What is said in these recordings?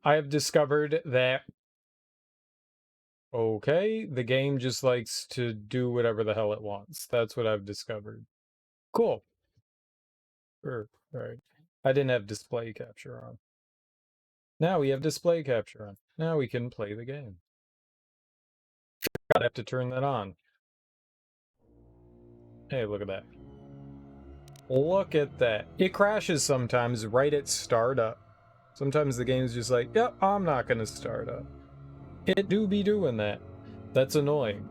I have discovered that, okay, the game just likes to do whatever the hell it wants. That's what I've discovered. Cool. Sure. All right. I didn't have display capture on. Now we have display capture on. Now we can play the game. I have to turn that on. Hey, look at that. Look at that. It crashes sometimes right at startup. Sometimes the game's just like, yep, I'm not going to start up. It do be doing that. That's annoying.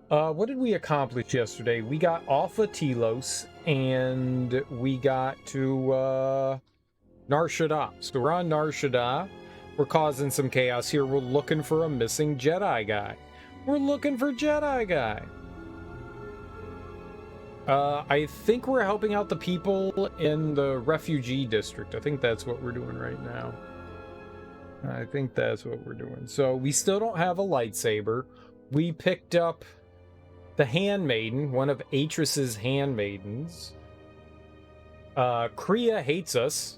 What did we accomplish yesterday? We got off of Telos, and we got to, Nar Shadaa. So we're on Nar Shadaa. We're causing some chaos here. We're looking for a missing Jedi guy. We're looking for Jedi guy. I think we're helping out the people in the refugee district. I think that's what we're doing right now. I think that's what we're doing. So we still don't have a lightsaber. We picked up the handmaiden, one of Atris's handmaidens. Kriea hates us.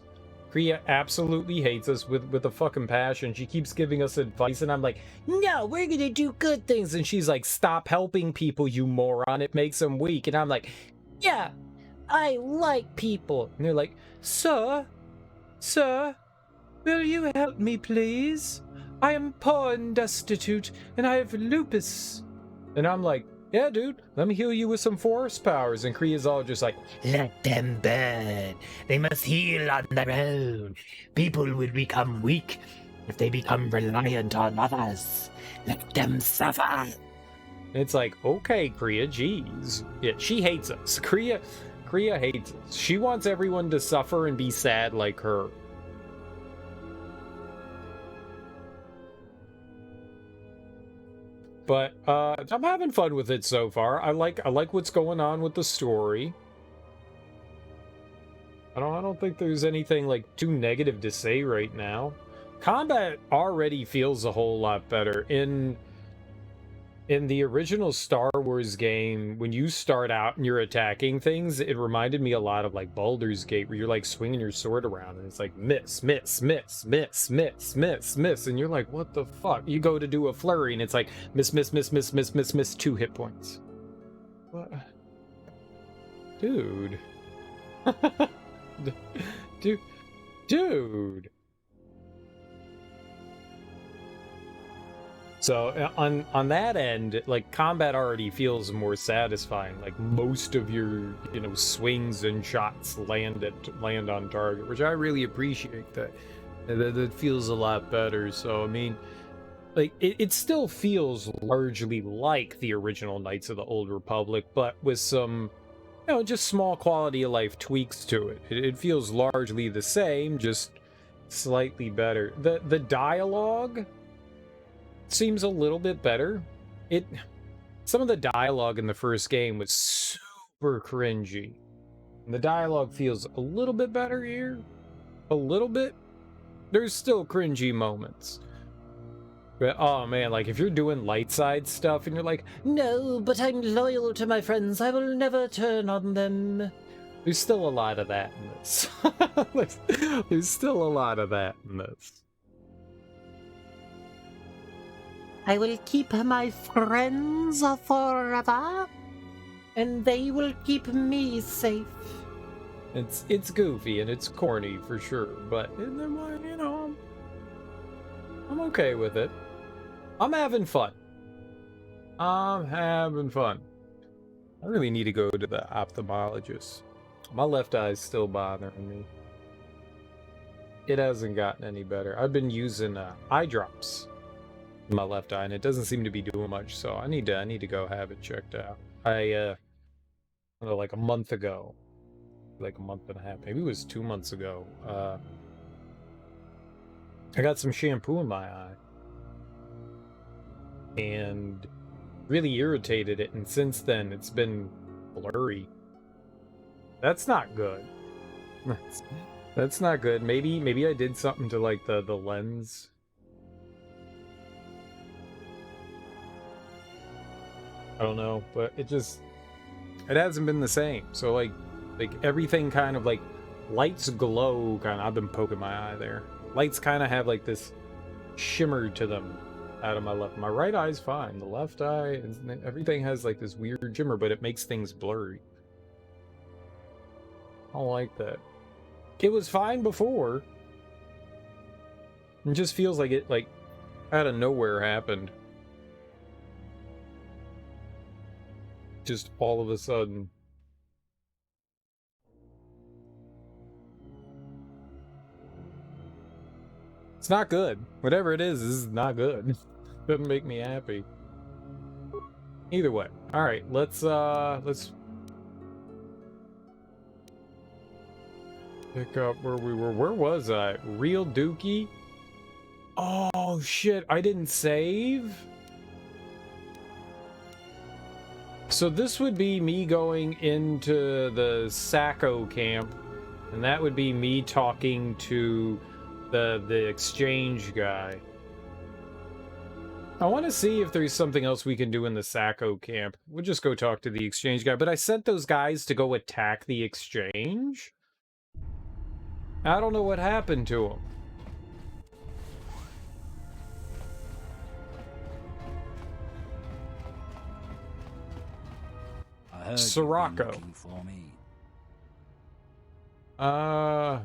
Kriea absolutely hates us with a fucking passion. She keeps giving us advice, and I'm like, no, we're gonna do good things. And she's like, stop helping people, you moron. It makes them weak. And I'm like, yeah, I like people. And they're like, sir, will you help me, please? I am poor and destitute, and I have lupus. And I'm like, yeah, dude, let me heal you with some force powers. And Kreea's all just like, let them burn. They must heal on their own. People will become weak if they become reliant on others. Let them suffer. It's like, okay, Kriea, jeez. Yeah, she hates us. Kriea hates us. She wants everyone to suffer and be sad like her. But I'm having fun with it so far. I like what's going on with the story. I don't think there's anything like too negative to say right now. Combat already feels a whole lot better. In the original Star Wars game, when you start out and you're attacking things, it reminded me a lot of like Baldur's Gate, where you're like swinging your sword around and it's like miss, miss, miss, miss, miss, miss, miss, and you're like, what the fuck? You go to do a flurry and it's like miss, miss, miss, miss, miss, miss, miss, 2 hit points. What? Dude. Dude. So on that end, like, combat already feels more satisfying. Like, most of your, swings and shots land on target, which I really appreciate. That feels a lot better. So I mean, like, it still feels largely like the original Knights of the Old Republic, but with some, just small quality of life tweaks to it. It feels largely the same, just slightly better. The dialogue seems a little bit better. Some of the dialogue in the first game was super cringy. And the dialogue feels a little bit better here. A little bit. There's still cringy moments. But, oh man, like, if you're doing light side stuff and you're like, no, but I'm loyal to my friends, I will never turn on them. There's still a lot of that in this. There's still a lot of that in this. I will keep my friends forever, and they will keep me safe. It's goofy and it's corny for sure, but I'm okay with it. I'm having fun. I really need to go to the ophthalmologist. My left eye's still bothering me. It hasn't gotten any better. I've been using eye drops in my left eye, and it doesn't seem to be doing much. So I need to go have it checked out. Like a month ago, like a month and a half, maybe it was 2 months ago. I got some shampoo in my eye and really irritated it, and since then it's been blurry. That's not good. That's not good. Maybe I did something to like the lens. I don't know, but it hasn't been the same. So like, Like everything kind of like lights glow kind of. I've been poking my eye there. Lights kind of have like this shimmer to them out of my left. My right eye's fine. The left eye, everything has like this weird shimmer, but it makes things blurry. I don't like that. It was fine before. It just feels like it like out of nowhere happened. Just all of a sudden. It's not good. Whatever it is not good. Doesn't make me happy. Either way. Alright, let's pick up where we were. Where was I? Real Dookie? Oh shit, I didn't save? So this would be me going into the Sacco camp, and that would be me talking to the exchange guy. I want to see if there's something else we can do in the Sacco camp. We'll just go talk to the exchange guy, but I sent those guys to go attack the exchange? I don't know what happened to them. Sirocco. Oh,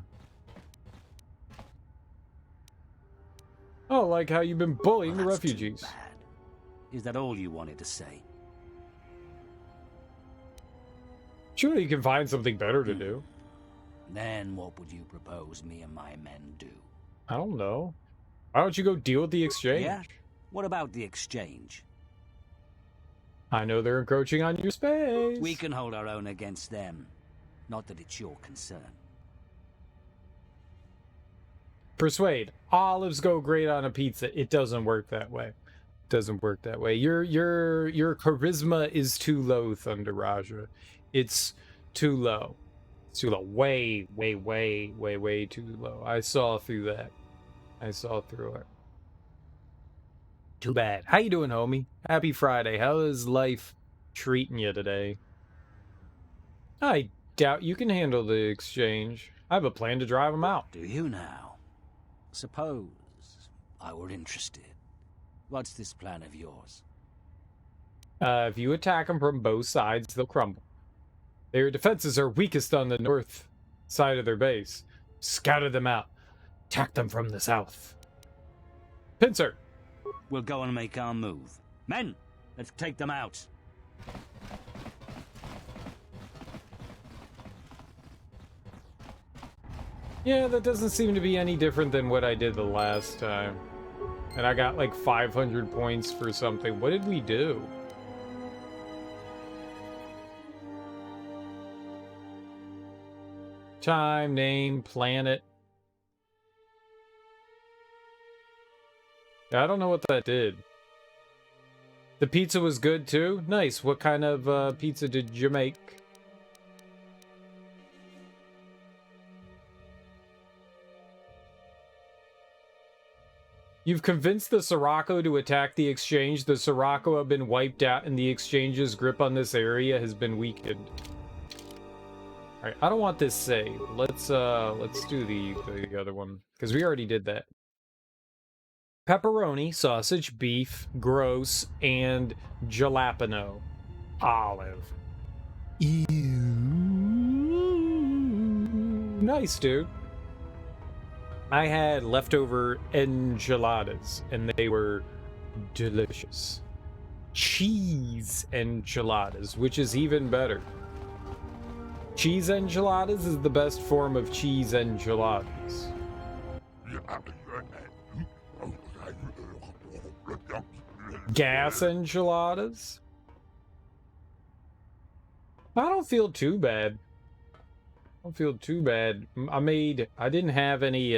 like how you've been bullying the refugees. Is that all you wanted to say? Surely you can find something better to do. Then what would you propose me and my men do? I don't know. Why don't you go deal with the exchange? Yeah? What about the exchange? I know they're encroaching on your space. We can hold our own against them. Not that it's your concern. Persuade. Olives go great on a pizza. It doesn't work that way. It doesn't work that way. Your charisma is too low, Thunder Raja. It's too low. It's too low. Way too low. I saw through that. I saw through it. Too bad. How you doing, homie? Happy Friday. How is life treating you today? I doubt you can handle the exchange. I have a plan to drive them out. Do you now? Suppose I were interested. What's this plan of yours? If you attack them from both sides, they'll crumble. Their defenses are weakest on the north side of their base. Scouted them out. Attack them from the south. Pincer! We'll go and make our move. Men, let's take them out. Yeah, that doesn't seem to be any different than what I did the last time. And I got like 500 points for something. What did we do? Time, name, planet. I don't know what that did. The pizza was good too? Nice. What kind of pizza did you make? You've convinced the Sirocco to attack the exchange. The Sirocco have been wiped out and the exchange's grip on this area has been weakened. Alright, I don't want this save. Let's do the other one. Because we already did that. Pepperoni, sausage, beef, gross, and jalapeno. Olive. Ew. Nice, dude. I had leftover enchiladas, and they were delicious. Cheese enchiladas, which is even better. Cheese enchiladas is the best form of cheese enchiladas. Gas enchiladas? I don't feel too bad. I don't feel too bad. I didn't have any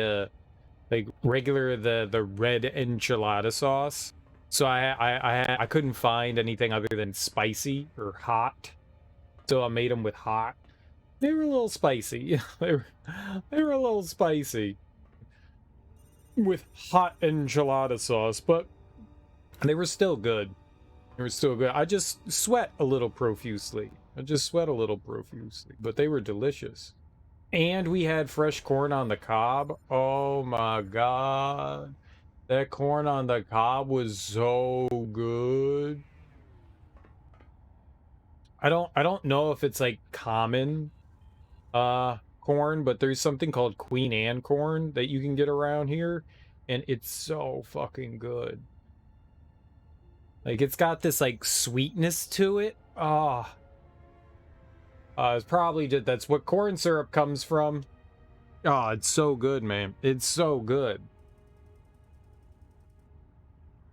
like regular the red enchilada sauce, so I couldn't find anything other than spicy or hot, so I made them with hot. They were a little spicy. they were a little spicy with hot enchilada sauce, but they were still good. They were still good. I just sweat a little profusely. I just sweat a little profusely, but they were delicious. And we had fresh corn on the cob. Oh my god. That corn on the cob was so good. I don't know if it's like common corn, but there's something called Queen Anne corn that you can get around here, and it's so fucking good. Like, it's got this like sweetness to it. It's probably just, that's what corn syrup comes from. Oh, it's so good, man. It's so good.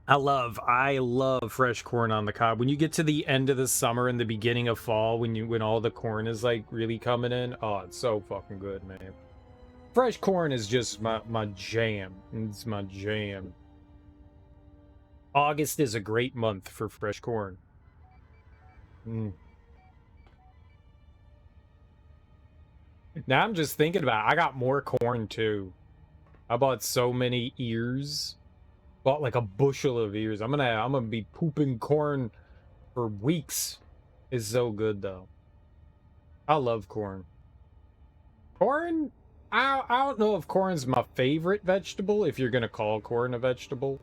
I love fresh corn on the cob. When you get to the end of the summer and the beginning of fall, when all the corn is like really coming in, oh, it's so fucking good, man. Fresh corn is just my jam. It's my jam. August is a great month for fresh corn. Now I'm just thinking about it. I got more corn too. I bought so many ears. Bought like a bushel of ears. I'm gonna be pooping corn for weeks. It's so good though. I love corn. Corn, I don't know if corn's my favorite vegetable, if you're gonna call corn a vegetable.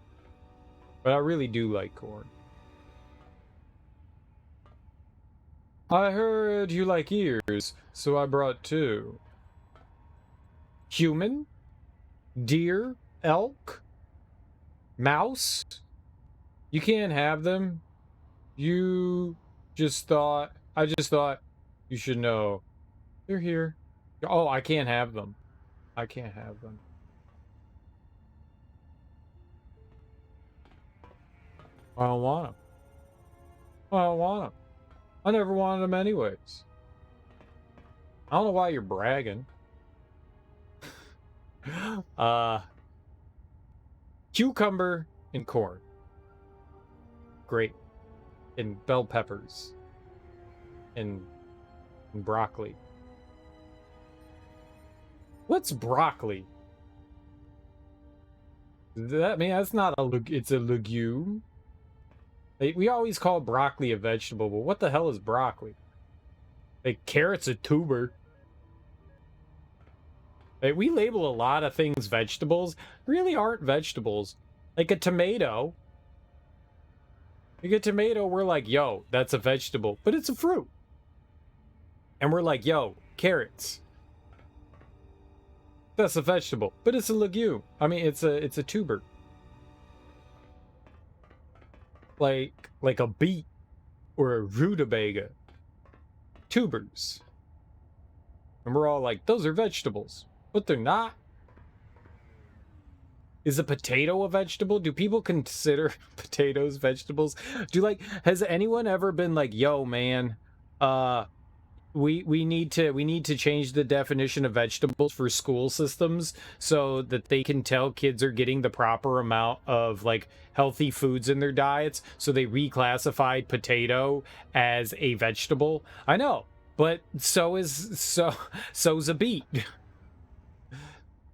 But I really do like corn. I heard you like ears, so I brought two. Human? Deer? Elk? Mouse? You can't have them. I just thought you should know. They're here. Oh, I can't have them. I can't have them. I don't want them. I don't want them. I never wanted them anyways. I don't know why you're bragging. Cucumber and corn. Great. And bell peppers. And broccoli. What's broccoli? That's not it's a legume. We always call broccoli a vegetable, but what the hell is broccoli? Like, carrot's a tuber. Like, we label a lot of things vegetables. Really aren't vegetables. Like a tomato. Like a tomato, we're like, yo, that's a vegetable. But it's a fruit. And we're like, yo, carrots. That's a vegetable. But it's a legume. I mean, it's a tuber. Like a beet or a rutabaga. Tubers. And we're all like, those are vegetables. But they're not. Is a potato a vegetable? Do people consider potatoes vegetables? Has anyone ever been like, yo, man, we need to change the definition of vegetables for school systems so that they can tell kids are getting the proper amount of like healthy foods in their diets, so they reclassified potato as a vegetable? I know, but so's a beet.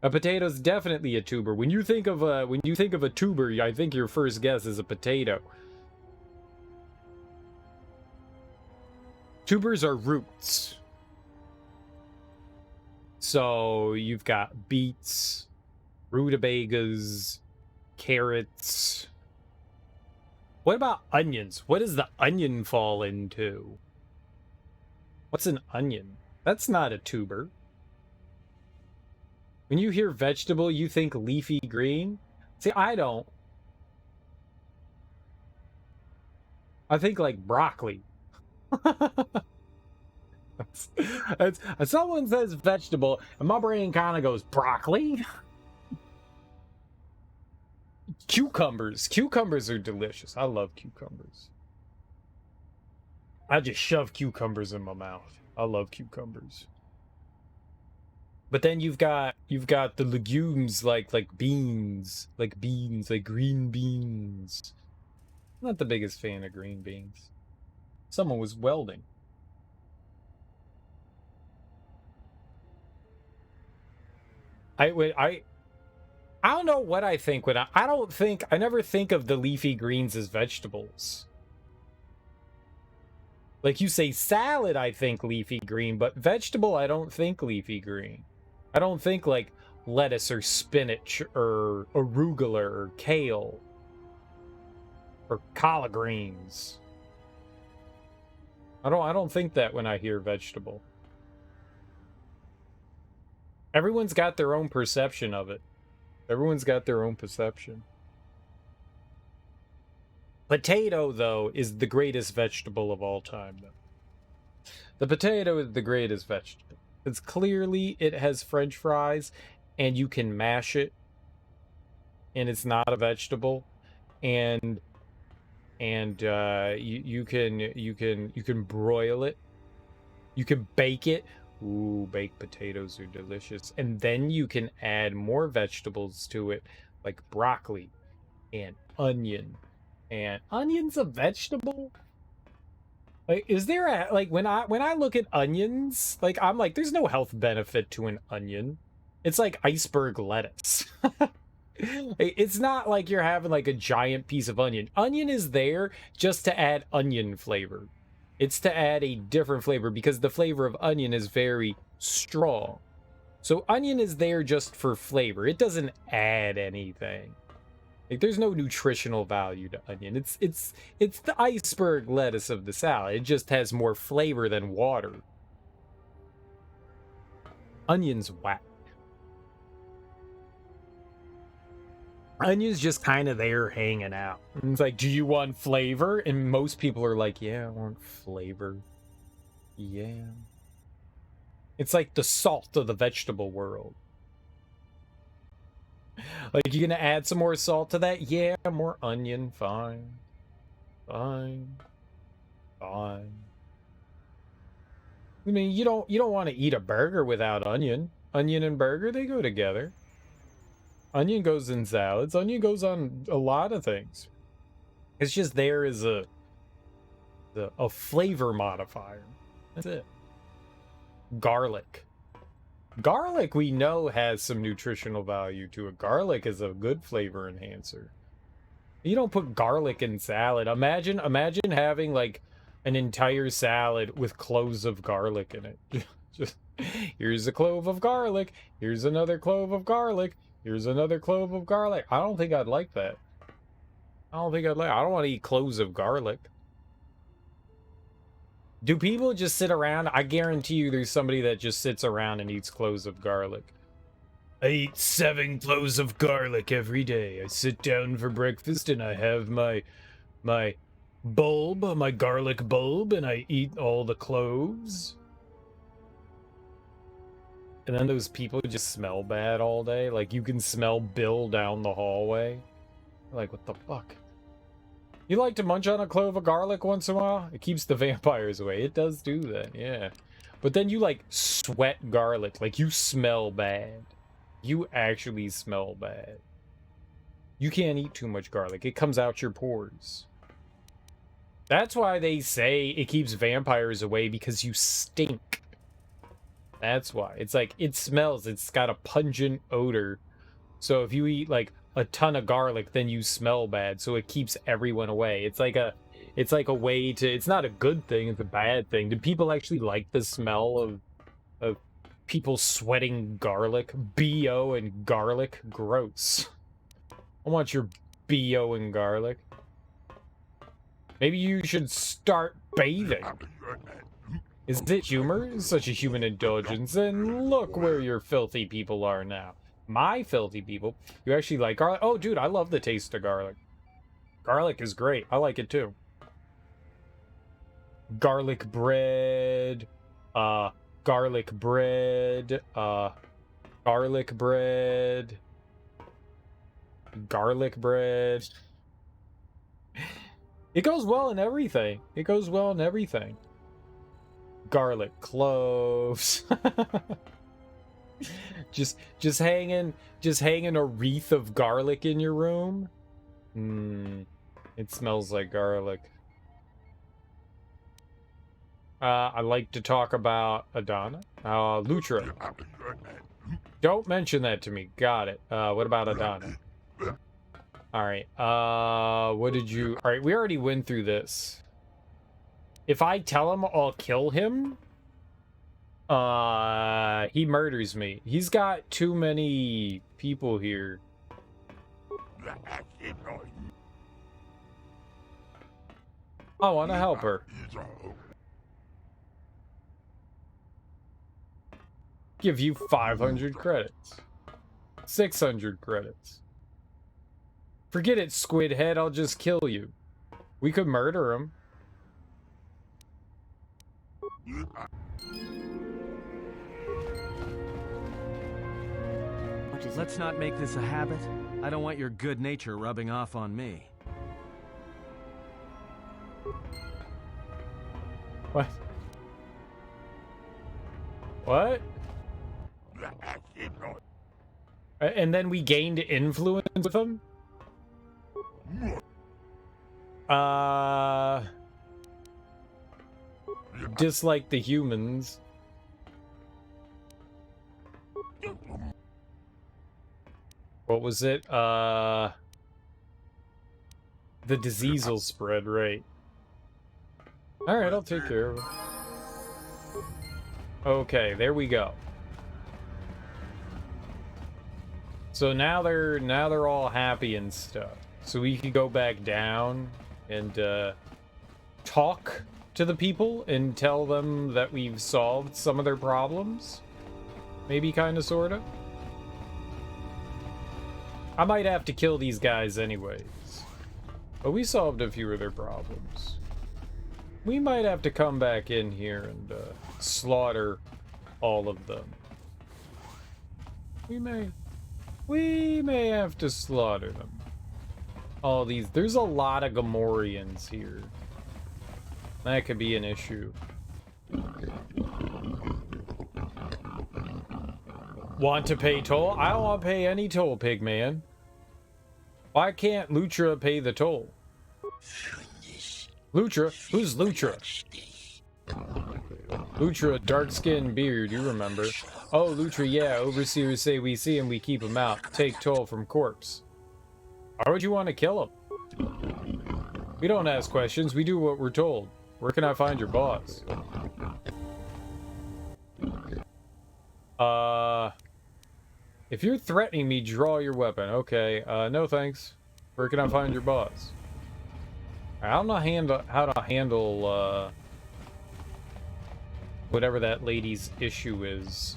A potato's definitely a tuber. When you think of a tuber, I think your first guess is a potato. Tubers are roots. So you've got beets, rutabagas, carrots. What about onions? What does the onion fall into? What's an onion? That's not a tuber. When you hear vegetable, you think leafy green? See, I don't. I think like broccoli. Someone says vegetable, and my brain kind of goes, broccoli? Cucumbers. Cucumbers are delicious. I love cucumbers. I just shove cucumbers in my mouth. I love cucumbers. But then you've got the legumes like beans, like green beans. I'm not the biggest fan of green beans. Someone was welding. I don't know what I think when I never think of the leafy greens as vegetables. Like you say salad, I think leafy green, but vegetable, I don't think leafy green. I don't think like lettuce or spinach or arugula or kale or collard greens. I don't think that when I hear vegetable. Everyone's got their own perception of it. Everyone's got their own perception. Potato, though, is the greatest vegetable of all time, though. The potato is the greatest vegetable. It's clearly, it has French fries, and you can mash it, and it's not a vegetable, and you can broil it, you can bake it. Ooh, baked potatoes are delicious, and then you can add more vegetables to it, like broccoli and onion. And onion's a vegetable? Like, is there a, like, when I look at onions, like, I'm like, there's no health benefit to an onion. It's like iceberg lettuce. It's not like you're having like a giant piece of onion. Onion is there just to add onion flavor. It's to add a different flavor because the flavor of onion is very strong. So onion is there just for flavor. It doesn't add anything. Like, there's no nutritional value to onion. It's the iceberg lettuce of the salad. It just has more flavor than water. Onion's whack. Onion's just kind of there hanging out. And it's like, do you want flavor? And most people are like, yeah, I want flavor. Yeah. It's like the salt of the vegetable world. Like, you gonna add some more salt to that? Yeah, more onion. Fine. Fine. Fine. I mean, you don't want to eat a burger without onion. Onion and burger, they go together. Onion goes in salads. Onion goes on a lot of things. It's just there as a flavor modifier. That's it. Garlic. Garlic, we know, has some nutritional value to it. Garlic is a good flavor enhancer. You don't put garlic in salad. Imagine having like an entire salad with cloves of garlic in it. Just here's a clove of garlic. Here's another clove of garlic. Here's another clove of garlic. I don't think I'd like that. I don't want to eat cloves of garlic. Do people just sit around? I guarantee you there's somebody that just sits around and eats cloves of garlic. I eat 7 cloves of garlic every day. I sit down for breakfast and I have my bulb, my garlic bulb, and I eat all the cloves. And then those people just smell bad all day. Like, you can smell Bill down the hallway. Like, what the fuck? You like to munch on a clove of garlic once in a while? It keeps the vampires away. It does do that, yeah. But then you, like, sweat garlic. Like, you smell bad. You actually smell bad. You can't eat too much garlic. It comes out your pores. That's why they say it keeps vampires away, because you stink. That's why. It's like, it smells. It's got a pungent odor. So if you eat, like, a ton of garlic, then you smell bad, so it keeps everyone away. It's like a way to, it's not a good thing, it's a bad thing. Do people actually like the smell of people sweating garlic? BO and garlic? Gross. I want your BO and garlic. Maybe you should start bathing. Is it humor? It's such a human indulgence, and look where your filthy people are now. My filthy people. You actually like garlic? Oh, dude, I love the taste of garlic. Garlic is great. I like it too. Garlic bread. Garlic bread. Garlic bread. Garlic bread. It goes well in everything. It goes well in everything. Garlic cloves. just hanging a wreath of garlic in your room. It smells like garlic. I like to talk about Adana. Lutra. Don't mention that to me. Got it. What about Adana? Alright, what did you... Alright, we already went through this. If I tell him I'll kill him, he murders me. He's got too many people here. I want to help her. Give you 500 credits. 600 credits. Forget it, Squid Head, I'll just kill you. We could murder him. Let's not make this a habit. I don't want your good nature rubbing off on me. What? What? And then we gained influence with him? Dislike the humans. What was it? The disease will spread, right? Alright, I'll take care of it. Okay, there we go. So now they're all happy and stuff. So we can go back down and talk to the people and tell them that we've solved some of their problems. Maybe, kind of, sort of. I might have to kill these guys anyways. But we solved a few of their problems. We might have to come back in here and slaughter all of them. We may have to slaughter them. All these. There's a lot of Gamorreans here. That could be an issue. Want to pay toll? I don't want to pay any toll, Pigman. Why can't Lutra pay the toll? Lutra? Who's Lutra? Lutra, dark-skinned beard, you remember. Oh, Lutra, yeah, overseers say we see him, we keep him out. Take toll from corpse. Why would you want to kill him? We don't ask questions, we do what we're told. Where can I find your boss? If you're threatening me, draw your weapon. Okay, no thanks. Where can I find your boss? I don't know how to handle, whatever that lady's issue is.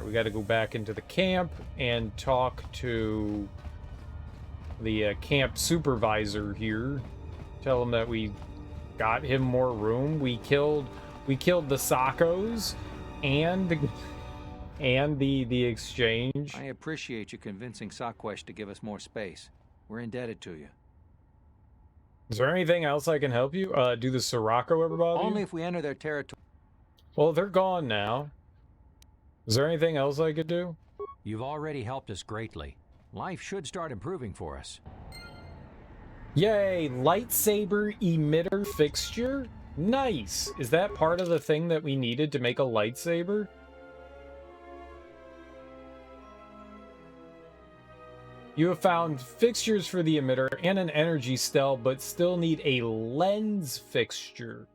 We gotta go back into the camp and talk to the camp supervisor here. Tell him that we got him more room. We killed the Sakos and the exchange. I appreciate you convincing Sakwesh to give us more space. We're indebted to you. Is there anything else I can help you? Do the Sirocco ever bother you? Only if we enter their territory. Well, they're gone now. Is there anything else I could do? You've already helped us greatly. Life should start improving for us. Yay! Lightsaber emitter fixture? Nice! Is that part of the thing that we needed to make a lightsaber? You have found fixtures for the emitter and an energy cell, but still need a lens fixture.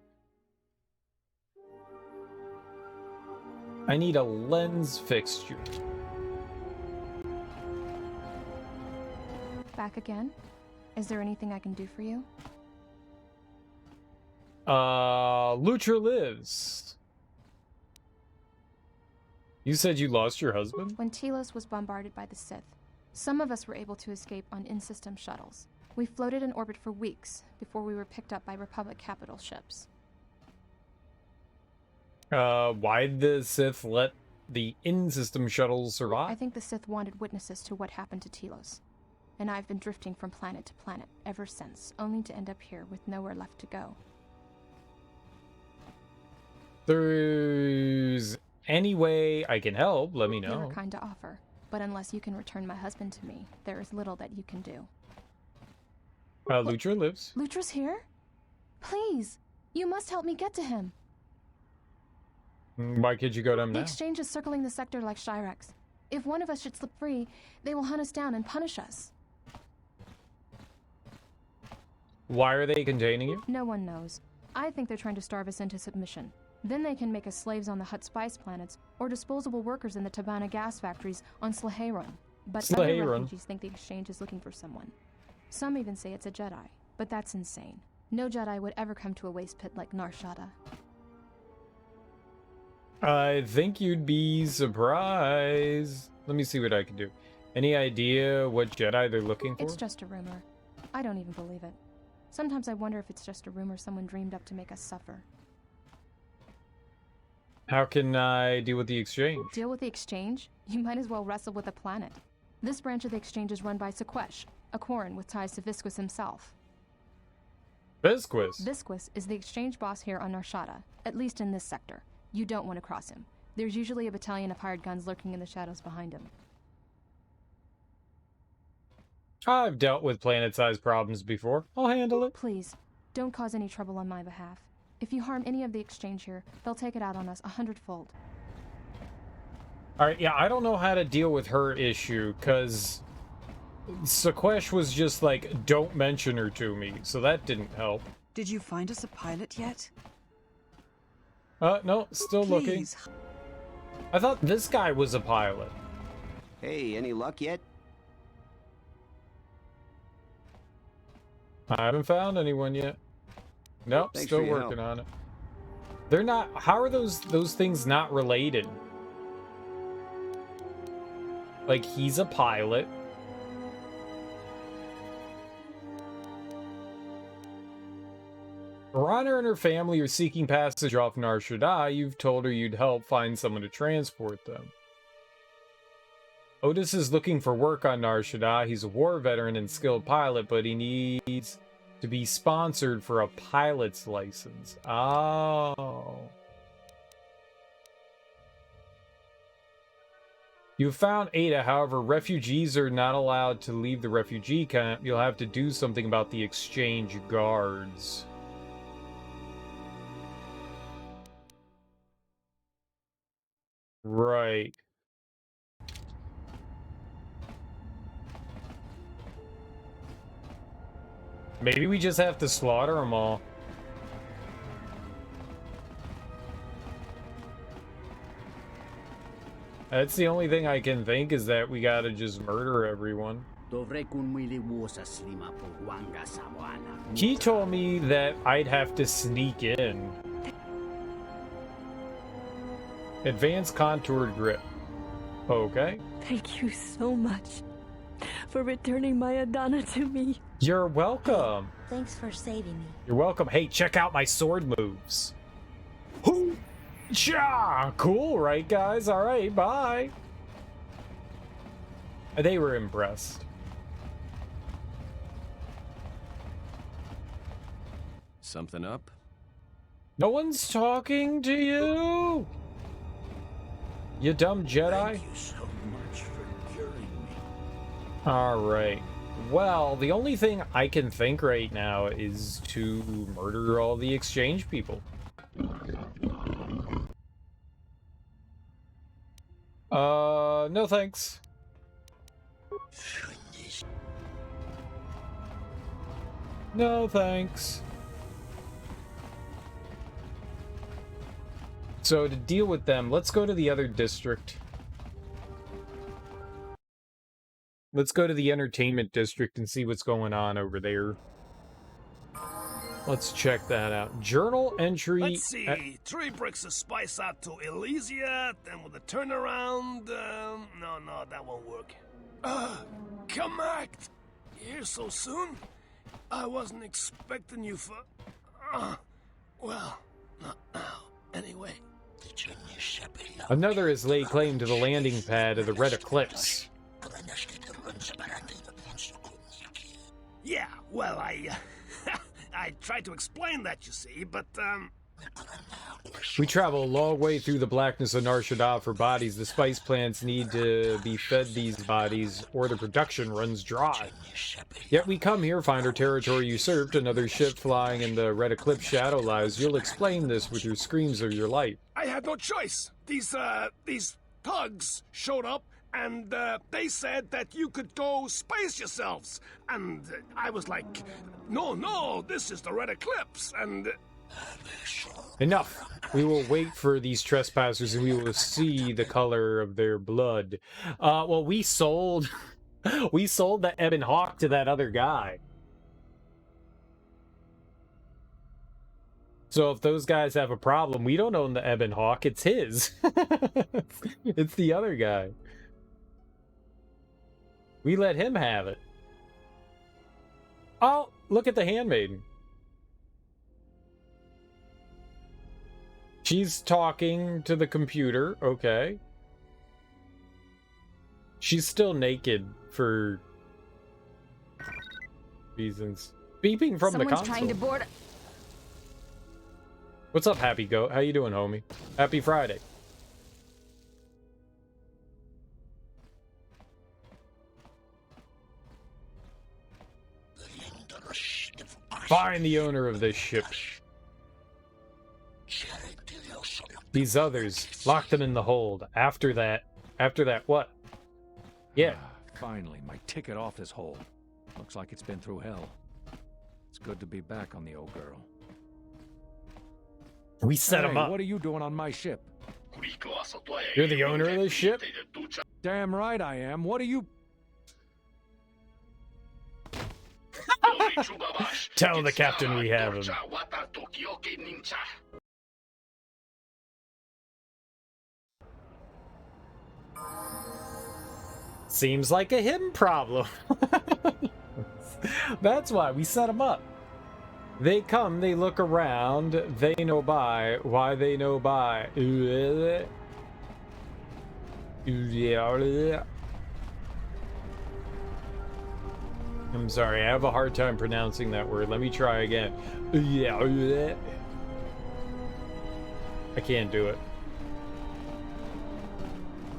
I need a lens fixture. Back again? Is there anything I can do for you? Lutra lives. You said you lost your husband? When Telos was bombarded by the Sith, some of us were able to escape on in-system shuttles. We floated in orbit for weeks before we were picked up by Republic capital ships. Why'd the Sith let the in-system shuttles survive? I think the Sith wanted witnesses to what happened to Telos. And I've been drifting from planet to planet ever since, only to end up here with nowhere left to go. There's any way I can help, let me You know. were kind to offer, but unless you can return my husband to me, there is little that you can do. Lutra lives. Lutra's here? Please, you must help me get to him. Why could you go to him The now? exchange is circling the sector like Shyrex. If one of us should slip free, they will hunt us down and punish us. Why are they containing you? No one knows. I think they're trying to starve us into submission. Then they can make us slaves on the Hutt spice planets, or disposable workers in the Tabana gas factories on Slaheron. But other refugees think the exchange is looking for someone. Some even say it's a Jedi, but that's insane. No Jedi would ever come to a waste pit like Nar Shadaa. I think you'd be surprised. Let me see what I can do. Any idea what Jedi they're looking for? It's just a rumor. I don't even believe it. Sometimes I wonder if it's just a rumor someone dreamed up to make us suffer. How can I deal with the exchange? Deal with the exchange? You might as well wrestle with a planet. This branch of the exchange is run by Sakwesh, a Quarren with ties to Visquis himself. Visquis? Visquis is the exchange boss here on Nar Shadaa, at least in this sector. You don't want to cross him. There's usually a battalion of hired guns lurking in the shadows behind him. I've dealt with planet-sized problems before. I'll handle it. Please, don't cause any trouble on my behalf. If you harm any of the exchange here, they'll take it out on us 100-fold. Alright, yeah, I don't know how to deal with her issue, because Sakwesh was just like, don't mention her to me, so that didn't help. Did you find us a pilot yet? No, still looking. I thought this guy was a pilot. Hey, any luck yet? I haven't found anyone yet. Nope, Thanks still for your working help. on it. They're not. How are those things not related? Like, he's a pilot. Rana and her family are seeking passage off Nar Shadaa. You've told her you'd help find someone to transport them. Otis is looking for work on Nar Shadaa. He's a war veteran and skilled pilot, but he needs to be sponsored for a pilot's license. Oh. You found Ada, however, refugees are not allowed to leave the refugee camp. You'll have to do something about the exchange guards. Right. Maybe we just have to slaughter them all. That's the only thing I can think, is that we gotta just murder everyone. He told me that I'd have to sneak in. Advanced contoured grip. Okay. Thank you so much for returning my Adana to me. You're welcome. Thanks for saving me. You're welcome. Hey, check out my sword moves. Hoo-cha! Cool, right, guys? All right, bye. They were impressed. Something up? No one's talking to you. You dumb Jedi. Thank you so much for curing me. All right. Well, the only thing I can think right now is to murder all the exchange people. No thanks. No thanks. So to deal with them, let's go to the other district. Let's go to the entertainment district and see what's going on over there. Let's check that out. Journal entry. Let's see. 3 bricks of spice out to Elysia, then with a turnaround. No, that won't work. Connect! Here so soon? I wasn't expecting you for. Well, not now. Anyway. Another has laid claim to the landing pad of the Red Eclipse. Yeah, well, I tried to explain that, you see, but, We travel a long way through the blackness of Nar Shadaa for bodies. The spice plants need to be fed these bodies, or the production runs dry. Yet we come here, find our territory usurped, another ship flying in the Red Eclipse shadow lies. You'll explain this with your screams of your life. I had no choice. These thugs showed up and they said that you could go spice yourselves. And I was like, no, this is the Red Eclipse, and... Enough. We will wait for these trespassers and we will see the color of their blood. Well, we sold the Ebon Hawk to that other guy. So if those guys have a problem, we don't own the Ebon Hawk, it's his. It's the other guy. We let him have it. Oh, look at the handmaiden. She's talking to the computer, okay. She's still naked for reasons. Beeping from the console. Trying to board. What's up, Happy Goat? How you doing, homie? Happy Friday. Find the owner of this ship. These others, lock them in the hold. After that, what? Yeah. Finally, my ticket off this hole. Looks like it's been through hell. It's good to be back on the old girl. We set him up. What are you doing on my ship? You're the owner of this ship? Damn right I am. What are you... Tell the captain we have him. Seems like a him problem. That's why we set him up. They come, they look around, they know by. Why they know by? I'm sorry, I have a hard time pronouncing that word. Let me try again. I can't do it.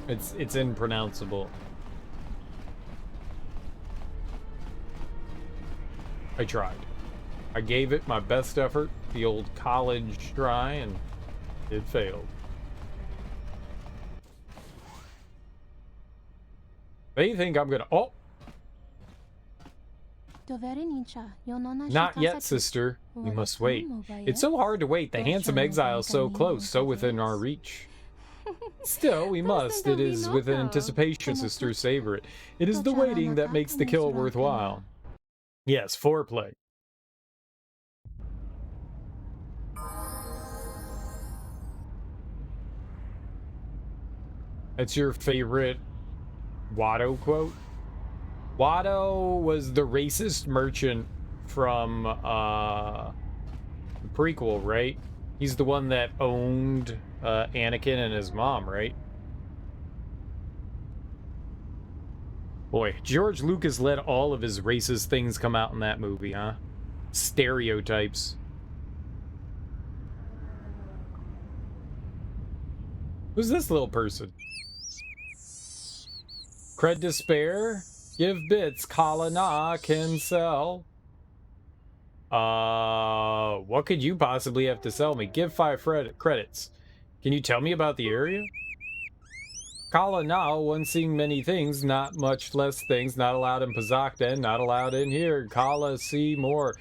It's impronounceable. I tried. I gave it my best effort, the old college try, and it failed. They think I'm gonna... Oh! Not yet, sister. We must wait. It's so hard to wait. The handsome exile is so close, so within our reach. Still, we must. It is with anticipation, sister. Savor it. It is the waiting that makes the kill worthwhile. Yes, foreplay. That's your favorite Watto quote? Watto was the racist merchant from the prequel, right? He's the one that owned Anakin and his mom, right? Boy, George Lucas let all of his racist things come out in that movie, huh? Stereotypes. Who's this little person? Cred to spare? Give bits. Kala Na can sell. What could you possibly have to sell me? Give 5 credits. Can you tell me about the area? Kala Na, one seeing many things, not much less things, not allowed in Pazakden, not allowed in here. Kala see more,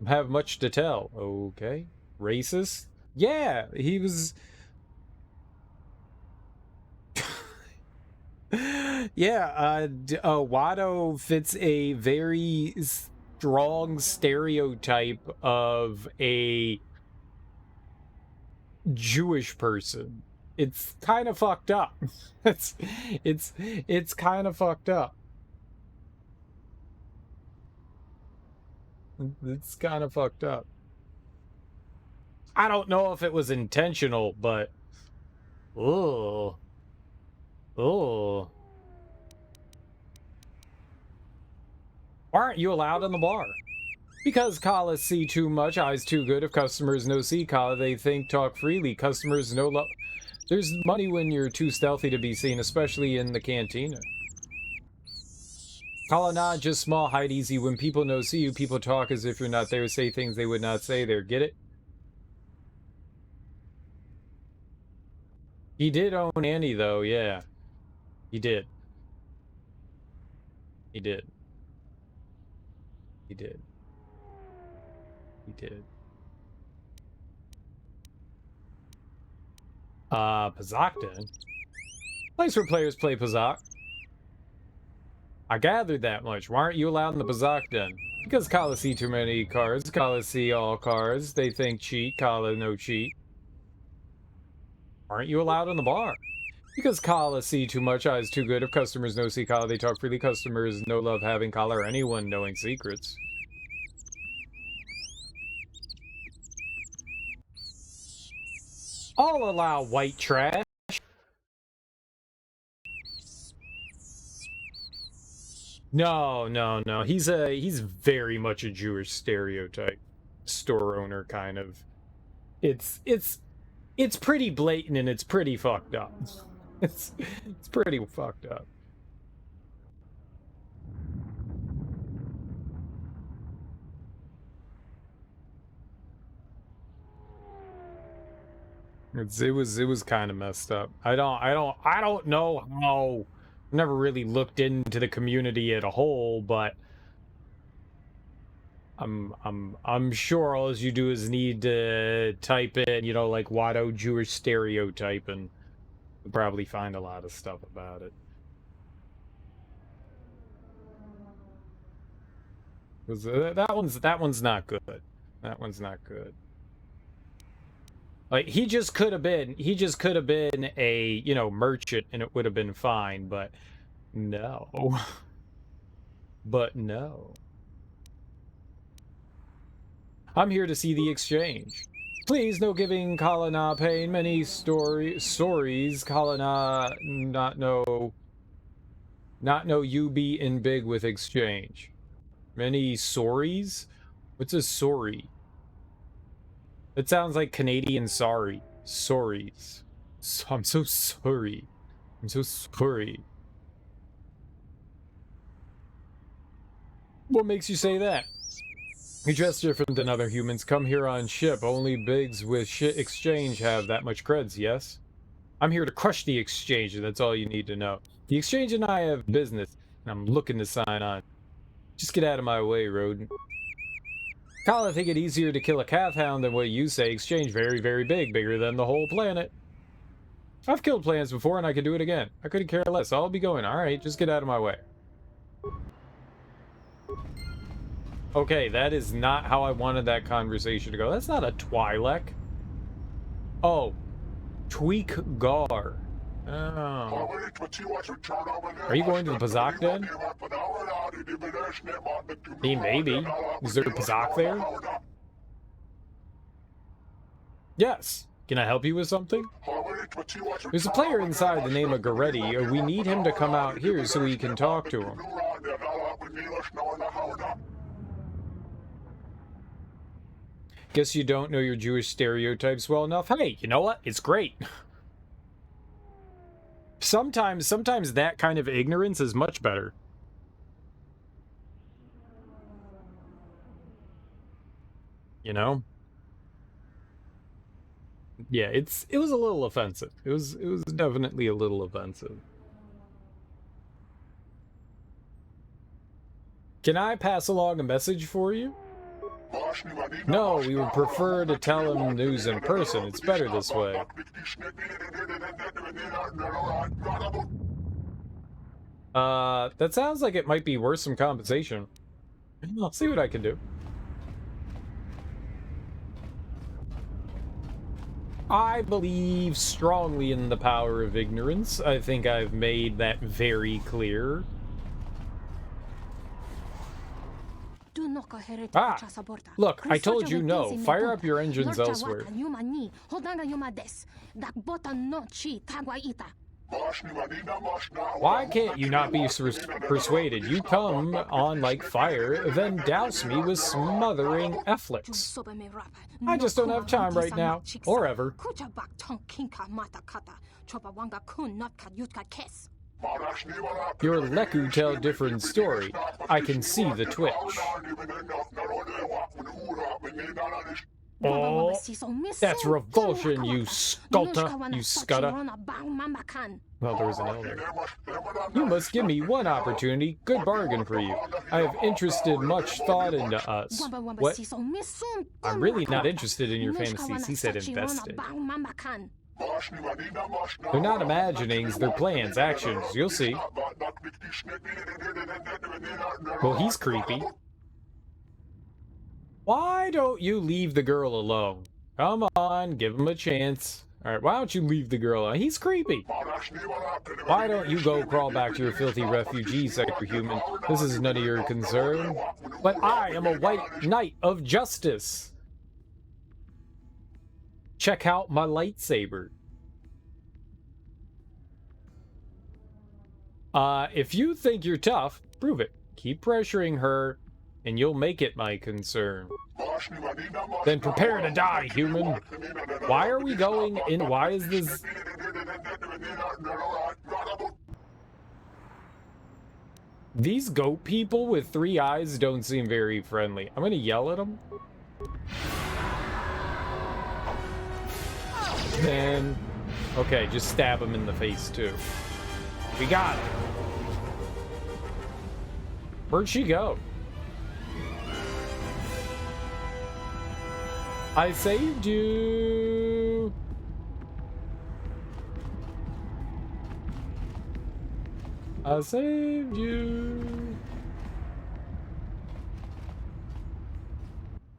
have much to tell. Okay. Racist? Yeah, he was... Yeah, Watto fits a very strong stereotype of a Jewish person. It's kind of fucked up. It's kind of fucked up. It's kind of fucked up. I don't know if it was intentional, but oh. Why aren't you allowed in the bar? Because Kala see too much, eyes too good. If customers no see Kala, they think talk freely. Customers no love. There's money when you're too stealthy to be seen, especially in the cantina. Kala na, just small, hide easy. When people no see you, people talk as if you're not there, say things they would not say there. Get it? He did own Annie, though, yeah. He did. He did. He did. He did. Pazakton? Place where players play Pazak. I gathered that much. Why aren't you allowed in the Pazakton? Because Kala see too many cards. Kala see all cards. They think cheat. Kala no cheat. Aren't you allowed in the bar? Because Kala see too much. Eyes too good. If customers no see Kala, they talk freely. Customers no love having Kala or anyone knowing secrets. I'll allow white trash. No, no, no. He's very much a Jewish stereotype. Store owner kind of. It's pretty blatant and it's pretty fucked up. It's pretty fucked up. It was kind of messed up. I don't know how. I've never really looked into the community as a whole, but I'm sure all you do is need to type in, you know, like Watto Jewish stereotype, and you'll probably find a lot of stuff about it. 'Cause that one's not good. That one's not good. Like, he just could have been a, you know, merchant and it would have been fine, but no. But no. I'm here to see the exchange. Please, no giving Kalana pain. Many stories Kalana not know you be in big with exchange. Many sorries? What's a sorry? It sounds like Canadian sorry. Sorries. I'm so sorry. I'm so sorry. What makes you say that? You dress different than other humans. Come here on ship. Only bigs with shit exchange have that much creds, yes? I'm here to crush the exchange, and that's all you need to know. The exchange and I have business, and I'm looking to sign on. Just get out of my way, rodent. Kala think it easier to kill a calf hound than what you say. Exchange very, very big. Bigger than the whole planet. I've killed plants before, and I could do it again. I couldn't care less. I'll be going. Alright, just get out of my way. Okay, that is not how I wanted that conversation to go. That's not a Twi'lek. Oh. Tweak Gar. Oh. Are you going to the Pazak den? Maybe. Is there a Pazak there? Yes. Can I help you with something? There's a player inside the name of Garetti. We need him to come out here so we can talk to him. Guess you don't know your Jewish stereotypes well enough. Hey, you know what? It's great. Sometimes that kind of ignorance is much better. You know? Yeah, it was a little offensive. It was definitely a little offensive. Can I pass along a message for you? No, we would prefer to tell him news in person. It's better this way. That sounds like it might be worth some compensation. I'll see what I can do. I believe strongly in the power of ignorance. I think I've made that very clear. Ah! Look, I told you no. Fire up your engines elsewhere. Why can't you not be persuaded? You come on like fire, then douse me with smothering efflicts. I just don't have time right now, or ever. Your Leku tell different story. I can see the twitch. Oh, that's revulsion, you sculta, you scutta. Well, there was an L there. You must give me one opportunity. Good bargain for you. I have interested much thought into us. What? I'm really not interested in your fantasies, he said invested. They're not imaginings, they're plans, actions. You'll see. Well, he's creepy. Why don't you leave the girl alone? Come on, give him a chance. Alright, why don't you leave the girl alone? He's creepy. Why don't you go crawl back to your filthy refugee sector, human? This is none of your concern. But I am a white knight of justice. Check out my lightsaber. If you think you're tough, prove it. Keep pressuring her, and you'll make it my concern. Then prepare to die, human. Why are we going in? Why is this? These goat people with 3 eyes don't seem very friendly. I'm gonna yell at them. Then, okay, just stab him in the face too. We got it. Where'd she go? I saved you. I saved you.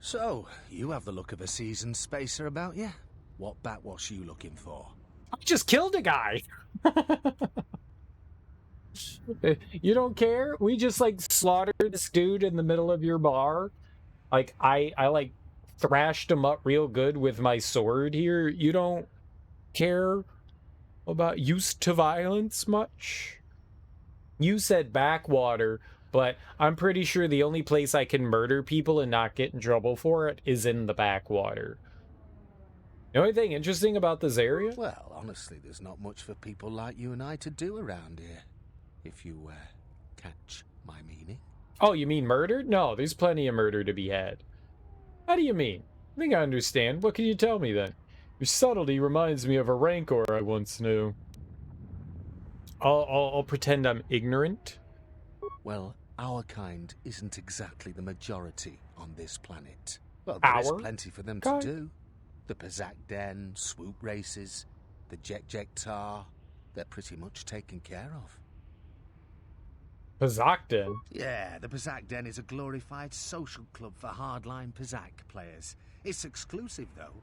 So, you have the look of a seasoned spacer about you. What backwash you looking for? I just killed a guy. You don't care? We just like slaughtered this dude in the middle of your bar. Like I like thrashed him up real good with my sword here. You don't care about used to violence much? You said backwater, but I'm pretty sure the only place I can murder people and not get in trouble for it is in the backwater. The only thing interesting about this area? Well, honestly, there's not much for people like you and I to do around here. If you, catch my meaning. Oh, you mean murder? No, there's plenty of murder to be had. How do you mean? I think I understand. What can you tell me then? Your subtlety reminds me of a rancor I once knew. I'll pretend I'm ignorant. Well, our kind isn't exactly the majority on this planet. Well, there's plenty for them to do. The Pazak Den, swoop races, the Tar, they're pretty much taken care of. Pazak Den? Yeah, the Pazak Den is a glorified social club for hardline Pazak players. It's exclusive, though,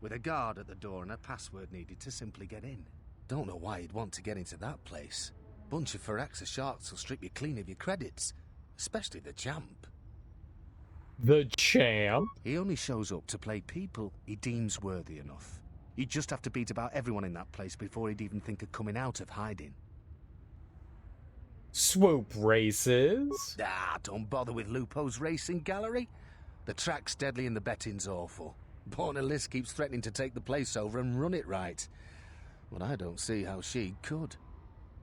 with a guard at the door and a password needed to simply get in. Don't know why you'd want to get into that place. Bunch of Firaxa sharks will strip you clean of your credits, especially the champ. The champ? He only shows up to play people he deems worthy enough. You'd just have to beat about everyone in that place before he'd even think of coming out of hiding. Swoop races? Ah, don't bother with Lupo's racing gallery. The track's deadly and the betting's awful. Borna Liz keeps threatening to take the place over and run it right. But I don't see how she could.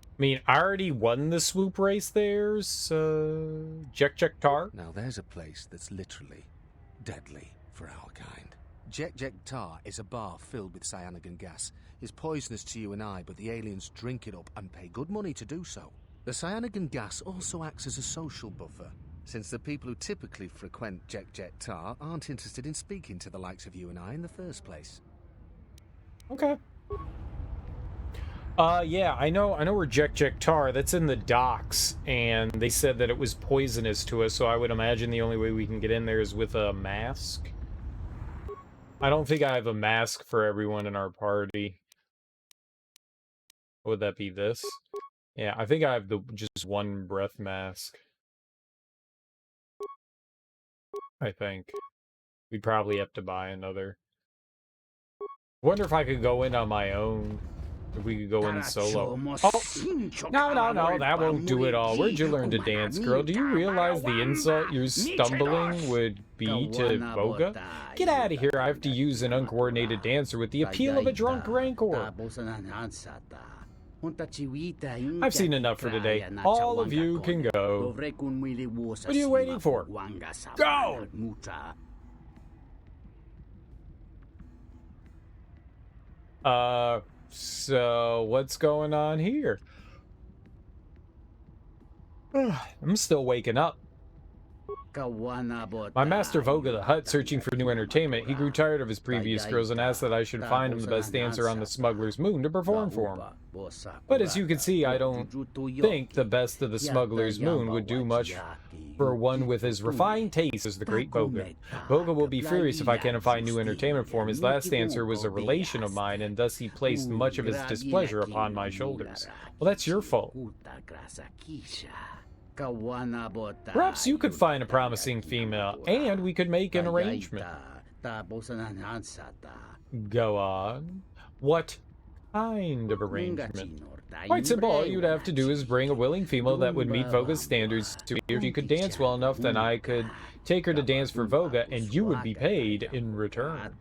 I mean, I already won the swoop race there's, Tar. Now there's a place that's literally deadly for our kind. Tar is a bar filled with cyanogen gas. It's poisonous to you and I, but the aliens drink it up and pay good money to do so. The cyanogen gas also acts as a social buffer, since the people who typically frequent Tar aren't interested in speaking to the likes of you and I in the first place. Okay. Yeah, I know where Tar, that's in the docks, and they said that it was poisonous to us, so I would imagine the only way we can get in there is with a mask. I don't think I have a mask for everyone in our party. Would that be this? Yeah, I think I have just one breath mask. I think. We'd probably have to buy another. Wonder if I could go in on my own. If we could go in solo. Oh! No, that won't do it all. Where'd you learn to dance, girl? Do you realize the insult your stumbling would be to Voga? Get out of here, I have to use an uncoordinated dancer with the appeal of a drunk rancor. I've seen enough for today. All of you can go. What are you waiting for? Go! So what's going on here? I'm still waking up. My master Voga the Hutt, searching for new entertainment. He grew tired of his previous girls and asked that I should find him the best dancer on the Smuggler's Moon to perform for him. But as you can see, I don't think the best of the Smuggler's Moon would do much for one with as refined taste as the great Voga. Voga will be furious if I can't find new entertainment for him. His last dancer was a relation of mine, and thus he placed much of his displeasure upon my shoulders. Well, that's your fault. Perhaps you could find a promising female, and we could make an arrangement. Go on. What kind of arrangement? Quite simple. All you'd have to do is bring a willing female that would meet Voga's standards to me. If you could dance well enough, then I could take her to dance for Voga, and you would be paid in return.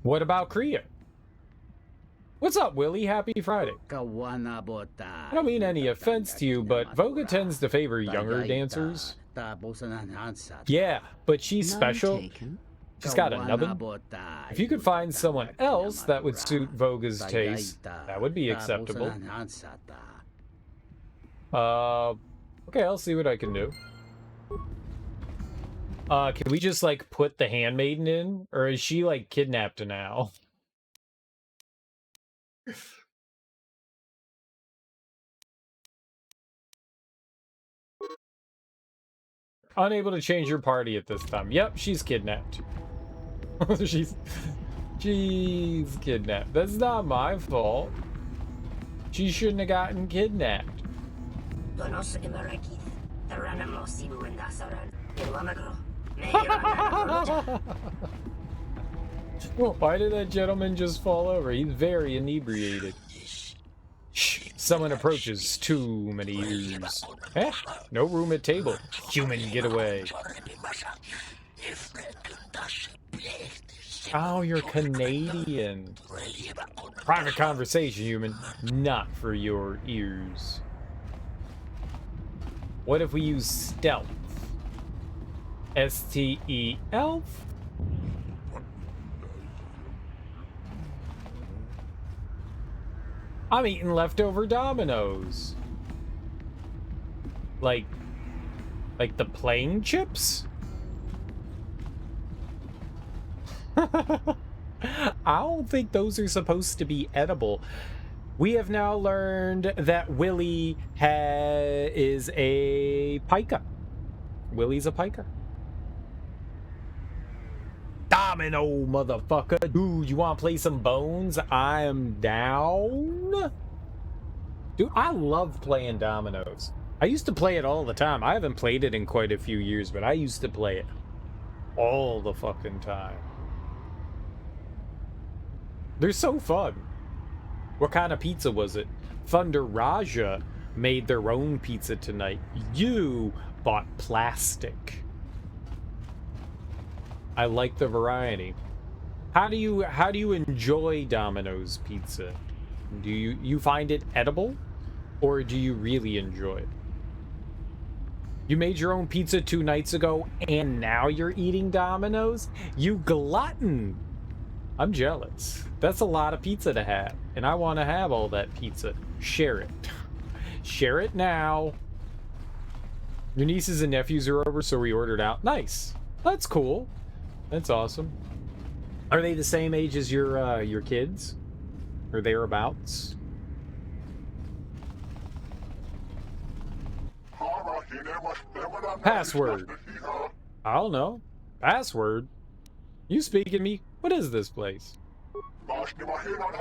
What about Kriea? What's up, Willie? Happy Friday. I don't mean any offense to you, but Voga tends to favor younger dancers. Yeah, but she's special. She's got a nubbin. If you could find someone else that would suit Voga's taste, that would be acceptable. Okay, I'll see what I can do. Can we just, like, put the handmaiden in? Or is she, like, kidnapped now? Unable to change your party at this time. Yep, she's kidnapped. she's kidnapped. That's not my fault. She shouldn't have gotten kidnapped. Why did that gentleman just fall over? He's very inebriated. Shh, someone approaches. Too many ears. Eh? No room at table. Human, get away. Oh, you're Canadian. Private conversation, human. Not for your ears. What if we use stealth? S-T-E elf? I'm eating leftover Dominoes. Like the plain chips? I don't think those are supposed to be edible. We have now learned that Willie is a piker. Willie's a piker. Domino, motherfucker. Dude, you want to play some bones? I am down. Dude, I love playing dominoes. I used to play it all the time. I haven't played it in quite a few years, but I used to play it all the fucking time. They're so fun. What kind of pizza was it? Thunder Raja made their own pizza tonight. You bought plastic. I like the variety. How do you enjoy Domino's pizza? Do you find it edible, or do you really enjoy it? You made your own pizza 2 nights ago, and now you're eating Domino's? You glutton! I'm jealous. That's a lot of pizza to have, and I want to have all that pizza. Share it. Share it now. Your nieces and nephews are over, so we ordered out. Nice. That's cool. That's awesome. Are they the same age as your kids? Or thereabouts? Password. I don't know. Password? You speak to me? What is this place?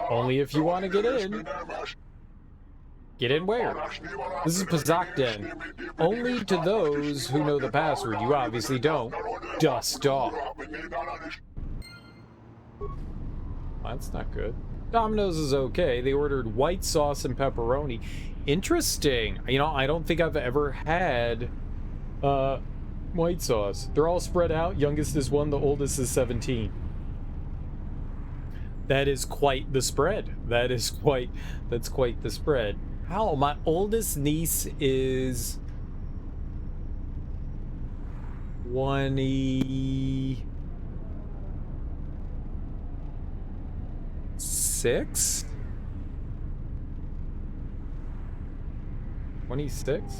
Only if you want to get in. Get in where? This is Pazak Den. Only to those who know the password. You obviously don't. Dust off. That's not good. Domino's is okay. They ordered white sauce and pepperoni. Interesting. You know, I don't think I've ever had white sauce. They're all spread out. Youngest is 1, the oldest is 17. That is quite the spread. That's quite the spread. How? My oldest niece is 20. 26? 26?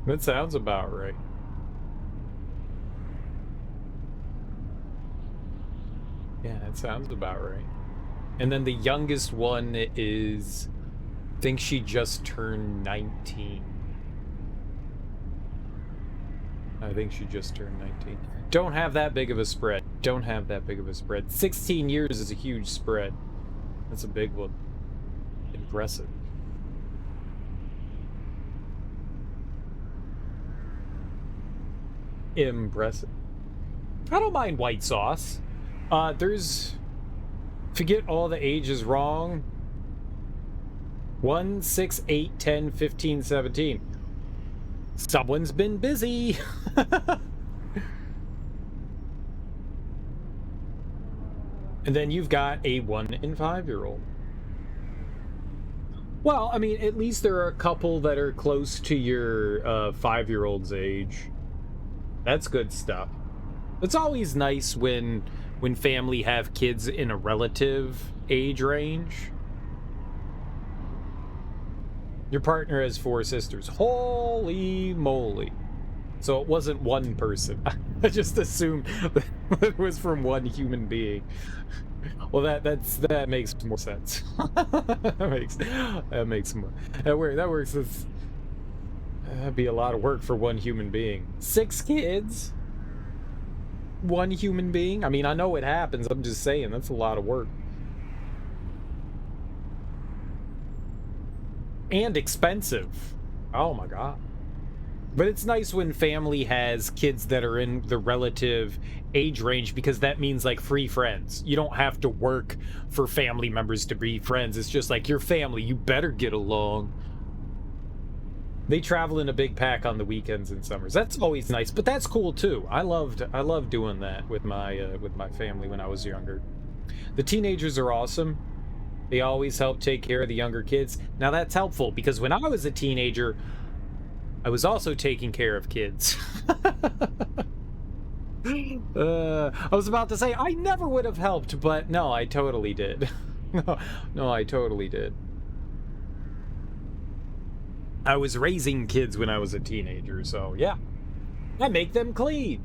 That sounds about right. Yeah, that sounds about right. And then the youngest one is, I think she just turned 19. I think she just turned 19. Don't have that big of a spread. Don't have that big of a spread. 16 years is a huge spread. That's a big one. Impressive. Impressive. I don't mind white sauce. There's... To get all the ages wrong... 1, 6, 8, 10, 15, 17. Someone's been busy. And then you've got a 1 and 5-year-old. Well, I mean, at least there are a couple that are close to your 5-year-old's age. That's good stuff. It's always nice when family have kids in a relative age range. Your partner has 4 sisters. Holy moly. So it wasn't one person. I just assumed that it was from one human being. Well, that makes more sense. that makes more. That works. That'd be a lot of work for one human being. 6 kids? One human being? I mean, I know it happens. I'm just saying, that's a lot of work. And expensive. Oh my god. But it's nice when family has kids that are in the relative age range, because that means like free friends. You don't have to work for family members to be friends. It's just like, your family, you better get along. They travel in a big pack on the weekends and summers. That's always nice, but that's cool too. I loved doing that with my family when I was younger. The teenagers are awesome. They always help take care of the younger kids. Now that's helpful, because when I was a teenager, I was also taking care of kids. I was about to say, I never would have helped, but no, I totally did. No, I totally did. I was raising kids when I was a teenager, so yeah. I make them clean.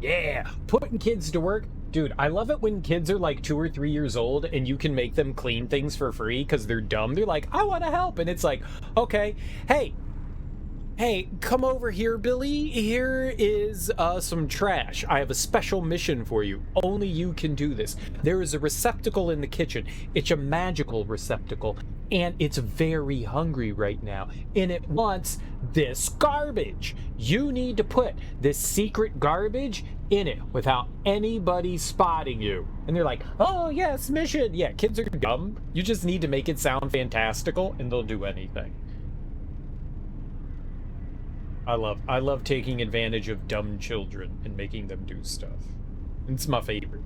Yeah, putting kids to work. Dude, I love it when kids are like 2 or 3 years old and you can make them clean things for free because they're dumb. They're like, I want to help. And it's like, okay, hey, come over here, Billy. Here is some trash. I have a special mission for you. Only you can do this. There is a receptacle in the kitchen. It's a magical receptacle, and it's very hungry right now, and it wants this garbage. You need to put this secret garbage in it without anybody spotting you. And they're like, oh yes, mission. Yeah, kids are dumb. You just need to make it sound fantastical, and they'll do anything. I love taking advantage of dumb children and making them do stuff. It's my favorite.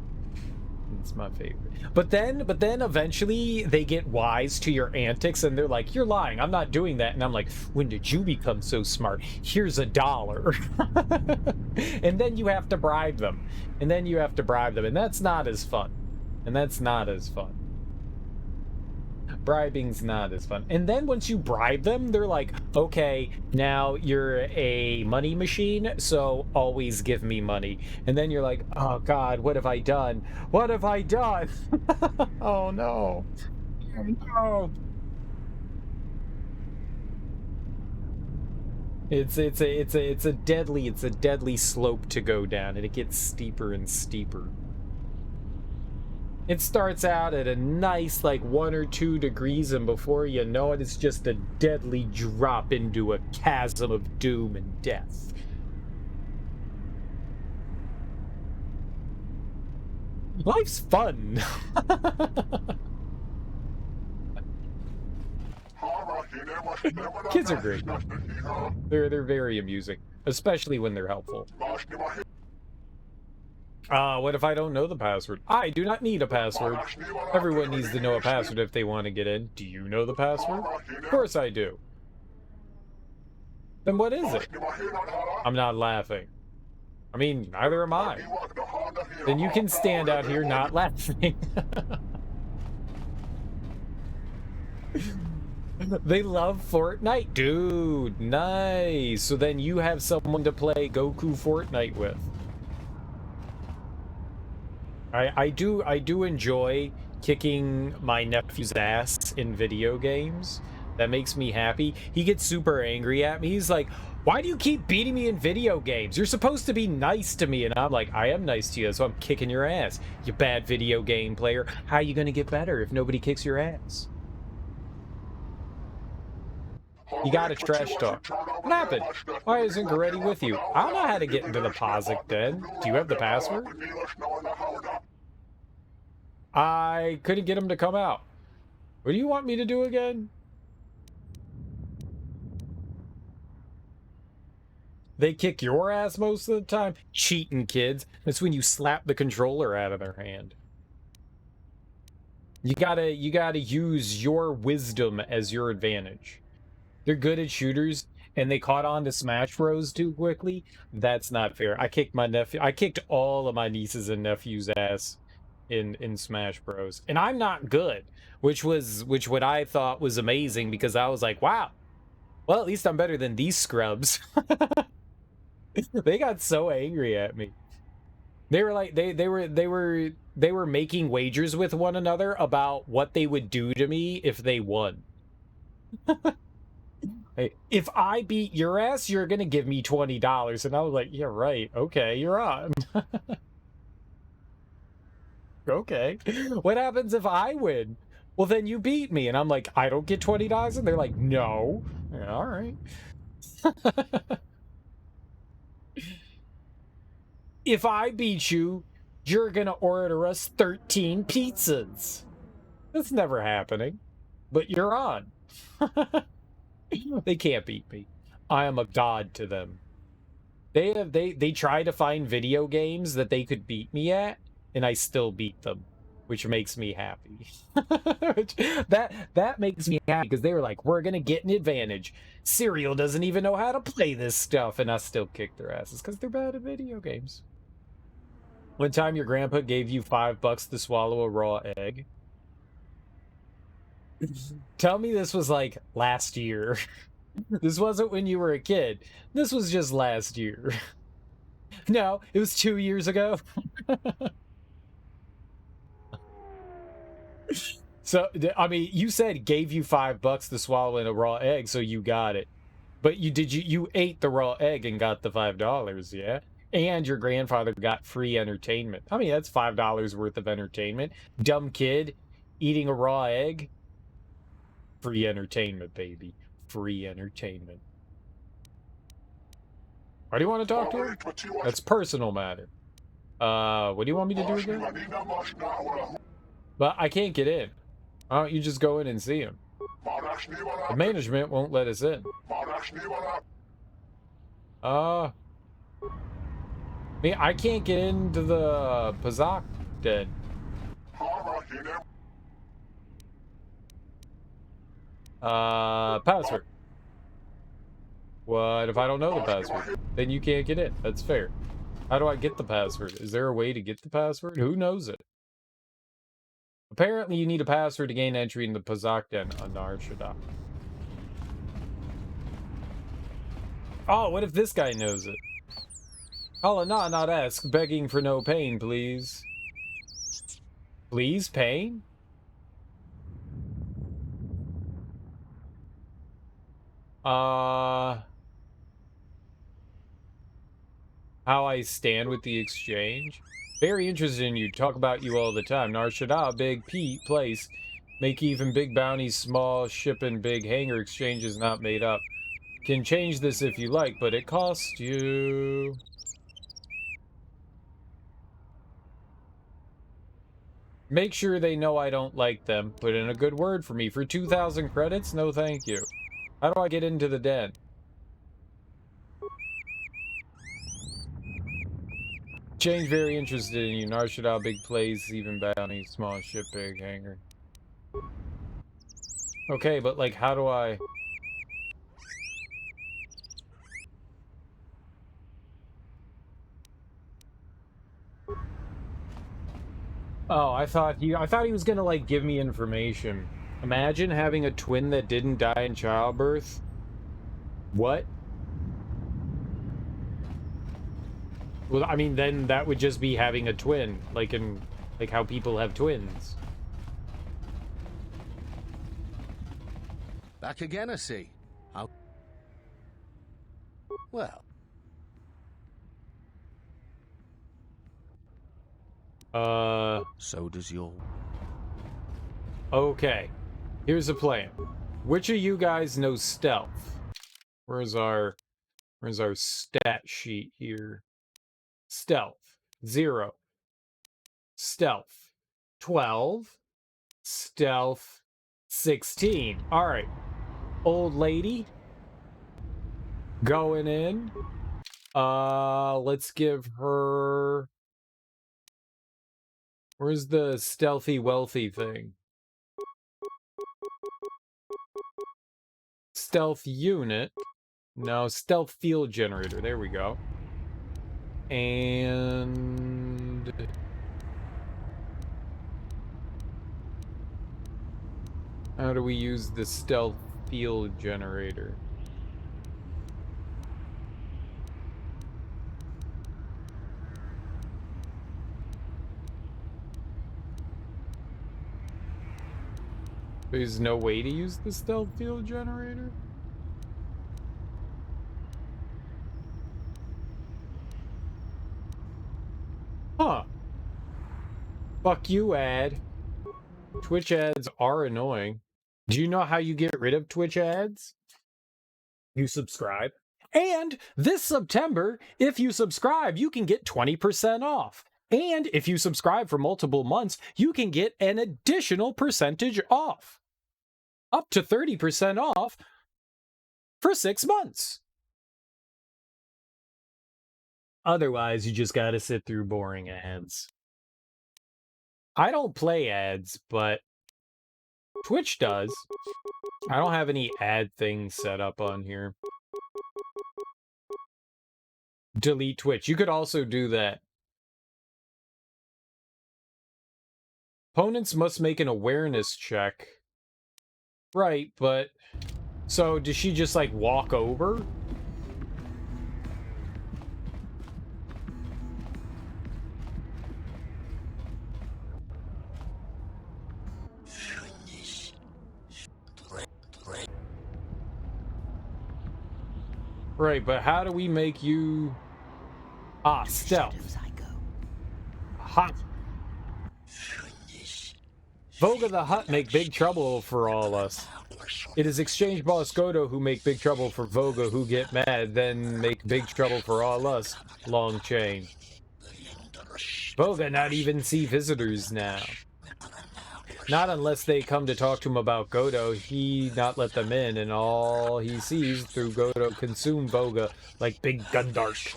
It's my favorite. But then eventually they get wise to your antics and they're like, you're lying, I'm not doing that. And I'm like, when did you become so smart? Here's $1. And then you have to bribe them. And that's not as fun. Bribing's not as fun. And then once you bribe them, they're like, okay, now you're a money machine, so always give me money. And then you're like, oh god, what have I done? Oh no. Oh no. It's a deadly slope to go down, and it gets steeper and steeper. It starts out at a nice, like, 1 or 2 degrees, and before you know it, it's just a deadly drop into a chasm of doom and death. Life's fun. Kids are great. They're very amusing, especially when they're helpful. What if I don't know the password? I do not need a password. Everyone needs to know a password if they want to get in. Do you know the password? Of course I do. Then what is it? I'm not laughing. I mean, neither am I. then you can stand out here not laughing. They love Fortnite. Dude, nice. So then you have someone to play Goku Fortnite with. I do enjoy kicking my nephew's ass in video games. That makes me happy. He gets super angry at me. He's like, why do you keep beating me in video games? You're supposed to be nice to me. And I'm like, I am nice to you, so I'm kicking your ass. You bad video game player. How are you going to get better if nobody kicks your ass? You got to trash talk. What happened? Why isn't Goretti with you? I don't know how to get into the POSIC den. Do you have the password? I couldn't get him to come out. What do you want me to do again? They kick your ass most of the time? Cheating kids. That's when you slap the controller out of their hand. You gotta use your wisdom as your advantage. They're good at shooters, and they caught on to Smash Bros too quickly. That's not fair. I kicked all of my nieces and nephews' ass in Smash Bros. And I'm not good, which what I thought was amazing, because I was like, wow, well, at least I'm better than these scrubs. They got so angry at me. They were like, they were making wagers with one another about what they would do to me if they won. Hey, if I beat your ass, you're gonna give me $20. And I was like, yeah, right. Okay, you're on. Okay. What happens if I win? Well, then you beat me. And I'm like, I don't get $20? And they're like, no. Yeah, all right. If I beat you, you're gonna order us 13 pizzas. That's never happening. But you're on. They can't beat me. I am a god to them. They try to find video games that they could beat me at, and I still beat them, which makes me happy. that makes me happy, because they were like, we're gonna get an advantage. Serial doesn't even know how to play this stuff, and I still kick their asses because they're bad at video games. One time your grandpa gave you $5 to swallow a raw egg. Tell me this was like last year. This wasn't when you were a kid. This was just last year. No, it was 2 years ago. So, I mean, you said gave you $5 to swallow in a raw egg, so you got it. But you ate the raw egg and got the $5, yeah? And your grandfather got free entertainment. I mean, that's $5 worth of entertainment. Dumb kid eating a raw egg. Free entertainment, baby. Free entertainment. Why do you want to talk to him? That's personal matter. What do you want me to do again? But I can't get in. Why don't you just go in and see him? The management won't let us in. I can't get into the Pazak den. Password. What if I don't know the password? Then you can't get in. That's fair. How do I get the password? Is there a way to get the password? Who knows it? Apparently you need a password to gain entry in the Pazak den on Nar Shadaa. Oh, what if this guy knows it? Allah not ask, begging for no pain, please. Please, pain? How I stand with the exchange? Very interested in you. Talk about you all the time. Nar Shadaa, big place. Make even big bounties small. Shipping big hangar exchanges not made up. Can change this if you like, but it costs you. Make sure they know I don't like them. Put in a good word for me. For 2,000 credits? No thank you. How do I get into the den? Change very interested in you. Nar Shadaa, big place, even bounty, small ship, big hangar. Okay, but like, how do I... Oh, I thought he was gonna like give me information. Imagine having a twin that didn't die in childbirth. What? Well, I mean, then that would just be having a twin, like how people have twins. Back again, I see. How? Well. So does your... Okay. Here's a plan. Which of you guys knows stealth? Where's our stat sheet here? Stealth 0. Stealth 12. Stealth 16. All right. Old lady going in. Let's give her... Where's the stealthy wealthy thing? Stealth unit. No, stealth field generator. There we go. And... how do we use the stealth field generator? There's no way to use the stealth field generator? Huh. Fuck you, ad. Twitch ads are annoying. Do you know how you get rid of Twitch ads? You subscribe. And this September, if you subscribe, you can get 20% off. And if you subscribe for multiple months, you can get an additional percentage off. Up to 30% off for 6 months. Otherwise, you just gotta sit through boring ads. I don't play ads, but Twitch does. I don't have any ad things set up on here. Delete Twitch. You could also do that. Opponents must make an awareness check. Right, but... so, does she just, like, walk over? Right, but how do we make you... ah, stealth. Hot. Voga the Hutt make big trouble for all us. It is Exchange Boss Godo who make big trouble for Voga who get mad, then make big trouble for all us. Long chain. Voga not even see visitors now. Not unless they come to talk to him about Godo, he not let them in, and all he sees through Godo consume Voga like big Gundark.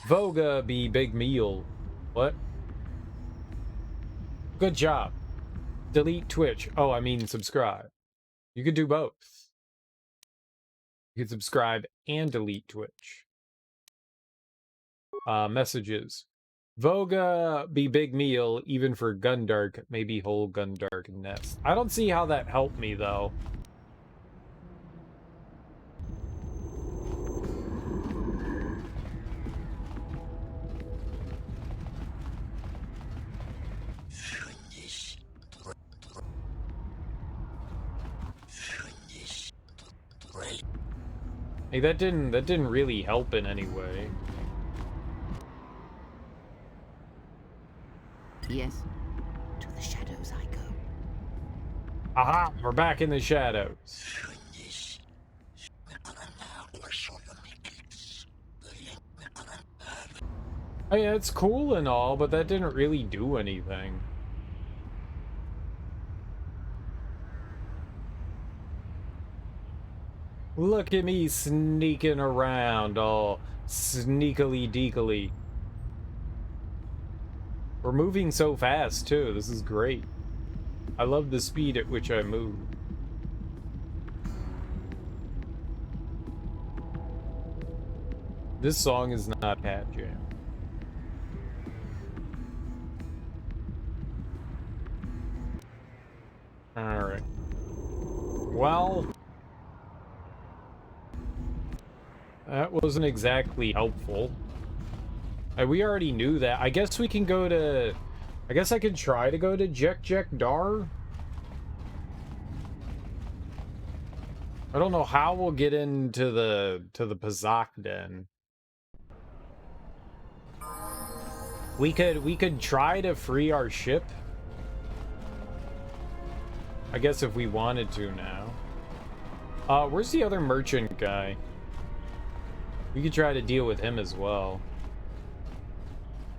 Voga be big meal. What? Good job. Delete Twitch. Oh, I mean subscribe. You could do both. You could subscribe and delete Twitch. Messages. Voga be big meal, even for Gundark, maybe whole Gundark nest. I don't see how that helped me, though. Hey, that didn't really help in any way. Yes. To the shadows I go. Aha! We're back in the shadows. Oh yeah, it's cool and all, but that didn't really do anything. Look at me sneaking around all sneakily deekily. We're moving so fast, too. This is great. I love the speed at which I move. This song is not Cat Jam. Alright. Well, that wasn't exactly helpful. We already knew that. I guess we can go to... I guess I could try to go to Dar. I don't know how we'll get into the Pazak Den. We could try to free our ship. I guess if we wanted to now. Where's the other merchant guy? We could try to deal with him as well.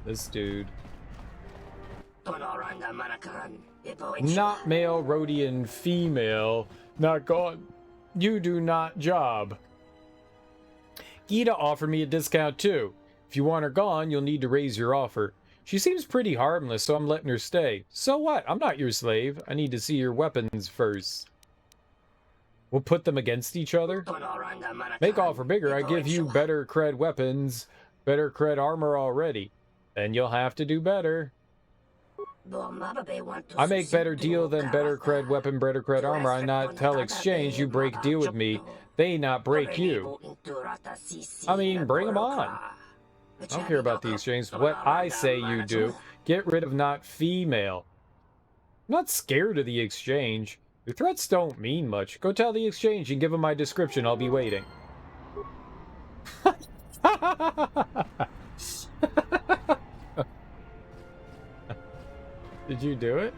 This dude. Not male, Rhodian, female. Not gone. You do not job. Gita offered me a discount too. If you want her gone, you'll need to raise your offer. She seems pretty harmless, so I'm letting her stay. So what? I'm not your slave. I need to see your weapons first. We'll put them against each other? Make offer bigger. I give you better cred weapons, better cred armor already. Then you'll have to do better. I make better deal than better cred weapon, better cred armor. I not tell exchange. You break deal with me. They not break you. I mean, bring them on. I don't care about the exchange. What I say you do. Get rid of not female. I'm not scared of the exchange. Your threats don't mean much. Go tell the exchange and give them my description. I'll be waiting. Did you do it?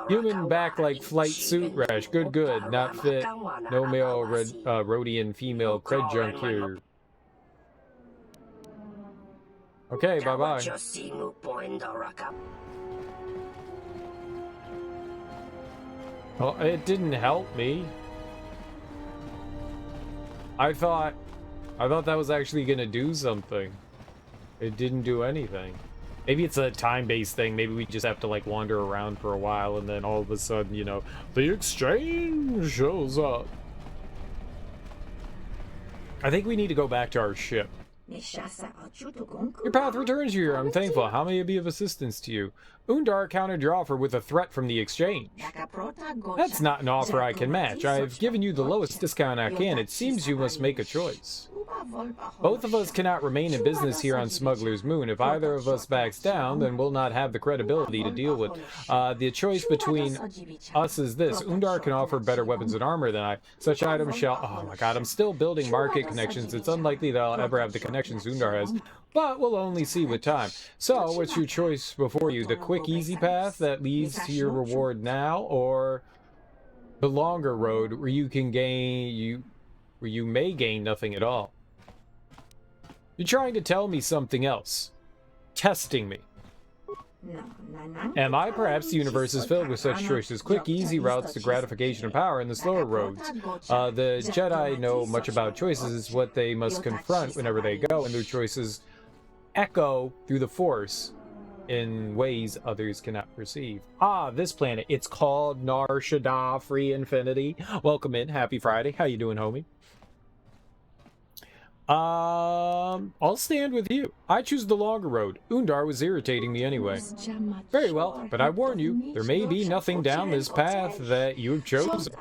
Human back like flight suit rash. Good, good. Not fit. No male Rhodian female cred junk here. Okay, bye-bye. Well, it didn't help me. I thought that was actually gonna do something. It didn't do anything. Maybe it's a time-based thing. Maybe we just have to like wander around for a while and then all of a sudden, you know, the exchange shows up. I think we need to go back to our ship. Your path returns you here. I'm thankful. How may I be of assistance to you? Undar countered your offer with a threat from the exchange. That's not an offer I can match. I've given you the lowest discount I can. It seems you must make a choice. Both of us cannot remain in business here on Smuggler's Moon. If either of us backs down, then we'll not have the credibility to deal with. The choice between us is this. Undar can offer better weapons and armor than I. Such items shall... Oh my god, I'm still building market connections. It's unlikely that I'll ever have the connections Undar has. But we'll only see with time. So, what's your choice before you? The quick, easy path that leads to your reward now, or the longer road where you can gain... where you may gain nothing at all? You're trying to tell me something else. Testing me. Am I? Perhaps the universe is filled with such choices. Quick, easy routes to gratification and power, and the slower roads. The Jedi know much about choices. It's what they must confront whenever they go, and their choices echo through the Force in ways others cannot perceive. Ah, this planet. It's called Nar Shadaa, Free Infinity. Welcome in. Happy Friday. How you doing, homie? I'll stand with you. I choose the longer road. Undar was irritating me anyway. Very well, but I warn you, there may be nothing down this path that you've chosen.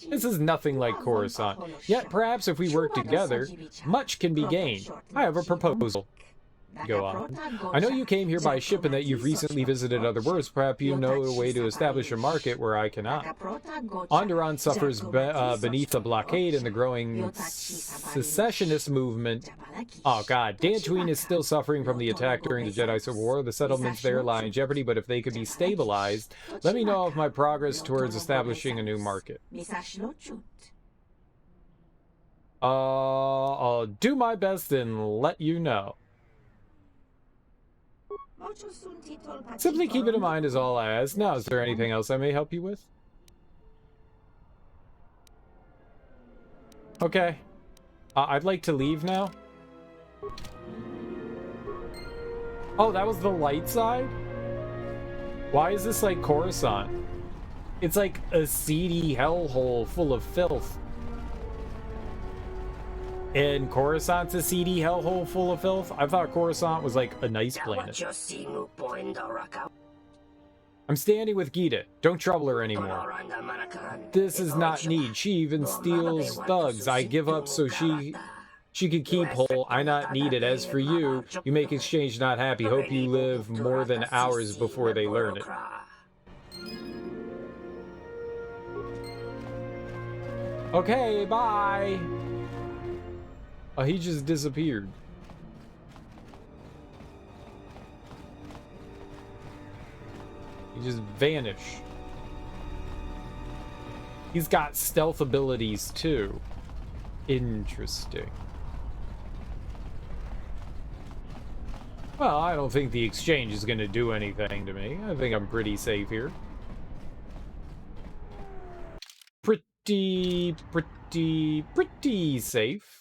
This is nothing like Coruscant. Yet perhaps if we work together, much can be gained. I have a proposal. Go on. I know you came here by ship and that you've recently visited other worlds. Perhaps you know a way to establish a market where I cannot. Onderon suffers beneath the blockade and the growing secessionist movement. Oh god, Dantooine is still suffering from the attack during the Jedi Civil War. The settlements there lie in jeopardy, but if they could be stabilized, let me know of my progress towards establishing a new market. I'll do my best and let you know. Simply keep it in mind is all I ask. Now, is there anything else I may help you with? Okay. I'd like to leave now. Oh, that was the light side? Why is this like Coruscant? It's like a seedy hellhole full of filth. And Coruscant's a seedy hellhole full of filth? I thought Coruscant was like a nice planet. I'm standing with Gita. Don't trouble her anymore. This is not need. She even steals thugs. I give up so she could keep whole. I not need it. As for you, you make exchange not happy. Hope you live more than hours before they learn it. Okay, bye. Oh, he just disappeared. He just vanished. He's got stealth abilities too. Interesting. Well, I don't think the exchange is going to do anything to me. I think I'm pretty safe here. Pretty safe.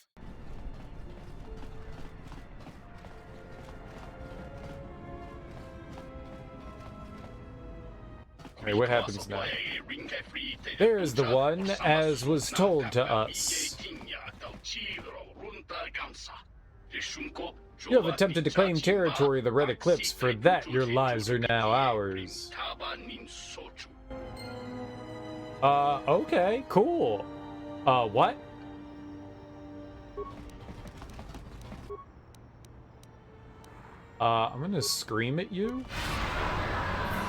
Okay, what happens now? There's the one, as was told to us. You have attempted to claim territory of the Red Eclipse. For that, your lives are now ours. Okay, cool. What? I'm gonna scream at you.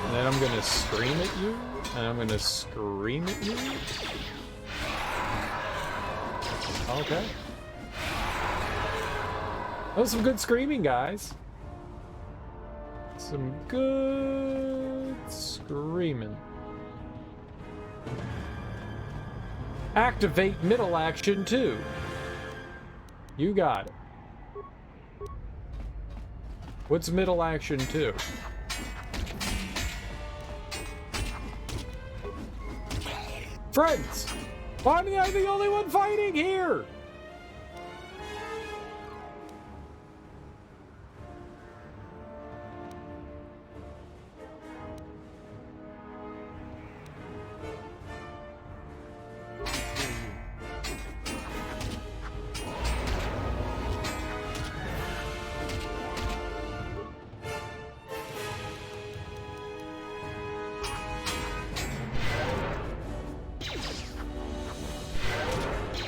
And then I'm gonna scream at you. And I'm gonna scream at you. Okay. That was some good screaming, guys. Some good screaming. Activate middle action too. You got it. What's middle action too? Friends! Why am I the only one fighting here?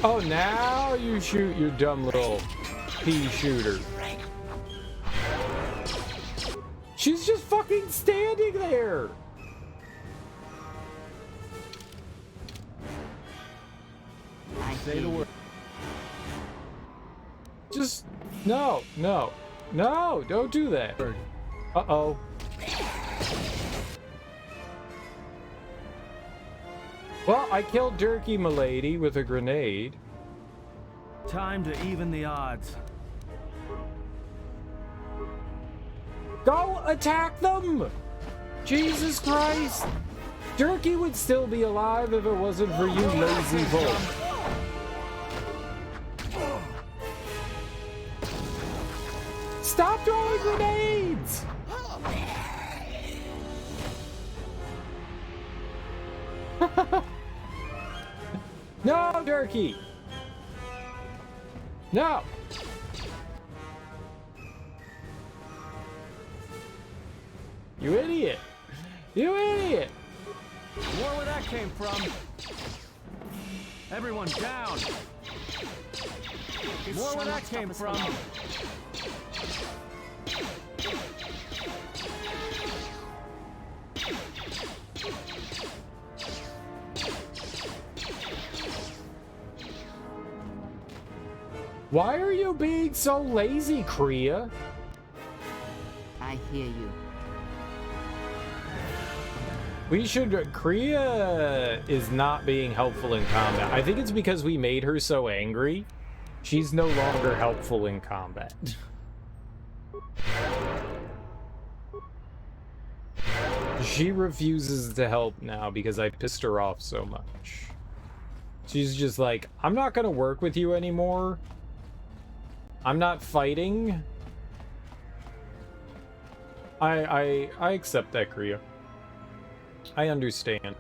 Oh, now you shoot your dumb little pea shooter. She's just fucking standing there. Say the word. Just no, don't do that. Uh-oh. Well, I killed Durkee, milady, with a grenade. Time to even the odds. Go attack them! Jesus Christ! Durkee would still be alive if it wasn't for you lazy folk. Stop throwing grenades! No, Durkee! No! You idiot! You idiot! More where that came from. Everyone down. More where that came from. Why are you being so lazy, Kriea? I hear you. We should... Kriea is not being helpful in combat. I think it's because we made her so angry. She's no longer helpful in combat. She refuses to help now because I pissed her off so much. She's just like, I'm not gonna work with you anymore. I'm not fighting. I accept that, Kriea. I understand.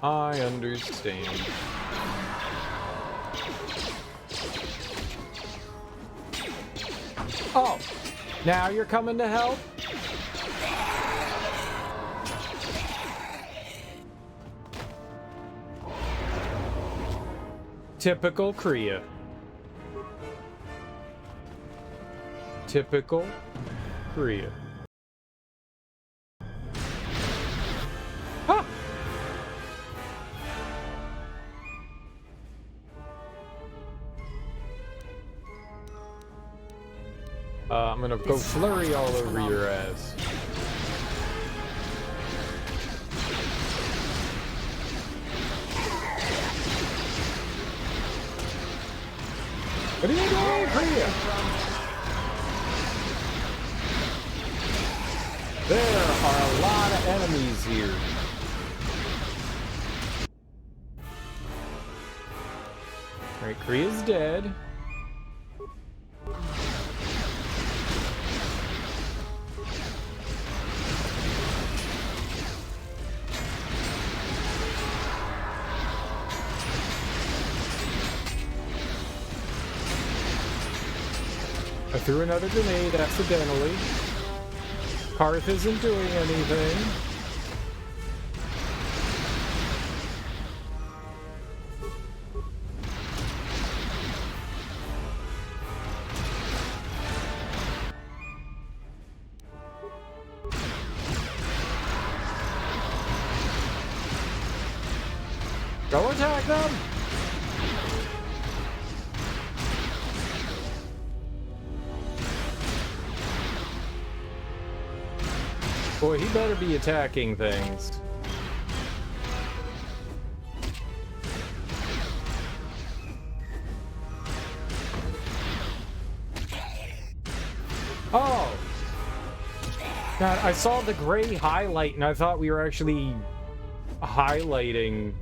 I understand. Oh, now you're coming to help? Typical Kriea. Typical Kriea. Huh. I'm gonna go flurry all over your ass. What are you doing, Kriea? There are a lot of enemies here. Alright, Kria's dead. I threw another grenade accidentally. Karth isn't doing anything. Go attack them! Boy, he better be attacking things. Oh! God, I saw the gray highlight and I thought we were actually highlighting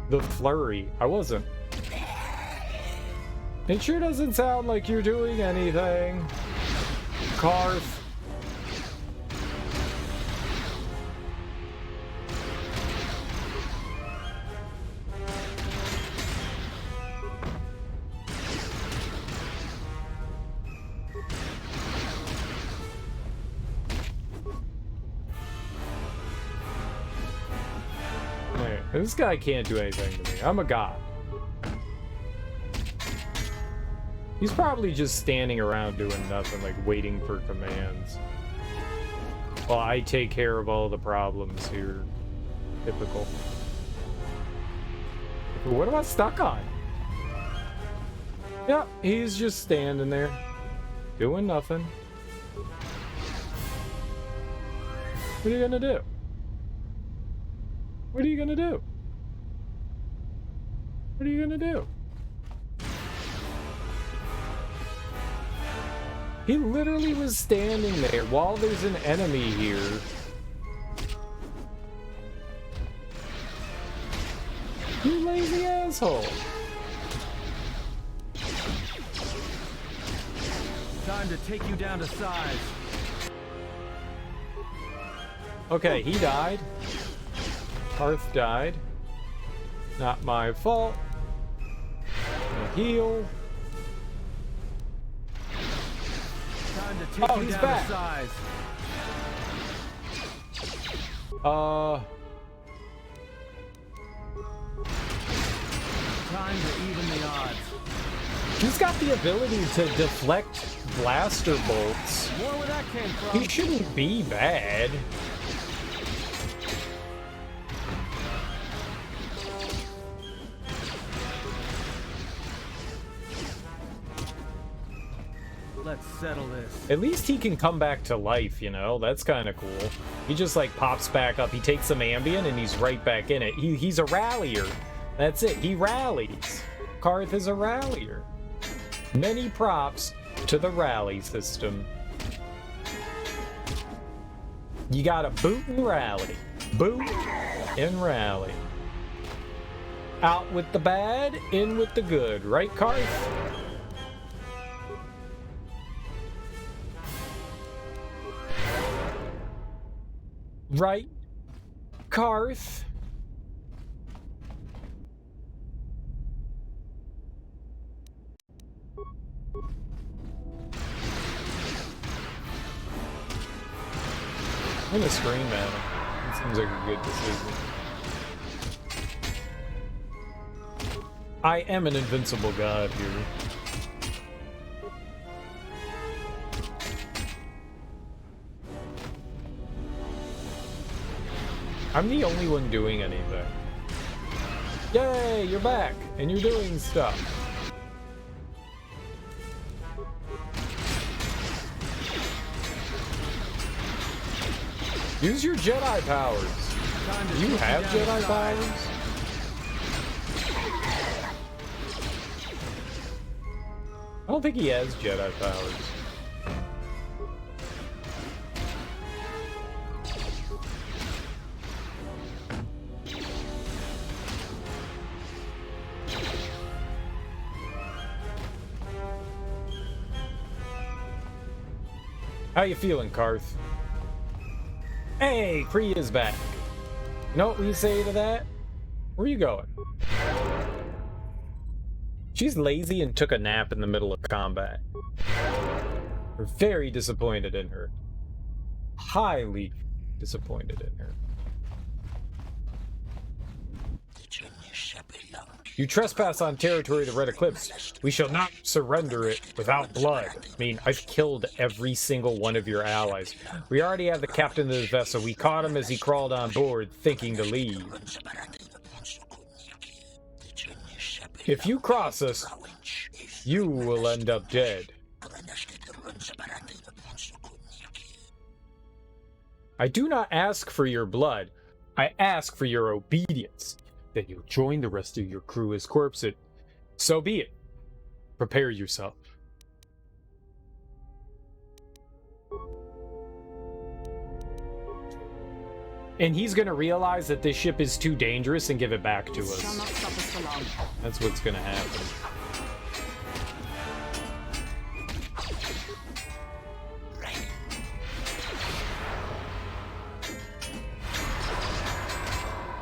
the flurry. I wasn't. It sure doesn't sound like you're doing anything. Karth. This guy can't do anything to me. I'm a god. He's probably just standing around doing nothing, like waiting for commands. While I take care of all the problems here. Typical. What am I stuck on? Yep, he's just standing there. Doing nothing. What are you gonna do? What are you gonna do? What are you gonna do? He literally was standing there while there's an enemy here. You lazy asshole. Time to take you down to size. Okay, he died. Karth died. Not my fault. Heal. Time to take you he's down back. to size. Time to even the odds. He's got the ability to deflect blaster bolts. More where that came from. He shouldn't be bad. Let's settle this. At least he can come back to life, you know? That's kind of cool. He just, like, pops back up. He takes some Ambien, and he's right back in it. He's a rallier. That's it. He rallies. Karth is a rallier. Many props to the rally system. You gotta boot and rally. Boot and rally. Out with the bad, in with the good. Right, Karth? Right, Karth? I'm gonna scream at him. It seems like a good decision. I am an invincible god here. I'm the only one doing anything. Yay, you're back, and you're doing stuff. Use your Jedi powers. You have Jedi powers? I don't think he has Jedi powers. How you feeling, Karth? Hey, Kria's back. You know what we say to that? Where you going? She's lazy and took a nap in the middle of combat. We're very disappointed in her. Highly disappointed in her. You trespass on territory of the Red Eclipse. We shall not surrender it without blood. I mean, I've killed every single one of your allies. We already have the captain of the vessel. We caught him as he crawled on board, thinking to leave. If you cross us, you will end up dead. I do not ask for your blood. I ask for your obedience. Then you'll join the rest of your crew as corpses. So be it. Prepare yourself. And he's gonna realize that this ship is too dangerous and give it back to us. That's what's gonna happen.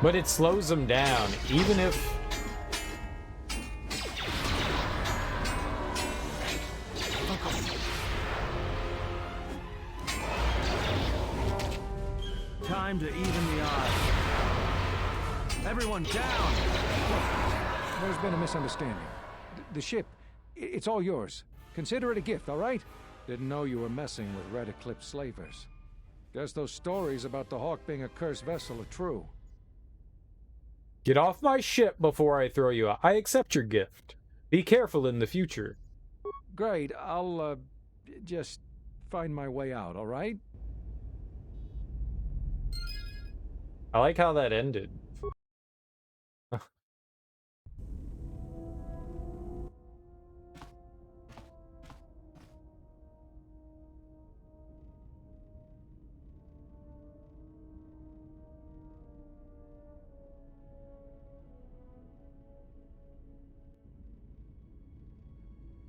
But it slows them down, even if... Time to even the odds. Everyone down! Look, there's been a misunderstanding. The ship, it's all yours. Consider it a gift, all right? Didn't know you were messing with Red Eclipse slavers. Guess those stories about the Hawk being a cursed vessel are true. Get off my ship before I throw you out. I accept your gift. Be careful in the future. Great, I'll, just find my way out, all right? I like how that ended.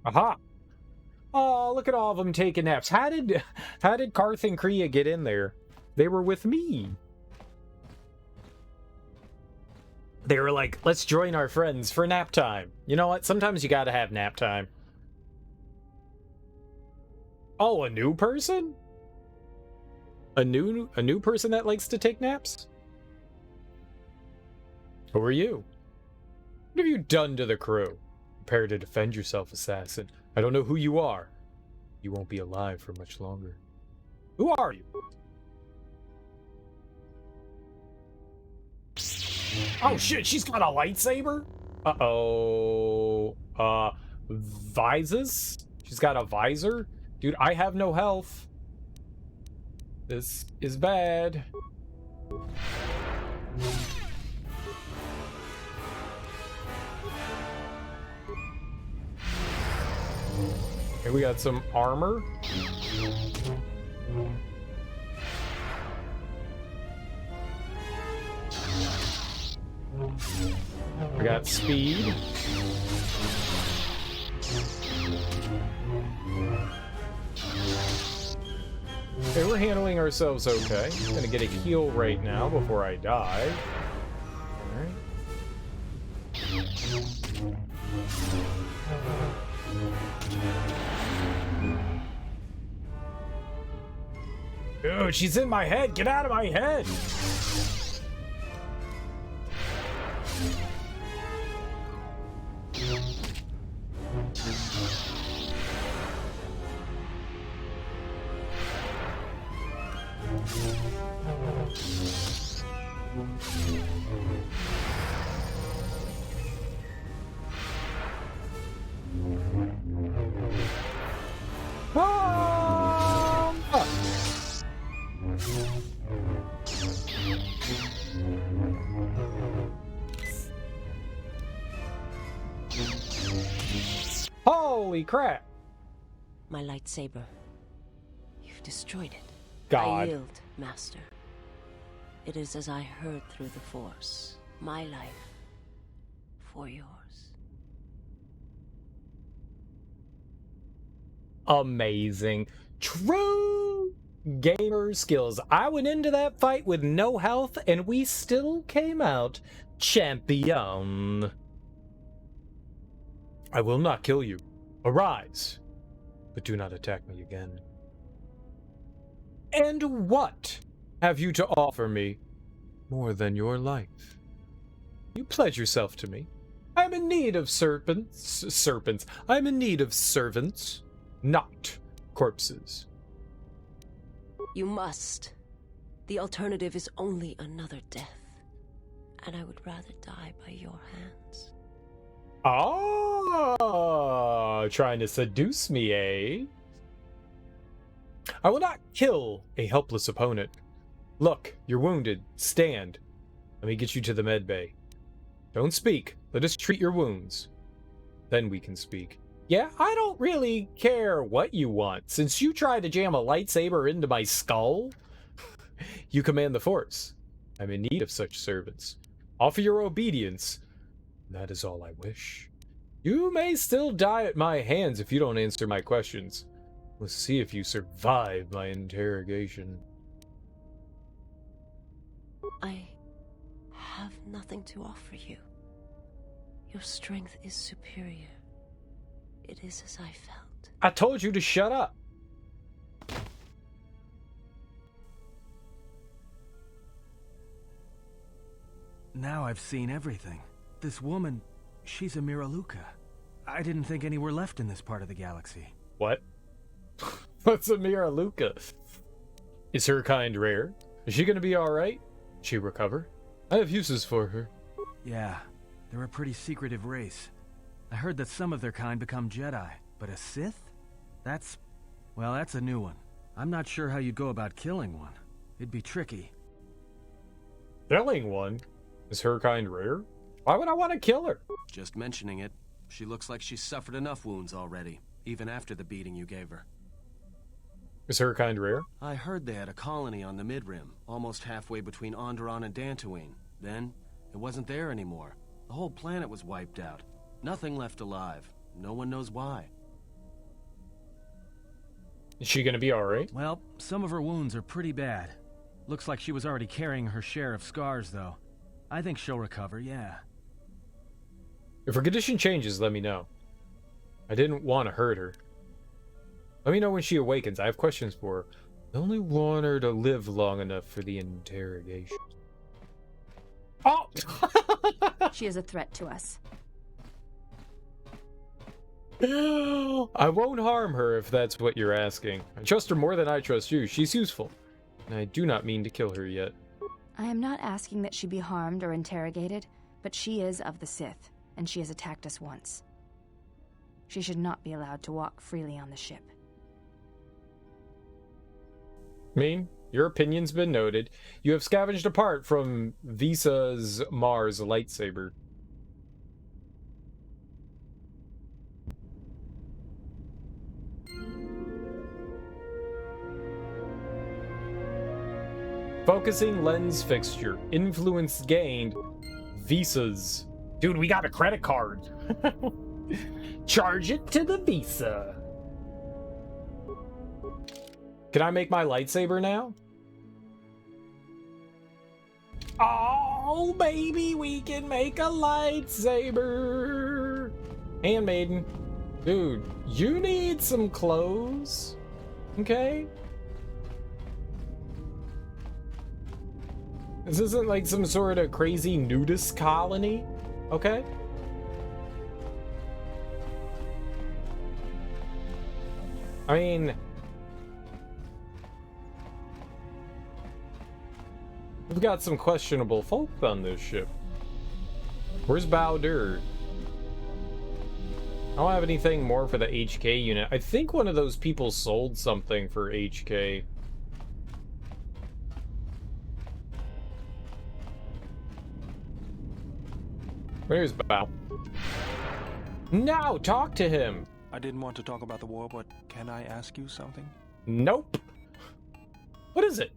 Aha! Oh, look at all of them taking naps. How did Karth and Kriea get in there? They were with me. They were like, let's join our friends for nap time. You know what? Sometimes you gotta have nap time. Oh, a new person? A new person that likes to take naps? Who are you? What have you done to the crew? Prepare to defend yourself, assassin. I don't know who you are. You won't be alive for much longer. Who are you? Oh shit, she's got a lightsaber? Uh-oh. Visors? She's got a visor? Dude, I have no health. This is bad. Okay, we got some armor. We got speed. Okay, we're handling ourselves okay. I'm gonna get a heal right now before I die. Alright. Dude, she's in my head. Get out of my head. Holy crap! My lightsaber. You've destroyed it. God. I yield, Master. It is as I heard through the Force. My life for yours. Amazing. True gamer skills. I went into that fight with no health, and we still came out champion. I will not kill you. Arise, but do not attack me again. And what have you to offer me more than your life? You pledge yourself to me. I am in need of serpents. I am in need of servants, not corpses. You must. The alternative is only another death. And I would rather die by your hands. Ah, trying to seduce me, eh? I will not kill a helpless opponent. Look, you're wounded. Stand. Let me get you to the med bay. Don't speak. Let us treat your wounds. Then we can speak. Yeah, I don't really care what you want. Since you tried to jam a lightsaber into my skull, you command the Force. I'm in need of such servants. Offer your obedience. That is all I wish. You may still die at my hands if you don't answer my questions. Let's see if you survive my interrogation. I have nothing to offer you. Your strength is superior. It is as I felt. I told you to shut up. Now I've seen everything. This woman, she's a Miraluka. I didn't think any were left in this part of the galaxy. What? What's a Miraluka? Is her kind rare? Is she gonna be alright? She recover? I have uses for her. Yeah, they're a pretty secretive race. I heard that some of their kind become Jedi, but a Sith? That's a new one. I'm not sure how you'd go about killing one. It'd be tricky. Killing one? Is her kind rare? Why would I want to kill her? Just mentioning it. She looks like she's suffered enough wounds already, even after the beating you gave her. Is her kind rare? I heard they had a colony on the Mid-Rim, almost halfway between Onderon and Dantooine. Then, it wasn't there anymore. The whole planet was wiped out. Nothing left alive. No one knows why. Is she gonna be alright? Well, some of her wounds are pretty bad. Looks like she was already carrying her share of scars, though. I think she'll recover, yeah. If her condition changes, let me know. I didn't want to hurt her. Let me know when she awakens. I have questions for her. I only want her to live long enough for the interrogation. Oh! She is a threat to us. I won't harm her if that's what you're asking. I trust her more than I trust you. She's useful. And I do not mean to kill her yet. I am not asking that she be harmed or interrogated, but she is of the Sith, and she has attacked us once. She should not be allowed to walk freely on the ship. Mean, your opinion's been noted. You have scavenged a part from Visa's Mars lightsaber. Focusing lens fixture. Influence gained. Visas. Dude, we got a credit card. Charge it to the Visa. Can I make my lightsaber now? Oh, baby, we can make a lightsaber. Handmaiden. Dude, you need some clothes. Okay? This isn't like some sort of crazy nudist colony, okay? I mean, we've got some questionable folk on this ship. Where's Bowder? I don't have anything more for the HK unit. I think one of those people sold something for HK. Where's Bow? Now, talk to him! I didn't want to talk about the war, but can I ask you something? Nope. What is it?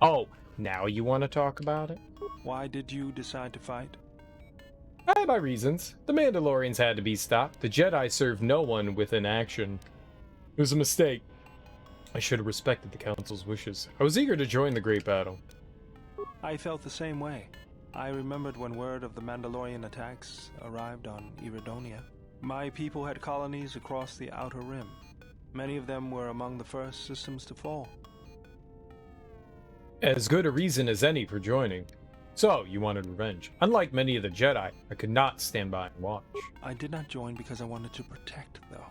Oh, now you want to talk about it? Why did you decide to fight? I had my reasons. The Mandalorians had to be stopped. The Jedi served no one with inaction. It was a mistake. I should have respected the Council's wishes. I was eager to join the great battle. I felt the same way. I remembered when word of the Mandalorian attacks arrived on Iridonia. My people had colonies across the Outer Rim. Many of them were among the first systems to fall. As good a reason as any for joining. So, you wanted revenge. Unlike many of the Jedi, I could not stand by and watch. I did not join because I wanted to protect, though.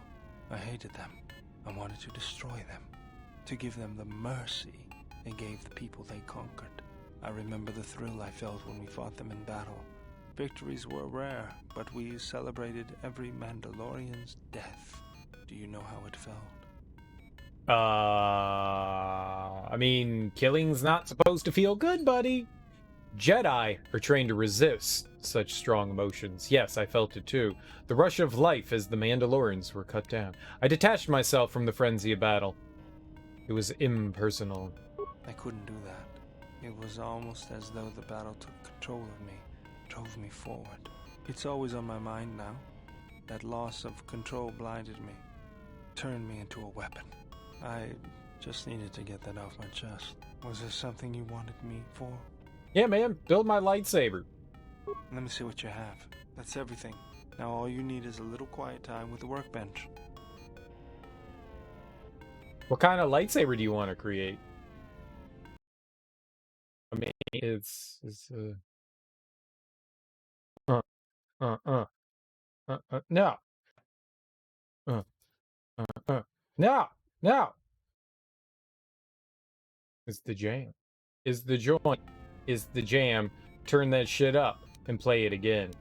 I hated them. I wanted to destroy them. To give them the mercy they gave the people they conquered. I remember the thrill I felt when we fought them in battle. Victories were rare, but we celebrated every Mandalorian's death. Do you know how it felt? I mean, killing's not supposed to feel good, buddy. Jedi are trained to resist such strong emotions. Yes, I felt it too. The rush of life as the Mandalorians were cut down. I detached myself from the frenzy of battle. It was impersonal. I couldn't do that. It was almost as though the battle took control of me, drove me forward. It's always on my mind now. That loss of control blinded me, turned me into a weapon. I just needed to get that off my chest. Was there something you wanted me for? Yeah, man, build my lightsaber. Let me see what you have. That's everything. Now all you need is a little quiet time with the workbench. What kind of lightsaber do you want to create? I mean, it's no. No. It's the jam. Is the joint. Is the jam. Turn that shit up and play it again.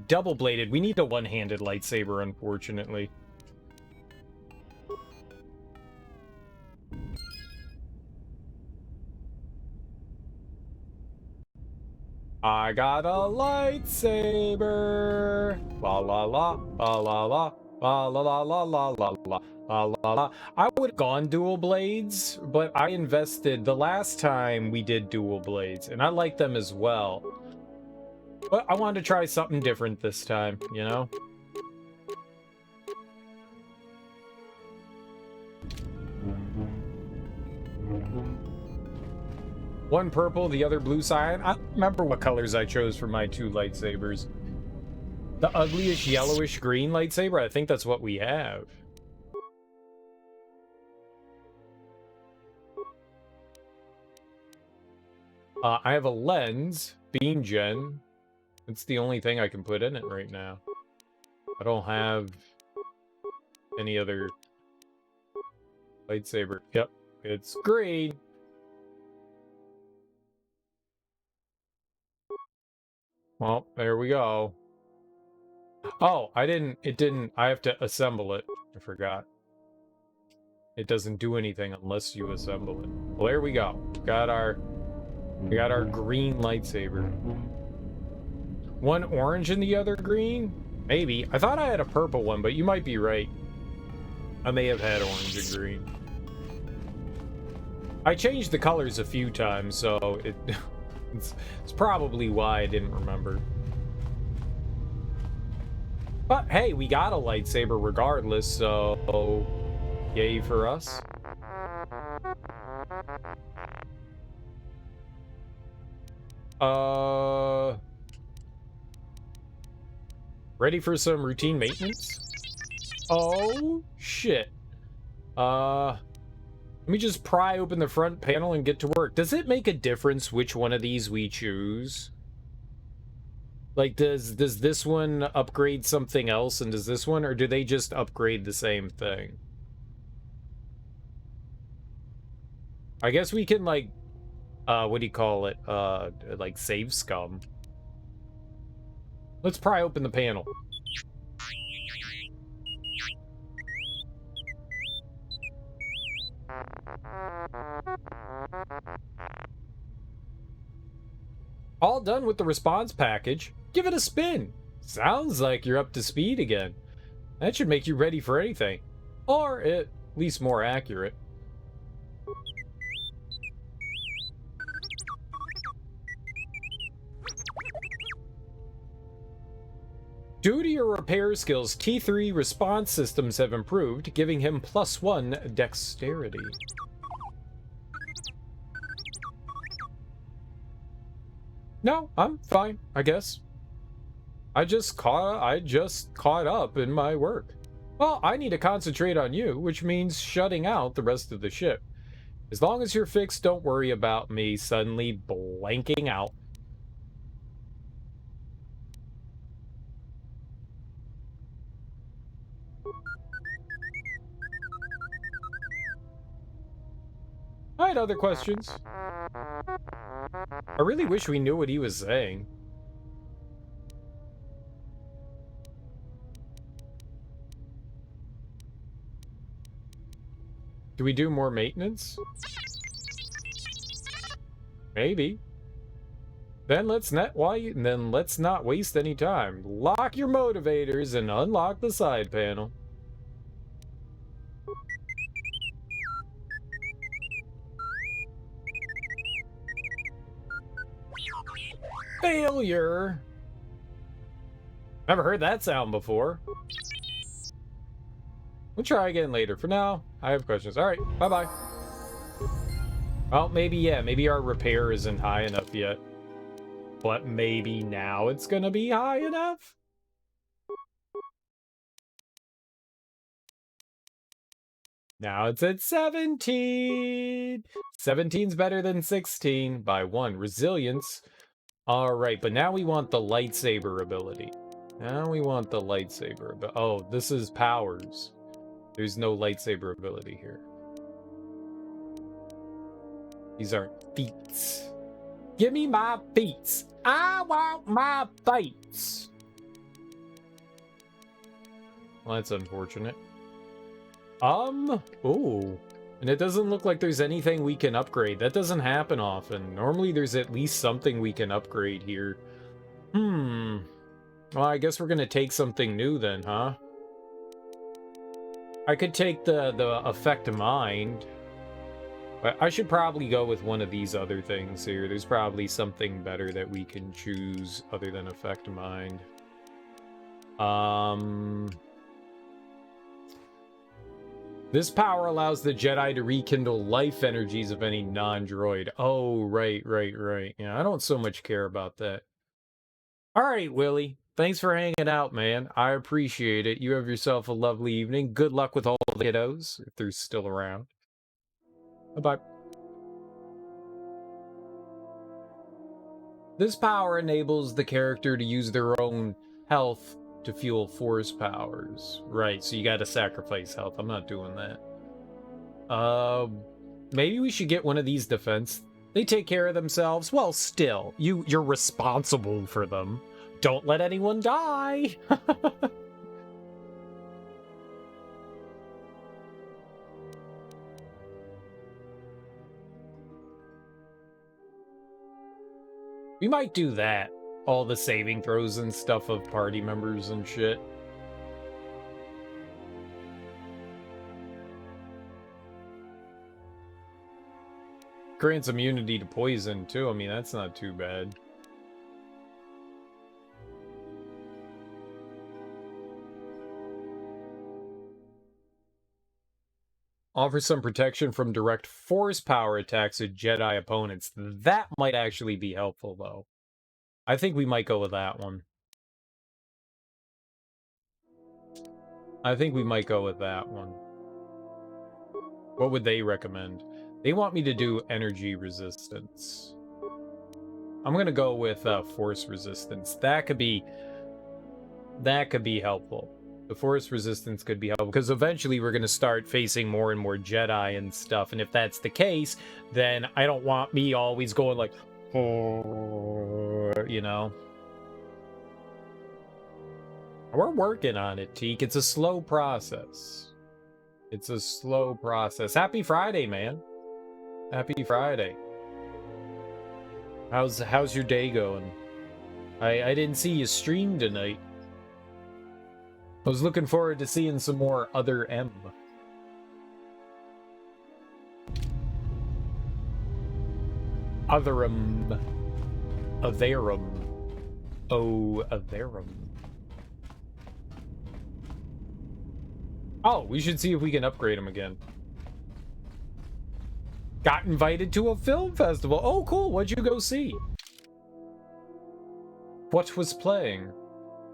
Double-bladed. We need a one-handed lightsaber, unfortunately. I got a lightsaber. La la la, la la la, la la la la la la la la la. I would have gone dual blades, but I invested the last time we did dual blades, and I like them as well. But I wanted to try something different this time, you know? One purple, the other blue cyan. I don't remember what colors I chose for my two lightsabers. The ugliest yellowish green lightsaber, I think that's what we have. I have a lens, beam gen. It's the only thing I can put in it right now. I don't have any other lightsaber. Yep, it's green. Well, there we go. Oh, I have to assemble it. I forgot. It doesn't do anything unless you assemble it. Well, there we go. We got our green lightsaber. One orange and the other green? Maybe. I thought I had a purple one, but you might be right. I may have had orange and green. I changed the colors a few times, so it's probably why I didn't remember. But hey, we got a lightsaber regardless, so yay for us. Ready for some routine maintenance? Oh shit. What Let me just pry open the front panel and get to work. Does it make a difference which one of these we choose? Like, does this one upgrade something else, and does this one, or do they just upgrade the same thing? I guess we can, like, what do you call it? Like, save scum. Let's pry open the panel. All done with the response package. Give it a spin. Sounds like you're up to speed again. That should make you ready for anything. Or at least more accurate. Due to your repair skills, T3 response systems have improved, giving him +1 dexterity. No, I'm fine, I guess. I just caught up in my work. Well, I need to concentrate on you, which means shutting out the rest of the ship. As long as you're fixed, don't worry about me suddenly blanking out. I had other questions. I really wish we knew what he was saying. Do we do more maintenance? Maybe. Then let's not waste any time. Lock your motivators and unlock the side panel. Failure. Never heard that sound before. We'll try again later. For now, I have questions. All right, bye-bye. Well, maybe our repair isn't high enough yet. But maybe now it's gonna be high enough? Now it's at 17. 17's better than 16 by 1. Resilience. Alright, but now we want the lightsaber ability. Oh, this is powers. There's no lightsaber ability here. These aren't feats. Give me my feats. I want my feats. Well, that's unfortunate. Oh. And it doesn't look like there's anything we can upgrade. That doesn't happen often. Normally there's at least something we can upgrade here. Well, I guess we're gonna take something new then, huh? I could take the effect of mind. But I should probably go with one of these other things here. There's probably something better that we can choose other than effect of mind. This power allows the Jedi to rekindle life energies of any non-droid. Oh, right. Yeah, I don't so much care about that. Alright, Willie. Thanks for hanging out, man. I appreciate it. You have yourself a lovely evening. Good luck with all the kiddos, if they're still around. Bye-bye. This power enables the character to use their own health to fuel force powers. Right, so you gotta sacrifice health. I'm not doing that. Maybe we should get one of these defense. They take care of themselves. Well, still, you're responsible for them. Don't let anyone die. We might do that. All the saving throws and stuff of party members and shit. Grants immunity to poison, too. I mean, that's not too bad. Offer some protection from direct force power attacks at Jedi opponents. That might actually be helpful, though. I think we might go with that one. What would they recommend? They want me to do energy resistance. I'm gonna go with force resistance. That could be helpful. The force resistance could be helpful because eventually we're gonna start facing more and more Jedi and stuff. And if that's the case, then I don't want me always going like, oh, you know. We're working on it, Teak. It's a slow process. It's a slow process. Happy Friday, man. Happy Friday. How's your day going? I didn't see you stream tonight. I was looking forward to seeing some more Other M. Otherum. Averum. Oh, Averum. Oh, we should see if we can upgrade him again. Got invited to a film festival. Oh, cool. What'd you go see? What was playing?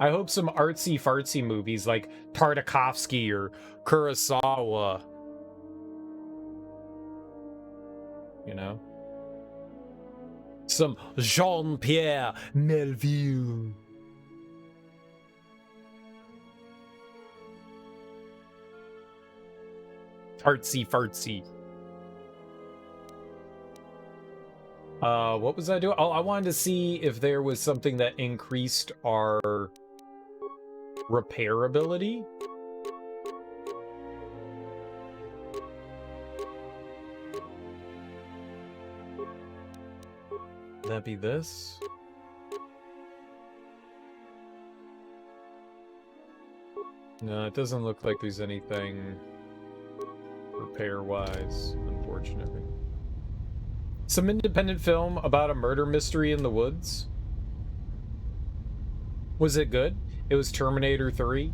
I hope some artsy-fartsy movies like Tartakovsky or Kurosawa. You know? Some Jean-Pierre Melville. Artsy-fartsy. What was I doing? Oh, I wanted to see if there was something that increased our repairability. Would that be this? No, it doesn't look like there's anything repair-wise, unfortunately. Some independent film about a murder mystery in the woods. Was it good? It was Terminator 3.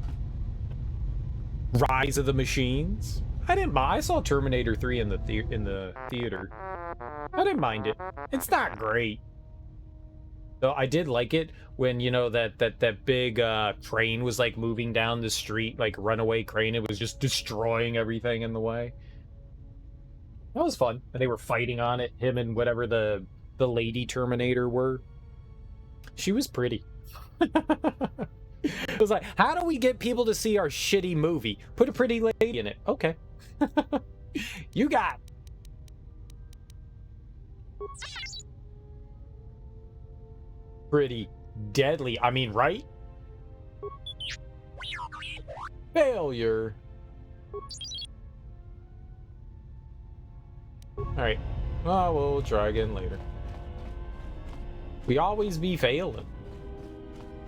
Rise of the Machines. I didn't mind. I saw Terminator 3 in the theater. I didn't mind it. It's not great. Though I did like it when, you know, that big train was like moving down the street, like runaway crane. It was just destroying everything in the way. That was fun. And they were fighting on it, him and whatever the lady Terminator were. She was pretty. It was like, how do we get people to see our shitty movie? Put a pretty lady in it. Okay. You got it. Pretty deadly. I mean, right? Failure. Alright. Well, we'll try again later. We always be failing.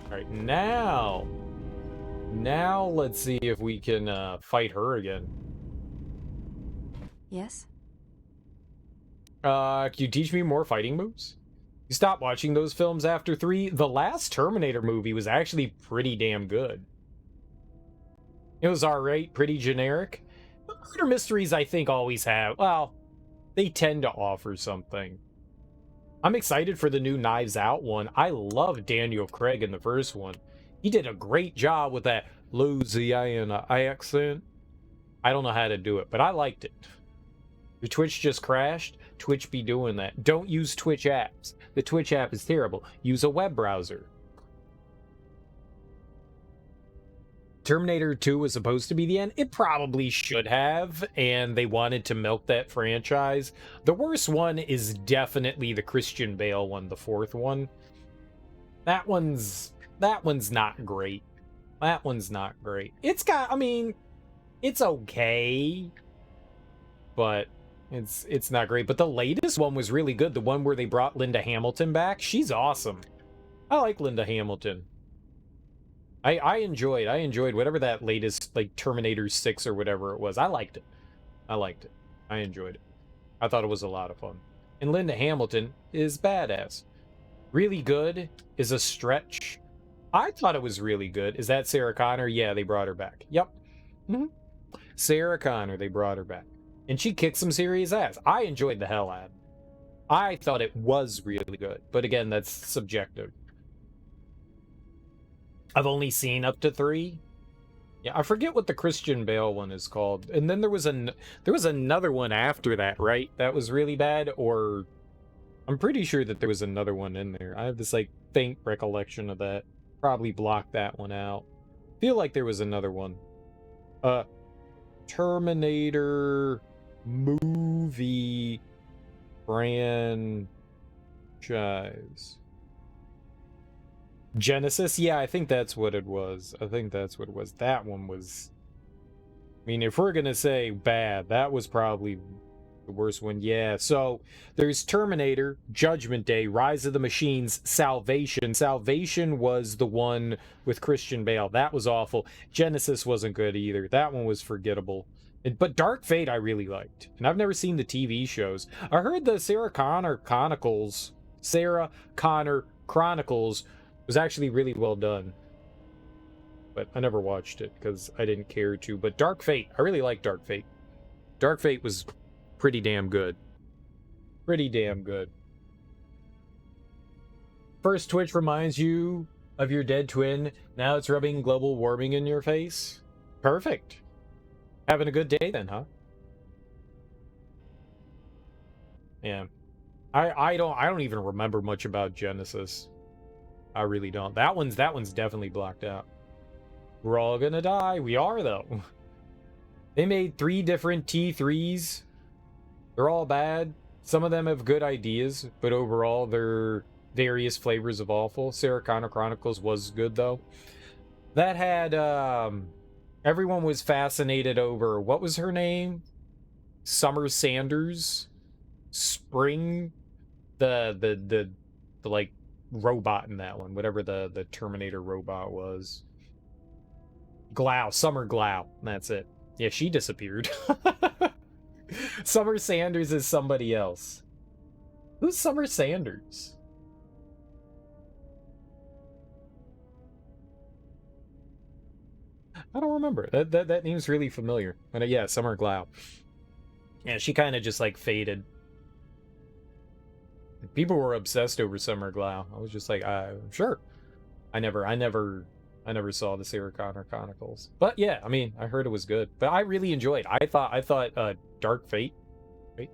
Alright, now let's see if we can fight her again. Yes? Can you teach me more fighting moves? You stopped watching those films after 3? The last Terminator movie was actually pretty damn good. It was alright, pretty generic. But murder mysteries, I think, always have, well, they tend to offer something. I'm excited for the new Knives Out one. I love Daniel Craig in the first one. He did a great job with that Louisiana accent. I don't know how to do it, but I liked it. Your Twitch just crashed? Twitch be doing that. Don't use Twitch apps. The Twitch app is terrible. Use a web browser. Terminator 2 was supposed to be the end. It probably should have, and they wanted to milk that franchise. The worst one is definitely the Christian Bale one, the 4th one. That one's not great. That one's not great. It's got, I mean, it's okay, but it's not great. But the latest one was really good. The one where they brought Linda Hamilton back. She's awesome. I like Linda Hamilton. I enjoyed whatever that latest, like, Terminator 6 or whatever it was. I liked it. I enjoyed it. I thought it was a lot of fun. And Linda Hamilton is badass. Really good is a stretch. I thought it was really good. Is that Sarah Connor? Yeah, they brought her back. Yep. Sarah Connor, they brought her back. And she kicked some serious ass. I enjoyed the hell out of it. I thought it was really good. But again, that's subjective. I've only seen up to 3. Yeah, I forget what the Christian Bale one is called. And then there was another one after that, right? That was really bad, or I'm pretty sure that there was another one in there. I have this like faint recollection of that. Probably blocked that one out. Feel like there was another one. Terminator movie franchise. Genesis? Yeah, I think that's what it was. That one was... I mean, if we're gonna say bad, that was probably the worst one. Yeah, so there's Terminator, Judgment Day, Rise of the Machines, Salvation. Salvation was the one with Christian Bale. That was awful. Genesis wasn't good either. That one was forgettable. But Dark Fate I really liked. And I've never seen the TV shows. I heard the Sarah Connor Chronicles was actually really well done. But I never watched it because I didn't care to. But Dark Fate, I really like Dark Fate. Dark Fate was pretty damn good. Pretty damn good. First Twitch reminds you of your dead twin. Now it's rubbing global warming in your face. Perfect. Having a good day then, huh? Yeah. I don't even remember much about Genesis. I really don't. That one's definitely blocked out. We're all gonna die. We are, though. They made 3 different T3s. They're all bad. Some of them have good ideas, but overall they're various flavors of awful. Sarah Connor Chronicles was good, though. That had everyone was fascinated over, what was her name? Summer Sanders? Spring? The like robot in that one, whatever the Terminator robot was. Summer Glau, that's it. Yeah, she disappeared. Summer Sanders is somebody else. Who's Summer Sanders? I don't remember. That name's really familiar. And yeah, Summer Glau. Yeah, she kind of just like faded. People were obsessed over Summer Glau. I was just like, sure. I never saw the Sarah Connor Chronicles. But yeah, I mean, I heard it was good. But I really enjoyed. I thought Dark Fate, right?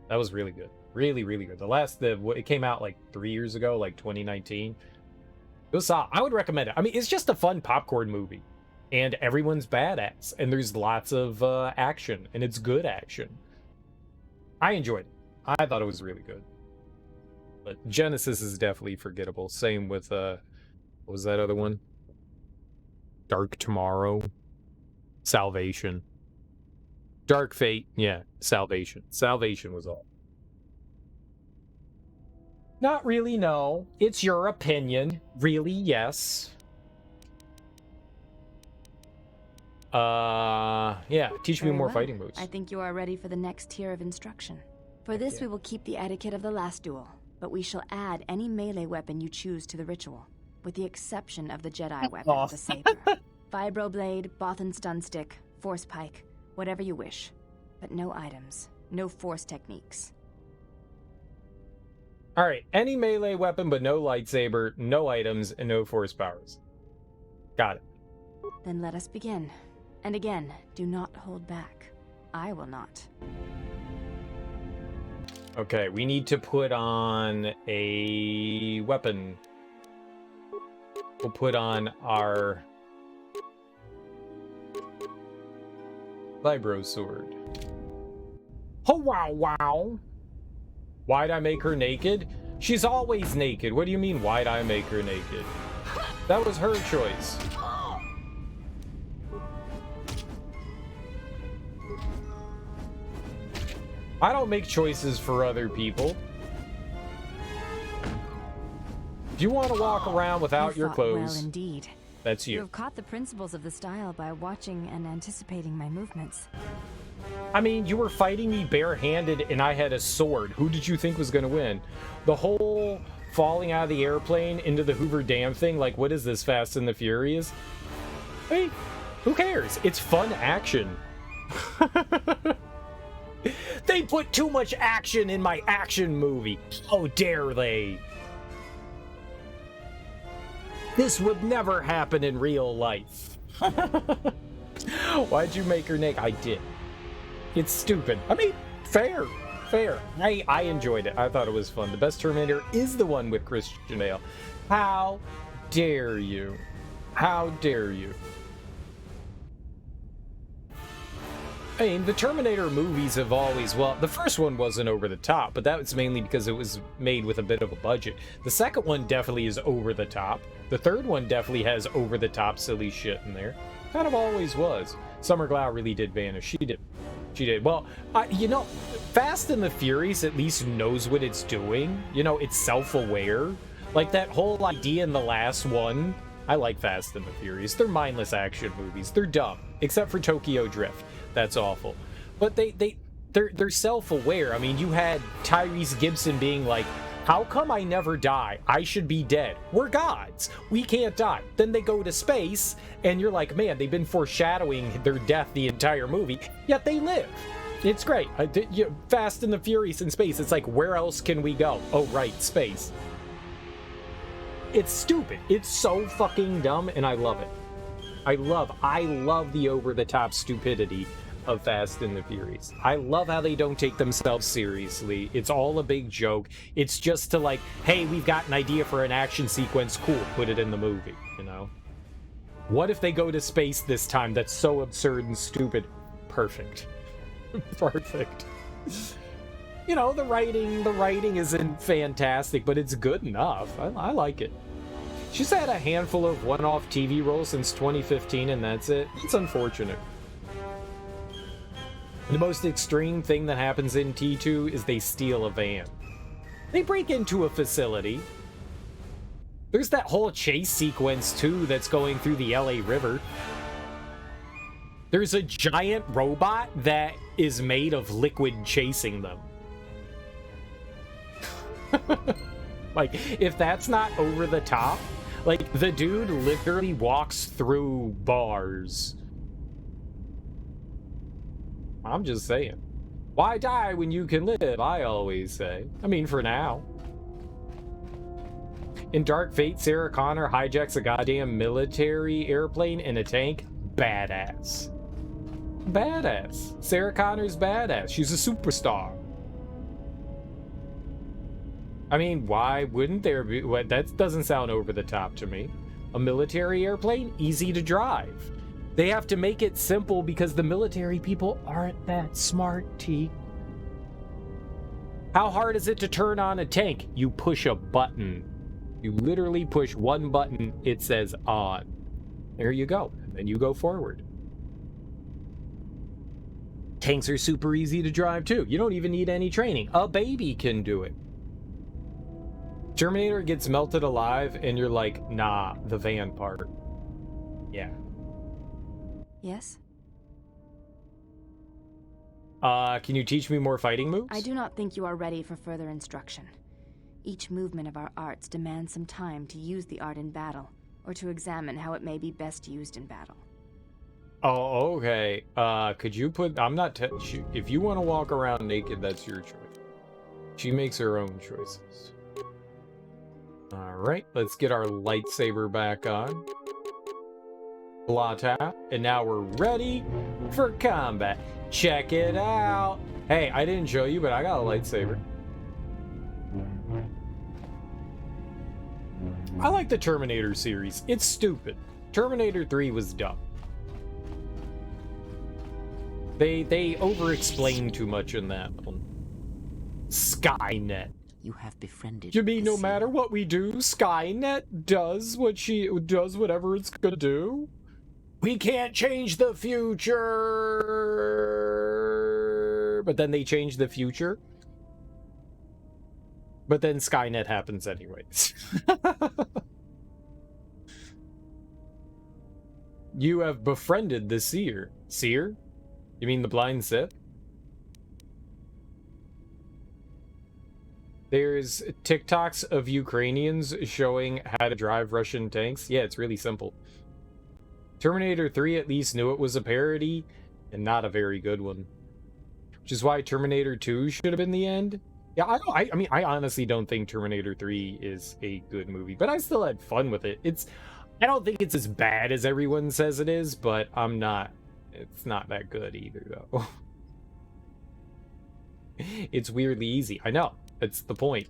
That was really good. Really, really good. It came out like 3 years ago, like 2019. It was solid. I would recommend it. I mean, it's just a fun popcorn movie. And everyone's badass. And there's lots of action. And it's good action. I enjoyed it. I thought it was really good. But Genesis is definitely forgettable. Same with, what was that other one? Dark Tomorrow. Salvation. Dark Fate. Yeah, Salvation. Salvation was all. Not really, no. It's your opinion. Really, yes. Yeah, teach me more fighting moves. I think you are ready for the next tier of instruction. For this, we will keep the etiquette of the last duel, but we shall add any melee weapon you choose to the ritual, with the exception of the Jedi weapon, the saber. Vibroblade, Bothan stun stick, force pike, whatever you wish. But no items, no force techniques. Alright, any melee weapon but no lightsaber, no items, and no force powers. Got it. Then let us begin. And again, do not hold back. I will not. Okay, we need to put on a weapon. We'll put on our Vibro sword. Oh, wow, wow. Why'd I make her naked? She's always naked. What do you mean, why'd I make her naked? That was her choice. I don't make choices for other people. If you want to walk around without your clothes, well, indeed. That's you. You have caught the principles of the style by watching and anticipating my movements. I mean, you were fighting me barehanded and I had a sword. Who did you think was going to win? The whole falling out of the airplane into the Hoover Dam thing, like, what is this, Fast and the Furious? Hey, who cares? It's fun action. They put too much action in my action movie. How dare they? This would never happen in real life. Why'd you make her naked? I did. It's stupid. I mean, fair. I enjoyed it. I thought it was fun. The best Terminator is the one with Christian Bale. How dare you? How dare you? I mean, the Terminator movies have always, well, the first one wasn't over the top, but that was mainly because it was made with a bit of a budget. The second one definitely is over the top. The third one definitely has over the top silly shit in there. Kind of always was. Summer Glau really did vanish. She did. Well, you know, Fast and the Furious at least knows what it's doing. You know, it's self-aware. Like that whole idea in the last one. I like Fast and the Furious. They're mindless action movies. They're dumb, except for Tokyo Drift. That's awful. But they're self-aware. I mean, you had Tyrese Gibson being like, how come I never die? I should be dead. We're gods. We can't die. Then they go to space, and you're like, man, they've been foreshadowing their death the entire movie, yet they live. It's great. Fast and the Furious in space. It's like, where else can we go? Oh, right, space. It's stupid. It's so fucking dumb, and I love it. I love the over-the-top stupidity of Fast and the Furious. I love how they don't take themselves seriously. It's all a big joke. It's just to like, hey, we've got an idea for an action sequence. Cool, put it in the movie, you know? What if they go to space this time? That's so absurd and stupid. Perfect. Perfect. You know, the writing isn't fantastic, but it's good enough. I like it. She's had a handful of one-off TV roles since 2015, and that's it. It's unfortunate. The most extreme thing that happens in T2 is they steal a van. They break into a facility. There's that whole chase sequence, too, that's going through the LA River. There's a giant robot that is made of liquid chasing them. Like, if that's not over the top, like, the dude literally walks through bars. I'm just saying. Why die when you can live, I always say. I mean, for now. In Dark Fate, Sarah Connor hijacks a goddamn military airplane in a tank. Badass. Badass. Sarah Connor's badass. She's a superstar. I mean, why wouldn't there be? What, that doesn't sound over the top to me. A military airplane? Easy to drive. They have to make it simple because the military people aren't that smart, T. How hard is it to turn on a tank? You push a button. You literally push one button, it says on. There you go. And then you go forward. Tanks are super easy to drive too. You don't even need any training. A baby can do it. Terminator gets melted alive and you're like, nah, the van part. Yeah. Yes? Can you teach me more fighting moves? I do not think you are ready for further instruction. Each movement of our arts demands some time to use the art in battle, or to examine how it may be best used in battle. Oh, okay. Could you put... I'm not... if you want to walk around naked, that's your choice. She makes her own choices. Alright, let's get our lightsaber back on. Blah tap. And now we're ready for combat. Check it out. Hey, I didn't show you, but I got a lightsaber. I like the Terminator series. It's stupid. Terminator 3 was dumb. They over-explain too much in that one. Skynet. You have befriended. You mean no matter what we do, Skynet does whatever it's gonna do? We can't change the future. But then they change the future. But then Skynet happens anyways. You have befriended the seer. Seer? You mean the blind Sith? There's TikToks of Ukrainians showing how to drive Russian tanks. Yeah, it's really simple. Terminator 3 at least knew it was a parody, and not a very good one. Which is why Terminator 2 should have been the end. Yeah, I mean, I honestly don't think Terminator 3 is a good movie, but I still had fun with it. I don't think it's as bad as everyone says it is, but it's not that good either, though. It's weirdly easy. I know. That's the point.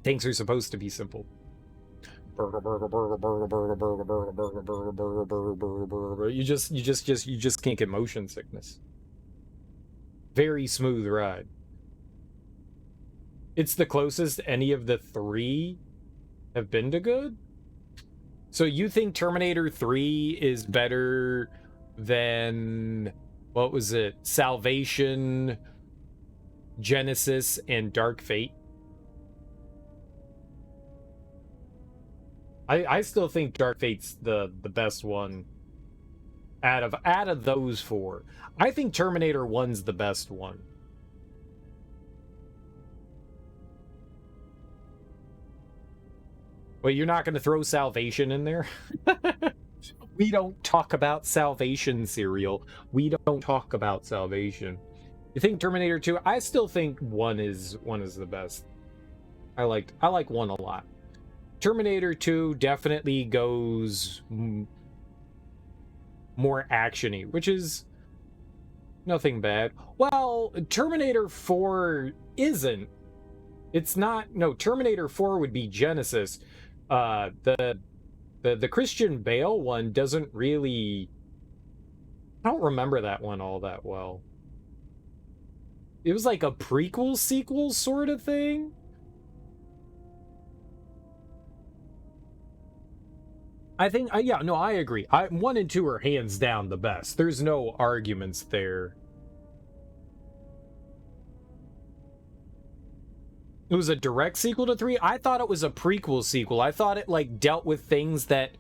Things are supposed to be simple. You just can't get motion sickness. Very smooth ride. It's the closest any of the three have been to good? So you think Terminator 3 is better than, what was it, Salvation, Genesis, and Dark Fate? I still think Dark Fate's the best one out of those four. I think Terminator 1's the best one. Wait, you're not going to throw Salvation in there? We don't talk about Salvation, Serial. We don't talk about Salvation. You think Terminator 2? I still think 1 is the best. I like 1 a lot. Terminator 2 definitely goes more action-y, which is nothing bad. Well, Terminator 4 isn't. It's not. No, Terminator 4 would be Genesis. The Christian Bale one doesn't really. I don't remember that one all that well. It was like a prequel sequel sort of thing. I think, yeah, no, I agree. 1 and 2 are hands down the best. There's no arguments there. It was a direct sequel to 3? I thought it was a prequel sequel. I thought it, like, dealt with things that,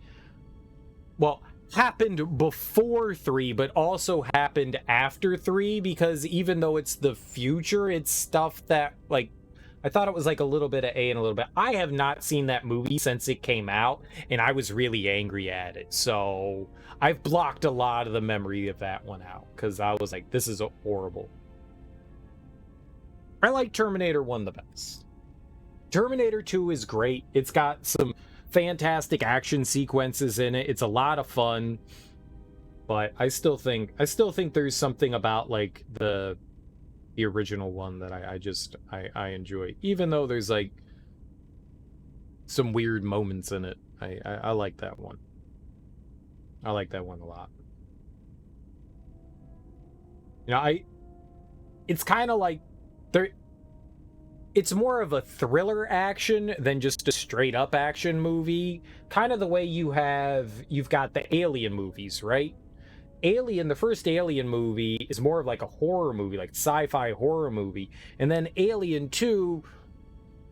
well, happened before 3, but also happened after 3, because even though it's the future, it's stuff that, like, I thought it was like a little bit of A and a little bit. I have not seen that movie since it came out, and I was really angry at it. So I've blocked a lot of the memory of that one out, because I was like, this is horrible. I like Terminator 1 the best. Terminator 2 is great. It's got some fantastic action sequences in it. It's a lot of fun. But I still think there's something about like the original one that I enjoy, even though there's like some weird moments in it. I like that one. I like that one a lot. You know, it's kind of like it's more of a thriller action than just a straight up action movie, kind of the way you've got the Alien movies, right? Alien, the first Alien movie is more of like a horror movie, like sci-fi horror movie. And then Alien 2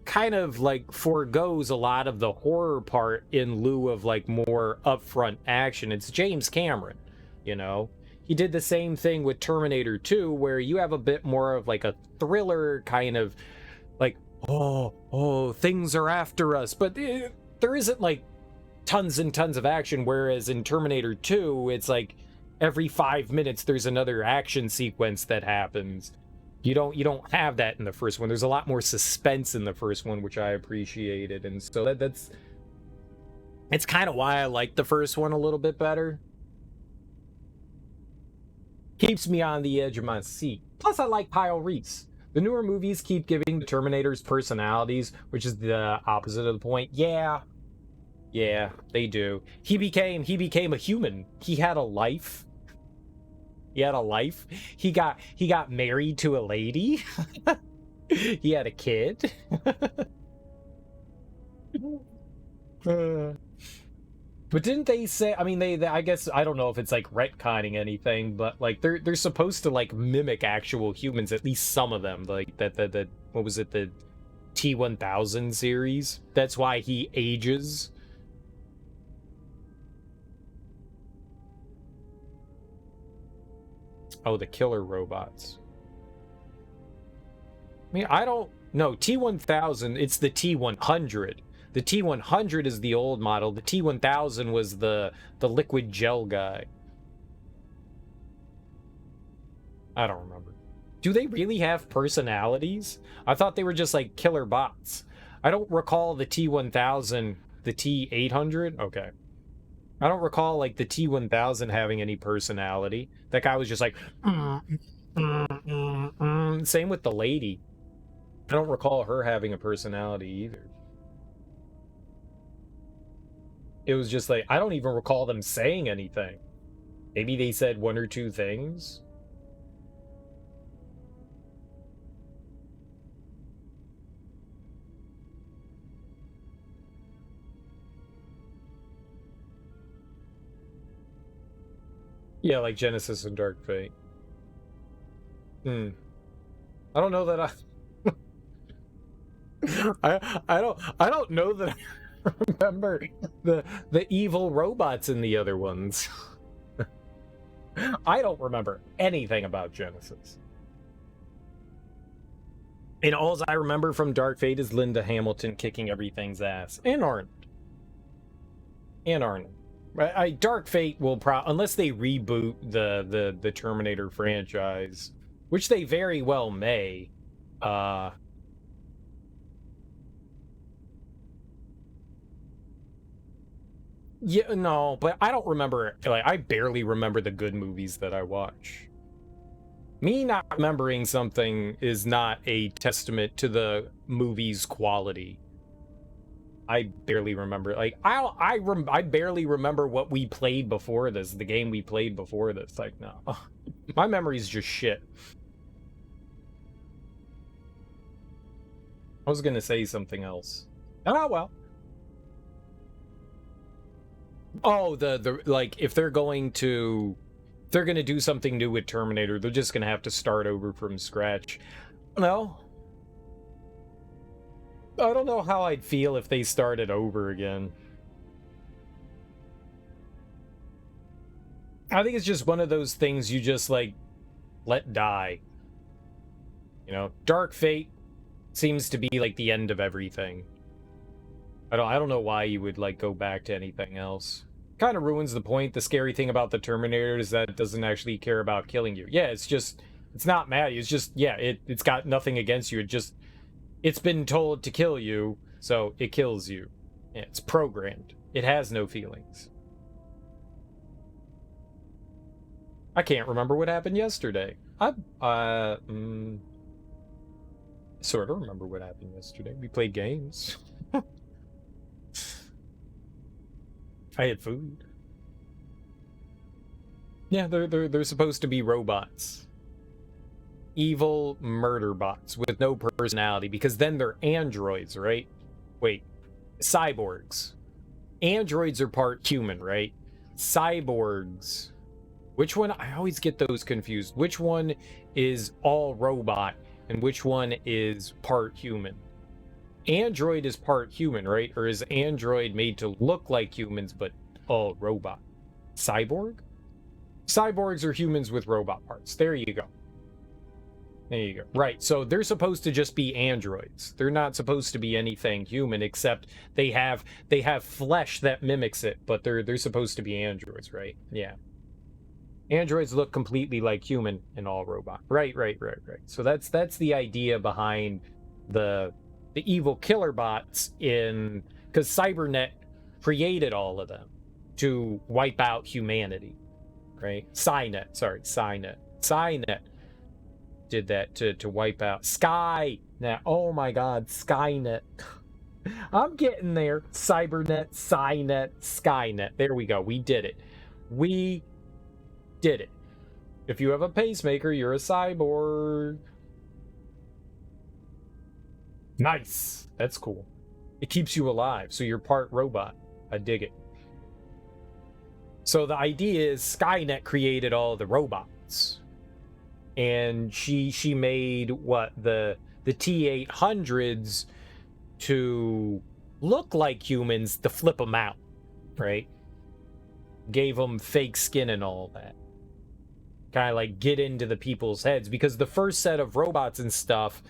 kind of like forgoes a lot of the horror part in lieu of like more upfront action. It's James Cameron, you know? He did the same thing with Terminator 2, where you have a bit more of like a thriller kind of like, oh, things are after us. But there isn't like tons and tons of action, whereas in Terminator 2, it's like every 5 minutes there's another action sequence that happens. You don't have that in the first one. There's a lot more suspense in the first one, which I appreciated, and so it's kind of why I like the first one a little bit better. Keeps me on the edge of my seat. Plus, I like Kyle Reese. The newer movies keep giving the Terminators personalities, which is the opposite of the point. Yeah, they do. He became a human. He had a life. He got married to a lady. He had a kid. But didn't they say, I mean, they I guess, I don't know if it's like retconning anything, but like they're supposed to like mimic actual humans, at least some of them, like that what was it, the T-1000 series? That's why he ages. Oh, the killer robots. I mean, I don't know. T-1000, it's the T-100. The T-100 is the old model. The T-1000 was the liquid gel guy. I don't remember. Do they really have personalities? I thought they were just like killer bots. I don't recall the T-1000 the T-800? Okay. I don't recall, like, the T-1000 having any personality. That guy was just like... Same with the lady. I don't recall her having a personality either. It was just like, I don't even recall them saying anything. Maybe they said one or two things. Yeah, like Genesis and Dark Fate. I don't know that I don't know that I remember the evil robots in the other ones. I don't remember anything about Genesis. And all I remember from Dark Fate is Linda Hamilton kicking everything's ass. And Arnold. Dark Fate will unless they reboot the Terminator franchise, which they very well may. Yeah, no, but I don't remember, like, I barely remember the good movies that I watch. Me not remembering something is not a testament to the movie's quality. I barely remember, like, I barely remember what we played before this, the game we played before this. Like, no. My memory's just shit. I was gonna say something else. Oh, well. Oh, the like, if they're gonna do something new with Terminator, they're just gonna have to start over from scratch. No. I don't know how I'd feel if they started over again. I think it's just one of those things you just, like, let die. You know, Dark Fate seems to be, like, the end of everything. I don't know why you would, like, go back to anything else. Kind of ruins the point. The scary thing about the Terminator is that it doesn't actually care about killing you. Yeah, it's not mad. It's just, yeah, it's got nothing against you. It's been told to kill you, so it kills you. Yeah, it's programmed. It has no feelings. I can't remember what happened yesterday. Sort of remember what happened yesterday. We played games. I had food. Yeah, they're supposed to be robots. Evil murder bots with no personality, because then they're androids, right? Wait, cyborgs. Androids are part human, right? Cyborgs. Which one? I always get those confused. Which one is all robot and which one is part human? Android is part human, right? Or is Android made to look like humans but all robot? Cyborg? Cyborgs are humans with robot parts. There you go. There you go. Right, so they're supposed to just be androids. They're not supposed to be anything human, except they have flesh that mimics it, but they're supposed to be androids, right? Yeah. Androids look completely like human and all robot. Right. So that's the idea behind the evil killer bots because Cybernet created all of them to wipe out humanity, right? Cynet did that to wipe out Skynet. Oh my God, Skynet. I'm getting there. Cybernet, Cynet, Skynet. There we go. We did it. We did it. If you have a pacemaker, you're a cyborg. Nice. That's cool. It keeps you alive, so you're part robot. I dig it. So the idea is Skynet created all the robots. And she made what the T-800s to look like humans to flip them out, right? Gave them fake skin and all that. Kind of like get into the people's heads, because the first set of robots and stuff,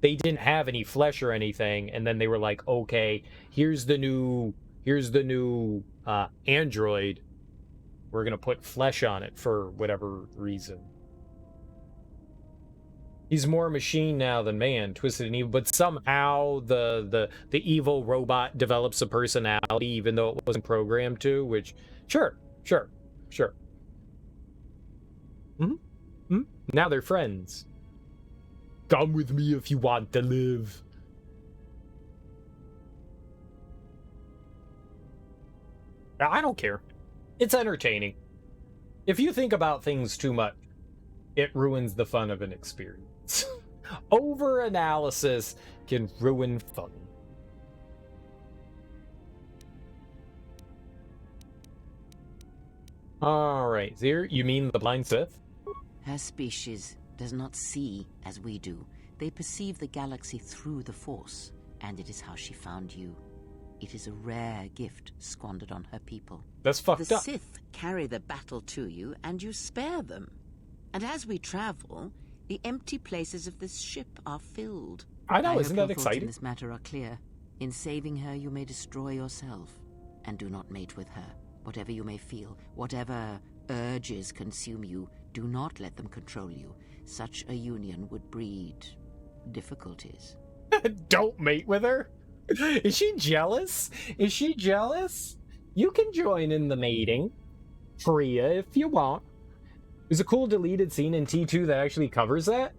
they didn't have any flesh or anything, and then they were like, okay, here's the new android. We're gonna put flesh on it for whatever reason. He's more machine now than man, twisted and evil, but somehow the evil robot develops a personality even though it wasn't programmed to, which, sure. Now they're friends. Come with me if you want to live. I don't care. It's entertaining. If you think about things too much, it ruins the fun of an experience. Over-analysis can ruin fun. Alright, Zir, you mean the blind Sith? Her species does not see as we do. They perceive the galaxy through the Force, and it is how she found you. It is a rare gift squandered on her people. That's fucked up. The Sith carry the battle to you, and you spare them. And as we travel, the empty places of this ship are filled. I know, isn't that hope your thoughts exciting? in this matter are clear. In saving her, you may destroy yourself, and do not mate with her. Whatever you may feel, whatever urges consume you, do not let them control you. Such a union would breed difficulties. Don't mate with her? Is she jealous? Is she jealous? You can join in the mating, Kriea, if you want. There's a cool deleted scene in T2 that actually covers that.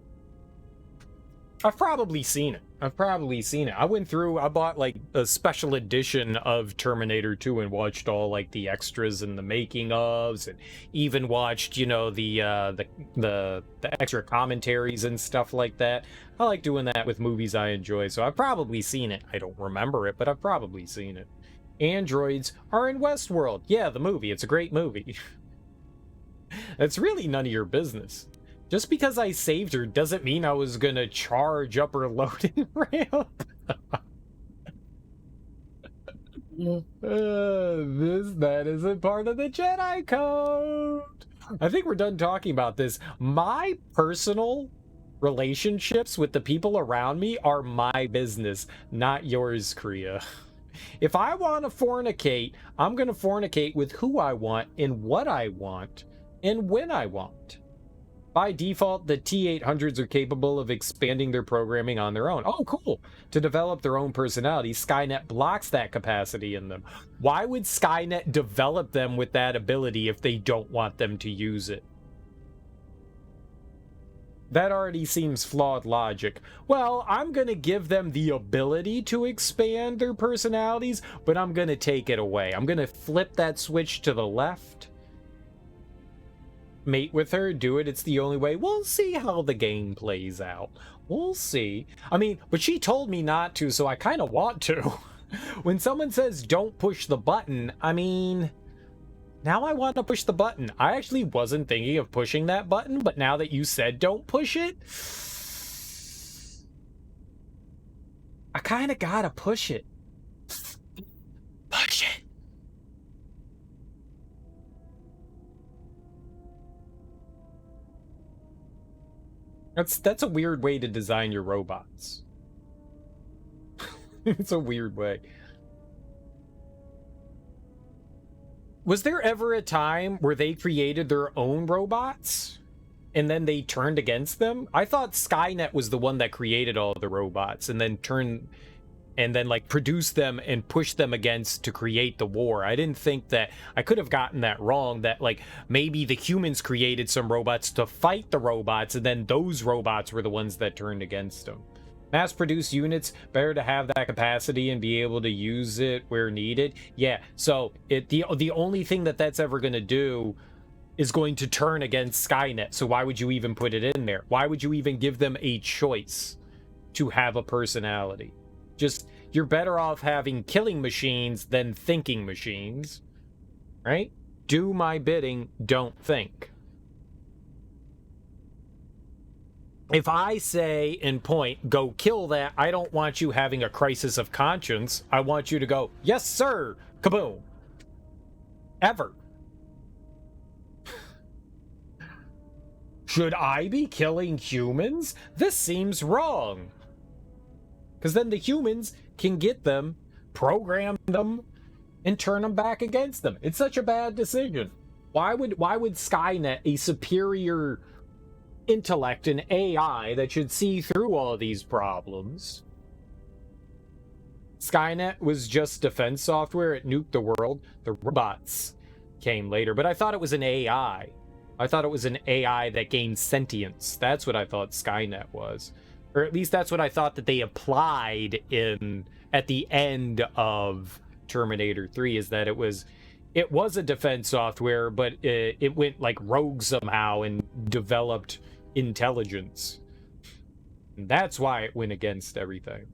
I've probably seen it. I went through, I bought like a special edition of Terminator 2 and watched all like the extras and the making ofs, and even watched, you know, the extra commentaries and stuff like that. I like doing that with movies I enjoy, so I've probably seen it. I don't remember it, but I've probably seen it. Androids are in Westworld. Yeah, the movie. It's a great movie. It's really none of your business. Just because I saved her doesn't mean I was gonna charge up her loading ramp. That isn't part of the Jedi Code. I think we're done talking about this. My personal relationships with the people around me are my business, not yours, Kriea. If I want to fornicate, I'm gonna fornicate with who I want and what I want and when I want. By default, the T-800s are capable of expanding their programming on their own. Oh, cool. To develop their own personality, Skynet blocks that capacity in them. Why would Skynet develop them with that ability if they don't want them to use it? That already seems flawed logic. Well, I'm going to give them the ability to expand their personalities, but I'm going to take it away. I'm going to flip that switch to the left. Mate with her, do it, it's the only way. We'll see how the game plays out. We'll see. I mean, but she told me not to, so I kind of want to. When someone says don't push the button, I mean, now I want to push the button. I actually wasn't thinking of pushing that button, but now that you said don't push it, I kind of gotta push it. Push it. That's a weird way to design your robots. It's a weird way. Was there ever a time where they created their own robots and then they turned against them? I thought Skynet was the one that created all the robots and then like produced them and pushed them against to create the war. I didn't think that, I could have gotten that wrong, that like maybe the humans created some robots to fight the robots and then those robots were the ones that turned against them. Mass-produced units, better to have that capacity and be able to use it where needed. Yeah, so the only thing that's ever going to do is going to turn against Skynet, so why would you even put it in there? Why would you even give them a choice to have a personality? Just, you're better off having killing machines than thinking machines, right? Do my bidding, don't think. If I say and point, go kill that, I don't want you having a crisis of conscience. I want you to go, yes, sir, kaboom. Ever. Should I be killing humans? This seems wrong. Because then the humans can get them, program them, and turn them back against them. It's such a bad decision. Why would Skynet, a superior intellect, an AI that should see through all of these problems. Skynet was just defense software. It nuked the world. The robots came later, but I thought it was an AI. I thought it was an AI that gained sentience. That's what I thought Skynet was. Or at least that's what I thought that they applied at the end of Terminator 3, is that it was a defense software, but it went like rogue somehow and developed intelligence. And that's why it went against everything.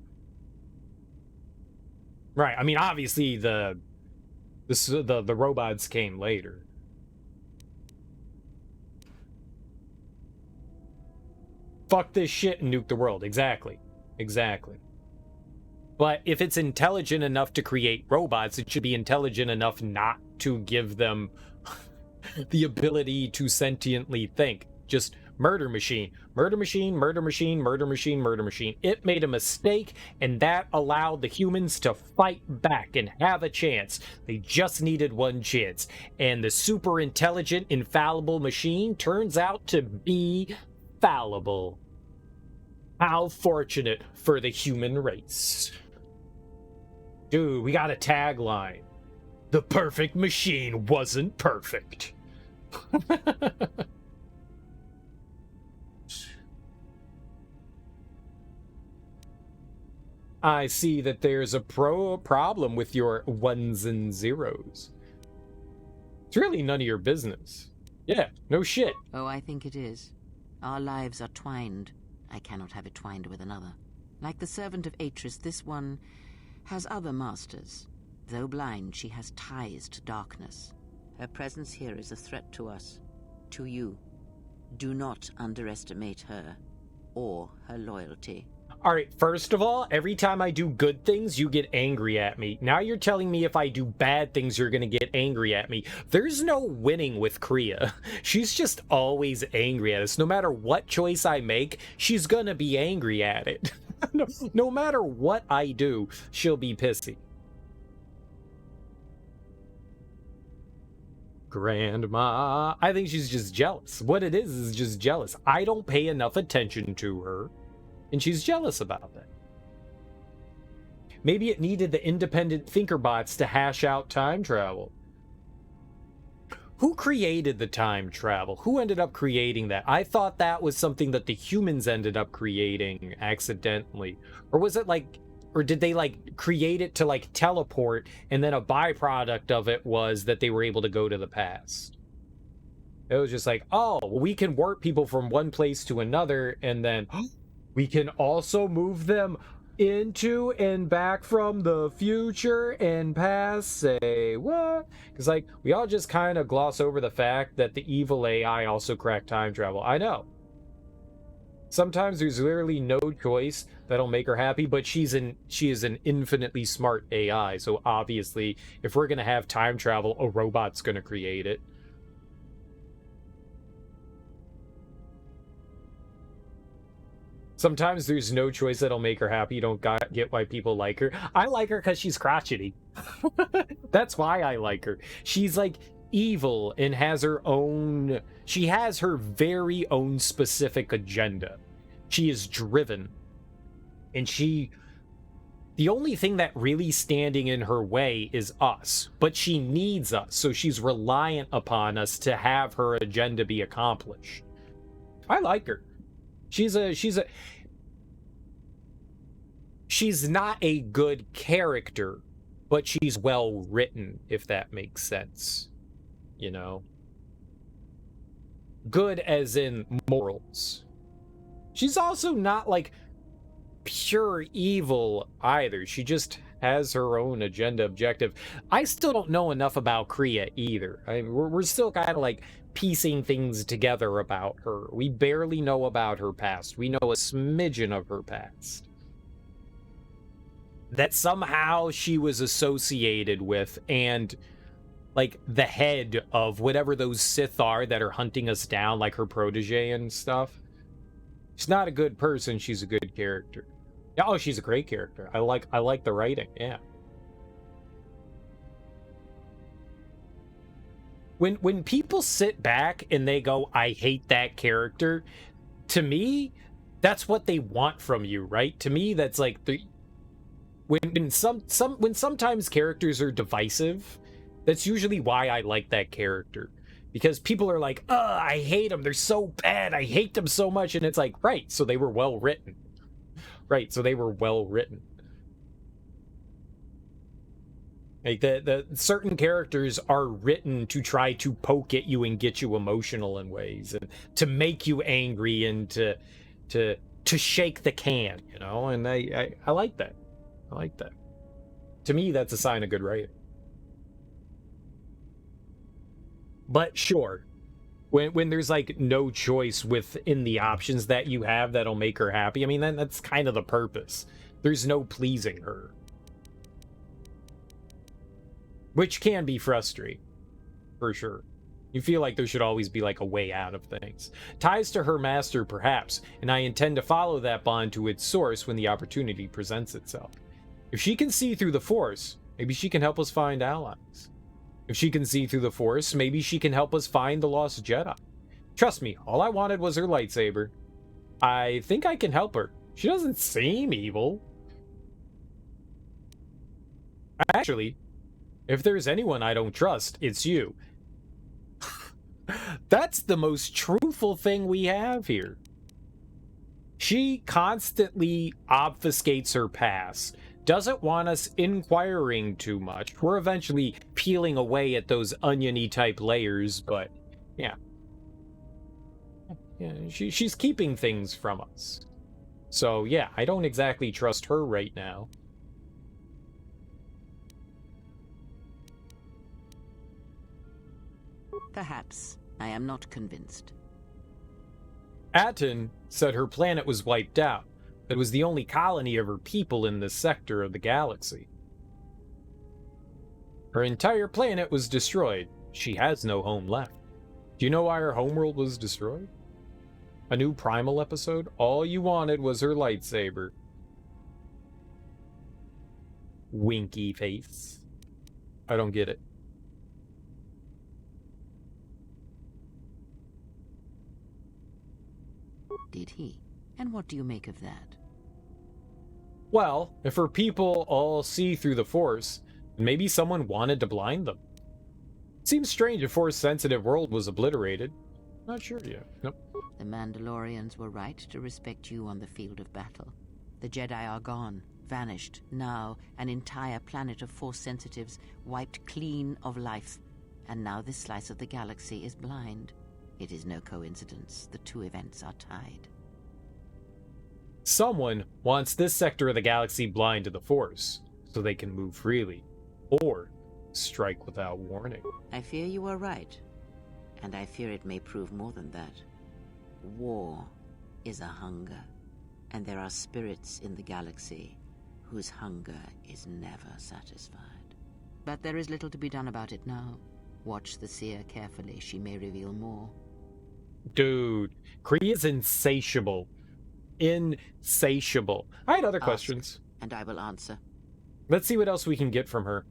Right. I mean, obviously the robots came later. Fuck this shit and nuke the world. Exactly. But if it's intelligent enough to create robots, it should be intelligent enough not to give them the ability to sentiently think. Just murder machine, murder machine, murder machine, murder machine, murder machine. It made a mistake, and that allowed the humans to fight back and have a chance. They just needed one chance. And the super intelligent, infallible machine turns out to be fallible. How fortunate for the human race. Dude, we got a tagline. The perfect machine wasn't perfect. I see that there's a problem with your ones and zeros. It's really none of your business. Yeah, no shit. Oh, I think it is. Our lives are twined. I cannot have it twined with another. Like the servant of Atris, this one has other masters. Though blind, she has ties to darkness. Her presence here is a threat to us, to you. Do not underestimate her or her loyalty. All right, first of all, every time I do good things, you get angry at me. Now you're telling me if I do bad things, you're going to get angry at me. There's no winning with Kriea. She's just always angry at us. No matter what choice I make, she's going to be angry at it. No matter what I do, she'll be pissy. Grandma. I think she's just jealous. What it is just jealous. I don't pay enough attention to her. And she's jealous about that. Maybe it needed the independent thinker bots to hash out time travel. Who created the time travel? Who ended up creating that? I thought that was something that the humans ended up creating accidentally. Or was it like, or did they like create it to like teleport, and then a byproduct of it was that they were able to go to the past? It was just like, oh, well, we can warp people from one place to another, and then we can also move them into and back from the future and past. Say what? Because like we all just kind of gloss over the fact that the evil AI also cracked time travel. I know. Sometimes there's literally no choice that'll make her happy, but she is an infinitely smart AI. So obviously, if we're gonna have time travel, a robot's gonna create it. Sometimes there's no choice that'll make her happy. You don't get why people like her. I like her because she's crotchety. That's why I like her. She's like evil and has her own... She has her very own specific agenda. She is driven. And the only thing that really standing in her way is us. But she needs us. So she's reliant upon us to have her agenda be accomplished. I like her. She's not a good character, but she's well written, if that makes sense. You know? Good as in morals. She's also not like pure evil either. She just has her own agenda objective. I still don't know enough about Kriea either. I mean, we're still kind of like piecing things together about her. We barely know about her past. We know a smidgen of her past. That somehow she was associated with, and like the head of whatever those Sith are that are hunting us down, like her protege and stuff. She's not a good person, she's a good character. Oh, she's a great character. I like the writing, yeah. When people sit back and they go, I hate that character, to me, that's what they want from you, right? To me, that's like when sometimes characters are divisive, that's usually why I like that character. Because people are like, I hate them, they're so bad, I hate them so much, and it's like, right, so they were well written. Right, so they were well written. Like, the certain characters are written to try to poke at you and get you emotional in ways, and to make you angry, and to shake the can, you know? And I like that. I like that. To me, that's a sign of good writing. But sure, when there's like no choice within the options that you have that'll make her happy, I mean, that's kind of the purpose. There's no pleasing her. Which can be frustrating, for sure. You feel like there should always be like a way out of things. Ties to her master, perhaps, and I intend to follow that bond to its source when the opportunity presents itself. If she can see through the Force, maybe she can help us find allies. If she can see through the Force, maybe she can help us find the lost Jedi. Trust me, all I wanted was her lightsaber. I think I can help her. She doesn't seem evil. Actually, if there's anyone I don't trust, it's you. That's the most truthful thing we have here. She constantly obfuscates her past, doesn't want us inquiring too much. We're eventually peeling away at those oniony type layers, but yeah. Yeah, she's keeping things from us. So yeah, I don't exactly trust her right now. Perhaps. I am not convinced. Atton said her planet was wiped out. It was the only colony of her people in this sector of the galaxy. Her entire planet was destroyed. She has no home left. Do you know why her homeworld was destroyed? A new Primal episode? All you wanted was her lightsaber. Winky face. I don't get it. Did he? And what do you make of that? Well, if her people all see through the Force, maybe someone wanted to blind them. Seems strange a Force-sensitive world was obliterated. Not sure yet. Nope. The Mandalorians were right to respect you on the field of battle. The Jedi are gone, vanished. Now, an entire planet of Force sensitives wiped clean of life. And now this slice of the galaxy is blind. It is no coincidence. The two events are tied. Someone wants this sector of the galaxy blind to the Force, so they can move freely, or strike without warning. I fear you are right, and I fear it may prove more than that. War is a hunger, and there are spirits in the galaxy whose hunger is never satisfied. But there is little to be done about it now. Watch the seer carefully. She may reveal more. Dude, Kriea's insatiable. Insatiable. I had other questions. And I will answer. Let's see what else we can get from her.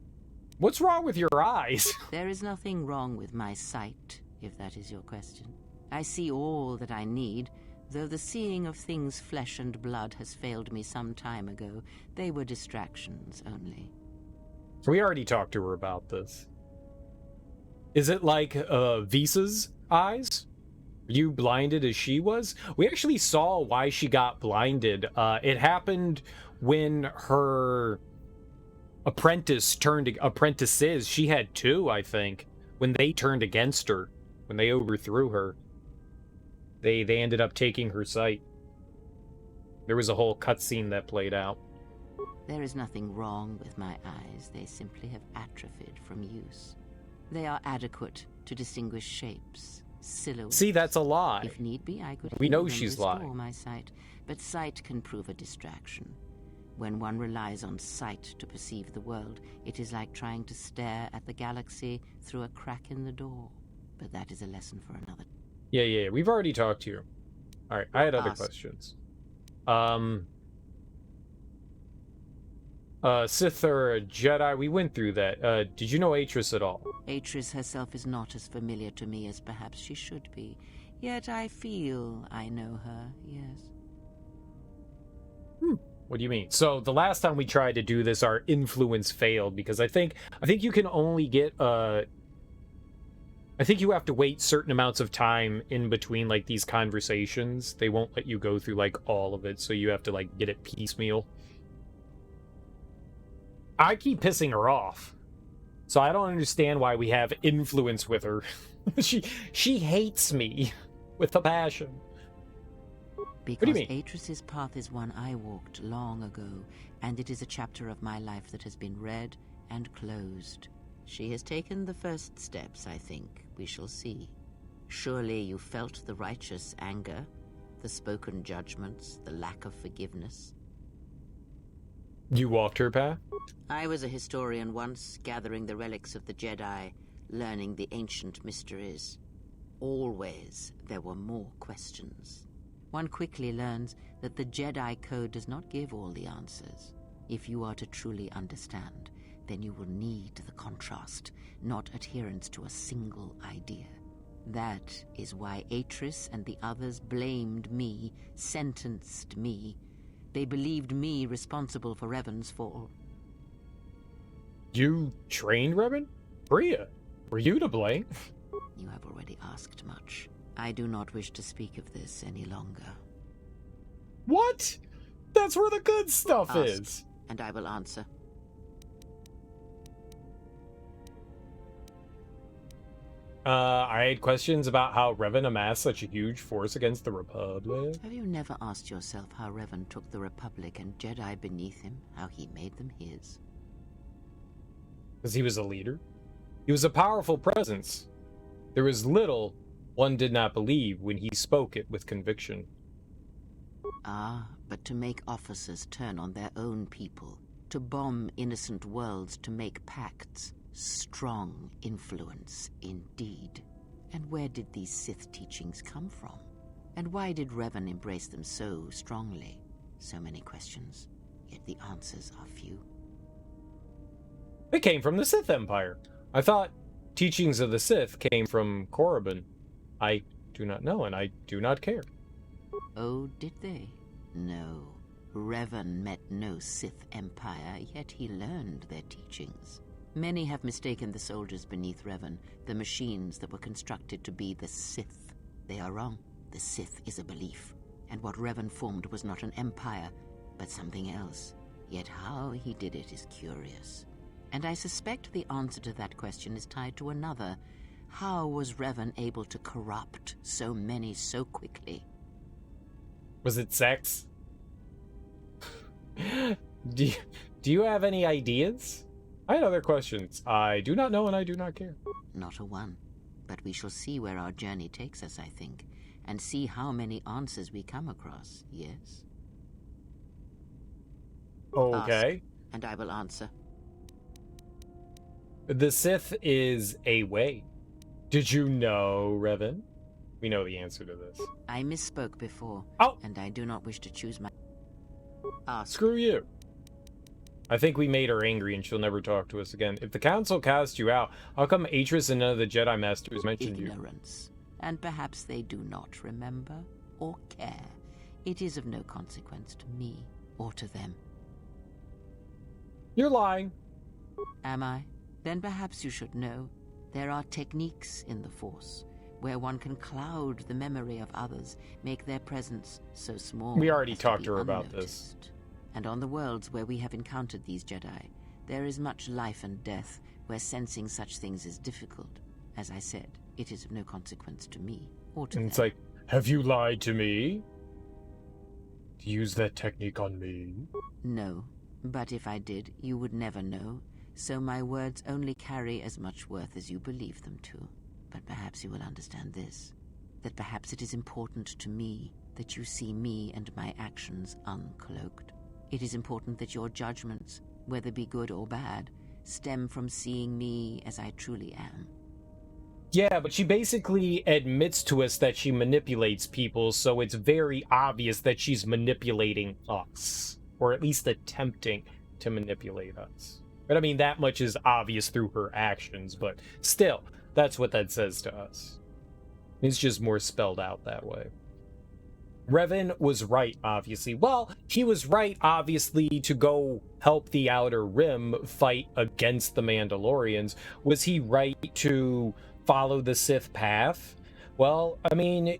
What's wrong with your eyes? There is nothing wrong with my sight, if that is your question. I see all that I need, though the seeing of things flesh and blood has failed me some time ago. They were distractions only. We already talked to her about this. Is it like Visa's eyes? You blinded as she was? We actually saw why she got blinded. It happened when her apprentices, she had two, I think, when they turned against her, when they overthrew her. They ended up taking her sight. There was a whole cutscene that played out. There is nothing wrong with my eyes. They simply have atrophied from use. They are adequate to distinguish shapes, silhouettes. See, that's a lie. If need be, I could we know even she's restore lying. My sight, but sight can prove a distraction. When one relies on sight to perceive the world, it is like trying to stare at the galaxy through a crack in the door. But that is a lesson for another. Yeah, we've already talked to you. All right, I had other questions. Sith or Jedi, we went through that. Did you know Atris at all? Atris herself is not as familiar to me as perhaps she should be. Yet I feel I know her, yes. What do you mean? So the last time we tried to do this, our influence failed because I think you can only get I think you have to wait certain amounts of time in between like these conversations. They won't let you go through like all of it, so you have to like get it piecemeal. I keep pissing her off. So I don't understand why we have influence with her. she hates me with a passion. Because Atris's path is one I walked long ago, and it is a chapter of my life that has been read and closed. She has taken the first steps, I think. We shall see. Surely you felt the righteous anger, the spoken judgments, the lack of forgiveness. You walked her path? I was a historian once, gathering the relics of the Jedi, learning the ancient mysteries. Always there were more questions. One quickly learns that the Jedi Code does not give all the answers. If you are to truly understand, then you will need the contrast, not adherence to a single idea. That is why Atris and the others blamed me, sentenced me. They believed me responsible for Revan's fall. You trained Revan? Kriea, were you to blame? You have already asked much. I do not wish to speak of this any longer. What? That's where the good stuff Ask, is. And I will answer. I had questions about how Revan amassed such a huge force against the Republic. Have you never asked yourself how Revan took the Republic and Jedi beneath him, how he made them his? Because he was a leader. He was a powerful presence. There was little one did not believe when he spoke it with conviction. Ah, but to make officers turn on their own people, to bomb innocent worlds, to make pacts, strong influence indeed. And where did these Sith teachings come from? And why did Revan embrace them so strongly? So many questions, yet the answers are few. They came from the Sith Empire. I thought teachings of the Sith came from Korriban. I do not know, and I do not care. Oh, did they? No. Revan met no Sith Empire, yet he learned their teachings. Many have mistaken the soldiers beneath Revan, the machines that were constructed to be the Sith. They are wrong. The Sith is a belief, and what Revan formed was not an empire, but something else. Yet how he did it is curious. And I suspect the answer to that question is tied to another. How was Revan able to corrupt so many so quickly? Was it sex? Do you have any ideas? I had other questions. I do not know and I do not care. Not a one. But we shall see where our journey takes us, I think, and see how many answers we come across, yes? Okay. Ask, and I will answer. The Sith is a way. Did you know, Revan? We know the answer to this. I misspoke before, and I do not wish to choose my... Ask. Screw you. I think we made her angry and she'll never talk to us again. If the Council cast you out, how come Atris and none of the Jedi Masters mentioned you? Ignorance. And perhaps they do not remember or care. It is of no consequence to me or to them. You're lying. Am I? Then perhaps you should know. There are techniques in the Force where one can cloud the memory of others, make their presence so small. We already talked to her about this. And on the worlds where we have encountered these Jedi, there is much life and death where sensing such things is difficult. As I said, it is of no consequence to me or to them. It's like, have you lied to me? To use that technique on me? No, but if I did, you would never know. So my words only carry as much worth as you believe them to. But perhaps you will understand this, that perhaps it is important to me that you see me and my actions uncloaked. It is important that your judgments, whether be good or bad, stem from seeing me as I truly am. Yeah, but she basically admits to us that she manipulates people, so it's very obvious that she's manipulating us. Or at least attempting to manipulate us. But I mean, that much is obvious through her actions, but still, that's what that says to us. It's just more spelled out that way. Revan was right, obviously. Well, he was right, obviously, to go help the Outer Rim fight against the Mandalorians. Was he right to follow the Sith path? Well, I mean,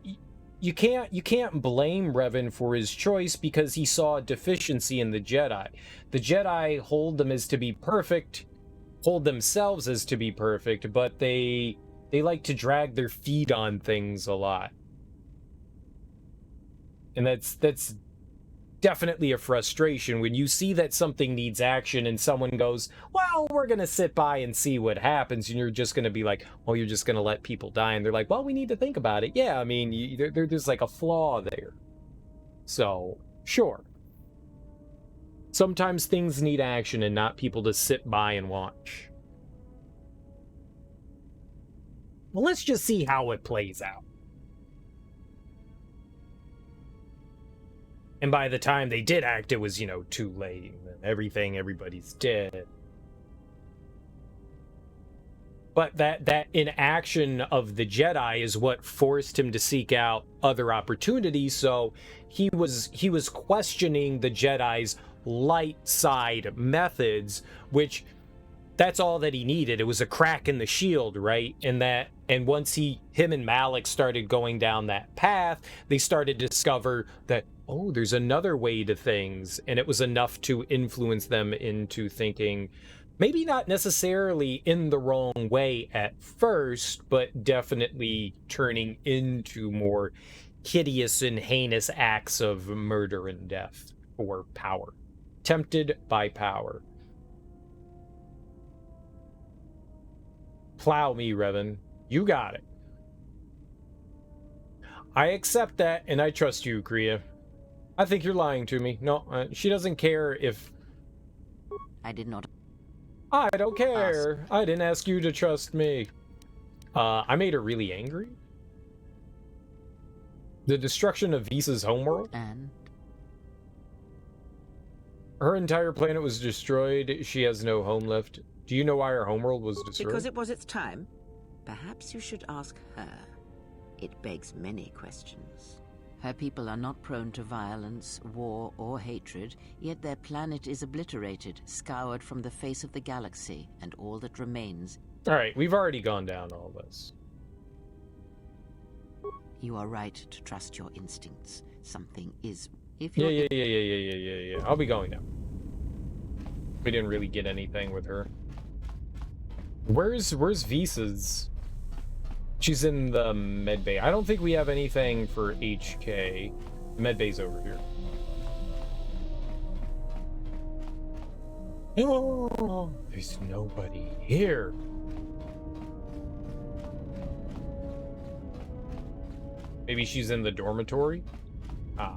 you can't blame Revan for his choice because he saw a deficiency in the Jedi. The Jedi hold them as to be perfect, hold themselves as to be perfect, but they like to drag their feet on things a lot. And that's definitely a frustration when you see that something needs action and someone goes, well, we're going to sit by and see what happens. And you're just going to be like, well, you're just going to let people die. And they're like, well, we need to think about it. Yeah, I mean, there's like a flaw there. So, sure. Sometimes things need action and not people to sit by and watch. Well, let's just see how it plays out. And by the time they did act, it was, too late. Everybody's dead. But that inaction of the Jedi is what forced him to seek out other opportunities. So he was questioning the Jedi's light side methods, which that's all that he needed. It was a crack in the shield, right? And once him and Malik started going down that path, they started to discover that, oh, there's another way to things. And it was enough to influence them into thinking, maybe not necessarily in the wrong way at first, but definitely turning into more hideous and heinous acts of murder and death for power. Tempted by power. Plow me, Revan. You got it. I accept that, and I trust you, Kriea. I think you're lying to me. No, she doesn't care if... I did not... I don't care. I didn't ask you to trust me. I made her really angry. The destruction of Visa's homeworld? And? Her entire planet was destroyed. She has no home left. Do you know why her homeworld was destroyed? Because it was its time. Perhaps you should ask her. It begs many questions. Her people are not prone to violence, war, or hatred, yet their planet is obliterated, scoured from the face of the galaxy, and all that remains... Alright, we've already gone down all this. You are right to trust your instincts. Something is... Yeah. I'll be going now. We didn't really get anything with her. Where's Visa's? She's in the medbay. I don't think we have anything for HK. The medbay's over here. Oh, there's nobody here. Maybe she's in the dormitory? Ah.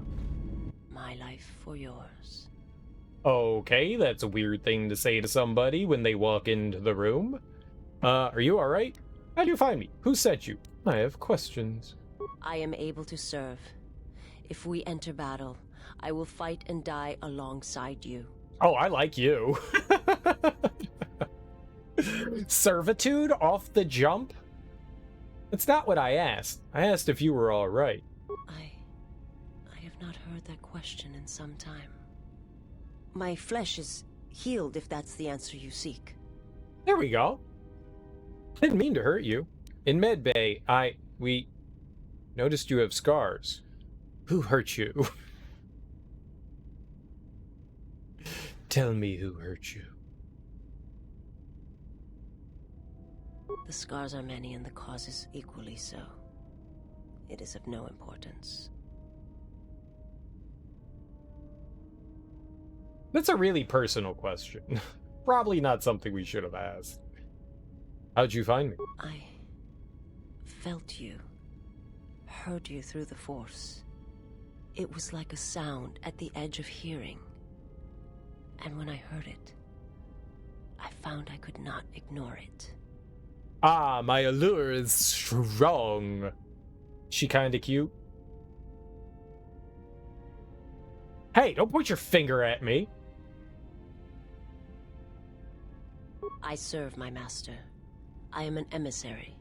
My life for yours. Okay, that's a weird thing to say to somebody when they walk into the room. Are you alright? How'd you find me? Who sent you? I have questions. I am able to serve. If we enter battle, I will fight and die alongside you. Oh, I like you. Servitude off the jump? That's not what I asked. I asked if you were alright. I have not heard that question in some time. My flesh is healed, if that's the answer you seek. There we go. Didn't mean to hurt you. In medbay, we noticed you have scars. Who hurt you? Tell me who hurt you. The scars are many and the causes equally so. It is of no importance. That's a really personal question. Probably not something we should have asked. How'd you find me? I felt you. Heard you through the Force. It was like a sound at the edge of hearing. And when I heard it, I found I could not ignore it. Ah, my allure is strong. She kinda cute? Hey, don't point your finger at me. I serve my master. I am an emissary,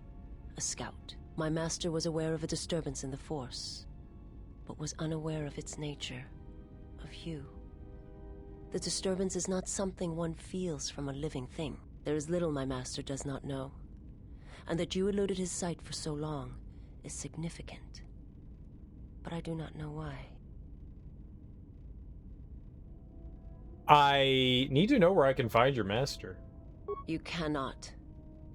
a scout. My master was aware of a disturbance in the Force, but was unaware of its nature, of you. The disturbance is not something one feels from a living thing. There is little my master does not know, and that you eluded his sight for so long is significant. But I do not know why. I need to know where I can find your master. You cannot.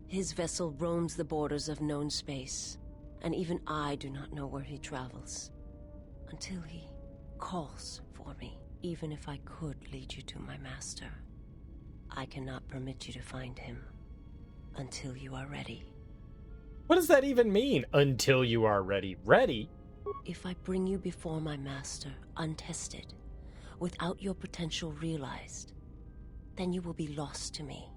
His vessel roams the borders of known space, and even I do not know where he travels. Until he calls for me. Even if I could lead you to my master, I cannot permit you to find him until you are ready. What does that even mean, until you are ready? Ready? If I bring you before my master, untested, without your potential realized, then you will be lost to me,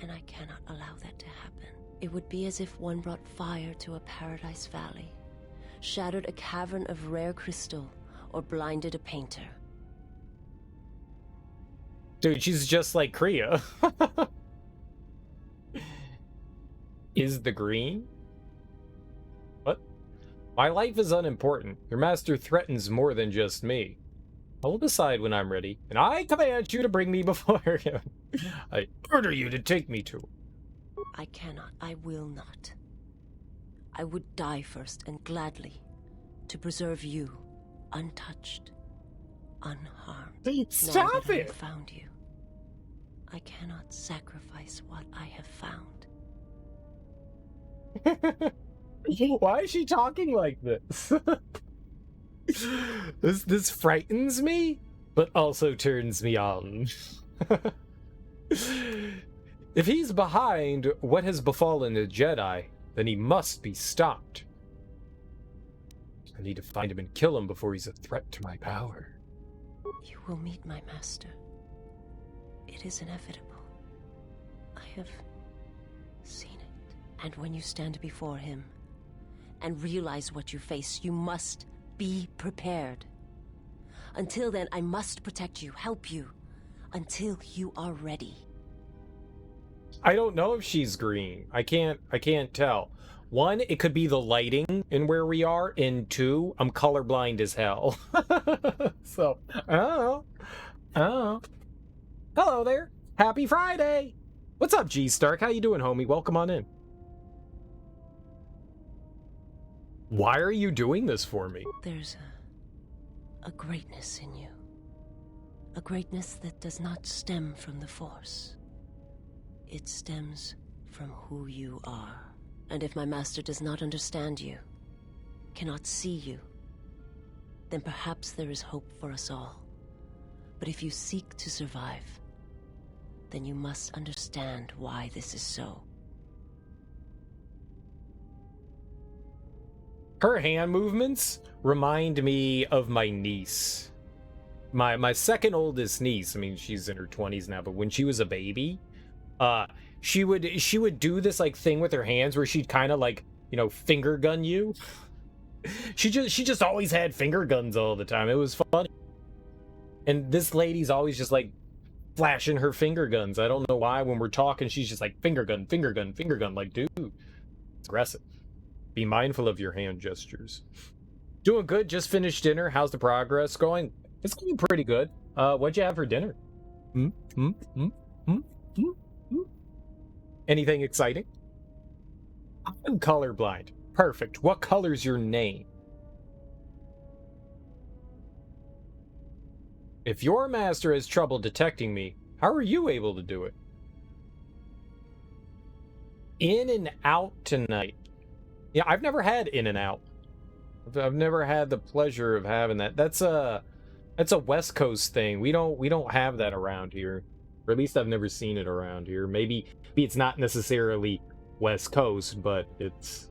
and I cannot allow that to happen. It would be as if one brought fire to a paradise valley, shattered a cavern of rare crystal, or blinded a painter. Dude, she's just like Kriea. Is the green? What? My life is unimportant. Your master threatens more than just me. I will decide when I'm ready, and I command you to bring me before him. I order you to take me to him. I cannot. I will not. I would die first, and gladly, to preserve you, untouched, unharmed. Stop it! I have found you. I cannot sacrifice what I have found. Why is she talking like this? This frightens me, but also turns me on. If he's behind what has befallen the Jedi, then he must be stopped. I need to find him and kill him before he's a threat to my power. You will meet my master. It is inevitable. I have seen it. And when you stand before him and realize what you face, you must be prepared. Until then, I must protect you, help you, until you are ready. I don't know if she's green. I can't tell. One, it could be the lighting in where we are, and two, I'm colorblind as hell. So, oh. Hello there. Happy Friday. What's up, G Stark? How you doing, homie? Welcome on in. Why are you doing this for me? There's a greatness in you. A greatness that does not stem from the Force. It stems from who you are. And if my master does not understand you, cannot see you, then perhaps there is hope for us all. But if you seek to survive, then you must understand why this is so. Her hand movements remind me of my niece. My second oldest niece. I mean, she's in her 20s now, but when she was a baby, she would do this like thing with her hands where she'd kind of like, you know, finger gun you. She just always had finger guns all the time. It was funny. And this lady's always just like flashing her finger guns. I don't know why. When we're talking, she's just like finger gun, finger gun, finger gun. Like, dude, it's aggressive. Be mindful of your hand gestures. Doing good. Just finished dinner. How's the progress going? It's going pretty good. What'd you have for dinner? Anything exciting? I'm colorblind. Perfect. What color's your name? If your master has trouble detecting me, how are you able to do it? In and out tonight. Yeah, I've never had in and out. I've never had the pleasure of having that. That's a West Coast thing. We don't have that around here. Or at least I've never seen it around here. Maybe it's not necessarily West Coast, but it's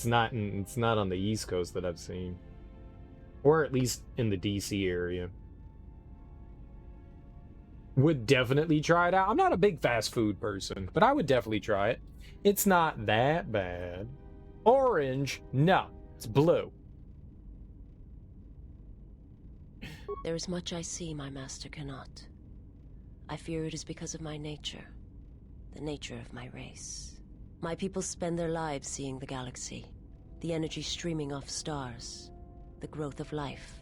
not on the East Coast that I've seen. Or at least in the DC area. Would definitely try it out. I'm not a big fast food person, but I would definitely try it. It's not that bad. Orange? No, it's blue. There is much I see my master cannot. I fear it is because of my nature, the nature of my race. My people spend their lives seeing the galaxy, The energy streaming off stars, the growth of life,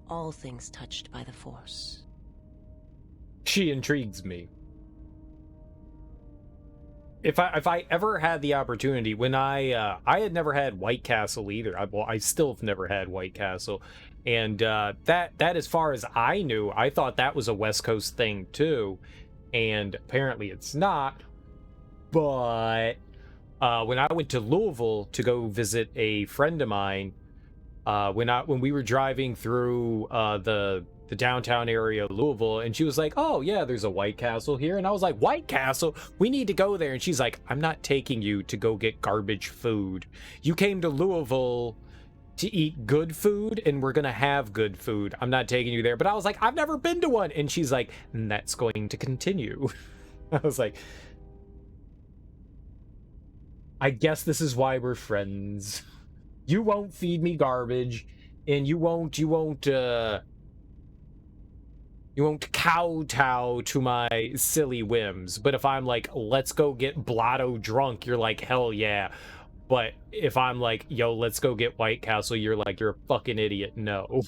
all things touched by the Force. She intrigues me. If I ever had the opportunity, when I had never had White Castle either. I still have never had White Castle, and that as far as I knew, I thought that was a West Coast thing too, and apparently it's not. But when I went to Louisville to go visit a friend of mine, when we were driving through the downtown area of Louisville, and she was like, oh yeah, there's a White Castle here, and I was like, White Castle, we need to go there. And she's like, I'm not taking you to go get garbage food. You came to Louisville to eat good food, and we're gonna have good food. I'm not taking you there. But I was like, I've never been to one. And she's like, and that's going to continue. I was like, I guess this is why we're friends. You won't feed me garbage, and you won't kowtow to my silly whims. But if I'm like, let's go get blotto drunk, you're like, hell yeah. But if I'm like, yo, let's go get White Castle, you're like, you're a fucking idiot. No.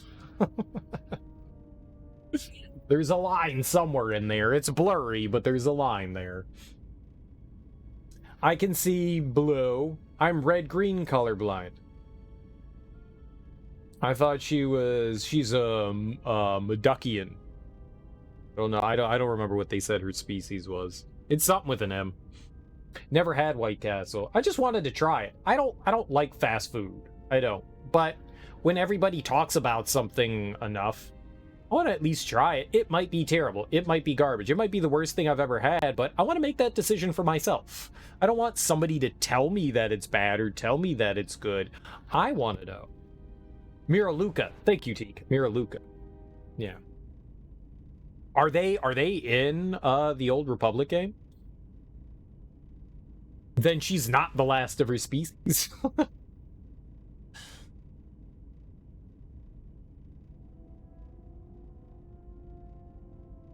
There's a line somewhere in there. It's blurry, but there's a line there. I can see blue. I'm red-green colorblind. I thought she's a Meduckian. Oh no, I don't remember what they said her species was. It's something with an M. Never had White Castle. I just wanted to try it. I don't like fast food. I don't. But when everybody talks about something enough, I want to at least try it. It might be terrible. It might be garbage. It might be the worst thing I've ever had, but I want to make that decision for myself. I don't want somebody to tell me that it's bad or tell me that it's good. I want to know. Mira Luca. Thank you, Teak. Mira Luca. Yeah. Are they in the Old Republic game? Then she's not the last of her species.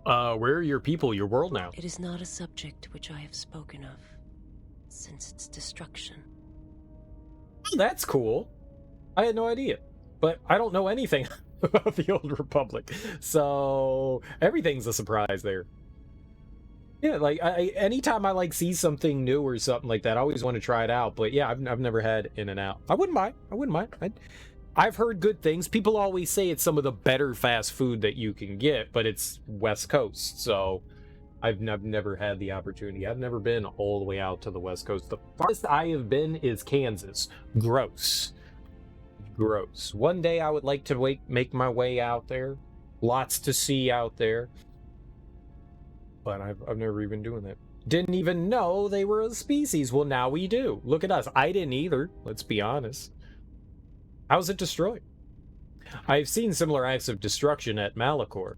Where are your people, your world now? It is not a subject which I have spoken of since its destruction. Oh, that's cool. I had no idea. But I don't know anything about the Old Republic, so everything's a surprise there. Yeah, like anytime I like see something new or something like that, I always want to try it out. But yeah, I've never had In-N-Out. I wouldn't mind. I've heard good things. People always say it's some of the better fast food that you can get, but it's West Coast, so I've never had the opportunity. I've never been all the way out to the West Coast. The farthest I have been is Kansas. Gross. One day I would like to make my way out there. Lots to see out there. But I've never even doing that. Didn't even know they were a species. Well, now we do. Look at us. I didn't either. Let's be honest. How's it destroyed? I've seen similar acts of destruction at Malachor.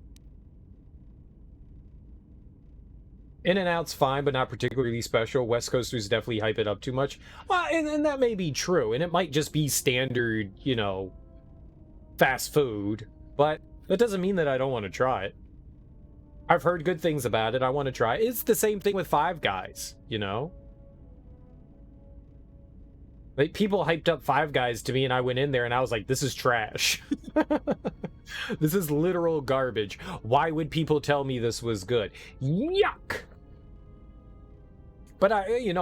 In-N-Out's fine, but not particularly special. West Coasters definitely hype it up too much. Well, and that may be true, and it might just be standard, fast food, but that doesn't mean that I don't want to try it. I've heard good things about it. I want to try it. It's the same thing with Five Guys, Like, people hyped up Five Guys to me, and I went in there, and I was like, this is trash. This is literal garbage. Why would people tell me this was good? Yuck! But you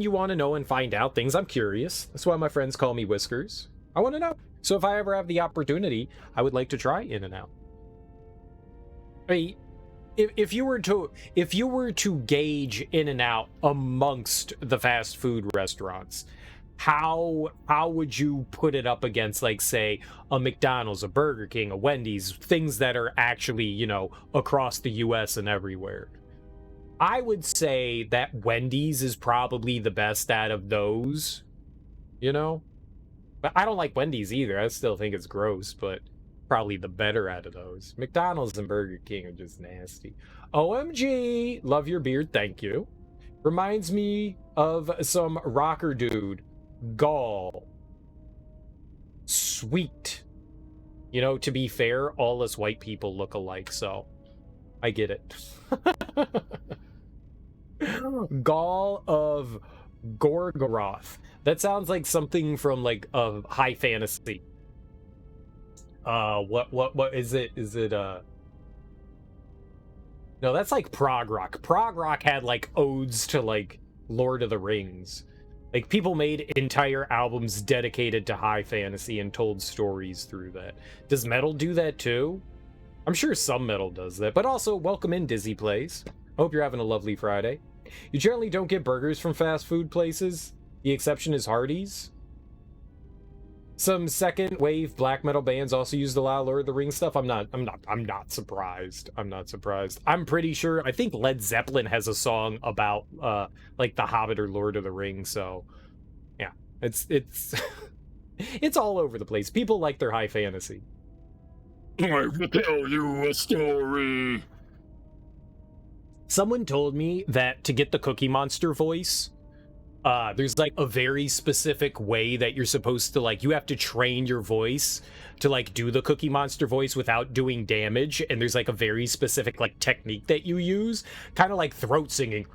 want to know and find out things. I'm curious. That's why my friends call me Whiskers. I want to know. So if I ever have the opportunity, I would like to try In-N-Out. I mean, if you were to gauge In-N-Out amongst the fast food restaurants, how would you put it up against, like, say, a McDonald's, a Burger King, a Wendy's, things that are actually, across the US and everywhere? I would say that Wendy's is probably the best out of those, But I don't like Wendy's either. I still think it's gross, but probably the better out of those. McDonald's and Burger King are just nasty. OMG! Love your beard, thank you. Reminds me of some rocker dude. Gall. Sweet. To be fair, all us white people look alike, so I get it. Gall of Gorgoroth. That sounds like something from like a high fantasy. What is it? Is it no, that's like prog rock. Prog rock had like odes to like Lord of the Rings. Like people made entire albums dedicated to high fantasy and told stories through that. Does metal do that too? I'm sure some metal does that. But also, welcome in, Dizzy Plays. I hope you're having a lovely Friday. You generally don't get burgers from fast food places. The exception is Hardee's. Some second wave black metal bands also use a lot of Lord of the Rings stuff. I'm not surprised. I'm not surprised. I'm pretty sure, I think Led Zeppelin has a song about like The Hobbit or Lord of the Rings, so yeah. It's it's all over the place. People like their high fantasy. I will tell you a story. Someone told me that to get the Cookie Monster voice, there's like a very specific way that you're supposed to, like, you have to train your voice to like do the Cookie Monster voice without doing damage, and there's like a very specific like technique that you use, kind of like throat singing,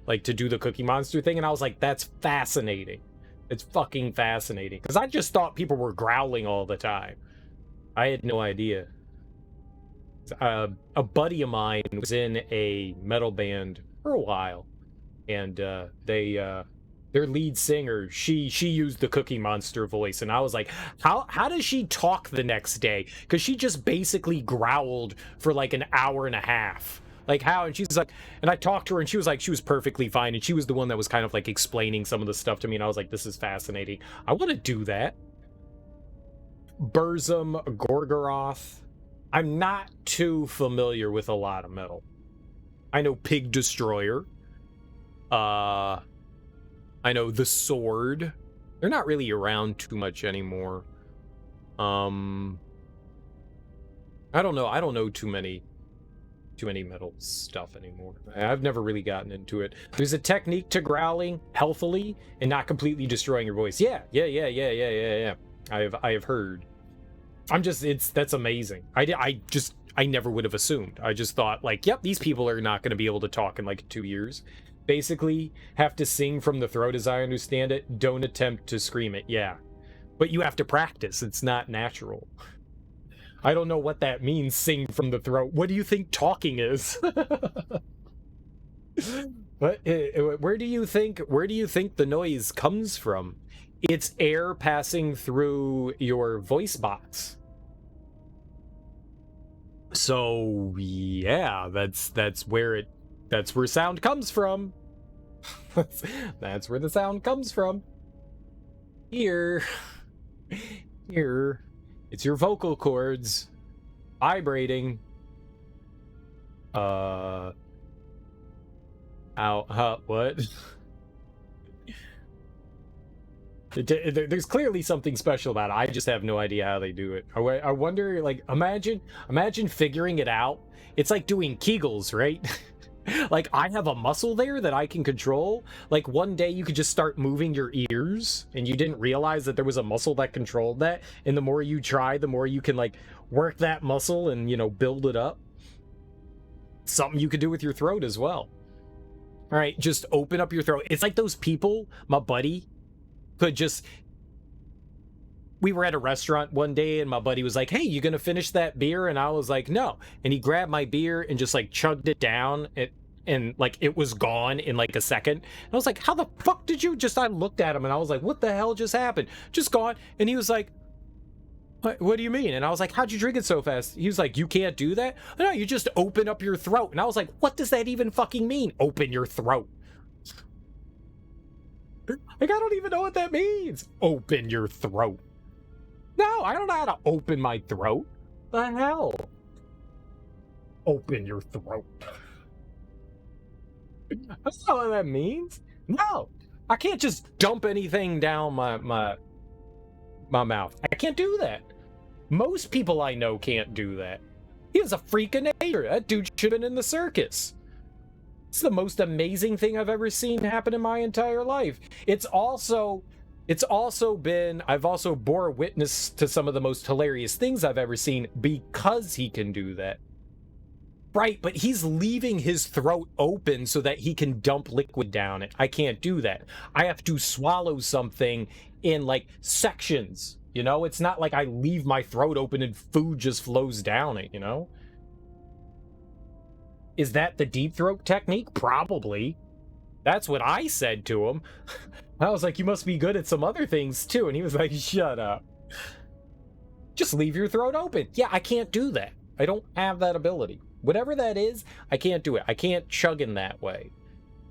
like to do the Cookie Monster thing. And I was like, that's fascinating. It's fucking fascinating, because I just thought people were growling all the time. I had no idea. A buddy of mine was in a metal band for a while, and their lead singer, she used the Cookie Monster voice, and I was like, how does she talk the next day? Because she just basically growled for like an hour and a half. Like, how? And she's like, and I talked to her, and she was like, she was perfectly fine, and she was the one that was kind of like explaining some of the stuff to me, and I was like, this is fascinating. I want to do that. Burzum, Gorgoroth. I'm not too familiar with a lot of metal. I know Pig Destroyer. I know The Sword. They're not really around too much anymore. I don't know. I don't know too many metal stuff anymore. I've never really gotten into it. There's a technique to growling healthily and not completely destroying your voice. Yeah. I have heard. That's amazing. I never would have assumed. I just thought, like, yep, these people are not going to be able to talk in like 2 years. Basically, have to sing from the throat as I understand it. Don't attempt to scream it. Yeah. But you have to practice. It's not natural. I don't know what that means, sing from the throat. What do you think talking is? But where do you think the noise comes from? It's air passing through your voice box. So yeah, that's where sound comes from. That's where the sound comes from. Here. It's your vocal cords vibrating. What? There's clearly something special about it. I just have no idea how they do it. I wonder, like, imagine figuring it out. It's like doing Kegels, right? Like, I have a muscle there that I can control. Like, one day you could just start moving your ears, and you didn't realize that there was a muscle that controlled that. And the more you try, the more you can, like, work that muscle and, you know, build it up. Something you could do with your throat as well. All right, just open up your throat. It's like those people, my buddy, could just... We were at a restaurant one day, and my buddy was like, hey, you gonna finish that beer? And I was like, no. And he grabbed my beer and just, like, chugged it down, and like, it was gone in, like, a second. And I was like, how the fuck did you just... I looked at him, and I was like, what the hell just happened? Just gone. And he was like, what do you mean? And I was like, how'd you drink it so fast? He was like, you can't do that? No, you just open up your throat. And I was like, what does that even fucking mean? Open your throat. Like, I don't even know what that means. Open your throat. No, I don't know how to open my throat. The hell? Open your throat. That's not what that means. No, I can't just dump anything down my mouth. I can't do that. Most people I know can't do that. He was a freak of nature. That dude should have been in the circus. It's the most amazing thing I've ever seen happen in my entire life. It's also been, I've also bore witness to some of the most hilarious things I've ever seen because he can do that. Right, but he's leaving his throat open so that he can dump liquid down it. I can't do that. I have to swallow something in, like, sections, you know? It's not like I leave my throat open and food just flows down it, you know? Is that the deep throat technique? Probably. That's what I said to him. I was like, you must be good at some other things, too. And he was like, shut up. Just leave your throat open. Yeah, I can't do that. I don't have that ability. Whatever that is, I can't do it. I can't chug in that way.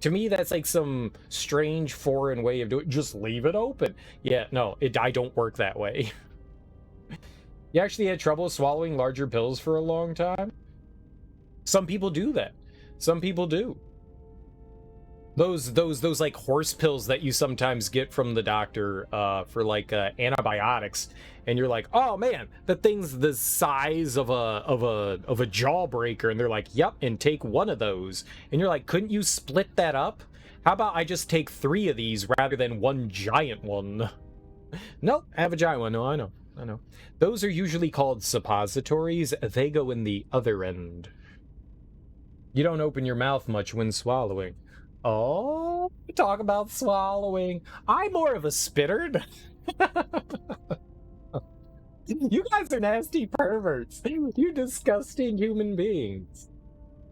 To me, that's like some strange foreign way of doing it. Just leave it open. Yeah, no, I don't work that way. You actually had trouble swallowing larger pills for a long time? Some people do that. Some people do. Those like horse pills that you sometimes get from the doctor for like antibiotics, and you're like, oh man, that thing's the size of a jawbreaker, and they're like, yep, and take one of those, and you're like, couldn't you split that up? How about I just take 3 of these rather than one giant one? Nope, I have a giant one. No, I know. Those are usually called suppositories. They go in the other end. You don't open your mouth much when swallowing. Oh, talk about swallowing. I'm more of a spitter. You guys are nasty perverts. You disgusting human beings.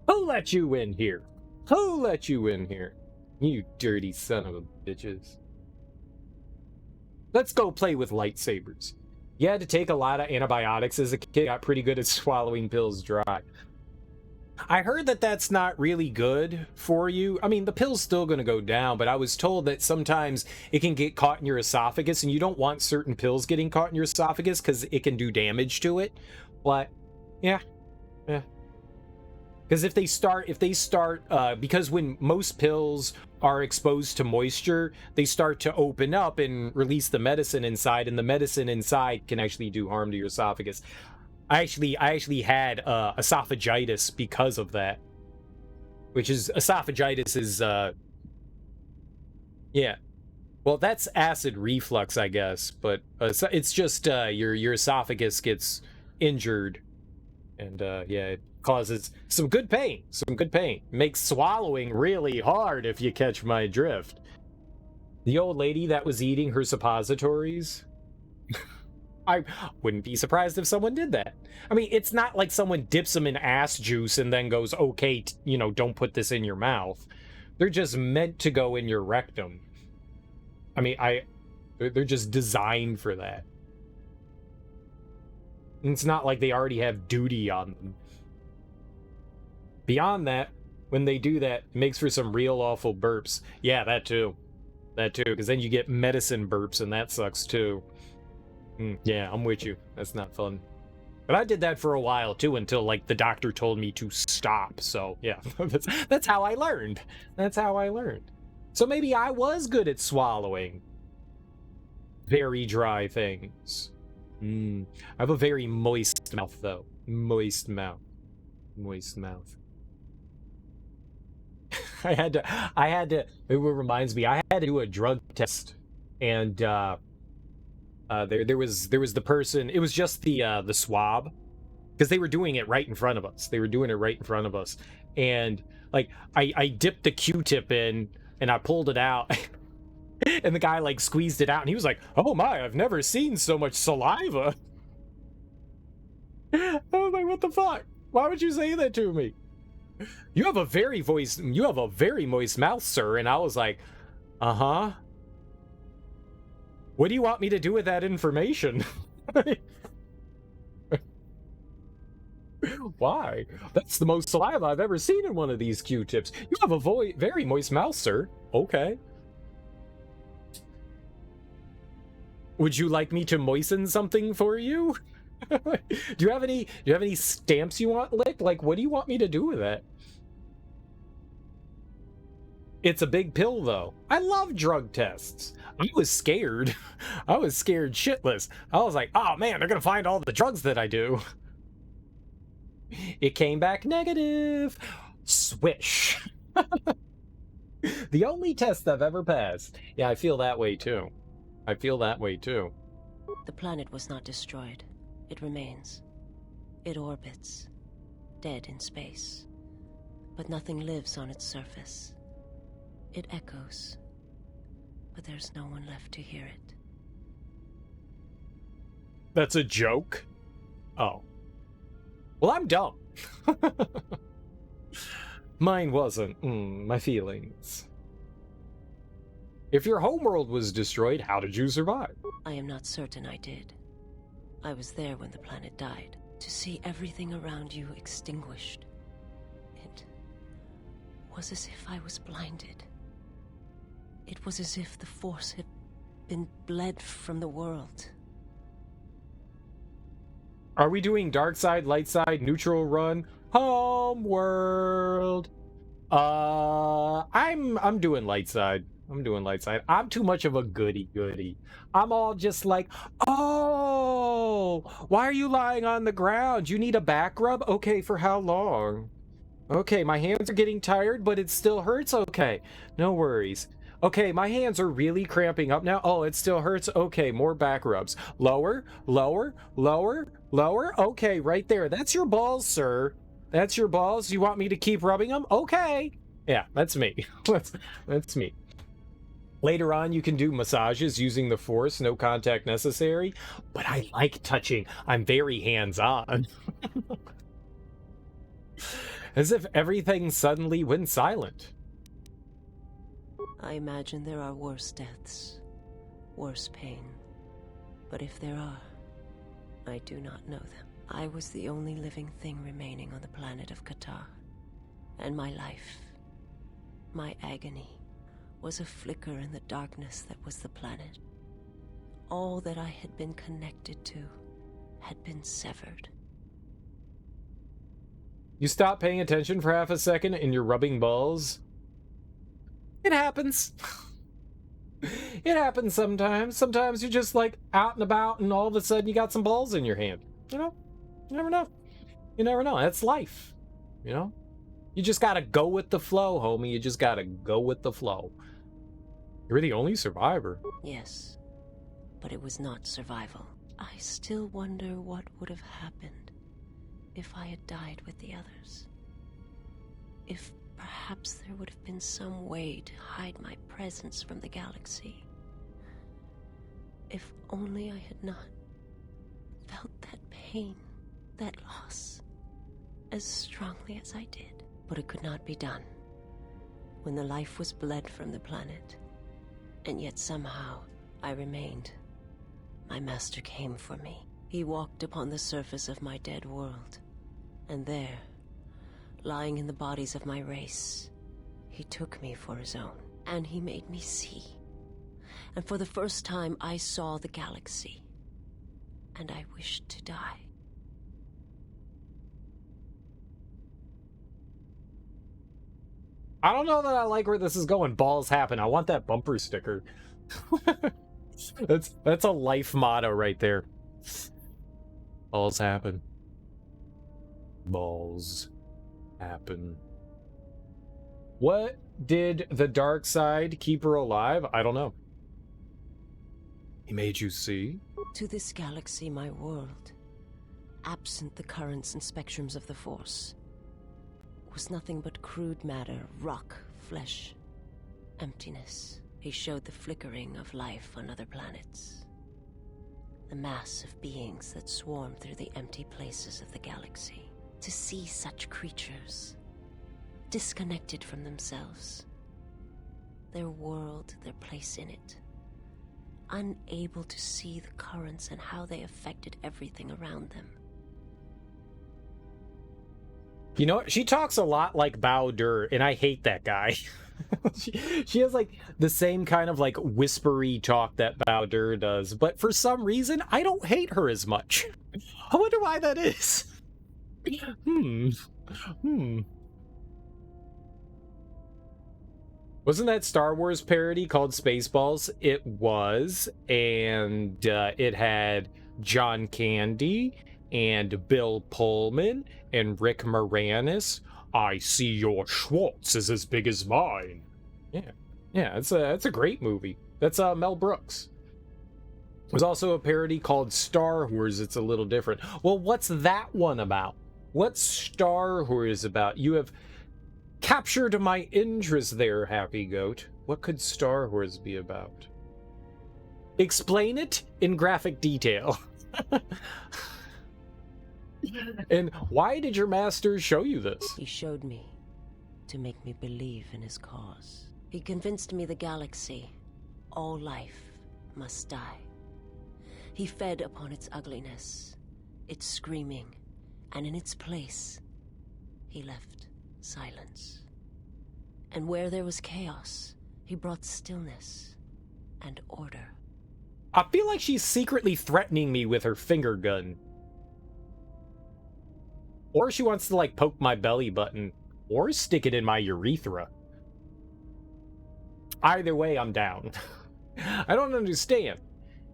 Who let you in here? Who let you in here? You dirty son of a bitches. Let's go play with lightsabers. You had to take a lot of antibiotics as a kid. Got pretty good at swallowing pills dry. I heard that that's not really good for you. I mean, the pill's still going to go down, but I was told that sometimes it can get caught in your esophagus, and you don't want certain pills getting caught in your esophagus because it can do damage to it. But, yeah. Because if they start, because when most pills are exposed to moisture, they start to open up and release the medicine inside, and the medicine inside can actually do harm to your esophagus. I actually had esophagitis because of that, which is esophagitis is yeah, well, that's acid reflux, I guess, but it's just your esophagus gets injured, and yeah, it causes some good pain. Makes swallowing really hard, if you catch my drift. The old lady that was eating her suppositories. I wouldn't be surprised if someone did that. I mean, it's not like someone dips them in ass juice and then goes, okay, don't put this in your mouth. They're just meant to go in your rectum. I mean, they're just designed for that. And it's not like they already have duty on them. Beyond that, when they do that, it makes for some real awful burps. Yeah, that too, because then you get medicine burps, and that sucks too. Yeah, I'm with you. That's not fun. But I did that for a while too, until like the doctor told me to stop. So yeah, that's how I learned. So maybe I was good at swallowing very dry things. I have a very moist mouth though. Moist mouth. I had to. It reminds me. I had to do a drug test, and there was the person. It was just the swab, because they were doing it right in front of us. And like I dipped the Q-tip in and I pulled it out, and the guy like squeezed it out, and he was like, "Oh my, I've never seen so much saliva." I was like, "What the fuck? Why would you say that to me? You have a very moist mouth, sir." And I was like, "Uh-huh. What do you want me to do with that information?" Why? That's the most saliva I've ever seen in one of these Q-tips. You have a very moist mouth, sir. Okay. Would you like me to moisten something for you? Do you have any stamps you want licked? Like, what do you want me to do with that? It's a big pill, though. I love drug tests. I was scared. I was scared shitless. I was like, oh man, they're gonna find all the drugs that I do. It came back negative. Swish. The only test I've ever passed. Yeah, I feel that way too. The planet was not destroyed. It remains. It orbits. dead in space. But nothing lives on its surface. It echoes, but there's no one left to hear it. That's a joke? Oh. Well, I'm dumb. Mine wasn't. My feelings. If your homeworld was destroyed, how did you survive? I am not certain I did. I was there when the planet died. To see everything around you extinguished. It was as if I was blinded. It was as if the Force had been bled from the world. Are we doing dark side, light side, neutral run? Homeworld. I'm doing light side. I'm doing light side. I'm too much of a goody. I'm all just like, oh, why are you lying on the ground? You need a back rub? Okay, for how long? Okay, my hands are getting tired, but it still hurts? Okay, no worries. Okay, my hands are really cramping up now. Oh, it still hurts? Okay, more back rubs. Lower, lower, lower, lower. Okay, right there. That's your balls, sir. That's your balls? You want me to keep rubbing them? Okay. Yeah, that's me. That's me. Later on, you can do massages using the Force, no contact necessary. But I like touching. I'm very hands-on. As if everything suddenly went silent. I imagine there are worse deaths, worse pain. But if there are, I do not know them. I was the only living thing remaining on the planet of KOTOR. And my life, my agony, was a flicker in the darkness that was the planet. All that I had been connected to had been severed. You stop paying attention for half a second and you're rubbing balls? It happens. It happens sometimes. Sometimes you're just like out and about and all of a sudden you got some balls in your hand. You know? You never know. You never know. That's life. You know? You just gotta go with the flow, homie. You just gotta go with the flow. You're the only survivor. Yes, but it was not survival. I still wonder what would have happened if I had died with the others. If perhaps there would have been some way to hide my presence from the galaxy. If only I had not felt that pain, that loss, as strongly as I did. But it could not be done. When the life was bled from the planet, and yet somehow I remained, my master came for me. He walked upon the surface of my dead world, and there, lying in the bodies of my race, he took me for his own, and he made me see. And for the first time I saw the galaxy, and I wished to die. I don't know that I like where this is going. Balls happen. I want that bumper sticker. That's a life motto right there. Balls happen. Balls happen. What did the dark side keep her alive? I don't know. He made you see? To this galaxy, my world, absent the currents and spectrums of the Force, was nothing but crude matter, rock, flesh, emptiness. He showed the flickering of life on other planets. The mass of beings that swarm through the empty places of the galaxy. To see such creatures, disconnected from themselves, their world, their place in it, unable to see the currents and how they affected everything around them. You know, she talks a lot like Bao-Dur, and I hate that guy. she has like the same kind of like whispery talk that Bao-Dur does, but for some reason I don't hate her as much. I wonder why that is. Wasn't that Star Wars parody called Spaceballs? It was, and it had John Candy and Bill Pullman and Rick Moranis. I see your Schwartz is as big as mine. Yeah, it's a great movie. That's Mel Brooks. There's also a parody called Star Wars. It's a little different. Well, what's that one about? What's Star Wars about? You have captured my interest there, Happy Goat. What could Star Wars be about? Explain it in graphic detail. And why did your master show you this? He showed me to make me believe in his cause. He convinced me the galaxy, all life, must die. He fed upon its ugliness, its screaming, and in its place, he left silence. And where there was chaos, he brought stillness and order. I feel like she's secretly threatening me with her finger gun. Or she wants to, like, poke my belly button. Or stick it in my urethra. Either way, I'm down. I don't understand.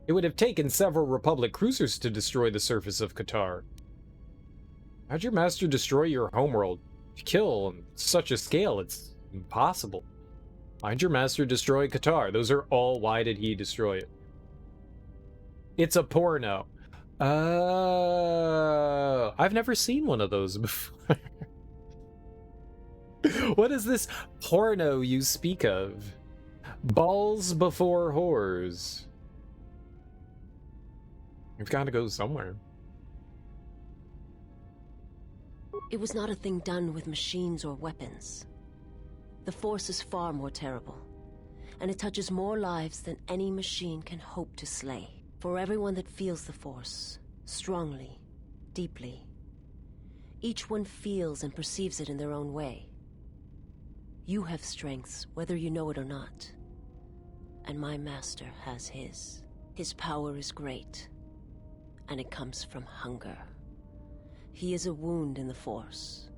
It would have taken several Republic cruisers to destroy the surface of KOTOR. How'd your master destroy your homeworld? To kill on such a scale, it's impossible. Why'd your master destroy KOTOR? Those are all why did he destroy it. It's a porno. I've never seen one of those before. What is this porno you speak of? Balls before whores. You've got to go somewhere. It was not a thing done with machines or weapons. The Force is far more terrible, and it touches more lives than any machine can hope to slay. For everyone that feels the Force, strongly, deeply, each one feels and perceives it in their own way. You have strengths, whether you know it or not. And my master has his. His power is great, and it comes from hunger. He is a wound in the Force,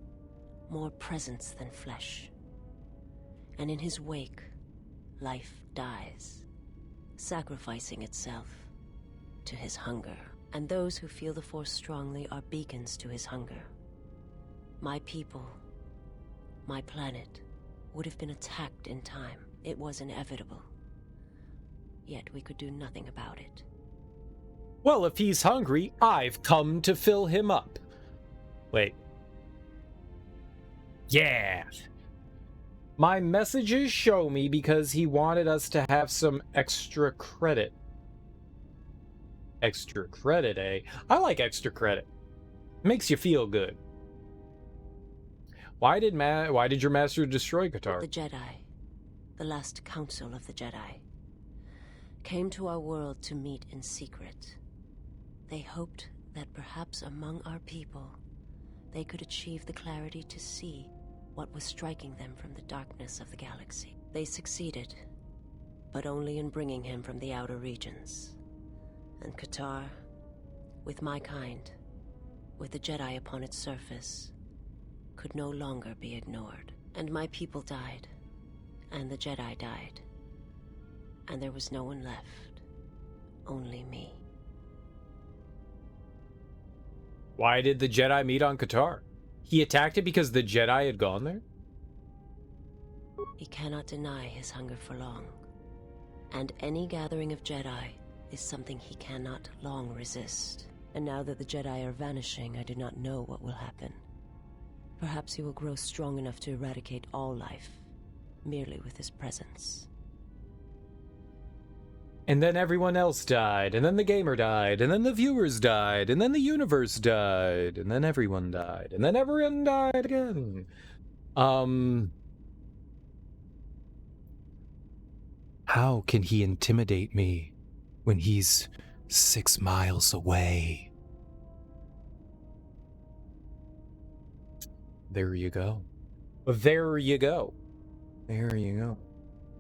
more presence than flesh. And in his wake, life dies, sacrificing itself to his hunger. And those who feel the Force strongly are beacons to his hunger. My people, my planet, would have been attacked in time. It was inevitable. Yet we could do nothing about it. Well, if he's hungry, I've come to fill him up. Wait. Yeah. My messages show me because he wanted us to have some extra credit. Extra credit, eh? I like extra credit. Makes you feel good. Why did your master destroy KOTOR? The Jedi, the last council of the Jedi, came to our world to meet in secret. They hoped that perhaps among our people, they could achieve the clarity to see what was striking them from the darkness of the galaxy. They succeeded, but only in bringing him from the outer regions. And KOTOR, with my kind, with the Jedi upon its surface, could no longer be ignored. And my people died, and the Jedi died, and there was no one left, only me. Why did the Jedi meet on KOTOR? He attacked it because the Jedi had gone there? He cannot deny his hunger for long, and any gathering of Jedi is something he cannot long resist. And now that the Jedi are vanishing, I do not know what will happen. Perhaps he will grow strong enough to eradicate all life, merely with his presence. And then everyone else died, and then the gamer died, and then the viewers died, and then the universe died, and then everyone died, and then everyone died again. How can he intimidate me when he's 6 miles away? There you go. There you go. There you go.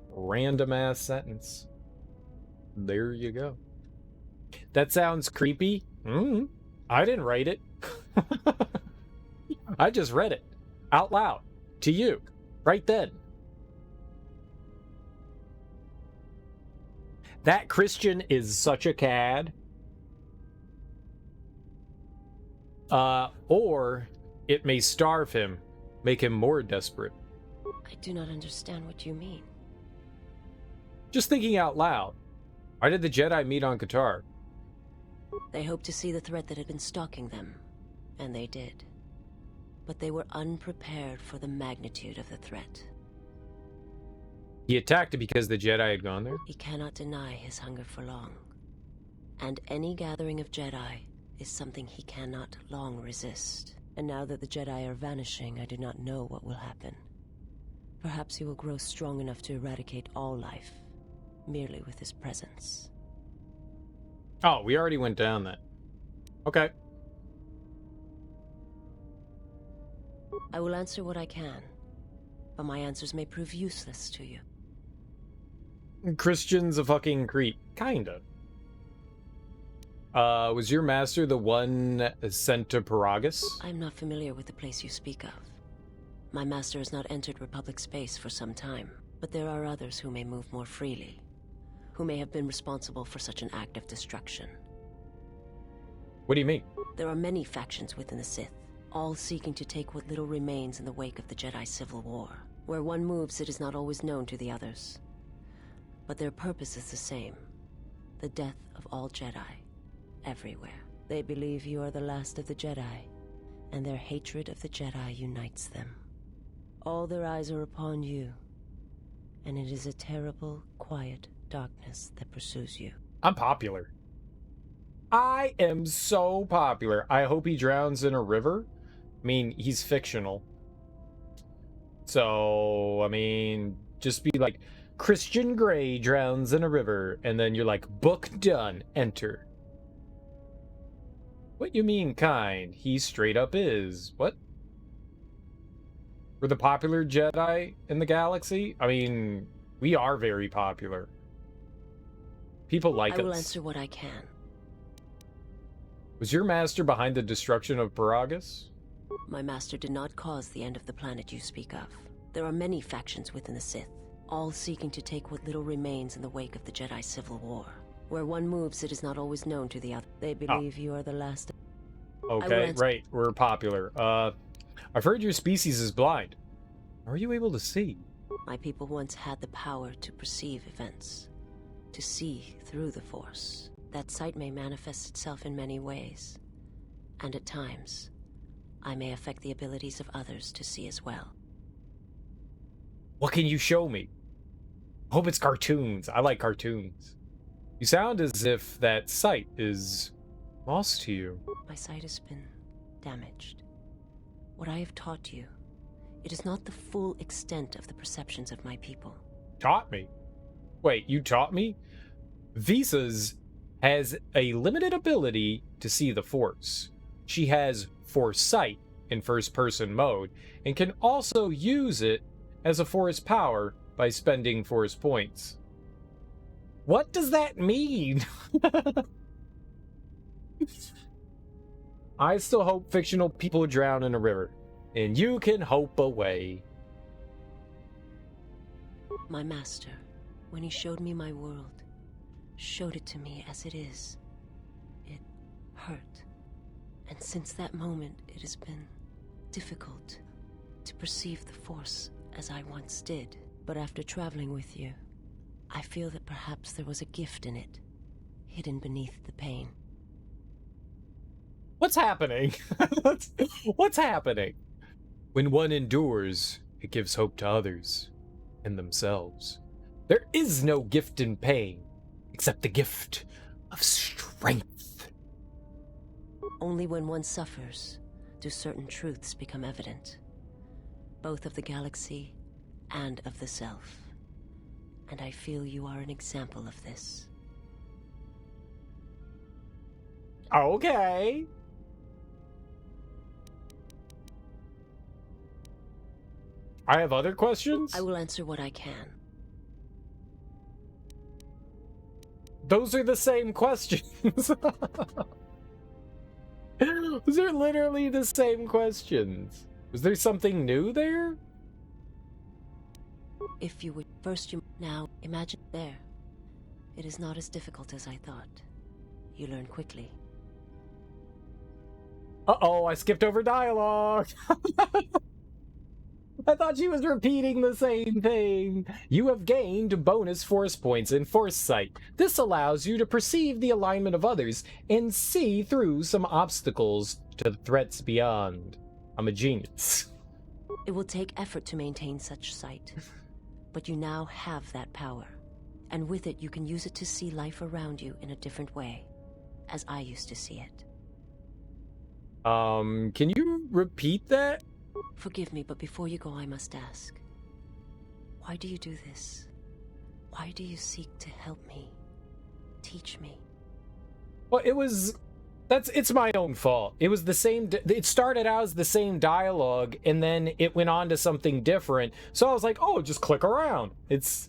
Random ass sentence. There you go. That sounds creepy. I didn't write it. I just read it out loud to you right then. That Christian is such a cad. Or it may starve him, make him more desperate. I do not understand what you mean. Just thinking out loud. Why did the Jedi meet on KOTOR? They hoped to see the threat that had been stalking them, and they did. but they were unprepared for the magnitude of the threat. He attacked it because the Jedi had gone there? He cannot deny his hunger for long. And any gathering of Jedi is something he cannot long resist. And now that the Jedi are vanishing, I do not know what will happen. Perhaps he will grow strong enough to eradicate all life, merely with his presence. Oh, we already went down that. Okay. I will answer what I can, but my answers may prove useless to you. Christian's a fucking creep. Kinda. Was your master the one sent to Paragus? I'm not familiar with the place you speak of. My master has not entered Republic space for some time, but there are others who may move more freely, who may have been responsible for such an act of destruction. What do you mean? There are many factions within the Sith, all seeking to take what little remains in the wake of the Jedi Civil War. Where one moves, it is not always known to the others. But their purpose is the same: the death of all Jedi, everywhere. They believe you are the last of the Jedi, and their hatred of the Jedi unites them. All their eyes are upon you, and it is a terrible, quiet darkness that pursues you. I'm popular. I am so popular. I hope he drowns in a river. I mean, he's fictional. So, I mean, just be like, Christian Grey drowns in a river, and then you're like, book done, enter. What you mean, kind? He straight up is. What? We're the popular Jedi in the galaxy? I mean, we are very popular. People like us. I will answer what I can. Was your master behind the destruction of Paragus? My master did not cause the end of the planet you speak of. There are many factions within the Sith, all seeking to take what little remains in the wake of the Jedi Civil War. Where one moves, it is not always known to the other. They believe you are the last. Okay, right. We're popular. I've heard your species is blind. How are you able to see? My people once had the power to perceive events, to see through the Force. That sight may manifest itself in many ways, and at times, I may affect the abilities of others to see as well. What can you show me? I hope it's cartoons. I like cartoons. You sound as if that sight is lost to you. My sight has been damaged. What I have taught you, it is not the full extent of the perceptions of my people. Taught me? Wait, you taught me? Visas has a limited ability to see the Force. She has foresight in first-person mode, and can also use it as a Force power by spending Force points. What does that mean? I still hope fictional people drown in a river, and you can hope away. My master, when he showed me my world, showed it to me as it is. It hurt. And since that moment, it has been difficult to perceive the Force as I once did. But after traveling with you, I feel that perhaps there was a gift in it, hidden beneath the pain. What's happening? What's happening? When one endures, it gives hope to others and themselves. There is no gift in pain, except the gift of strength. Only when one suffers do certain truths become evident, both of the galaxy and of the self. And I feel you are an example of this. Okay. I have other questions? I will answer what I can. Those are the same questions. Those are literally the same questions. Was there something new there? If you would first, now imagine there. It is not as difficult as I thought. You learn quickly. Uh-oh, I skipped over dialogue. I thought she was repeating the same thing. You have gained bonus Force points in Foresight. This allows you to perceive the alignment of others and see through some obstacles to the threats beyond. I'm a genius. It will take effort to maintain such sight, but you now have that power. And with it, you can use it to see life around you in a different way, as I used to see it. Can you repeat that? Forgive me, but before you go, I must ask. Why do you do this? Why do you seek to help me? Teach me? Well, it's my own fault. It was the same, it started out as the same dialogue, and then it went on to something different. So I was like, oh, just click around. It's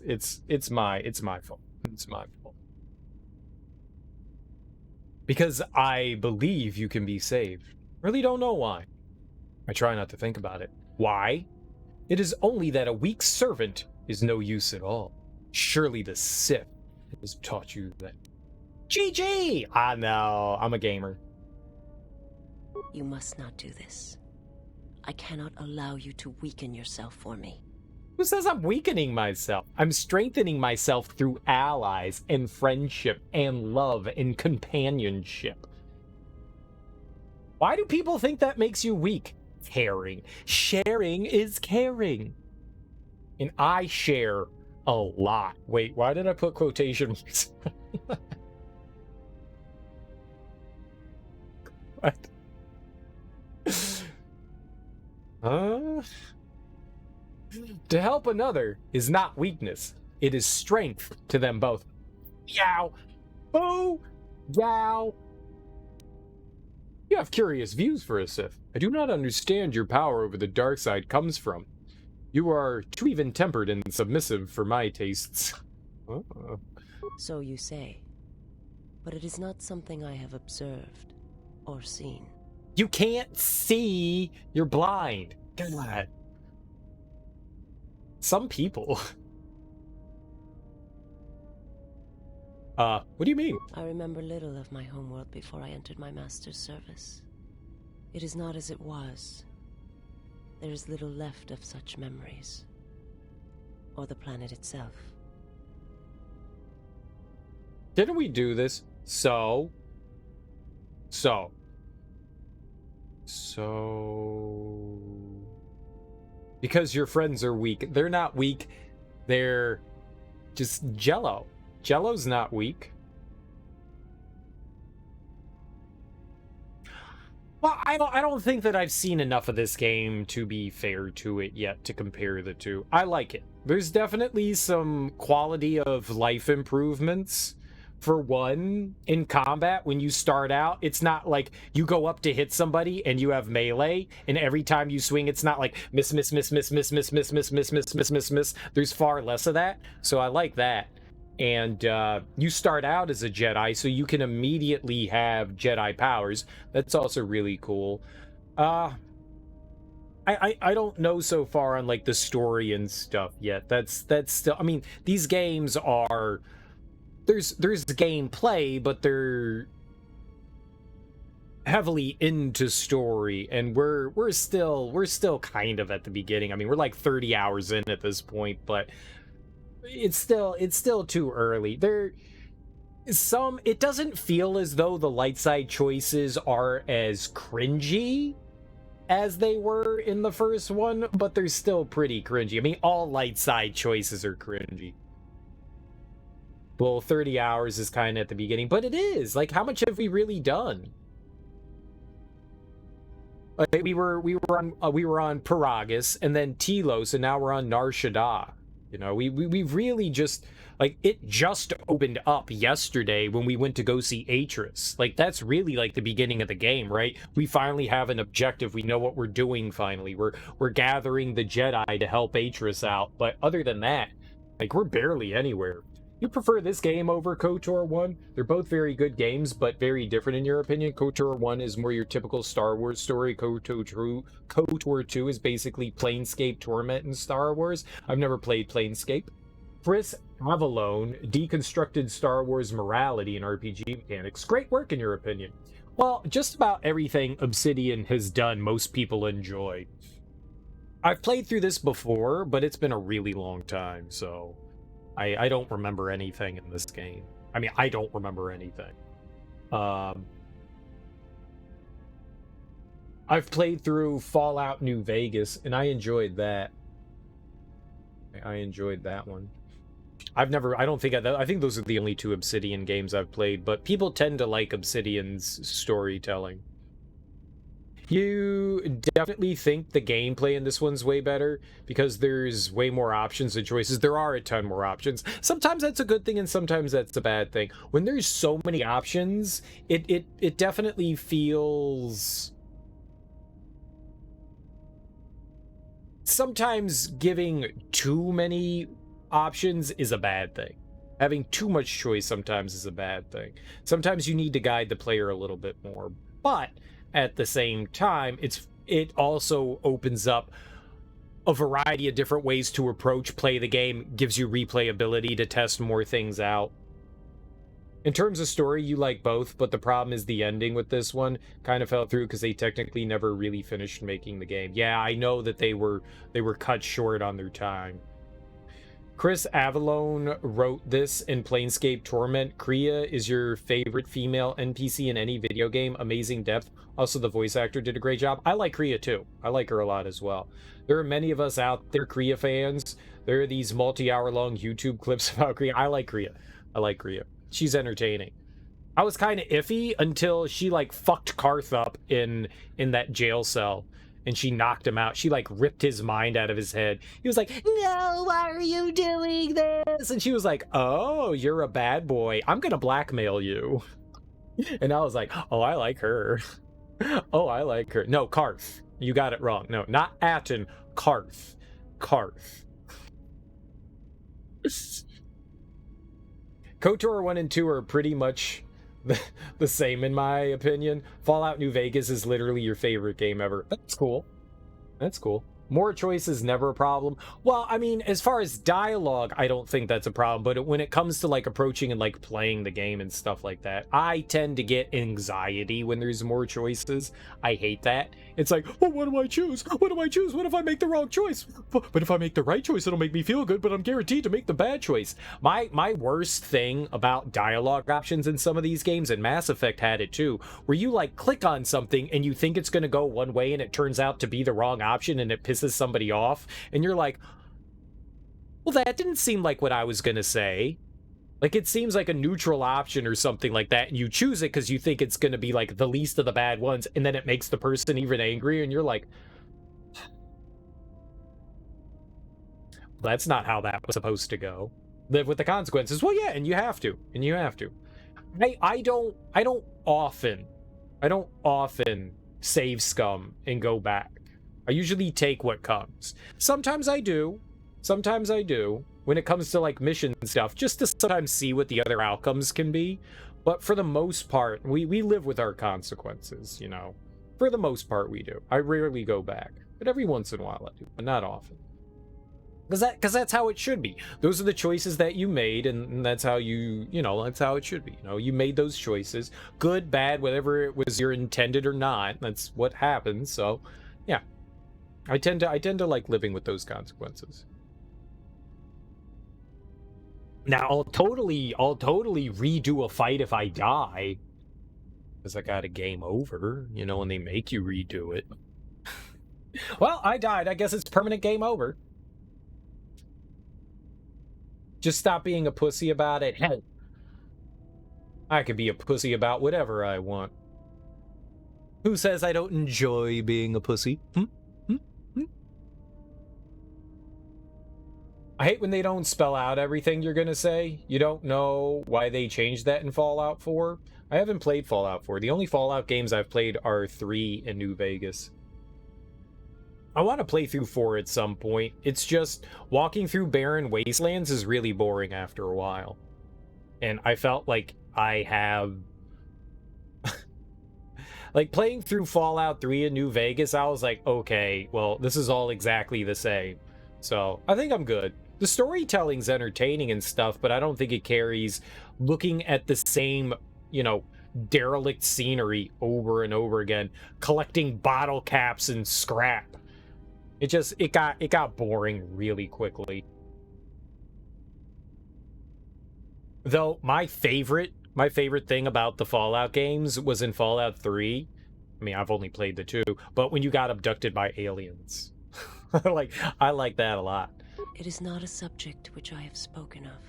my fault. It's my fault. Because I believe you can be saved. Really don't know why. I try not to think about it. Why? It is only that a weak servant is no use at all. Surely the Sith has taught you that. GG! I know, I'm a gamer. You must not do this. I cannot allow you to weaken yourself for me. Who says I'm weakening myself? I'm strengthening myself through allies and friendship and love and companionship. Why do people think that makes you weak? Caring. Sharing is caring. And I share a lot. Wait, why did I put quotation marks? What? To help another is not weakness. It is strength to them both. Yow! Boo! Yow! You have curious views for a Sith. I do not understand your power over the dark side comes from. You are too even-tempered and submissive for my tastes. So you say. But it is not something I have observed or seen. You can't see! You're blind. God. Some people. What do you mean? I remember little of my homeworld before I entered my master's service. It is not as it was. There is little left of such memories. Or the planet itself. Didn't we do this? So... Because your friends are weak. They're not weak. They're just Jello. Jello's not weak. Well, I don't think that I've seen enough of this game to be fair to it yet to compare the two. I like it. There's definitely some quality of life improvements. For one, in combat, when you start out, it's not like you go up to hit somebody and you have melee, and every time you swing, it's not like miss, miss, miss, miss, miss, miss, miss, miss, miss, miss, miss, miss, miss. There's far less of that, so I like that. And you start out as a Jedi, so you can immediately have Jedi powers. That's also really cool. I don't know so far on like the story and stuff yet. That's still. I mean, these games are. There's gameplay, but they're heavily into story, and we're still kind of at the beginning. I mean, we're like 30 hours in at this point, but it's still too early. It doesn't feel as though the light side choices are as cringy as they were in the first one, but they're still pretty cringy. I mean, all light side choices are cringy. Well, 30 hours is kind of at the beginning, but it is. Like, how much have we really done? Like, we were on Paragus, and then Telos, and now we're on Nar Shadaa. You know, we've really just, like, it just opened up yesterday when we went to go see Atris. Like, that's really, like, the beginning of the game, right? We finally have an objective. We know what we're doing, finally. We're gathering the Jedi to help Atris out. But other than that, like, we're barely anywhere. You prefer this game over KOTOR 1? They're both very good games, but very different in your opinion. KOTOR 1 is more your typical Star Wars story. KOTOR 2 is basically Planescape Torment in Star Wars. I've never played Planescape. Chris Avalone deconstructed Star Wars morality and RPG mechanics. Great work in your opinion. Well, just about everything Obsidian has done, most people enjoy. I've played through this before, but it's been a really long time, so... I don't remember anything in this game. I mean, I don't remember anything. I've played through Fallout New Vegas, and I enjoyed that. I enjoyed that one. I think those are the only two Obsidian games I've played, but people tend to like Obsidian's storytelling. You definitely think the gameplay in this one's way better because there's way more options and choices. There are a ton more options. Sometimes that's a good thing and sometimes that's a bad thing. When there's so many options, it definitely feels... Sometimes giving too many options is a bad thing. Having too much choice sometimes is a bad thing. Sometimes you need to guide the player a little bit more. But at the same time, it also opens up a variety of different ways to play the game, gives you replayability to test more things out. In terms of story, you like both, but the problem is the ending with this one kind of fell through because they technically never really finished making the game. Yeah, I know that they were cut short on their time. Chris Avallone wrote this in Planescape Torment. Kriea is your favorite female NPC in any video game. Amazing depth. Also, the voice actor did a great job. I like Kriea too. I like her a lot as well. There are many of us out there, Kriea fans. There are these multi-hour long YouTube clips about Kriea. I like Kriea. I like Kriea. She's entertaining. I was kind of iffy until she like fucked Karth up in that jail cell. And she knocked him out. She, like, ripped his mind out of his head. He was like, no, why are you doing this? And she was like, oh, you're a bad boy. I'm gonna blackmail you. And I was like, oh, I like her. Oh, I like her. No, Karth. You got it wrong. No, not Atton. Karth. Karth. KOTOR 1 and 2 are pretty much the same in my opinion. Fallout New Vegas is literally your favorite game ever. That's cool. That's cool. More choice is never a problem. Well, I mean, as far as dialogue, I don't think that's a problem, but when it comes to like approaching and like playing the game and stuff like that, I tend to get anxiety when there's more choices. I hate that. It's like, oh, what do I choose? What do I choose? What if I make the wrong choice? But if I make the right choice, it'll make me feel good, but I'm guaranteed to make the bad choice. My worst thing about dialogue options in some of these games, and Mass Effect had it too, where you like click on something and you think it's going to go one way and it turns out to be the wrong option and it pisses somebody off, and you're like, well, that didn't seem like what I was gonna say. Like, it seems like a neutral option or something like that, and you choose it because you think it's gonna be like the least of the bad ones, and then it makes the person even angrier, and you're like, that's not how that was supposed to go. Live with the consequences. Well, yeah, and you have to. I don't often save scum and go back. I usually take what comes. Sometimes I do. When it comes to like mission stuff, just to sometimes see what the other outcomes can be. But for the most part, we live with our consequences, you know. For the most part, we do. I rarely go back. But every once in a while I do, but not often. Because that's how it should be. Those are the choices that you made, and that's how that's how it should be. You know, you made those choices. Good, bad, whatever it was your intended or not. That's what happens, so yeah. I tend to like living with those consequences. Now I'll totally redo a fight if I die, because I got a game over, you know, and they make you redo it. Well, I died. I guess it's permanent game over. Just stop being a pussy about it. Hey, I could be a pussy about whatever I want. Who says I don't enjoy being a pussy? I hate when they don't spell out everything you're gonna say. You don't know why they changed that in Fallout 4. I haven't played Fallout 4. The only Fallout games I've played are 3 and New Vegas. I want to play through 4 at some point. It's just, walking through barren wastelands is really boring after a while. And I felt like I have... like, playing through Fallout 3 and New Vegas, I was like, okay, well, this is all exactly the same. So, I think I'm good. The storytelling's entertaining and stuff, but I don't think it carries looking at the same, you know, derelict scenery over and over again, collecting bottle caps and scrap. It got boring really quickly. Though my favorite thing about the Fallout games was in Fallout 3 I mean, I've only played the 2, but when you got abducted by aliens. Like, I like that a lot. It is not a subject which I have spoken of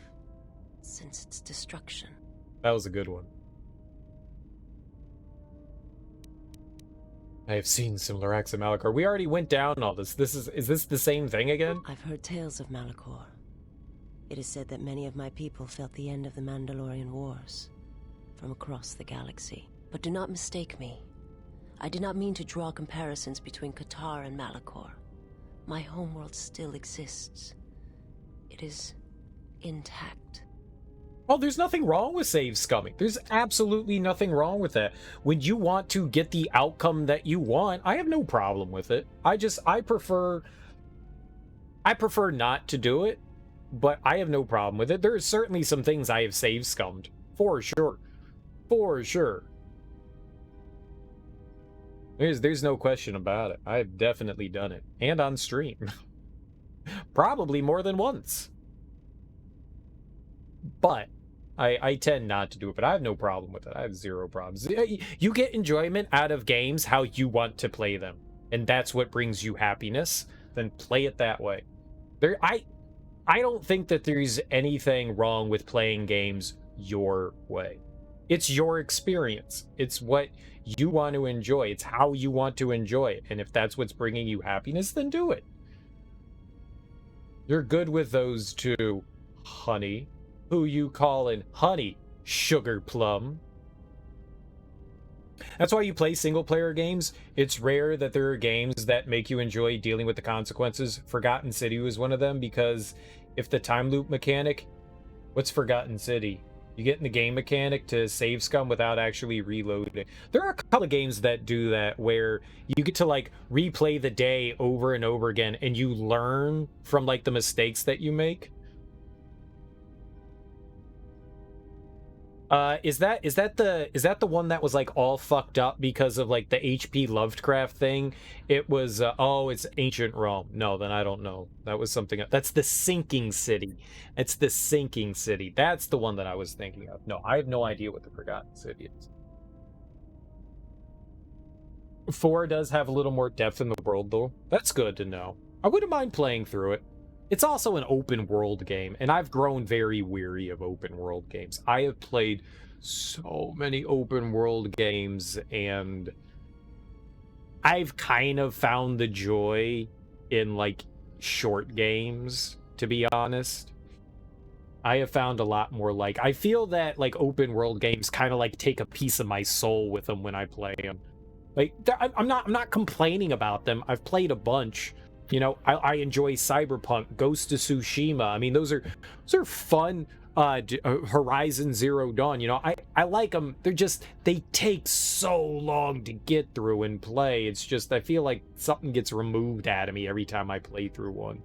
since its destruction. That was a good one. I have seen similar acts of Malachor. We already went down all this. Is this the same thing again? I've heard tales of Malachor. It is said that many of my people felt the end of the Mandalorian Wars from across the galaxy. But do not mistake me. I did not mean to draw comparisons between KOTOR and Malachor. My homeworld still exists. It is intact. Oh, there's nothing wrong with save scumming. There's absolutely nothing wrong with that. When you want to get the outcome that you want, I have no problem with it. I prefer not to do it, but I have no problem with it. There are certainly some things I have save scummed. For sure. For sure. There's no question about it. I've definitely done it. And on stream. Probably more than once. But I tend not to do it, but I have no problem with it. I have zero problems. You get enjoyment out of games how you want to play them. And that's what brings you happiness. Then play it that way. I don't think that there's anything wrong with playing games your way. It's your experience. It's what you want to enjoy. It's how you want to enjoy it. And if that's what's bringing you happiness, then do it. You're good with those two, honey. Who you callin' honey, sugar plum? That's why you play single-player games. It's rare that there are games that make you enjoy dealing with the consequences. Forgotten City was one of them, because if the time loop mechanic... What's Forgotten City? You get in the game mechanic to save scum without actually reloading. There are a couple of games that do that, where you get to, like, replay the day over and over again, and you learn from, like, the mistakes that you make. Is that the one that was like all fucked up because of like the H.P. Lovecraft thing? It was it's ancient Rome. No, then I don't know. That was something else. That's the Sinking City. It's the Sinking City. That's the one that I was thinking of. No, I have no idea what the Forgotten City is. 4 does have a little more depth in the world though. That's good to know. I wouldn't mind playing through it. It's also an open world game, and I've grown very weary of open world games. I have played so many open world games, and I've kind of found the joy in, like, short games, to be honest. I have found a lot more, like, I feel that, like, open world games kind of, like, take a piece of my soul with them when I play them. Like, I'm not complaining about them. I've played a bunch. You know, I enjoy Cyberpunk, Ghost of Tsushima. I mean, those are fun. Horizon Zero Dawn. You know, I like them. They take so long to get through and play. It's just, I feel like something gets removed out of me every time I play through one.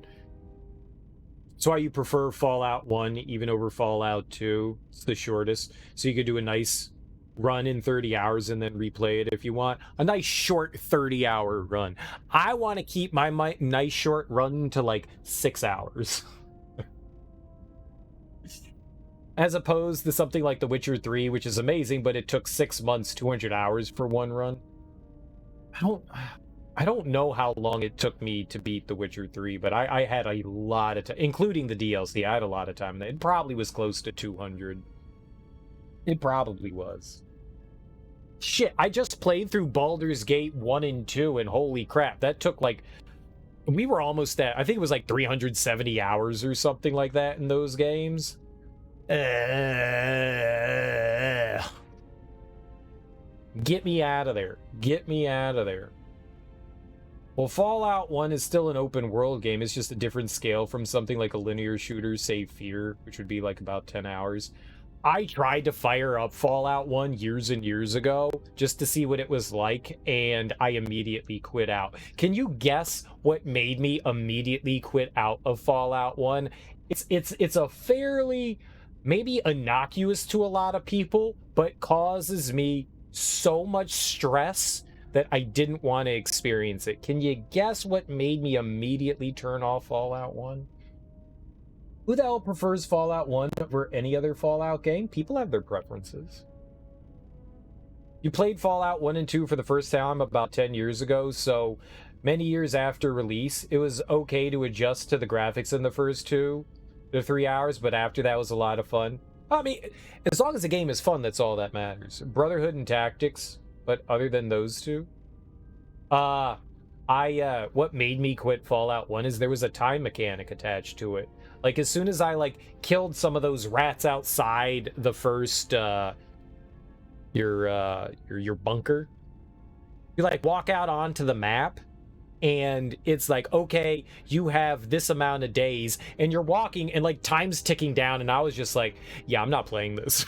That's why you prefer Fallout 1 even over Fallout 2. It's the shortest. So you could do a nice run in 30 hours and then replay it if you want. A nice short 30-hour run. I want to keep my nice short run to like 6 hours. As opposed to something like The Witcher 3, which is amazing, but it took 6 months, 200 hours for one run. I don't know how long it took me to beat The Witcher 3, but I had a lot of time, including the DLC. I had a lot of time. It probably was close to 200. It probably was. Shit, I just played through Baldur's Gate 1 and 2, and holy crap, that took like... We were almost at, I think it was like 370 hours or something like that in those games. Get me out of there. Get me out of there. Well, Fallout 1 is still an open world game. It's just a different scale from something like a linear shooter, say Fear, which would be like about 10 hours. I tried to fire up Fallout 1 years and years ago just to see what it was like, and I immediately quit out. Can you guess what made me immediately quit out of Fallout 1? It's a fairly, maybe innocuous to a lot of people, but causes me so much stress that I didn't want to experience it. Can you guess what made me immediately turn off Fallout 1? Who the hell prefers Fallout 1 over any other Fallout game? People have their preferences. You played Fallout 1 and 2 for the first time about 10 years ago, so many years after release, it was okay to adjust to the graphics in the first 3 hours, but after that was a lot of fun. I mean, as long as the game is fun, that's all that matters. Brotherhood and Tactics, but other than those two, what made me quit Fallout 1 is there was a time mechanic attached to it. Like, as soon as I, like, killed some of those rats outside the first, your bunker, you, like, walk out onto the map, and it's like, okay, you have this amount of days, and you're walking, and, like, time's ticking down, and I was just like, yeah, I'm not playing this.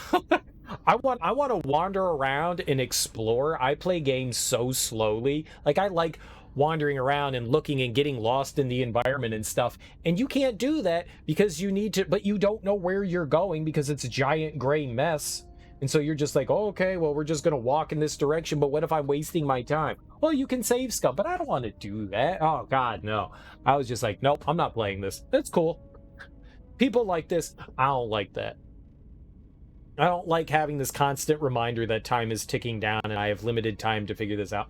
I want to wander around and explore. I play games so slowly. Like, I like wandering around and looking and getting lost in the environment and stuff. And you can't do that because you need to, but you don't know where you're going because it's a giant gray mess. And so you're just like, oh, okay, well, we're just going to walk in this direction. But what if I'm wasting my time? Well, you can save stuff, but I don't want to do that. Oh, God, no. I was just like, nope, I'm not playing this. That's cool. People like this. I don't like that. I don't like having this constant reminder that time is ticking down and I have limited time to figure this out.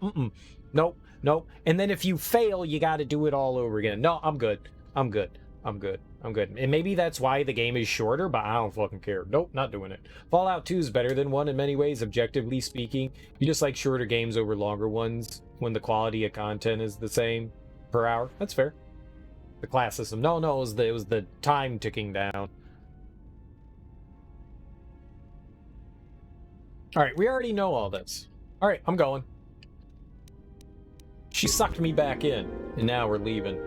Nope. Nope. And then if you fail, you got to do it all over again. No, I'm good. I'm good. I'm good. I'm good. And maybe that's why the game is shorter, but I don't fucking care. Nope, not doing it. Fallout 2 is better than 1 in many ways, objectively speaking. You just like shorter games over longer ones when the quality of content is the same per hour. That's fair. The class system. No, it was the time ticking down. All right, we already know all this. All right, I'm going. She sucked me back in, and now we're leaving.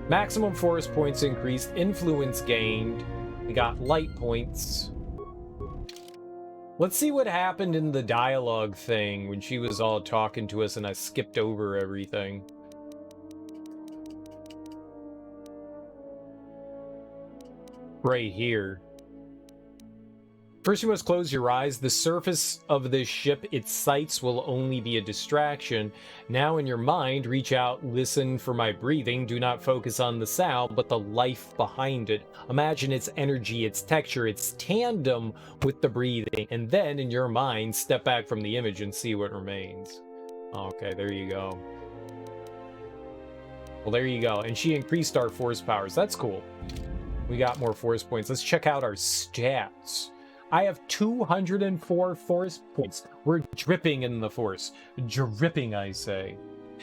Maximum force points increased, influence gained. We got light points. Let's see what happened in the dialogue thing when she was all talking to us and I skipped over everything. Right here. First, you must close your eyes. The surface of this ship, its sights, will only be a distraction. Now in your mind, reach out, listen for my breathing. Do not focus on the sound, but the life behind it. Imagine its energy, its texture, its tandem with the breathing. And then, in your mind, step back from the image and see what remains. Okay, there you go. Well, there you go. And she increased our force powers. That's cool. We got more force points. Let's check out our stats. I have 204 force points. We're dripping in the force. Dripping, I say.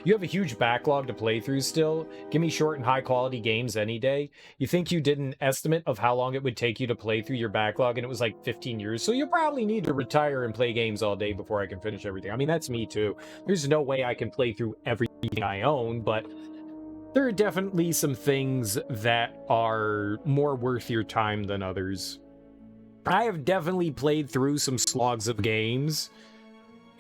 You have a huge backlog to play through still. Give me short and high quality games any day. You think you did an estimate of how long it would take you to play through your backlog and it was like 15 years. So you probably need to retire and play games all day before I can finish everything. I mean, that's me too. There's no way I can play through everything I own, but there are definitely some things that are more worth your time than others. I have definitely played through some slogs of games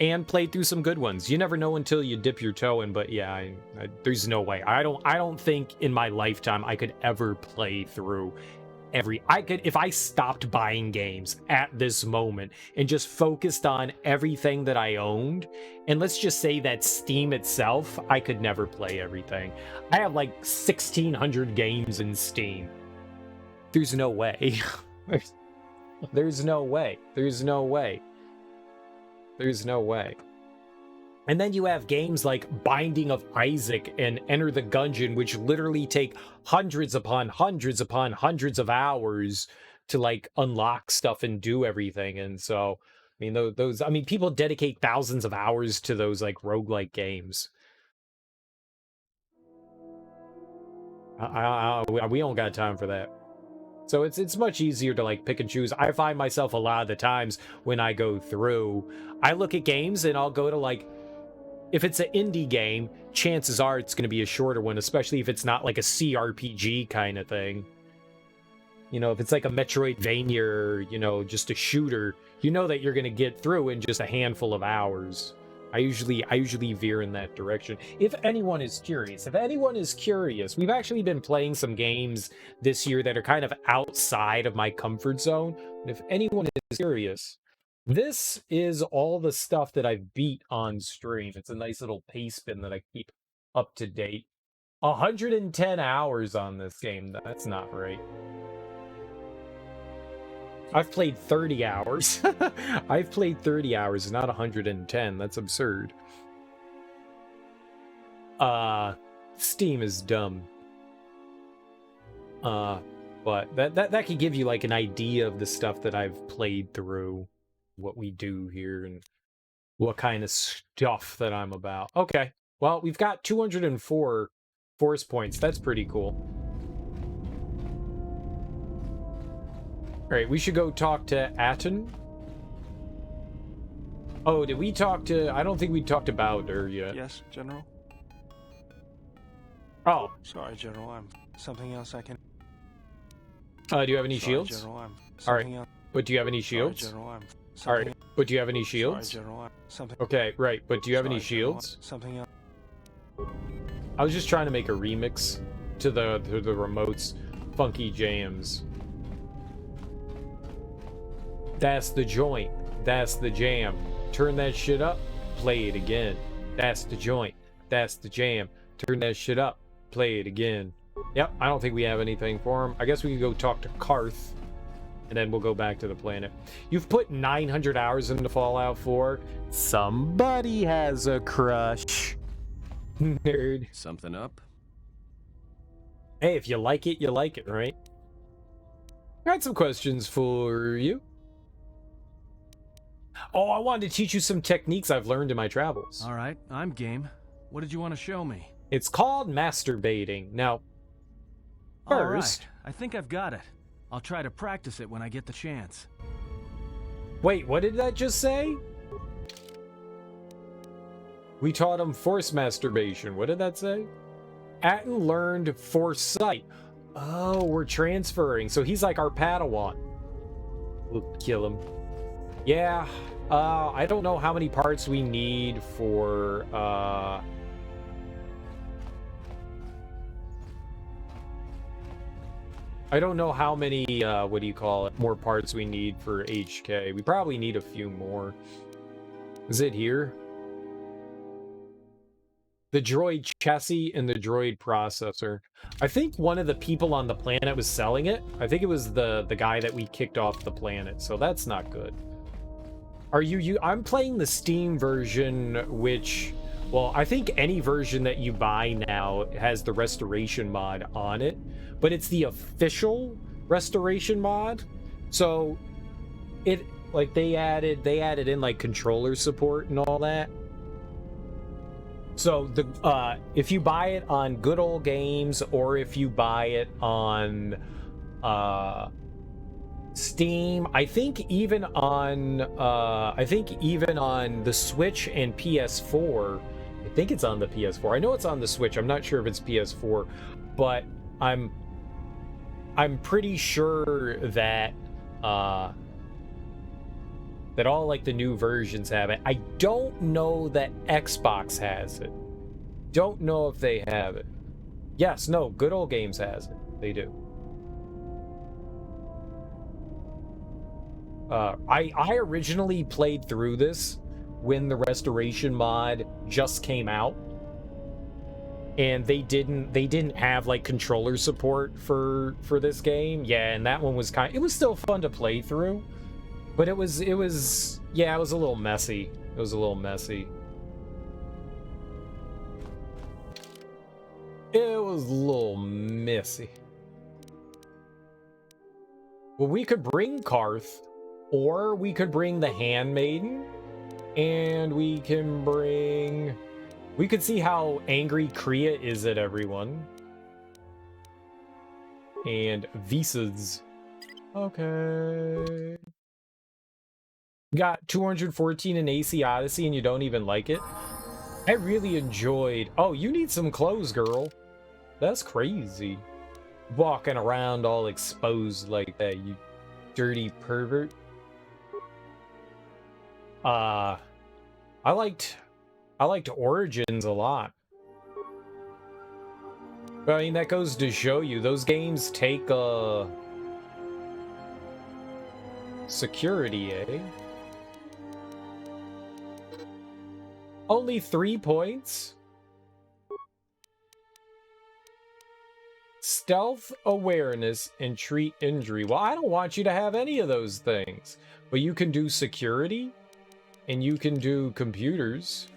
and played through some good ones. You never know until you dip your toe in, but yeah, there's no way. I don't think in my lifetime I could ever play through if I stopped buying games at this moment and just focused on everything that I owned, and let's just say that Steam itself, I could never play everything. I have like 1,600 games in Steam. There's no way. There's no way. There's no way. There's no way. And then you have games like Binding of Isaac and Enter the Gungeon, which literally take hundreds upon hundreds upon hundreds of hours to like unlock stuff and do everything. And so, I mean, people dedicate thousands of hours to those like roguelike games. We don't got time for that. So it's much easier to like pick and choose. I find myself a lot of the times when I go through, I look at games and I'll go to like, if it's an indie game, chances are it's going to be a shorter one, especially if it's not like a CRPG kind of thing. You know, if it's like a Metroidvania or, you know, just a shooter, you know that you're going to get through in just a handful of hours. I usually veer in that direction. If anyone is curious, we've actually been playing some games this year that are kind of outside of my comfort zone. And if anyone is curious, this is all the stuff that I've beat on stream. It's a nice little paste bin that I keep up to date. 110 hours on this game. That's not right. I've played 30 hours. I've played 30 hours, not 110. That's absurd. Steam is dumb. But that could give you like an idea of the stuff that I've played through, what we do here, and what kind of stuff that I'm about. Okay, well, we've got 204 force points. That's pretty cool. All right, we should go talk to Atton. Oh, did we talk to... I don't think we talked about her yet. Yes, General? Oh. Sorry, General, I'm something else I can... Do you have any shields? General, I'm all right, else... but do you have any shields? Sorry, General, I'm all right, but do you have any shields? Sorry, General, I'm something... Okay, right, but do you have any shields? Something else... I was just trying to make a remix to the remote's funky jams. That's the joint. That's the jam. Turn that shit up. Play it again. That's the joint. That's the jam. Turn that shit up. Play it again. Yep, I don't think we have anything for him. I guess we can go talk to Karth, and then we'll go back to the planet. You've put 900 hours into Fallout 4. Somebody has a crush. Nerd. Something up? Hey, if you like it, right? I got some questions for you. Oh, I wanted to teach you some techniques I've learned in my travels. All right, I'm game. What did you want to show me? It's called masturbating. Now, first... All right, I think I've got it. I'll try to practice it when I get the chance. Wait, what did that just say? We taught him force masturbation. What did that say? Atton learned foresight. Oh, we're transferring. So he's like our Padawan. We'll kill him. Yeah, I don't know how many parts we need for, I don't know how many, what do you call it, more parts we need for HK. We probably need a few more. Is it here? The droid chassis and the droid processor. I think one of the people on the planet was selling it. I think it was the guy that we kicked off the planet, so that's not good. Are you I'm playing the Steam version, which, well, I think any version that you buy now has the restoration mod on it, but it's the official restoration mod. So it, like, they added in like controller support and all that. So the if you buy it on Good Old Games, or if you buy it on Steam, I think even on the Switch and PS4, I think it's on the PS4. I know it's on the Switch. I'm not sure if it's PS4, but I'm pretty sure that that all like the new versions have it. I don't know that Xbox has it. Don't know if they have it. Yes, no, Good Old Games has it. They do. I originally played through this when the restoration mod just came out, and they didn't have like controller support for this game. Yeah, and that one was it was still fun to play through, but it was yeah, it was a little messy. It was a little messy. It was a little messy. Well, we could bring Karth, or we could bring the Handmaiden, and we could see how angry Kriea is at everyone. And visas. Okay. Got 214 in AC Odyssey and you don't even like it? I really enjoyed... Oh, you need some clothes, girl. That's crazy. Walking around all exposed like that, you dirty pervert. I liked Origins a lot. But I mean, that goes to show you, those games take security, eh? Only 3 points? stealth, awareness, and treat injury. Well, I don't want you to have any of those things. But you can do security, and you can do computers.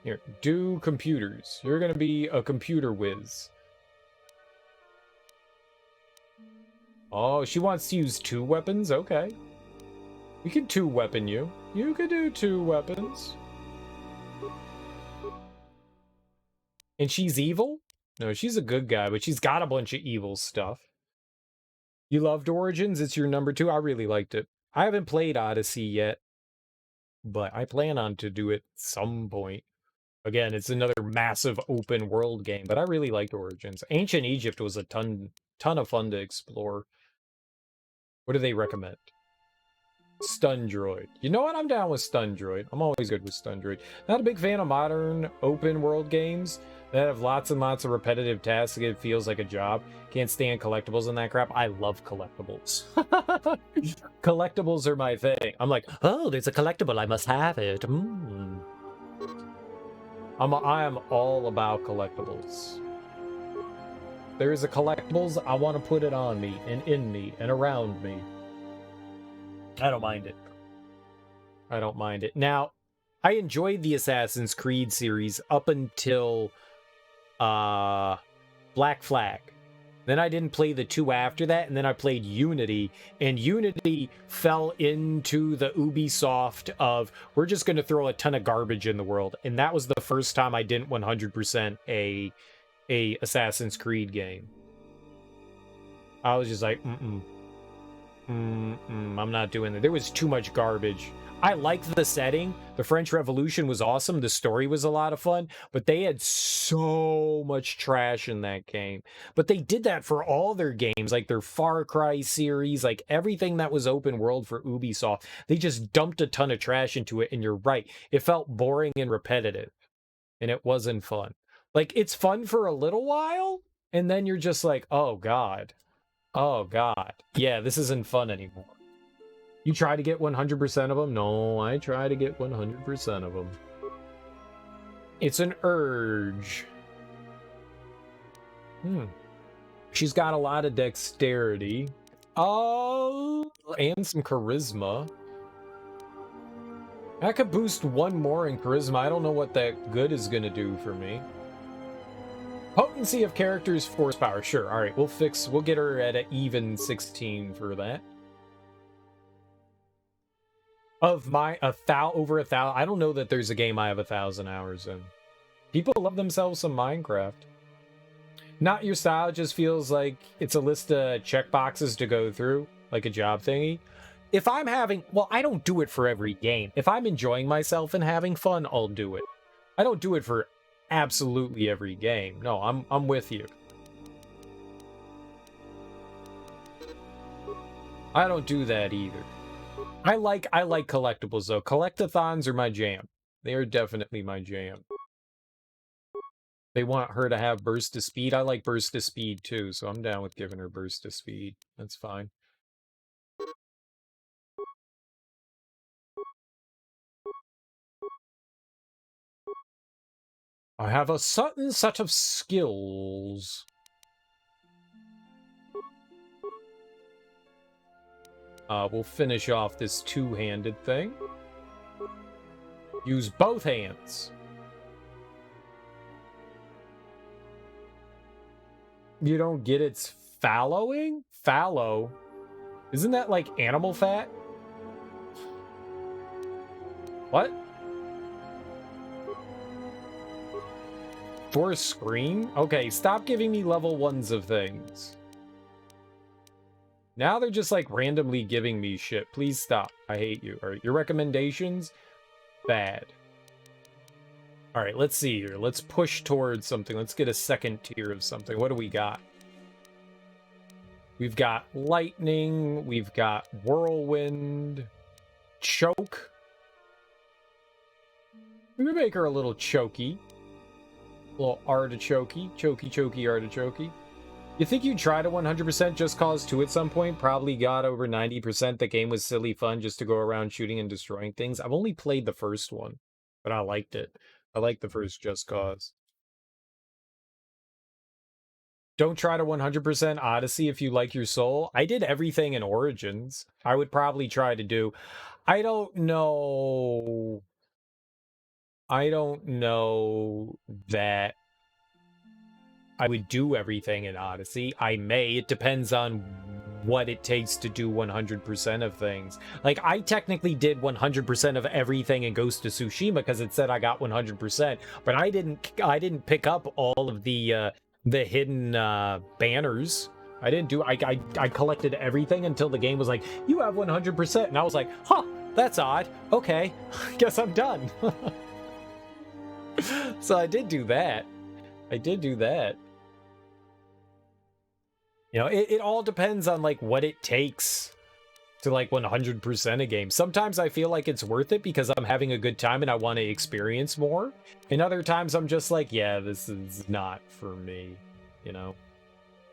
Here, do computers. You're going to be a computer whiz. Oh, she wants to use 2 weapons? Okay. We can 2-weapon you. You could do 2 weapons. And she's evil? No, she's a good guy, but she's got a bunch of evil stuff. You loved Origins? It's your number 2? I really liked it. I haven't played Odyssey yet, but I plan on to do it some point. Again, it's another massive open world game, but I really liked Origins. Ancient Egypt was a ton of fun to explore. What do they recommend? Stun Droid. You know what? I'm down with Stun Droid. I'm always good with Stun Droid. Not a big fan of modern open world games that have lots and lots of repetitive tasks. It feels like a job. Can't stand collectibles and that crap. I love collectibles. Collectibles are my thing. I'm like, oh, there's a collectible. I must have it. I am all about collectibles. There is a collectibles, I want to put it on me, and in me, and around me. I don't mind it. I don't mind it. Now, I enjoyed the Assassin's Creed series up until Black Flag. Then I didn't play the 2 after that, and then I played Unity, and Unity fell into the Ubisoft of, we're just going to throw a ton of garbage in the world, and that was the first time I didn't 100% a Assassin's Creed game. I was just like, I'm not doing that. There was too much garbage. I liked the setting. The French Revolution was awesome. The story was a lot of fun, but they had so much trash in that game. But they did that for all their games, like their Far Cry series, like everything that was open world for Ubisoft. They just dumped a ton of trash into it, and you're right. It felt boring and repetitive, and it wasn't fun. Like, it's fun for a little while, and then you're just like, oh, God. Oh, God. Yeah, this isn't fun anymore. You try to get 100% of them? No, I try to get 100% of them. It's an urge. She's got a lot of dexterity. Oh, and some charisma. I could boost 1 more in charisma. I don't know what that good is going to do for me. Potency of characters, force power. Sure, all right, we'll get her at an even 16 for that. Of my over 1,000, I don't know that there's a game I have 1,000 hours in. People love themselves some Minecraft. Not your style, just feels like it's a list of checkboxes to go through, like a job thingy. If I'm having, well, I don't do it for every game. If I'm enjoying myself and having fun, I'll do it. I don't do it for absolutely every game. No, I'm with you. I don't do that either. I like collectibles though. Collectathons are my jam. They are definitely my jam. They want her to have burst of speed. I like burst of speed too, so I'm down with giving her burst of speed. That's fine. I have a certain set of skills. We'll finish off this 2-handed thing. Use both hands. You don't get its fallowing? Fallow? Isn't that like animal fat? What? For a screen? Okay, stop giving me level 1s of things. Now they're just like randomly giving me shit. Please stop. I hate you. All right, your recommendations? Bad. All right, let's see here. Let's push towards something. Let's get a second tier of something. What do we got? We've got lightning. We've got whirlwind. Choke. We can make her a little chokey. A little artichokey. Chokey artichokey. You think you'd try to 100% Just Cause 2 at some point? Probably got over 90%. The game was silly fun just to go around shooting and destroying things. I've only played the first one, but I liked it. I liked the first Just Cause. Don't try to 100% Odyssey if you like your soul. I did everything in Origins. I would probably try to do... I don't know that I would do everything in Odyssey. I may. It depends on what it takes to do 100% of things. Like, I technically did 100% of everything in Ghost of Tsushima because it said I got 100%, but I didn't pick up all of the hidden banners. I didn't do... I collected everything until the game was like, you have 100%, and I was like, huh, that's odd. Okay, guess I'm done. So I did do that. You know, it all depends on, like, what it takes to, like, 100% a game. Sometimes I feel like it's worth it because I'm having a good time and I want to experience more. And other times I'm just like, yeah, this is not for me, you know?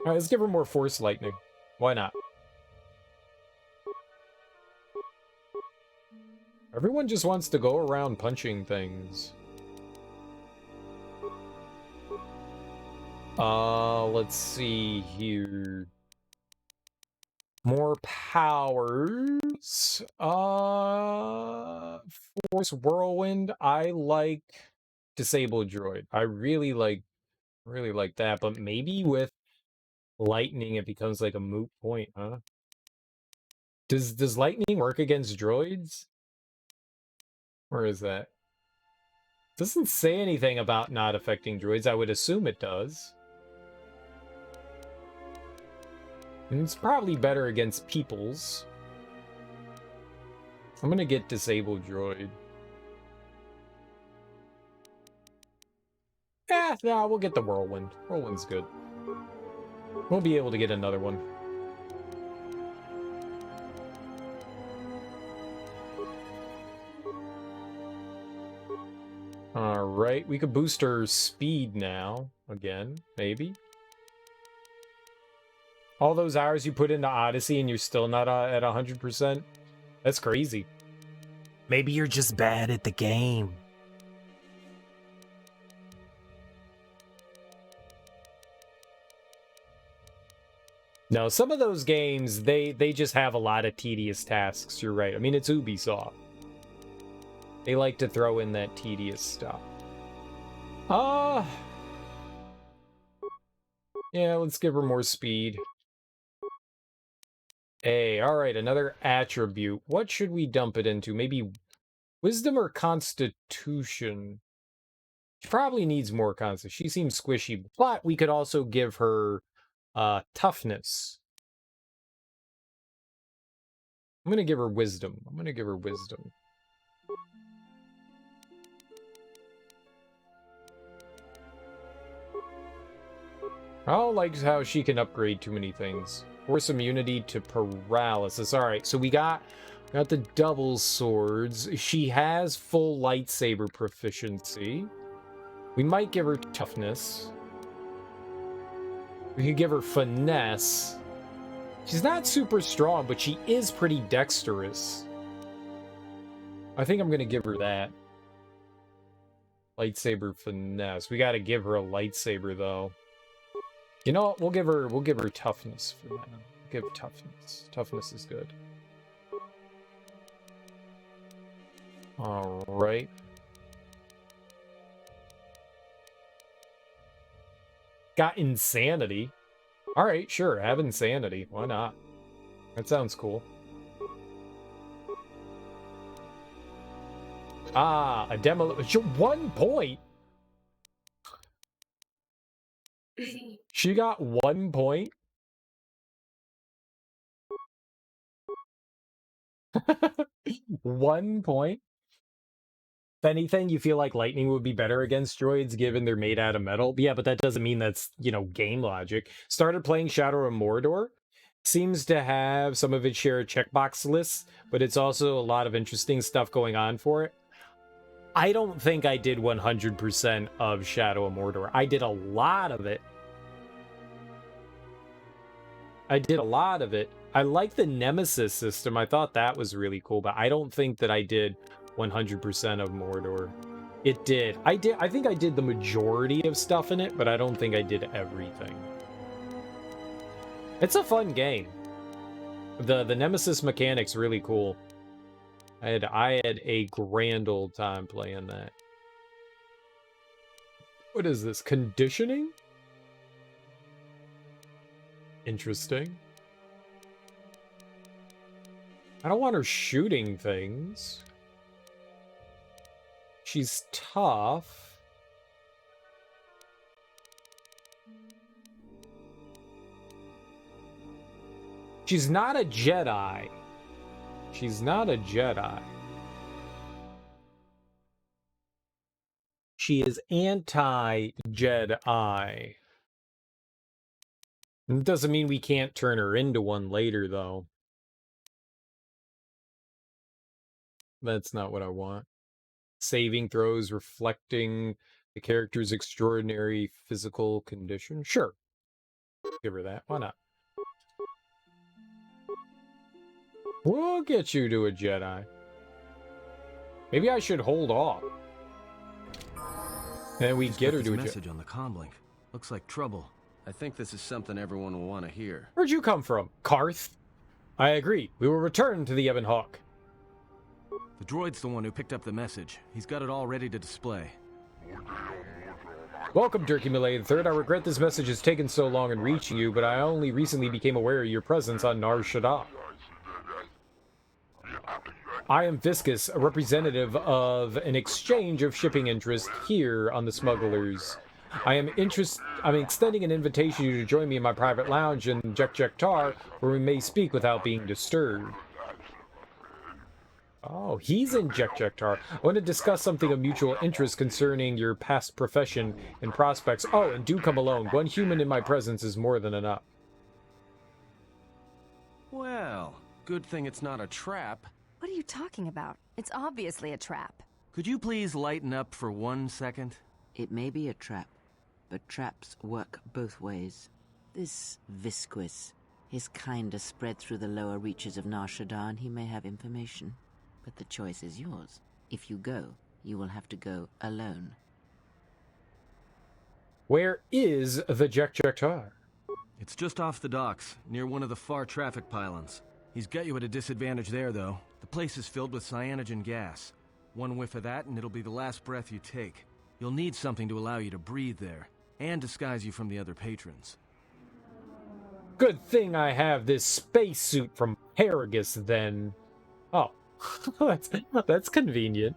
All right, let's give her more Force Lightning. Why not? Everyone just wants to go around punching things. Let's see here. More powers. Force Whirlwind. I like Disable Droid. I really like that, but maybe with lightning it becomes like a moot point, huh? Does lightning work against droids? Where is that? Doesn't say anything about not affecting droids. I would assume it does. And it's probably better against peoples. I'm gonna get Disable Droid. No, we'll get the Whirlwind. Whirlwind's good. We'll be able to get another one. Alright, we could boost her speed now. Again, maybe. All those hours you put into Odyssey and you're still not at 100%? That's crazy. Maybe you're just bad at the game. No, some of those games, they just have a lot of tedious tasks. You're right. I mean, it's Ubisoft. They like to throw in that tedious stuff. Yeah, let's give her more speed. Hey, alright, another attribute. What should we dump it into? Maybe Wisdom or Constitution? She probably needs more Constitution. She seems squishy, but we could also give her Toughness. I'm gonna give her Wisdom. I don't like how she can upgrade too many things. Force immunity to paralysis. Alright, so we got the double swords. She has full lightsaber proficiency. We might give her toughness. We could give her finesse. She's not super strong, but she is pretty dexterous. I think I'm gonna give her that. Lightsaber finesse. We gotta give her a lightsaber though. You know what? We'll give her toughness for that. Give toughness. Toughness is good. All right. Got insanity. All right, sure. Have insanity. Why not? That sounds cool. A demolition. 1 point. She got 1 point. 1 point. If anything, you feel like lightning would be better against droids given they're made out of metal. Yeah, but that doesn't mean that's, you know, game logic. Started playing Shadow of Mordor. Seems to have some of its share of checkbox lists, but it's also a lot of interesting stuff going on for it. I don't think I did 100% of Shadow of Mordor. I did a lot of it. I like the Nemesis system. I thought that was really cool, but I don't think that I did 100% of Mordor. It did. I think I did the majority of stuff in it, but I don't think I did everything. It's a fun game. The Nemesis mechanic's really cool. I had a grand old time playing that. What is this? Conditioning? Interesting. I don't want her shooting things. She's tough. She's not a Jedi. She's not a Jedi. She is anti-Jedi. It doesn't mean we can't turn her into one later, though. That's not what I want. Saving throws reflecting the character's extraordinary physical condition? Sure. Give her that. Why not? We'll get you to a Jedi. Maybe I should hold off. And we get her to a message on the comlink. Looks like trouble. I think this is something everyone will want to hear. Where'd you come from, Karth? I agree. We will return to the Ebon Hawk. The droid's the one who picked up the message. He's got it all ready to display. Welcome, Durkee Malay III. I regret this message has taken so long in reaching you, but I only recently became aware of your presence on Nar Shadaa. I am Viscus, a representative of an exchange of shipping interest here on the Smugglers. I'm extending an invitation to you to join me in my private lounge in Jek-Jek-Tar, where we may speak without being disturbed. Oh, he's in Jek-Jek-Tar. I want to discuss something of mutual interest concerning your past profession and prospects. Oh, and do come alone. One human in my presence is more than enough. Well, good thing it's not a trap. What are you talking about? It's obviously a trap. Could you please lighten up for 1 second? It may be a trap, but traps work both ways. This Visquis, his kind are spread through the lower reaches of Nar Shadaa, and he may have information. But the choice is yours. If you go, you will have to go alone. Where is the Jek-Jek-Tar? It's just off the docks, near one of the far traffic pylons. He's got you at a disadvantage there, though. The place is filled with cyanogen gas. One whiff of that, and it'll be the last breath you take. You'll need something to allow you to breathe there, and disguise you from the other patrons. Good thing I have this spacesuit from Paragus, then. Oh. That's convenient.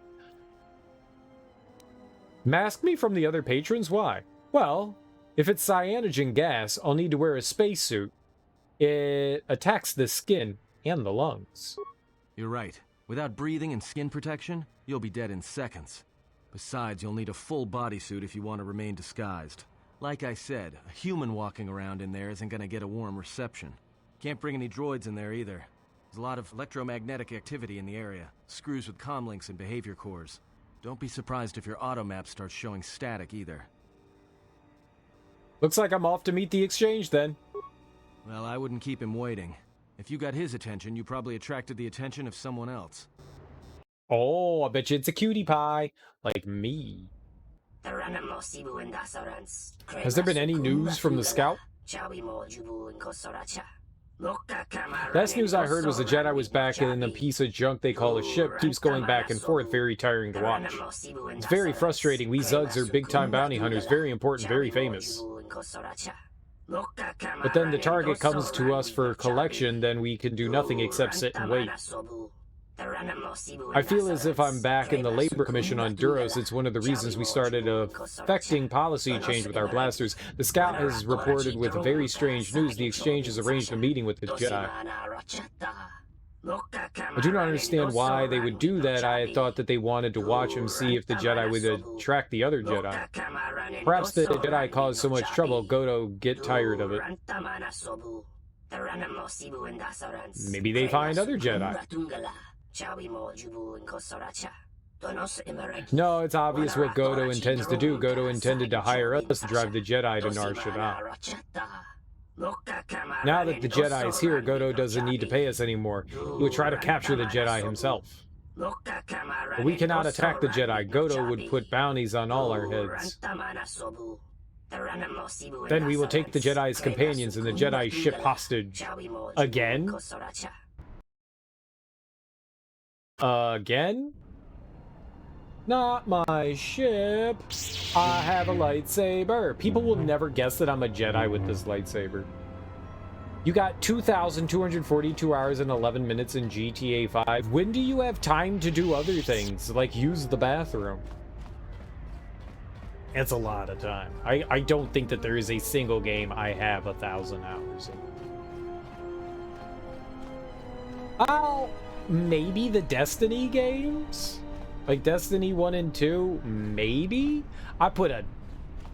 Mask me from the other patrons? Why? Well, if it's cyanogen gas, I'll need to wear a spacesuit. It attacks the skin and the lungs. You're right. Without breathing and skin protection, you'll be dead in seconds. Besides, you'll need a full bodysuit if you want to remain disguised. Like I said, a human walking around in there isn't going to get a warm reception. Can't bring any droids in there either. There's a lot of electromagnetic activity in the area. Screws with comlinks and behavior cores. Don't be surprised if your auto map starts showing static either. Looks like I'm off to meet the exchange then. Well, I wouldn't keep him waiting. If you got his attention, you probably attracted the attention of someone else. Oh, I bet you it's a cutie pie. Like me. Has there been any news from the scout? Last news I heard was the Jedi was back in a piece of junk they call a ship. Keeps going back and forth, very tiring to watch. It's very frustrating. We Zugs are big-time bounty hunters, very important, very famous. But then the target comes to us for collection, then we can do nothing except sit and wait. I feel as if I'm back in the Labor Commission on Duros. It's one of the reasons we started affecting policy change with our blasters. The scout has reported with very strange news. The exchange has arranged a meeting with the Jedi. I do not understand why they would do that. I had thought that they wanted to watch him, see if the Jedi would attract the other Jedi. Perhaps the Jedi caused so much trouble, Goto get tired of it. Maybe they find other Jedi. No, it's obvious what Goto intends to do. Goto intended to hire us to drive the Jedi to Nar Shadaa. Now that the Jedi is here, Goto doesn't need to pay us anymore. He will try to capture the Jedi himself. But we cannot attack the Jedi. Goto would put bounties on all our heads. Then we will take the Jedi's companions and the Jedi ship hostage. Again? Again? Not my ship. I have a lightsaber. People will never guess that I'm a Jedi with this lightsaber. You got 2,242 hours and 11 minutes in GTA 5. When do you have time to do other things, like use the bathroom? It's a lot of time. I don't think that there is a single game I have 1,000 hours in. Oh, maybe the Destiny games? Like Destiny 1 and 2? Maybe? I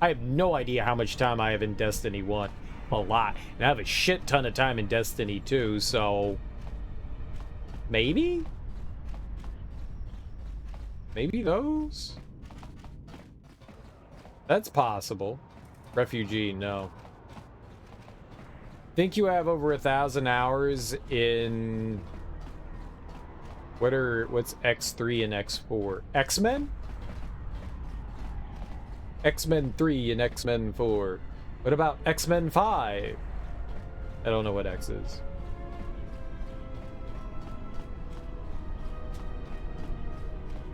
have no idea how much time I have in Destiny 1. A lot. And I have a shit ton of time in Destiny 2, so... Maybe? Maybe those? That's possible. Refugee, no. Think you have over 1,000 hours in... What's X3 and X4? X-Men? X-Men 3 and X-Men 4. What about X-Men 5? I don't know what X is.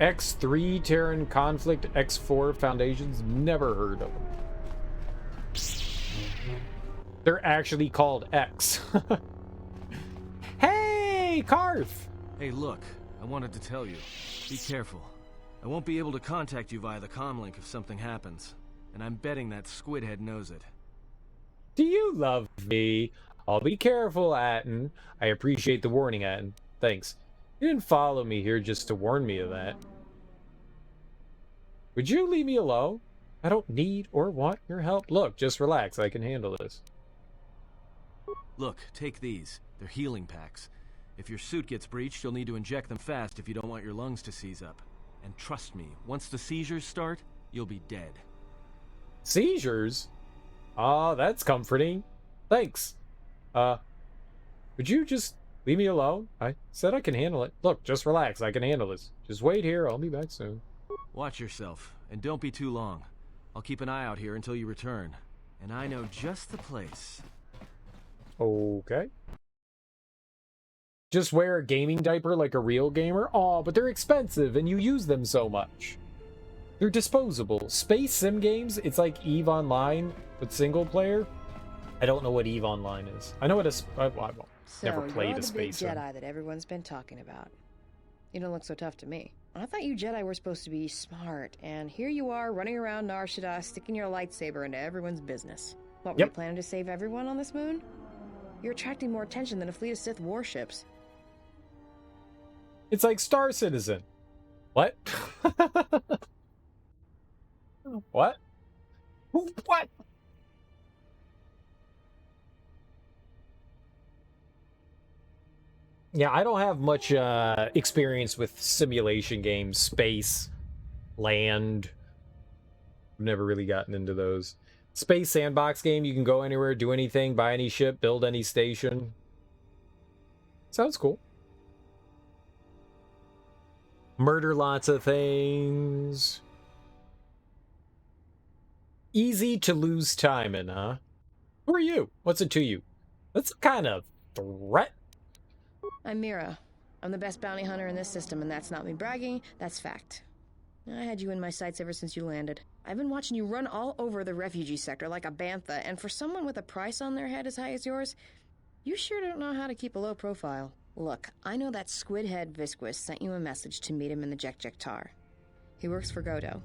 X3 Terran Conflict, X4 Foundations, never heard of them. They're actually called X. Hey, Karth! Hey, look, I wanted to tell you. Be careful. I won't be able to contact you via the comlink if something happens. And I'm betting that Squidhead knows it. Do you love me? I'll be careful, Atton. I appreciate the warning, Atton. Thanks. You didn't follow me here just to warn me of that. Would you leave me alone? I don't need or want your help. Look, just relax. I can handle this. Look, take these. They're healing packs. If your suit gets breached, you'll need to inject them fast if you don't want your lungs to seize up. And trust me, once the seizures start, you'll be dead. Seizures? Ah, that's comforting. Thanks. Would you just leave me alone? I said I can handle it. Look, just relax. I can handle this. Just wait here. I'll be back soon. Watch yourself, and don't be too long. I'll keep an eye out here until you return. And I know just the place. Okay. Just wear a gaming diaper like a real gamer? Aw, but they're expensive and you use them so much. They're disposable. Space sim games, it's like EVE Online, but single player. I don't know what EVE Online is. I know what I've never played a space sim. Jedi that everyone's been talking about. You don't look so tough to me. I thought you Jedi were supposed to be smart, and here you are running around Nar Shadaa sticking your lightsaber into everyone's business. What, were you planning to save everyone on this moon? You're attracting more attention than a fleet of Sith warships. It's like Star Citizen. What? What? What? Yeah, I don't have much experience with simulation games, space, land. I've never really gotten into those. Space sandbox game, you can go anywhere, do anything, buy any ship, build any station. Sounds cool. Murder lots of things. Easy to lose time in, huh? Who are you? What's it to you? That's a kind of threat. I'm Mira. I'm the best bounty hunter in this system, and that's not me bragging, that's fact. I had you in my sights ever since you landed. I've been watching you run all over the refugee sector like a bantha, and for someone with a price on their head as high as yours, you sure don't know how to keep a low profile. Look, I know that squidhead Visquis sent you a message to meet him in the Tar. He works for Goto,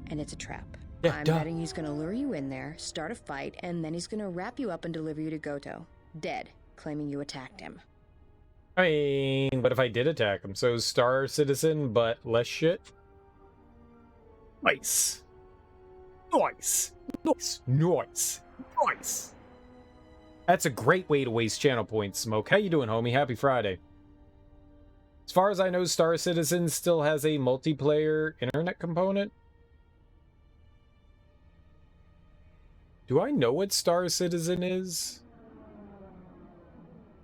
and it's a trap. Yeah, I'm betting he's gonna lure you in there, start a fight, and then he's gonna wrap you up and deliver you to Goto. Dead, claiming you attacked him. I mean, what if I did attack him? So Star Citizen, but less shit? Nice. Nice. Nice. Nice. Nice. That's a great way to waste channel points, Smoke. How you doing, homie? Happy Friday. As far as I know, Star Citizen still has a multiplayer internet component. Do I know what Star Citizen is?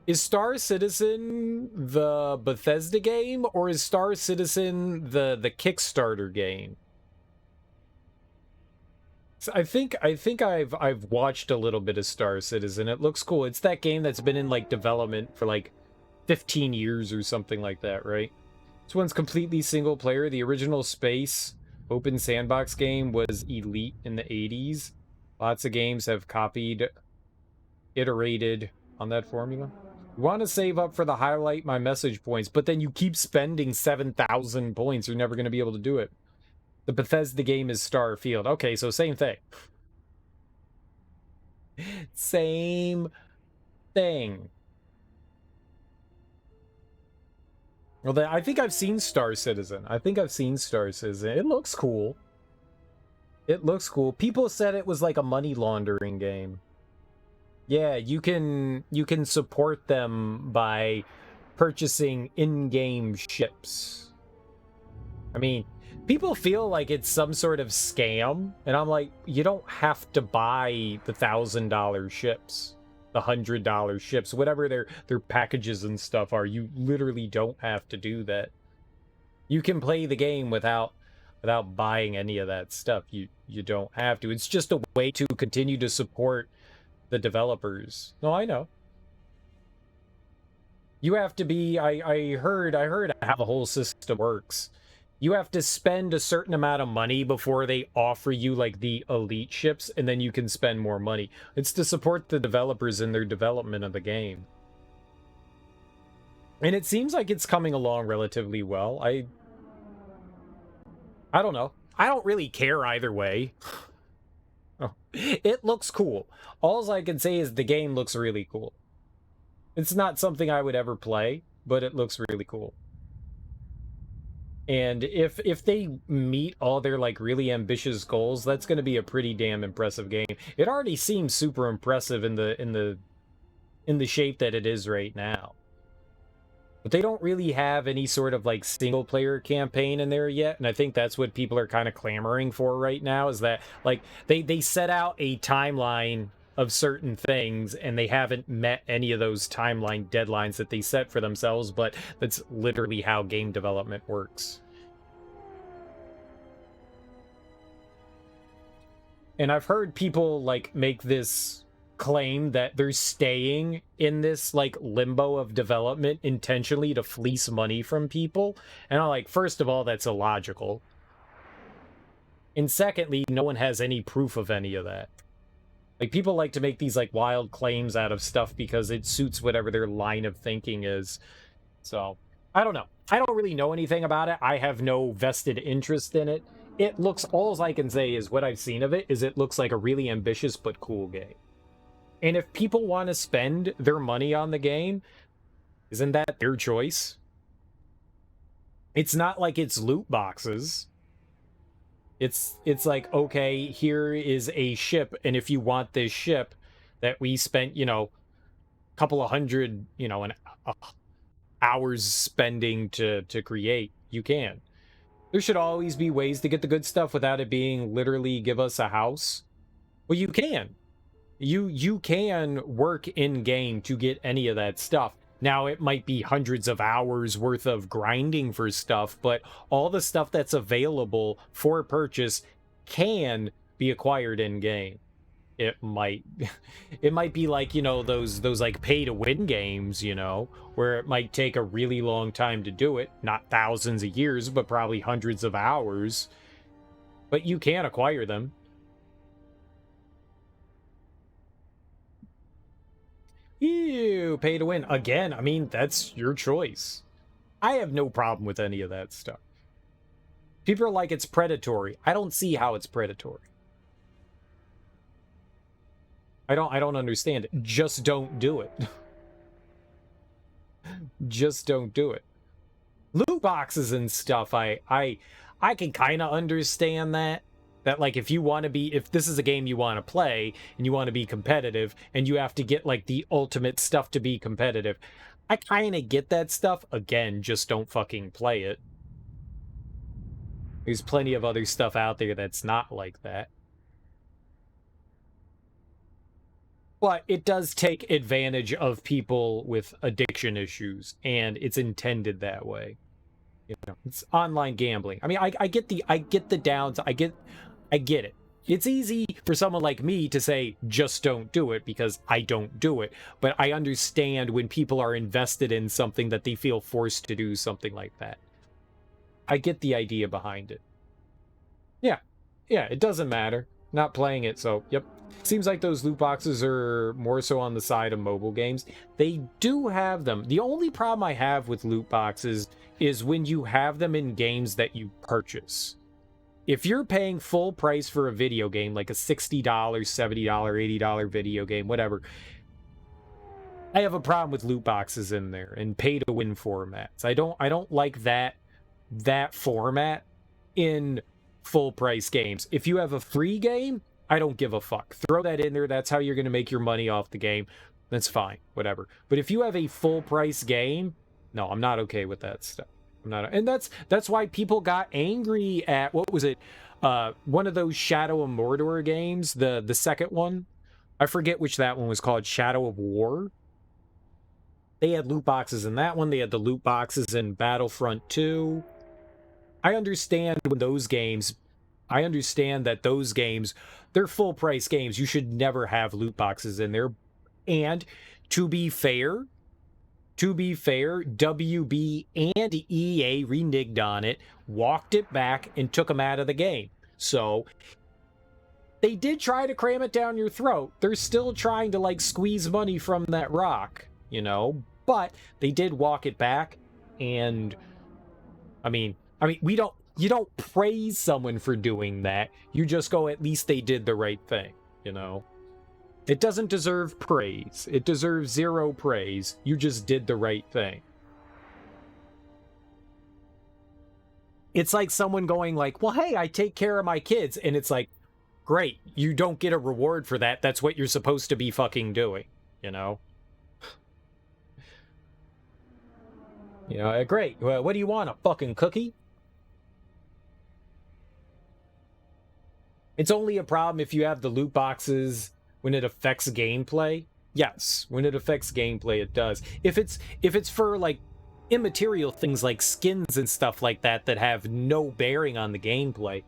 Is Star Citizen the Bethesda game, or is Star Citizen the Kickstarter game? So I think I've watched a little bit of Star Citizen. It looks cool. It's that game that's been in like development for like 15 years or something like that, right? This one's completely single player. The original Space open sandbox game was elite in the 80s. Lots of games have copied, iterated on that formula. You want to save up for the highlight my message points, but then you keep spending 7,000 points. You're never going to be able to do it. The Bethesda game is Starfield. Okay, so same thing. Same thing. Well, I think I've seen Star Citizen. It looks cool. It looks cool. People said it was like a money laundering game. Yeah, you can support them by purchasing in-game ships. I mean, people feel like it's some sort of scam, and I'm like, you don't have to buy the $1,000 ships, the $100 ships, whatever their packages and stuff are. You literally don't have to do that. You can play the game without buying any of that stuff. You don't have to. It's just a way to continue to support the developers. No, I know. You have to be, I heard how the whole system works. You have to spend a certain amount of money before they offer you like the elite ships, and then you can spend more money. It's to support the developers in their development of the game. And it seems like it's coming along relatively well. I don't know. I don't really care either way. Oh, it looks cool. All I can say is the game looks really cool. It's not something I would ever play, but it looks really cool. And if they meet all their like really ambitious goals, that's going to be a pretty damn impressive game. It already seems super impressive in the shape that it is right now. But they don't really have any sort of like single player campaign in there yet, and I think that's what people are kind of clamoring for right now, is that like they set out a timeline of certain things and they haven't met any of those timeline deadlines that they set for themselves, but that's literally how game development works. And I've heard people like make this claim that they're staying in this like limbo of development intentionally to fleece money from people, and I'm like, first of all, that's illogical, and secondly, no one has any proof of any of that. Like, people like to make these like wild claims out of stuff because it suits whatever their line of thinking is. So I don't know. I don't really know anything about it. I have no vested interest in it. It looks, all I can say is what I've seen of it is it looks like a really ambitious but cool game. And if people want to spend their money on the game, isn't that their choice? It's not like it's loot boxes. It's like, okay, here is a ship, and if you want this ship that we spent, you know, a couple of hundred, you know, hours spending to create, you can. There should always be ways to get the good stuff without it being literally give us a house. Well, you can. You can work in game to get any of that stuff. Now, it might be hundreds of hours worth of grinding for stuff, but all the stuff that's available for purchase can be acquired in game. It might be like, you know, those like pay to win games, you know, where it might take a really long time to do it, not thousands of years, but probably hundreds of hours. But you can acquire them. Ew, pay to win. Again, I mean, that's your choice. I have no problem with any of that stuff. People are like, it's predatory. I don't see how it's predatory. I don't understand it. Just don't do it. Just don't do it. Loot boxes and stuff, I can kind of understand that. That, like, if you want to be, if this is a game you want to play and you want to be competitive and you have to get like the ultimate stuff to be competitive, I kind of get that stuff. Again, just don't fucking play it. There's plenty of other stuff out there that's not like that. But it does take advantage of people with addiction issues, and it's intended that way. You know, it's online gambling. I mean, I get the downs. I get it. It's easy for someone like me to say, just don't do it, because I don't do it. But I understand when people are invested in something that they feel forced to do something like that. I get the idea behind it. Yeah, it doesn't matter. Not playing it, so, yep. Seems like those loot boxes are more so on the side of mobile games. They do have them. The only problem I have with loot boxes is when you have them in games that you purchase. If you're paying full price for a video game, like a $60, $70, $80 video game, whatever, I have a problem with loot boxes in there and pay to win formats. I don't like that format in full price games. If you have a free game, I don't give a fuck. Throw that in there. That's how you're going to make your money off the game. That's fine, whatever. But if you have a full price game, no, I'm not okay with that stuff. I'm not, and that's why people got angry at, what was it? One of those Shadow of Mordor games, the second one. I forget which that one was called, Shadow of War. They had loot boxes in that one. They had the loot boxes in Battlefront 2. I understand when those games, I understand that those games, they're full price games. You should never have loot boxes in there. And to be fair, WB and EA reneged on it, walked it back, and took them out of the game. So they did try to cram it down your throat. They're still trying to like squeeze money from that rock, you know, but they did walk it back. And I mean, you don't praise someone for doing that. You just go, at least they did the right thing, you know. It doesn't deserve praise. It deserves zero praise. You just did the right thing. It's like someone going like, well, hey, I take care of my kids. And it's like, great, you don't get a reward for that. That's what you're supposed to be fucking doing, you know? You know, great. Well, what do you want, a fucking cookie? It's only a problem if you have the loot boxes when it affects gameplay. Yes, when it affects gameplay, it does. If it's for like immaterial things like skins and stuff like that that have no bearing on the gameplay,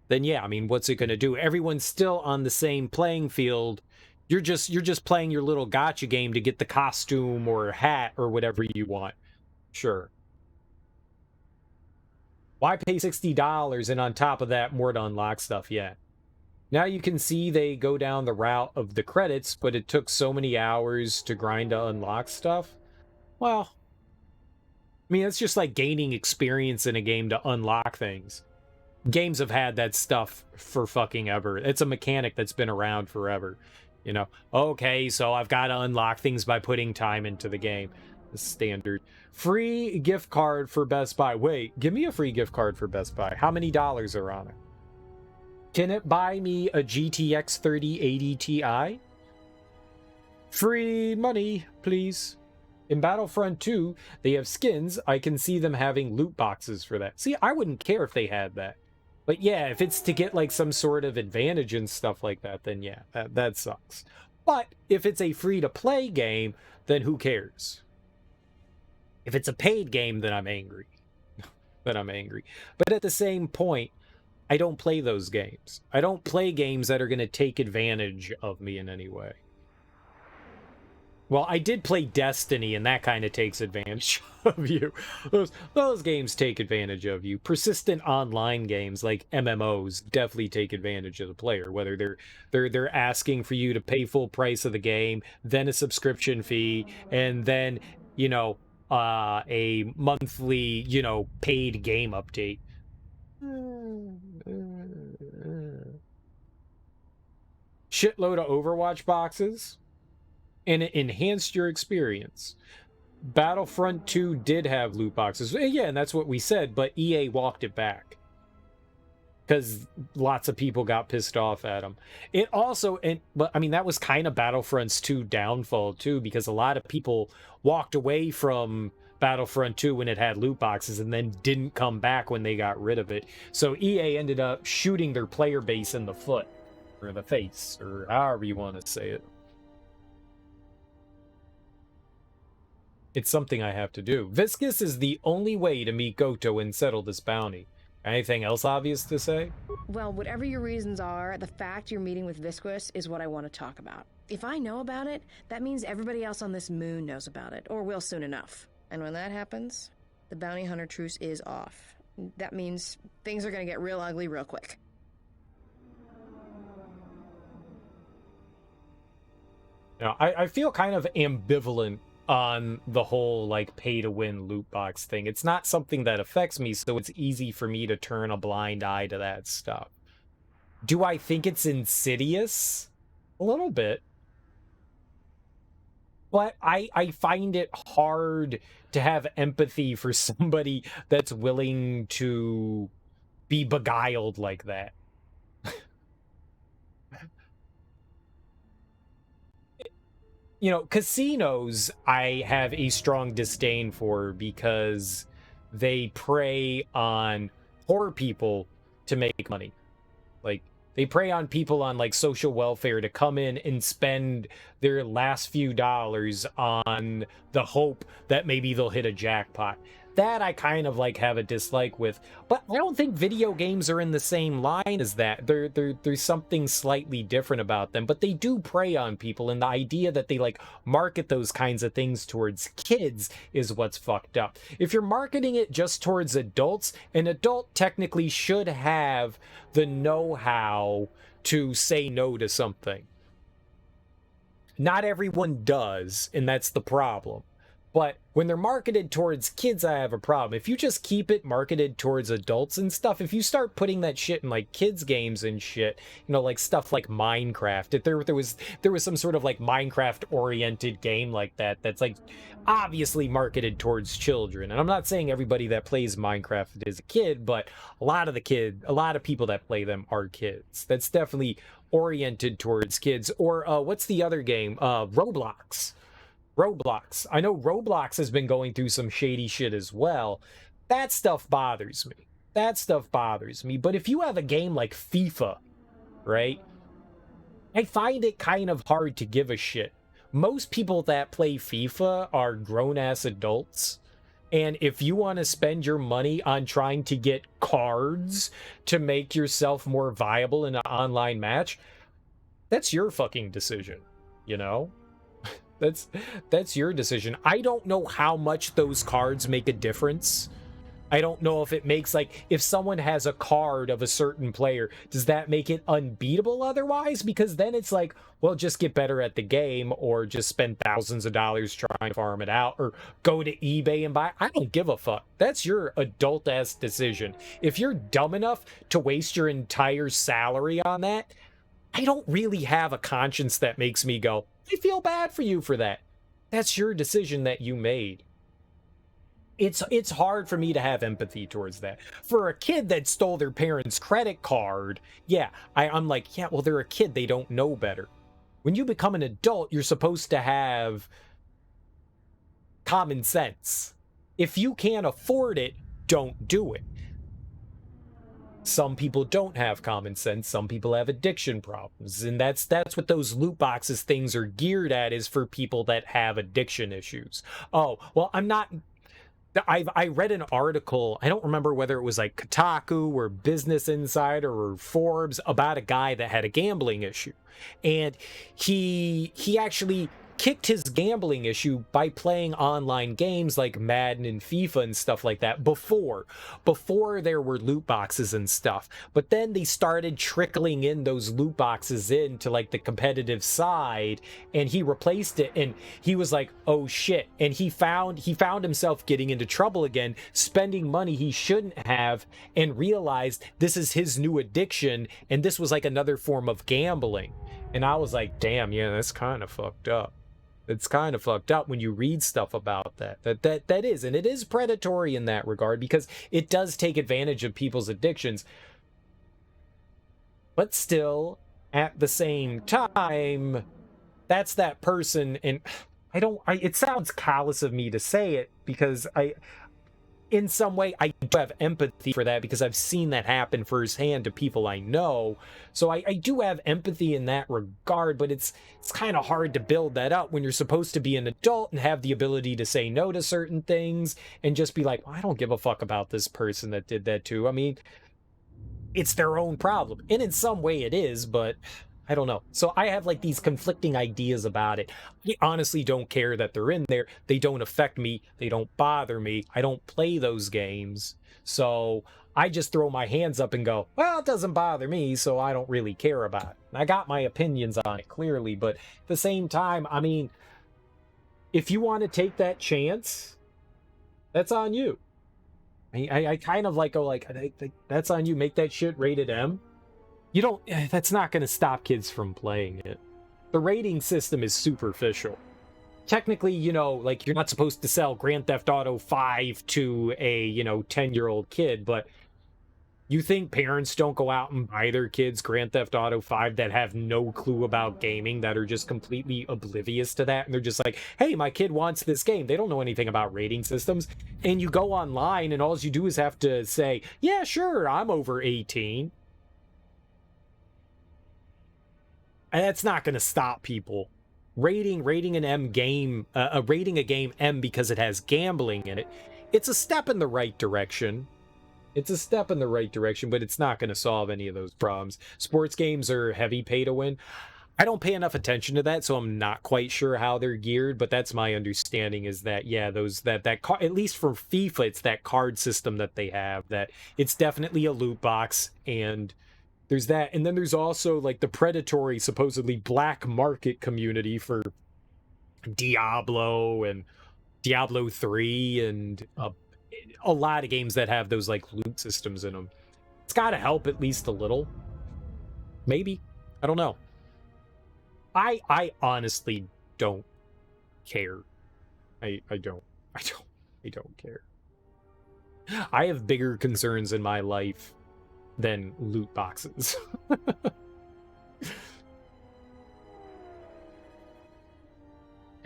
then yeah, I mean, what's it going to do? Everyone's still on the same playing field. You're just playing your little gacha game to get the costume or hat or whatever you want. Sure. Why pay $60 and on top of that more to unlock stuff? Yeah. Now you can see they go down the route of the credits, but it took so many hours to grind to unlock stuff. Well, I mean, it's just like gaining experience in a game to unlock things. Games have had that stuff for fucking ever. It's a mechanic that's been around forever. You know, okay, so I've got to unlock things by putting time into the game. The standard. Free gift card for Best Buy. Wait, give me a free gift card for Best Buy. How many dollars are on it? Can it buy me a GTX 3080 Ti? Free money, please. In Battlefront 2, they have skins. I can see them having loot boxes for that. See, I wouldn't care if they had that. But yeah, if it's to get like some sort of advantage and stuff like that, then yeah, that sucks. But if it's a free-to-play game, then who cares? If it's a paid game, then I'm angry. But at the same point, I don't play those games. I don't play games that are going to take advantage of me in any way. Well, I did play Destiny, and that kind of takes advantage of you. Those games take advantage of you. Persistent online games like MMOs definitely take advantage of the player. Whether they're asking for you to pay full price of the game, then a subscription fee, and then, you know, a monthly, you know, paid game update. Shitload of Overwatch boxes, and it enhanced your experience. Battlefront 2 did have loot boxes. Yeah, and that's what we said, but EA walked it back. Because lots of people got pissed off at them. It also, but I mean, that was kind of Battlefront's 2 downfall too, because a lot of people walked away from Battlefront 2 when it had loot boxes and then didn't come back when they got rid of it. So EA ended up shooting their player base in the foot, or the face, or however you want to say it. It's something I have to do. Viscous is the only way to meet Goto and settle this bounty. Anything else obvious to say? Well, whatever your reasons are, the fact you're meeting with Visquis is what I want to talk about. If I know about it, that means everybody else on this moon knows about it, or will soon enough. And when that happens, the bounty hunter truce is off. That means things are going to get real ugly real quick. Now, I feel kind of ambivalent on the whole, like, pay-to-win loot box thing. It's not something that affects me, so it's easy for me to turn a blind eye to that stuff. Do I think it's insidious? A little bit. But I find it hard to have empathy for somebody that's willing to be beguiled like that. You know, casinos I have a strong disdain for because they prey on poor people to make money. Like, they prey on people on, like, social welfare to come in and spend their last few dollars on the hope that maybe they'll hit a jackpot. That I kind of, like, have a dislike with. But I don't think video games are in the same line as that. There's something slightly different about them. But they do prey on people, and the idea that they, like, market those kinds of things towards kids is what's fucked up. If you're marketing it just towards adults, an adult technically should have the know-how to say no to something. Not everyone does, and that's the problem. But when they're marketed towards kids, I have a problem. If you just keep it marketed towards adults and stuff, if you start putting that shit in, like, kids games and shit, you know, like stuff like Minecraft, if there was some sort of, like, Minecraft-oriented game like that that's, like, obviously marketed towards children. And I'm not saying everybody that plays Minecraft is a kid, but a lot of people that play them are kids. That's definitely oriented towards kids. Or what's the other game? Roblox. I know Roblox has been going through some shady shit as well. That stuff bothers me. But if you have a game like FIFA, right? I find it kind of hard to give a shit. Most people that play FIFA are grown-ass adults. And if you want to spend your money on trying to get cards to make yourself more viable in an online match, that's your fucking decision, you know? That's your decision. I don't know how much those cards make a difference. I don't know if it makes, like, if someone has a card of a certain player, does that make it unbeatable otherwise? Because then it's like, well, just get better at the game, or just spend thousands of dollars trying to farm it out, or go to eBay and buy. I don't give a fuck. That's your adult-ass decision. If you're dumb enough to waste your entire salary on that, I don't really have a conscience that makes me go, I feel bad for you for that. That's your decision that you made. It's hard for me to have empathy towards that. For a kid that stole their parents' credit card, yeah, I'm like, yeah, well, they're a kid. They don't know better. When you become an adult, you're supposed to have common sense. If you can't afford it, don't do it. Some people don't have common sense. Some people have addiction problems. And that's what those loot boxes things are geared at, is for people that have addiction issues. Oh, well, I read an article, I don't remember whether it was like Kotaku or Business Insider or Forbes, about a guy that had a gambling issue. And he actually kicked his gambling issue by playing online games like Madden and FIFA and stuff like that before there were loot boxes and stuff. But then they started trickling in those loot boxes into, like, the competitive side, and he replaced it, and he was like, oh shit. And he found himself getting into trouble again, spending money he shouldn't have, and realized this is his new addiction, and this was like another form of gambling. And I was like, damn, yeah, that's kind of fucked up. It's kind of fucked up when you read stuff about that is, and it is predatory in that regard, because it does take advantage of people's addictions. But still, at the same time, that's that person, and it sounds callous of me to say it, because in some way, I do have empathy for that because I've seen that happen firsthand to people I know. So I do have empathy in that regard, but it's kind of hard to build that up when you're supposed to be an adult and have the ability to say no to certain things and just be like, well, I don't give a fuck about this person that did that too. I mean, it's their own problem. And in some way it is, but I don't know. So I have like these conflicting ideas about it. I honestly don't care that they're in there. They don't affect me. They don't bother me. I don't play those games. So I just throw my hands up and go, well, it doesn't bother me, so I don't really care about it. And I got my opinions on it clearly, but at the same time, I mean, if you want to take that chance, that's on you. I kind of like go like, that's on you. Make that shit rated M. You don't, that's not going to stop kids from playing it. The rating system is superficial. Technically, you know, like, you're not supposed to sell Grand Theft Auto 5 to a, 10-year-old kid, but you think parents don't go out and buy their kids Grand Theft Auto 5 that have no clue about gaming, that are just completely oblivious to that, and they're just like, hey, my kid wants this game. They don't know anything about rating systems. And you go online, and all you do is have to say, yeah, sure, I'm over 18. And that's not going to stop people. Rating an M game, rating a game M because it has gambling in it, it's a step in the right direction. It's a step in the right direction, but it's not going to solve any of those problems. Sports games are heavy pay to win. I don't pay enough attention to that, so I'm not quite sure how they're geared, but that's my understanding is that, yeah, at least for FIFA, it's that card system that they have, that it's definitely a loot box, and there's that. And then there's also like the predatory, supposedly black market community for Diablo and Diablo 3 and a lot of games that have those like loot systems in them. It's got to help at least a little. Maybe. I don't know. I honestly don't care. I don't care. I have bigger concerns in my life than loot boxes.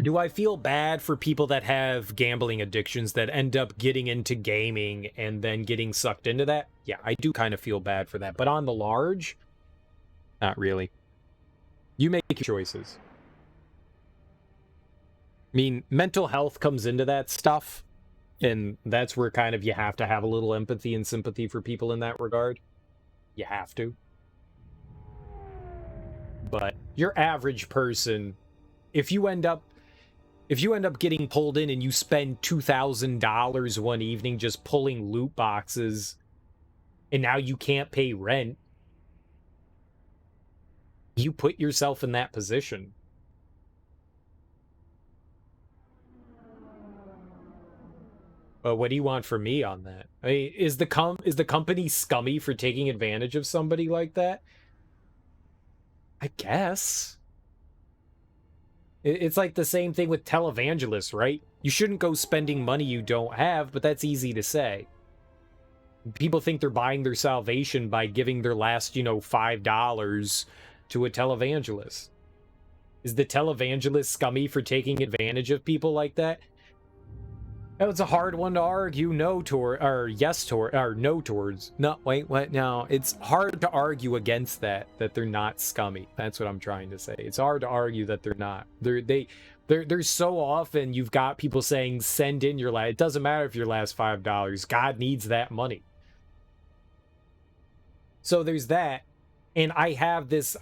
Do I feel bad for people that have gambling addictions that end up getting into gaming and then getting sucked into that? Yeah, I do kind of feel bad for that. But on the large, not really. You make your choices. I mean, mental health comes into that stuff, and that's where kind of you have to have a little empathy and sympathy for people in that regard. You have to. But your average person, if you end up getting pulled in and you spend $2,000 one evening just pulling loot boxes, and now you can't pay rent, you put yourself in that position. But what do you want from me on that? I mean, is the company scummy for taking advantage of somebody like that? I guess. It's like the same thing with televangelists, right? You shouldn't go spending money you don't have, but that's easy to say. People think they're buying their salvation by giving their last, $5 to a televangelist. Is the televangelist scummy for taking advantage of people like that? It's a hard one to argue no towards. No, wait, what? No, it's hard to argue against that they're not scummy. That's what I'm trying to say. It's hard to argue that they're not. There's so often you've got people saying, send in your last. It doesn't matter if your last $5. God needs that money. So there's that. And I have this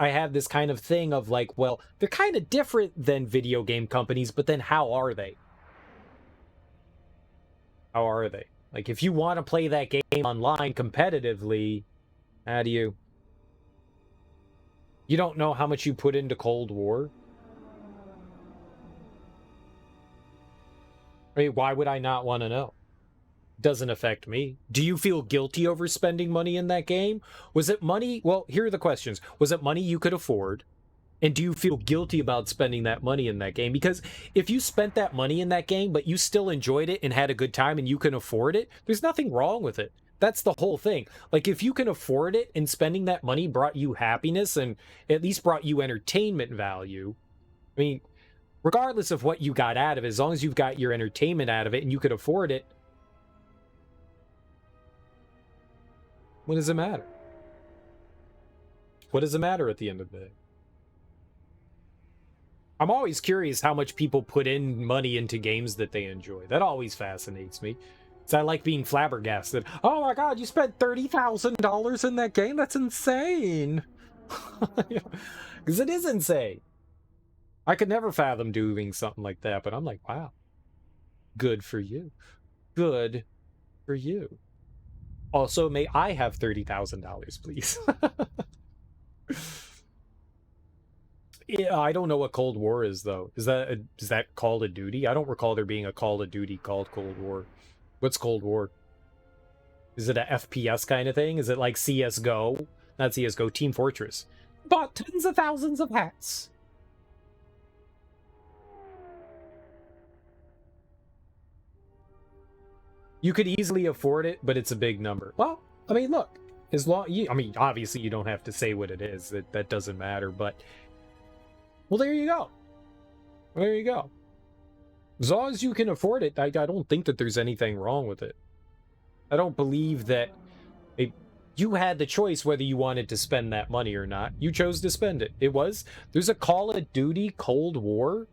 kind of thing of like, well, they're kind of different than video game companies, but then how are they? How are they? Like, if you want to play that game online competitively, how do you? You don't know how much you put into Cold War? I mean, why would I not want to know? Doesn't affect me. Do you feel guilty over spending money in that game? Was it money? Well, here are the questions. Was it money you could afford? And do you feel guilty about spending that money in that game? Because if you spent that money in that game, but you still enjoyed it and had a good time and you can afford it, there's nothing wrong with it. That's the whole thing. Like, if you can afford it and spending that money brought you happiness and at least brought you entertainment value, I mean, regardless of what you got out of it, as long as you've got your entertainment out of it and you could afford it, What does it matter? What does it matter at the end of the day? I'm always curious how much people put in money into games that they enjoy. That always fascinates me. So I like being flabbergasted. Oh my god, you spent $30,000 in that game? That's insane. Because it is insane. I could never fathom doing something like that, but I'm like, wow. Good for you. Good for you. Also, may I have $30,000, please? Yeah, I don't know what Cold War is, though. Is that Call of Duty? I don't recall there being a Call of Duty called Cold War. What's Cold War? Is it a FPS kind of thing? Is it like CSGO? Not CSGO, Team Fortress. Bought tens of thousands of hats. You could easily afford it, but it's a big number. Well, I mean, look. As long, I mean, obviously you don't have to say what it is. That doesn't matter, but... Well, there you go. There you go. As long as you can afford it, I don't think that there's anything wrong with it. I don't believe that you had the choice whether you wanted to spend that money or not. You chose to spend it. There's a Call of Duty Cold War.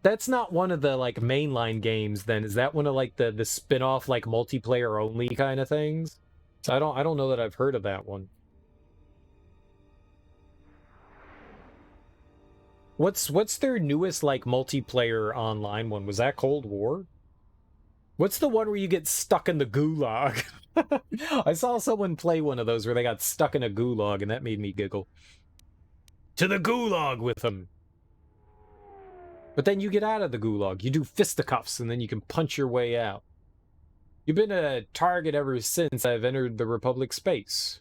That's not one of the, like, mainline games, then? Is that one of, like, the spin-off, like, multiplayer-only kind of things? I don't know that I've heard of that one. What's their newest, like, multiplayer online one? Was that Cold War? What's the one where you get stuck in the gulag? I saw someone play one of those where they got stuck in a gulag, and that made me giggle. To the gulag with them! But then you get out of the gulag. You do fisticuffs, and then you can punch your way out. You've been a target ever since I've entered the Republic space.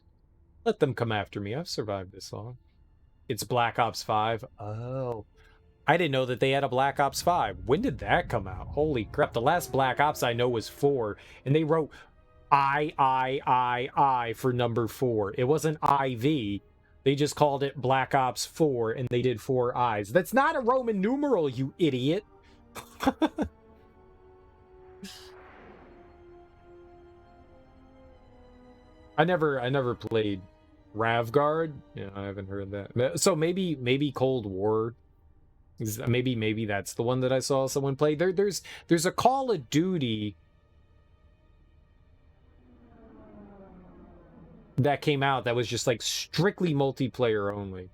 Let them come after me. I've survived this long. It's Black Ops 5. Oh. I didn't know that they had a Black Ops 5. When did that come out? Holy crap. The last Black Ops I know was 4. And they wrote I for number 4. It wasn't IV. They just called it Black Ops 4, and they did 4 I's. That's not a Roman numeral, you idiot! I never played Ravguard. Yeah, I haven't heard that. So maybe Cold War. Maybe that's the one that I saw someone play. There's a Call of Duty that came out that was just like strictly multiplayer only.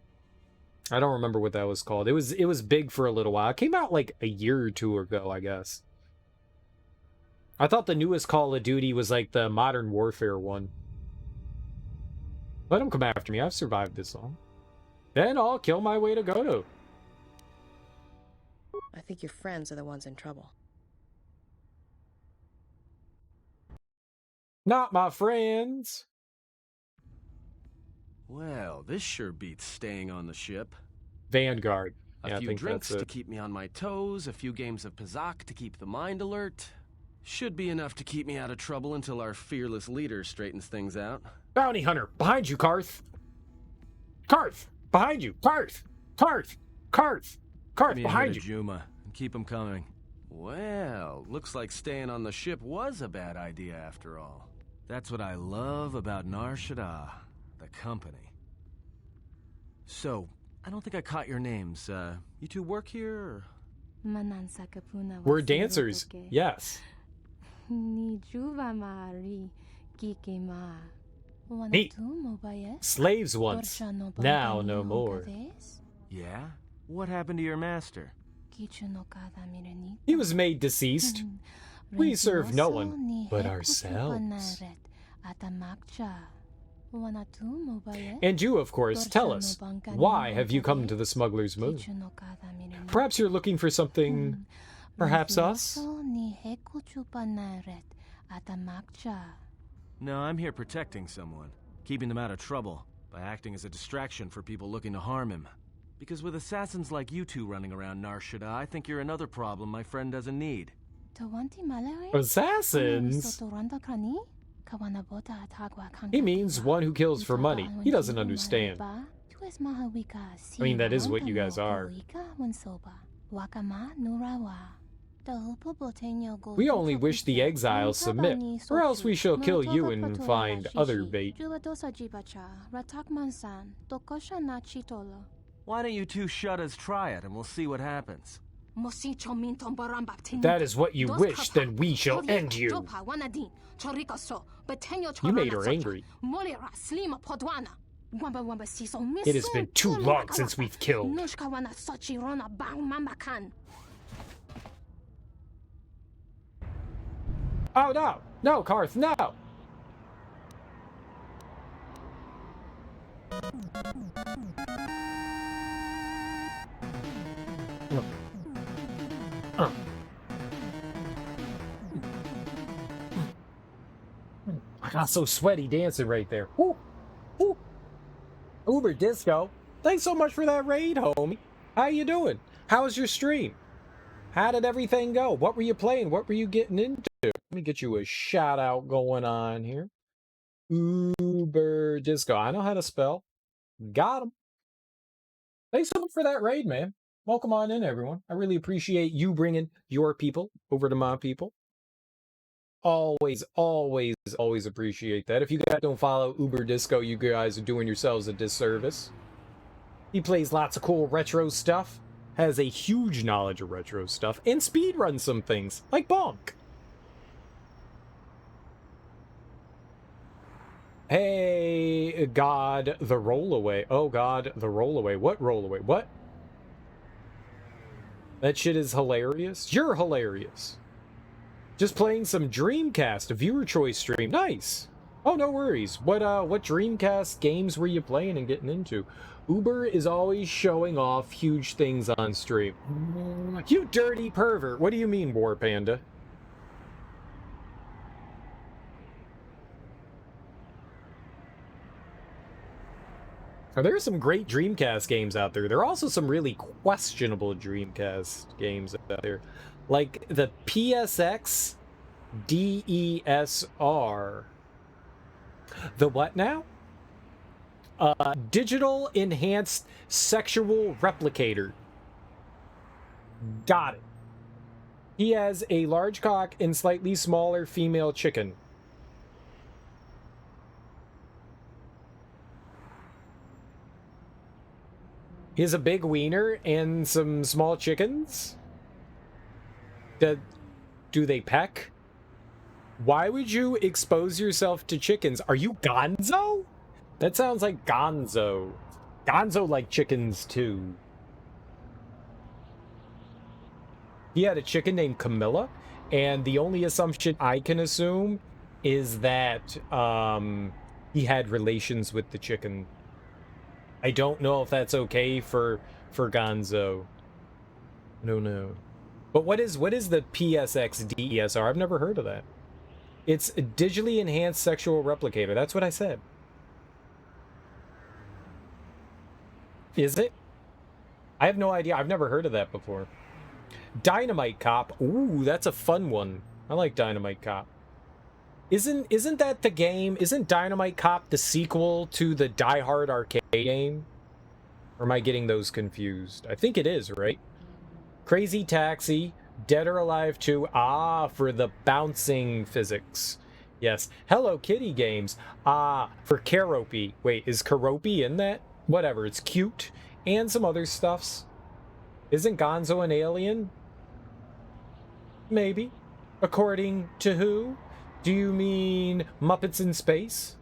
I don't remember what that was called. It was big for a little while. It came out like a year or two ago, I guess. I thought the newest Call of Duty was like the Modern Warfare one. Let them come after me. I've survived this long. Then I'll kill my way to KOTOR. I think your friends are the ones in trouble. Not my friends. Well, this sure beats staying on the ship. Vanguard. A few drinks to keep me on my toes, a few games of Pazak to keep the mind alert. Should be enough to keep me out of trouble until our fearless leader straightens things out. Bounty hunter, behind you, Karth. Karth, behind you. Karth, Karth, Karth, Karth, behind you. Juma, and keep them coming. Well, looks like staying on the ship was a bad idea after all. That's what I love about Nar Shadaa, the company. So, I don't think I caught your names. You two work here, or? We're dancers, yes. Neat. Slaves once, now no more. Yeah? What happened to your master? He was made deceased. We serve no one but ourselves. And you, of course, tell us, why have you come to the Smuggler's Moon? Perhaps you're looking for something, perhaps us? No, I'm here protecting someone, keeping them out of trouble, by acting as a distraction for people looking to harm him. Because with assassins like you two running around Nar Shadaa, I think you're another problem my friend doesn't need. Assassins? He means one who kills for money. He doesn't understand. I mean, that is what you guys are. We only wish the exiles submit, or else we shall kill you and find other bait. Why don't you two Shuddas try it and we'll see what happens? If that is what you wish, then we shall end you. You made her angry. It has been too long since we've killed. Oh no! No, Karth, no! I got so sweaty dancing right there. Woo! Woo! Uber Disco, thanks so much for that raid, homie. How you doing? How was your stream? How did everything go? What were you playing? What were you getting into? Let me get you a shout out going on here. Uber Disco. I know how to spell. Got him. Thanks so much for that raid, man. Welcome on in, everyone. I really appreciate you bringing your people over to my people. Always, always, always appreciate that. If you guys don't follow Uber Disco, you guys are doing yourselves a disservice. He plays lots of cool retro stuff, has a huge knowledge of retro stuff, and speedruns some things, like Bonk. Hey, God, the rollaway. Oh, God, the rollaway. What rollaway? What? That shit is hilarious. You're hilarious. Just playing some Dreamcast, a viewer choice stream. Nice. Oh, no worries. What Dreamcast games were you playing and getting into? Uber is always showing off huge things on stream. You dirty pervert. What do you mean, War Panda? There are some great Dreamcast games out there. There are also some really questionable Dreamcast games out there. Like the PSX DESR. The what now? Digital Enhanced Sexual Replicator. Got it. He has a large cock and slightly smaller female chicken. He has a big wiener and some small chickens? Do they peck? Why would you expose yourself to chickens? Are you Gonzo? That sounds like Gonzo. Gonzo liked chickens too. He had a chicken named Camilla, and the only assumption I can assume is that he had relations with the chicken. I don't know if that's okay for Gonzo. No. But what is the PSX DESR? I've never heard of that. It's a digitally enhanced sexual replicator. That's what I said. Is it? I have no idea. I've never heard of that before. Dynamite Cop. Ooh, that's a fun one. I like Dynamite Cop. Isn't that the game? Isn't Dynamite Cop the sequel to the Die Hard arcade game? Or am I getting those confused? I think it is, right? Crazy Taxi, Dead or Alive 2. Ah, for the bouncing physics. Yes. Hello Kitty games. Ah, for Karopi. Wait, is Karopi in that? Whatever, it's cute. And some other stuffs. Isn't Gonzo an alien? Maybe. According to who? Do you mean Muppets in Space?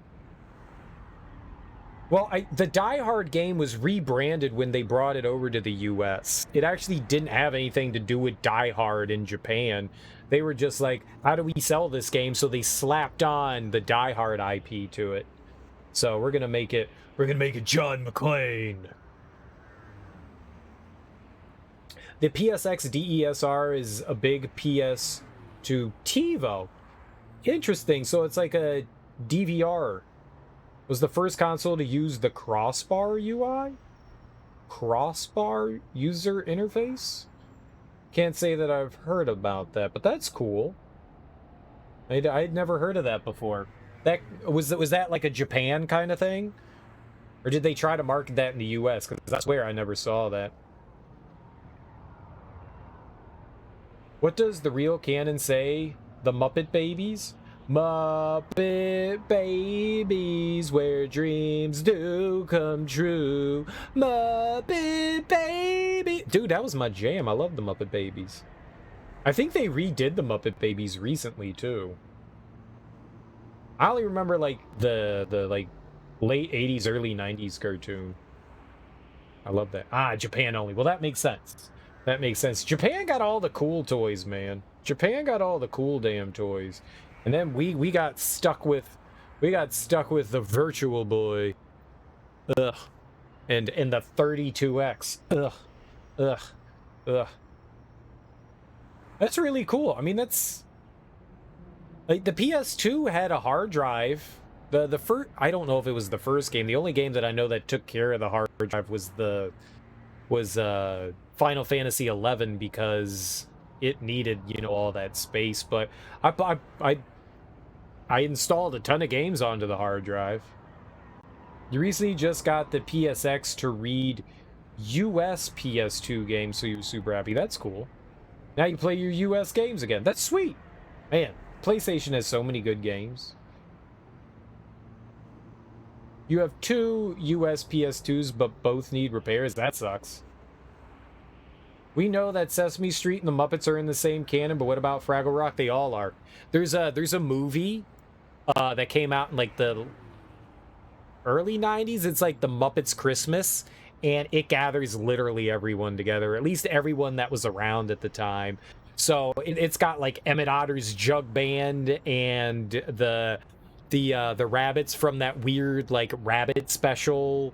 Well, the Die Hard game was rebranded when they brought it over to the US. It actually didn't have anything to do with Die Hard in Japan. They were just like, how do we sell this game? So they slapped on the Die Hard IP to it. So we're gonna make it John McClane. The PSX DESR is a big PS to TiVo. Interesting. So it's like a DVR. Was the first console to use the crossbar UI? Crossbar user interface? Can't say that I've heard about that, but that's cool. I'd never heard of that before. That was that like a Japan kind of thing? Or did they try to market that in the US? Because I swear I never saw that. What does the real canon say? The Muppet Babies? Muppet Babies, where dreams do come true. Muppet Baby. Dude, that was my jam. I love the Muppet Babies. I think they redid the Muppet Babies recently, too. I only remember, like, the like, late 80s, early 90s cartoon. I love that. Ah, Japan only. Well, that makes sense. That makes sense. Japan got all the cool toys, man. Japan got all the cool damn toys. And then we got stuck with the Virtual Boy. Ugh. And the 32X. Ugh. Ugh. Ugh. That's really cool. I mean, that's like the PS2 had a hard drive. The first, I don't know if it was the first game. The only game that I know that took care of the hard drive was Final Fantasy 11 because it needed, you know, all that space. But I installed a ton of games onto the hard drive. You recently just got the PSX to read US PS2 games, so you were super happy. That's cool. Now you play your US games again. That's sweet. Man, PlayStation has so many good games. You have 2 US PS2s, but both need repairs. That sucks. We know that Sesame Street and the Muppets are in the same canon, but what about Fraggle Rock? They all are. There's a movie that came out in like the early 90s. It's like the Muppets Christmas, and it gathers literally everyone together, at least everyone that was around at the time. So it's got like Emmett Otter's Jug Band and the rabbits from that weird like rabbit special,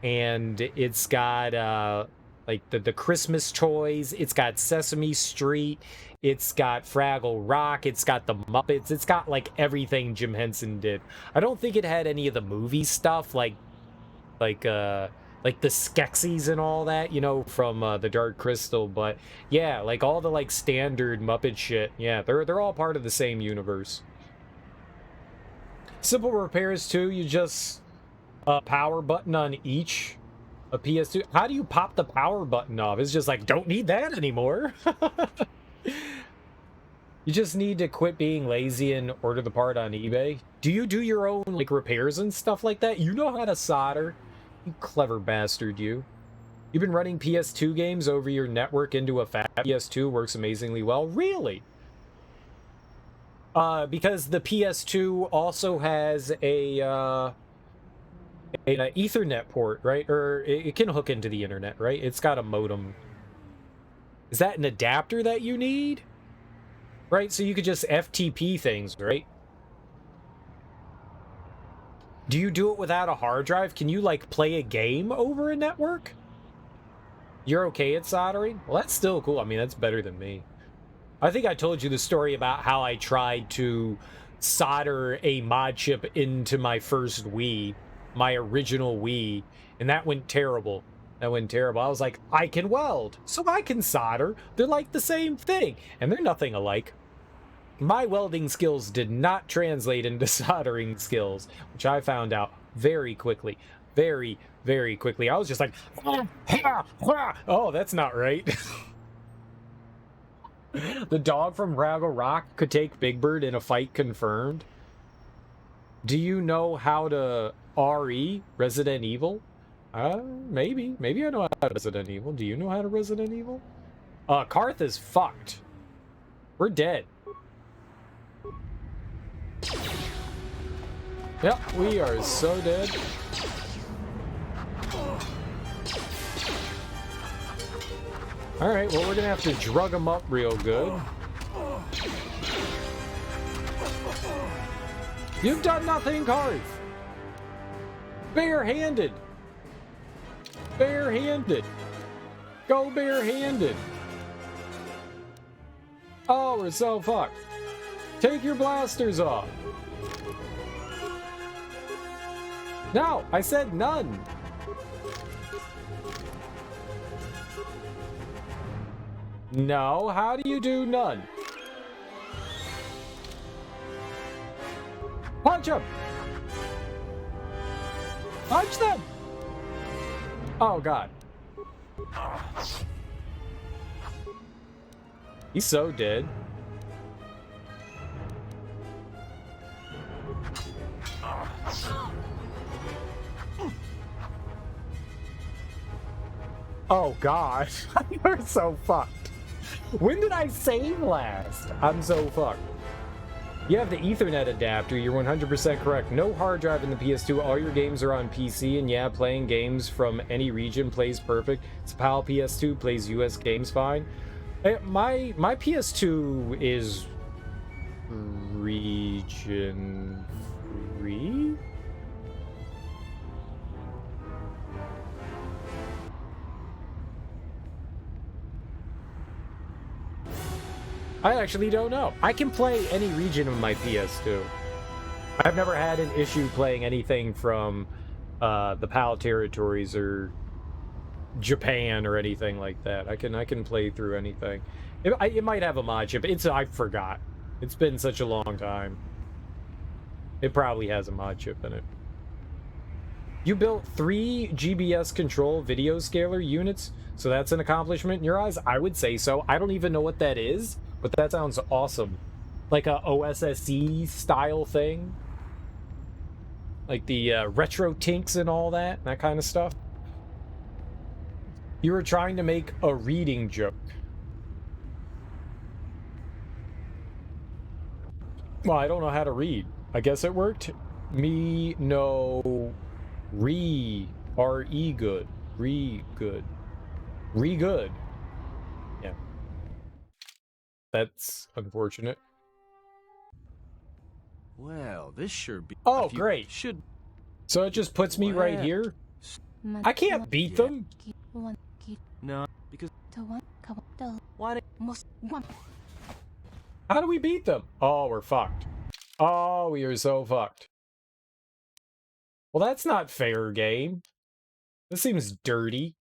and it's got like the Christmas toys. It's got Sesame Street. It's got Fraggle Rock. It's got the Muppets. It's got like everything Jim Henson did. I don't think it had any of the movie stuff like the Skeksis and all that, you know, from the Dark Crystal. But yeah, like all the like standard Muppet shit. Yeah, they're all part of the same universe. Simple repairs too. You just power button on each a PS2. How do you pop the power button off? It's just like, don't need that anymore. You just need to quit being lazy and order the part on eBay. Do you do your own like repairs and stuff like that? You know how to solder. You clever bastard, you. You've been running PS2 games over your network into a fat PS2. Works amazingly well. Really? Because the PS2 also has a Ethernet port, right? Or it can hook into the internet, right? It's got a modem. Is that an adapter that you need? Right, so you could just FTP things, right? Do you do it without a hard drive? Can you, like, play a game over a network? You're okay at soldering? Well, that's still cool. I mean, that's better than me. I think I told you the story about how I tried to solder a mod chip into my first Wii, my original Wii, and that went terrible. That went terrible. I was like, I can weld, so I can solder. They're like the same thing, and they're nothing alike. My welding skills did not translate into soldering skills, which I found out very quickly. Very, very quickly. I was just like, oh, that's not right. The dog from Fraggle Rock could take Big Bird in a fight confirmed. Do you know how to RE Resident Evil? Maybe. Maybe I know how to Resident Evil. Do you know how to Resident Evil? Karth is fucked. We're dead. Yep, we are so dead. Alright, well, we're gonna have to drug him up real good. You've done nothing, Karth! Barehanded! Barehanded! Go barehanded! Oh, we're so fucked. Take your blasters off. No, I said none. No, how do you do none? Punch him! Punch them! Oh, God. He's so dead. Oh gosh, you're so fucked. When did I save last? I'm so fucked. You have the Ethernet adapter, you're 100% correct. No hard drive in the PS2, all your games are on PC, and yeah, playing games from any region plays perfect. It's a PAL PS2, plays US games fine. My PS2 is region free? I actually don't know. I can play any region of my PS2. I've never had an issue playing anything from the PAL territories or Japan or anything like that. I can play through anything. It might have a mod chip. I forgot. It's been such a long time. It probably has a mod chip in it. You built 3 GBS control video scaler units, so that's an accomplishment in your eyes? I would say so. I don't even know what that is, but that sounds awesome. Like a OSSE style thing. Like the retro tinks and all that kind of stuff. You were trying to make a reading joke. Well, I don't know how to read. I guess it worked. Me no R-E good. Good. Good. Yeah. That's unfortunate. Well, this sure be... Oh, great. So it just puts me right here? I can't beat them. No, because... How do we beat them? Oh, we're fucked. Oh, we are so fucked. Well, that's not fair, game. This seems dirty.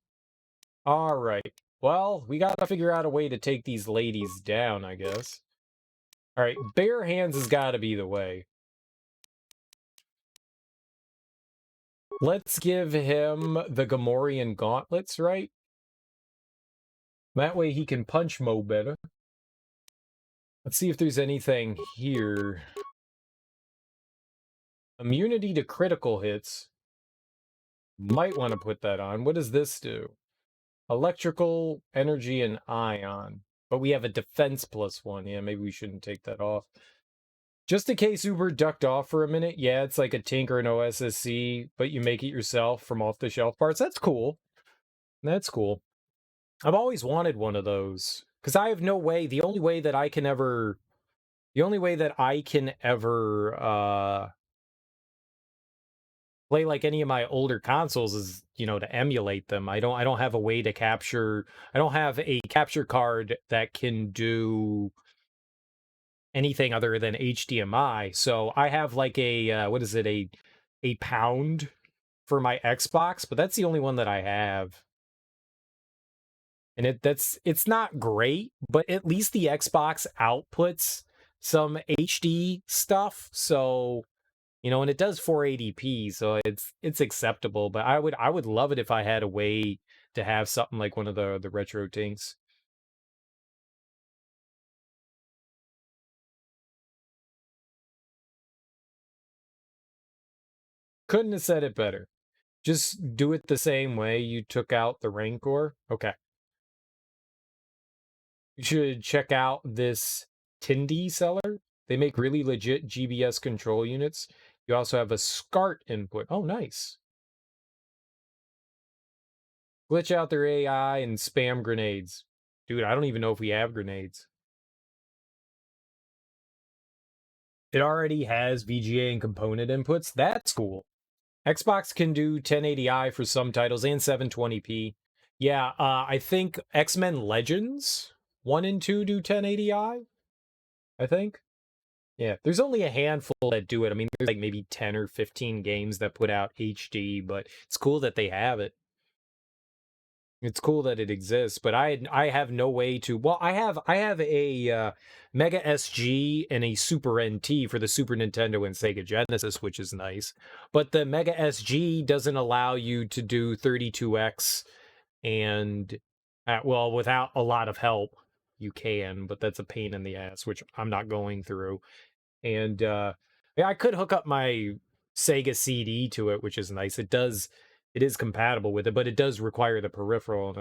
Alright. Well, we gotta figure out a way to take these ladies down, I guess. Alright, bare hands has gotta be the way. Let's give him the Gamorrean gauntlets, right? That way he can punch Mo better. Let's see if there's anything here. Immunity to critical hits. Might want to put that on. What does this do? Electrical, energy, and ion. But we have a defense +1. Yeah, maybe we shouldn't take that off. Just in case Uber ducked off for a minute. Yeah, it's like a Tink or an OSSC, but you make it yourself from off-the-shelf parts. That's cool. That's cool. I've always wanted one of those. Because I have no way, the only way that I can ever play like any of my older consoles is, you know, to emulate them. I don't have a way to capture, I don't have a capture card that can do anything other than HDMI. So I have like a, what is it, a pound for my Xbox, but that's the only one that I have. And it's not great, but at least the Xbox outputs some HD stuff. So, you know, and it does 480p, so it's acceptable. But I would love it if I had a way to have something like one of the retro tinks. Couldn't have said it better. Just do it the same way you took out the Rancor. Okay. You should check out this Tindy seller. They make really legit GBS control units. You also have a SCART input. Oh, nice. Glitch out their AI and spam grenades. Dude, I don't even know if we have grenades. It already has VGA and component inputs. That's cool. Xbox can do 1080i for some titles and 720p. Yeah, I think X-Men Legends 1 and 2 do 1080i, I think. Yeah, there's only a handful that do it. I mean, there's like maybe 10 or 15 games that put out HD, but it's cool that they have it. It's cool that it exists, but I have no way to. Well, I have a Mega SG and a Super NT for the Super Nintendo and Sega Genesis, which is nice. But the Mega SG doesn't allow you to do 32x and well, without a lot of help. you can, but that's a pain in the ass, which I'm not going through. And yeah, I could hook up my Sega CD to it, which is nice. It is compatible with it, but it does require the peripheral.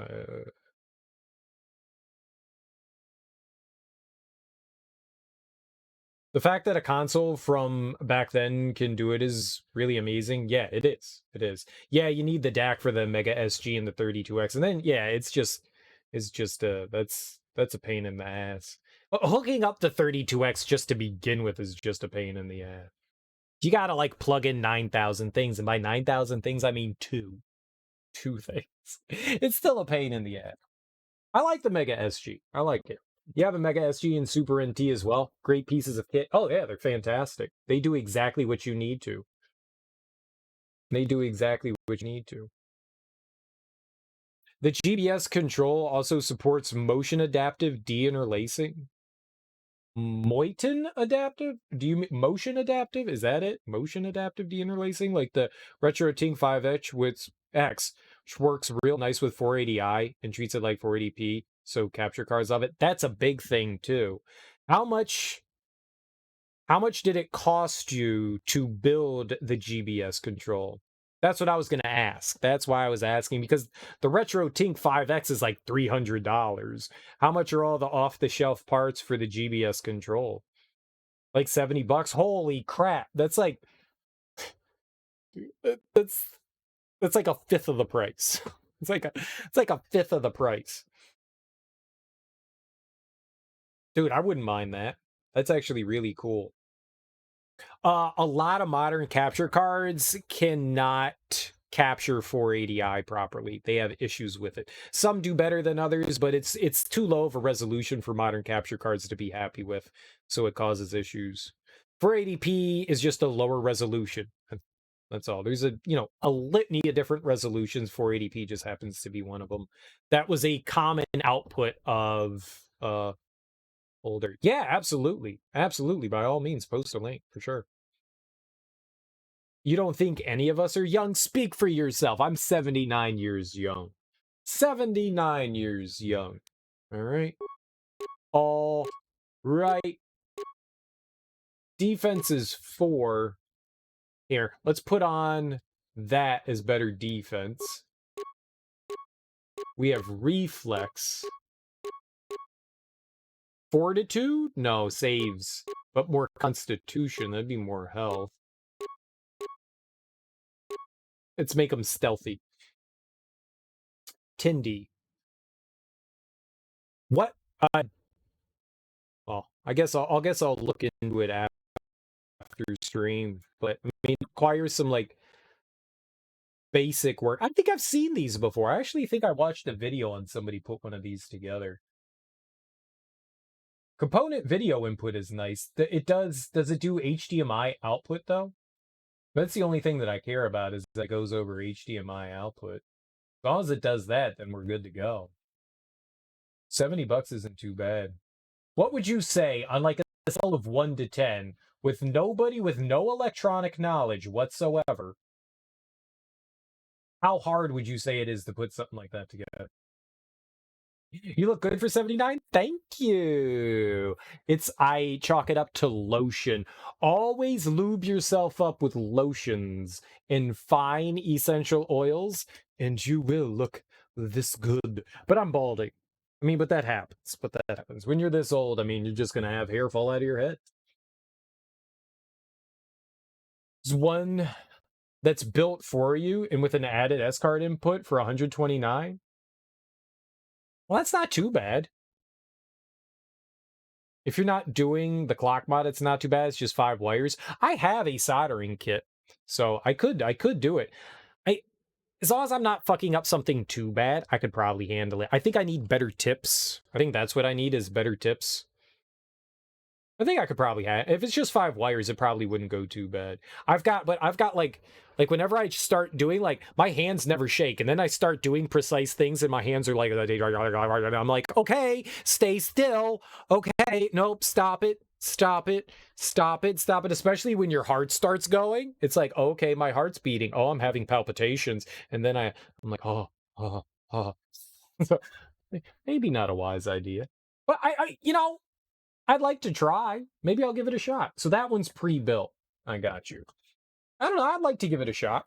The fact that a console from back then can do it is really amazing. Yeah, it is. It is. Yeah, you need the DAC for the Mega SG and the 32X, and then yeah, it's just that's a pain in the ass. Hooking up the 32X just to begin with is just a pain in the ass. You gotta like plug in 9,000 things, and by 9,000 things I mean two things. It's still a pain in the ass. I like the Mega SG. I like it. You have a Mega SG and Super NT as well. Great pieces of kit. Oh yeah, they're fantastic. They do exactly what you need to. They do exactly what you need to. The GBS control also supports motion adaptive deinterlacing. Moitin adaptive? Do you mean motion adaptive? Is that it? Motion adaptive deinterlacing? Like the Retro Ting 5X with X, which works real nice with 480i and treats it like 480p. So capture cards of it. That's a big thing too. How much did it cost you to build the GBS control? That's what I was going to ask. That's why I was asking, because the Retro Tink 5X is like $300. How much are all the off-the-shelf parts for the GBS control? Like $70? Holy crap. That's like that's like a fifth of the price. It's like a fifth of the price. Dude, I wouldn't mind that. That's actually really cool. A lot of modern capture cards cannot capture 480i properly. They have issues with it. Some do better than others, but it's too low of a resolution for modern capture cards to be happy with, so it causes issues. 480p is just a lower resolution. That's all. There's a litany of different resolutions. 480p just happens to be one of them. That was a common output of older. Yeah, absolutely. Absolutely. By all means, post a link for sure. You don't think any of us are young? Speak for yourself. I'm 79 years young. 79 years young. All right. All right. Defense is 4. Here, let's put on that as better defense. We have reflex. Fortitude? No, saves. But more constitution. That'd be more health. Let's make them stealthy. Tindy. What? Well, I guess I'll look into it after stream. But I mean, it requires some like basic work. I think I've seen these before. I actually think I watched a video on somebody put one of these together. Component video input is nice. Does it do HDMI output though? That's the only thing that I care about, is that it goes over HDMI output. As long as it does that, then we're good to go. $70 isn't too bad. What would you say on like a scale of 1 to 10, with nobody with no electronic knowledge whatsoever? How hard would you say it is to put something like that together? You look good for 79. Thank you. I chalk it up to lotion. Always lube yourself up with lotions and fine essential oils, and you will look this good. But I'm balding. I mean, but that happens. When you're this old, I mean, you're just going to have hair fall out of your head. There's one that's built for you and with an added S-card input for 129. Well, that's not too bad. If you're not doing the clock mod, it's not too bad. It's just 5 wires. I have a soldering kit, so I could do it. As long as I'm not fucking up something too bad, I could probably handle it. I think I need better tips. I think that's what I need, is better tips. I think I could probably have. If it's just 5 wires, it probably wouldn't go too bad. I've got like whenever I start doing, like, my hands never shake, and then I start doing precise things, and my hands are like, I'm like, okay, stay still. Okay, nope, stop it. Especially when your heart starts going. It's like, okay, my heart's beating. Oh, I'm having palpitations. And then I'm like, oh. So, maybe not a wise idea. But you know, I'd like to try. Maybe I'll give it a shot. So that one's pre-built. I got you. I don't know. I'd like to give it a shot.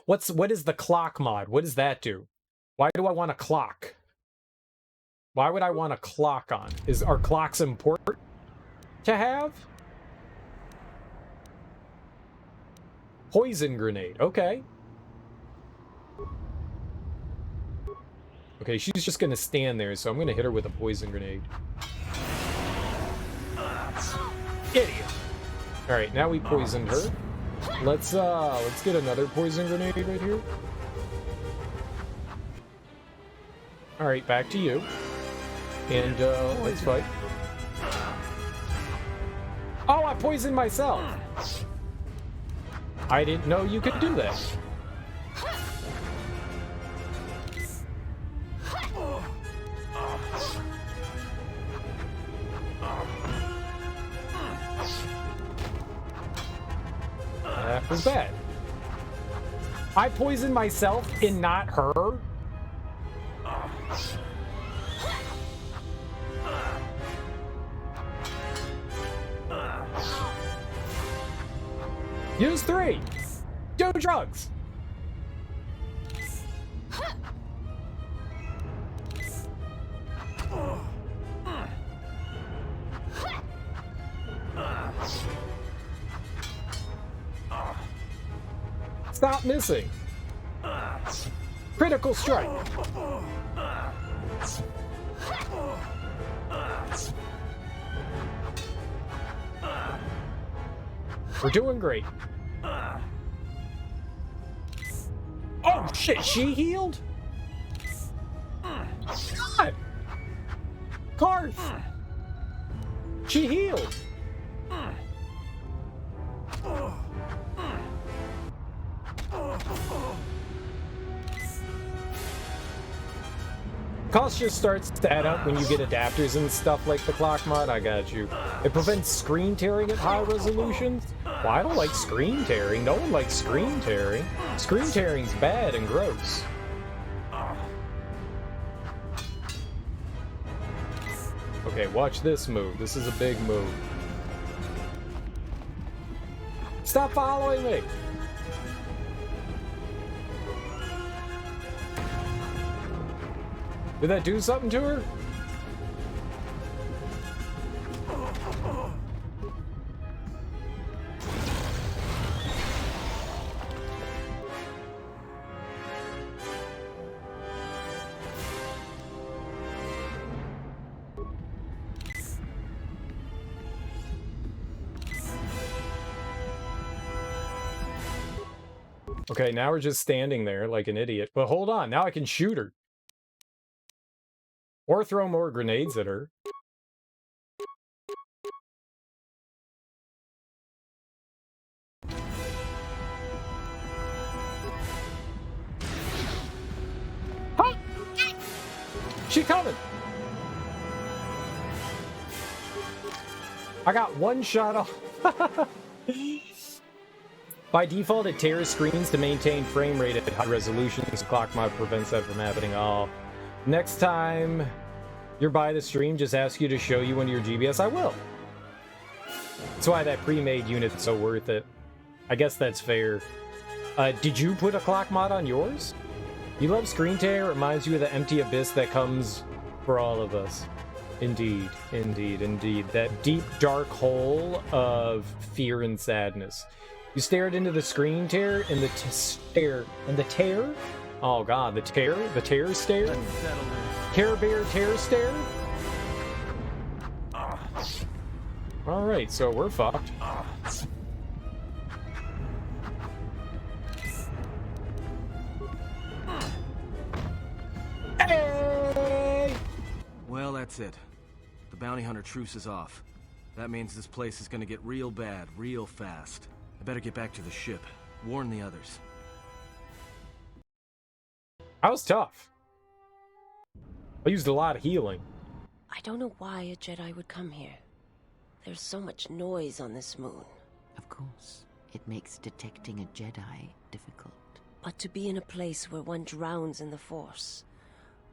What is the clock mod? What does that do? Why do I want a clock? Why would I want a clock on? Are clocks important to have? Poison grenade. Okay. Okay, she's just gonna stand there, so I'm gonna hit her with a poison grenade. Idiot. All right, now we poisoned her. Let's get another poison grenade right here. All right, back to you. And let's fight. Oh, I poisoned myself. I didn't know you could do that. That was bad. I poisoned myself and not her? Use 3. Do drugs. Stop missing. Critical strike. We're doing great. Oh shit, she healed? God! Karth! She healed! Cost just starts to add up when you get adapters and stuff like the clock mod. I got you. It prevents screen tearing at high resolutions. Well, I don't like screen tearing. No one likes screen tearing. Screen tearing's bad and gross. Okay, watch this move. This is a big move. Stop following me! Did that do something to her? Okay, now we're just standing there like an idiot. But hold on, now I can shoot her. Or throw more grenades at her. Huh? She coming! I got one shot off. By default, it tears screens to maintain frame rate at high resolutions. Clock mod prevents that from happening. Oh. Next time you're by the stream, just ask you to show you one of your GBS. I will. That's why that pre-made unit's so worth it. I guess that's fair. Did you put a clock mod on yours? You love screen tear? It reminds you of the empty abyss that comes for all of us. Indeed, indeed, indeed. That deep, dark hole of fear and sadness. You stared into the screen tear and the tear. Oh god, the tear stare? Care Bear tear stare? Alright, so we're fucked. Hey! Well, that's it. The bounty hunter truce is off. That means this place is gonna get real bad, real fast. I better get back to the ship. Warn the others. That was tough. I used a lot of healing. I don't know why a Jedi would come here. There's so much noise on this moon. Of course. It makes detecting a Jedi difficult. But to be in a place where one drowns in the Force,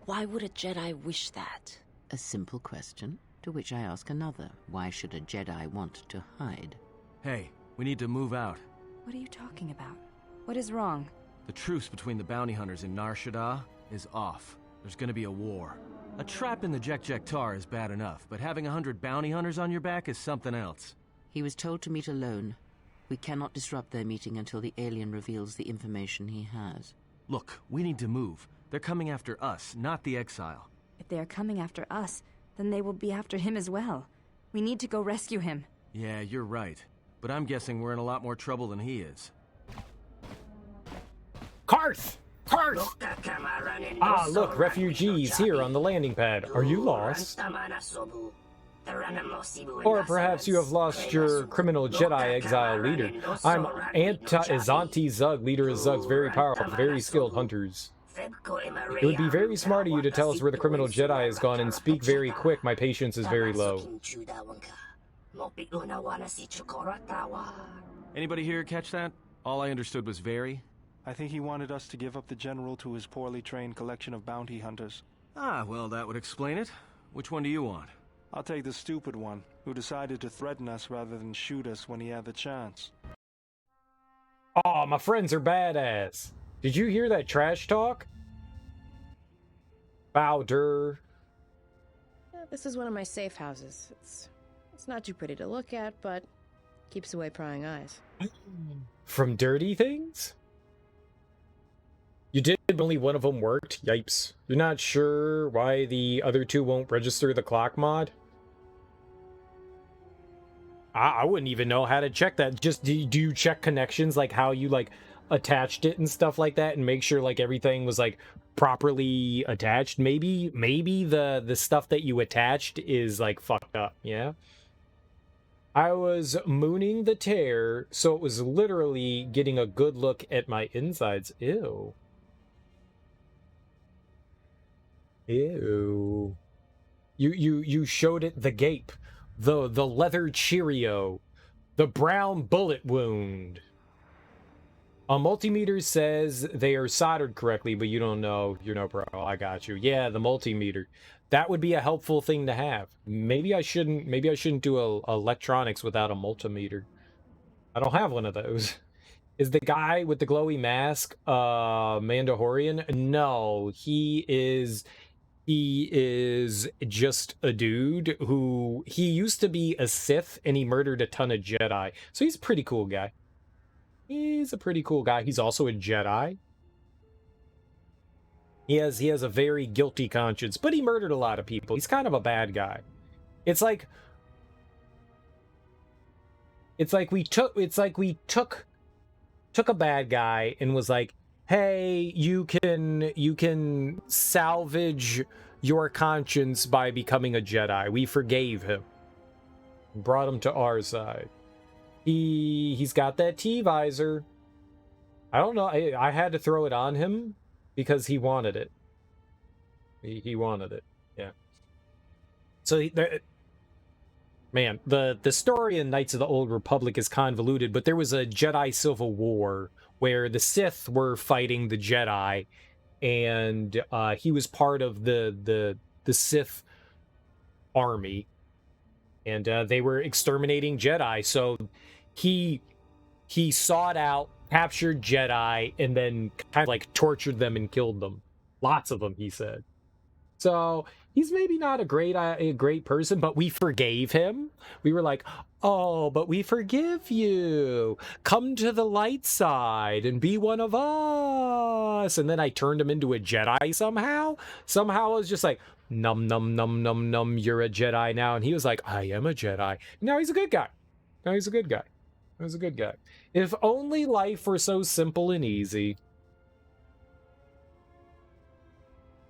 why would a Jedi wish that? A simple question, to which I ask another. Why should a Jedi want to hide? Hey, we need to move out. What are you talking about? What is wrong? The truce between the bounty hunters in Nar Shadaa is off. There's gonna be a war. A trap in the Tar is bad enough, but having 100 bounty hunters on your back is something else. He was told to meet alone. We cannot disrupt their meeting until the alien reveals the information he has. Look, we need to move. They're coming after us, not the exile. If they are coming after us, then they will be after him as well. We need to go rescue him. Yeah, you're right. But I'm guessing we're in a lot more trouble than he is. Karth! Karth! Ah, look, refugees here on the landing pad. Are you lost? Or perhaps you have lost your criminal Jedi exile leader. I'm Azanti Zug, leader of Zug's very powerful, very skilled hunters. It would be very smart of you to tell us where the criminal Jedi has gone and speak very quick. My patience is very low. Anybody here catch that? All I understood was very. I think he wanted us to give up the general to his poorly trained collection of bounty hunters. Ah, well, that would explain it. Which one do you want? I'll take the stupid one, who decided to threaten us rather than shoot us when he had the chance. Aw, my friends are badass. Did you hear that trash talk? Bowder. Yeah, this is one of my safe houses. It's not too pretty to look at, but keeps away prying eyes. From dirty things? You did, but only one of them worked? Yipes. You're not sure why the other two won't register the clock mod? I wouldn't even know how to check that. Just, do you check connections, like how you, like, attached it and stuff like that, and make sure, like, everything was, like, properly attached? Maybe the stuff that you attached is, like, fucked up, yeah? I was mooning the tear, so it was literally getting a good look at my insides. Ew. Ew. You showed it the gape, the leather Cheerio, the brown bullet wound. A multimeter says they are soldered correctly, but you don't know. You're no pro. I got you. Yeah, the multimeter. That would be a helpful thing to have. Maybe I shouldn't do electronics without a multimeter. I don't have one of those. Is the guy with the glowy mask Mandalorian? No, he is just a dude who, he used to be a Sith and he murdered a ton of Jedi. So he's a pretty cool guy. He's a pretty cool guy. He's also a Jedi. He has a very guilty conscience, but he murdered a lot of people. He's kind of a bad guy. It's like we took a bad guy and was like, hey, you can salvage your conscience by becoming a Jedi. We forgave him. Brought him to our side. He's got that T-visor. I don't know. I had to throw it on him because he wanted it. He wanted it. Yeah. So man, the story in Knights of the Old Republic is convoluted, but there was a Jedi Civil War where the Sith were fighting the Jedi, and he was part of the Sith army, and they were exterminating Jedi. So he sought out, captured Jedi, and then kind of like tortured them and killed them. Lots of them, he said. So he's maybe not a great person, but we forgave him. We were like, oh, but we forgive you. Come to the light side and be one of us. And then I turned him into a Jedi somehow. Somehow I was just like, num, num, num, num, num, you're a Jedi now. And he was like, I am a Jedi. Now he's a good guy. Now he's a good guy. He was a good guy. If only life were so simple and easy.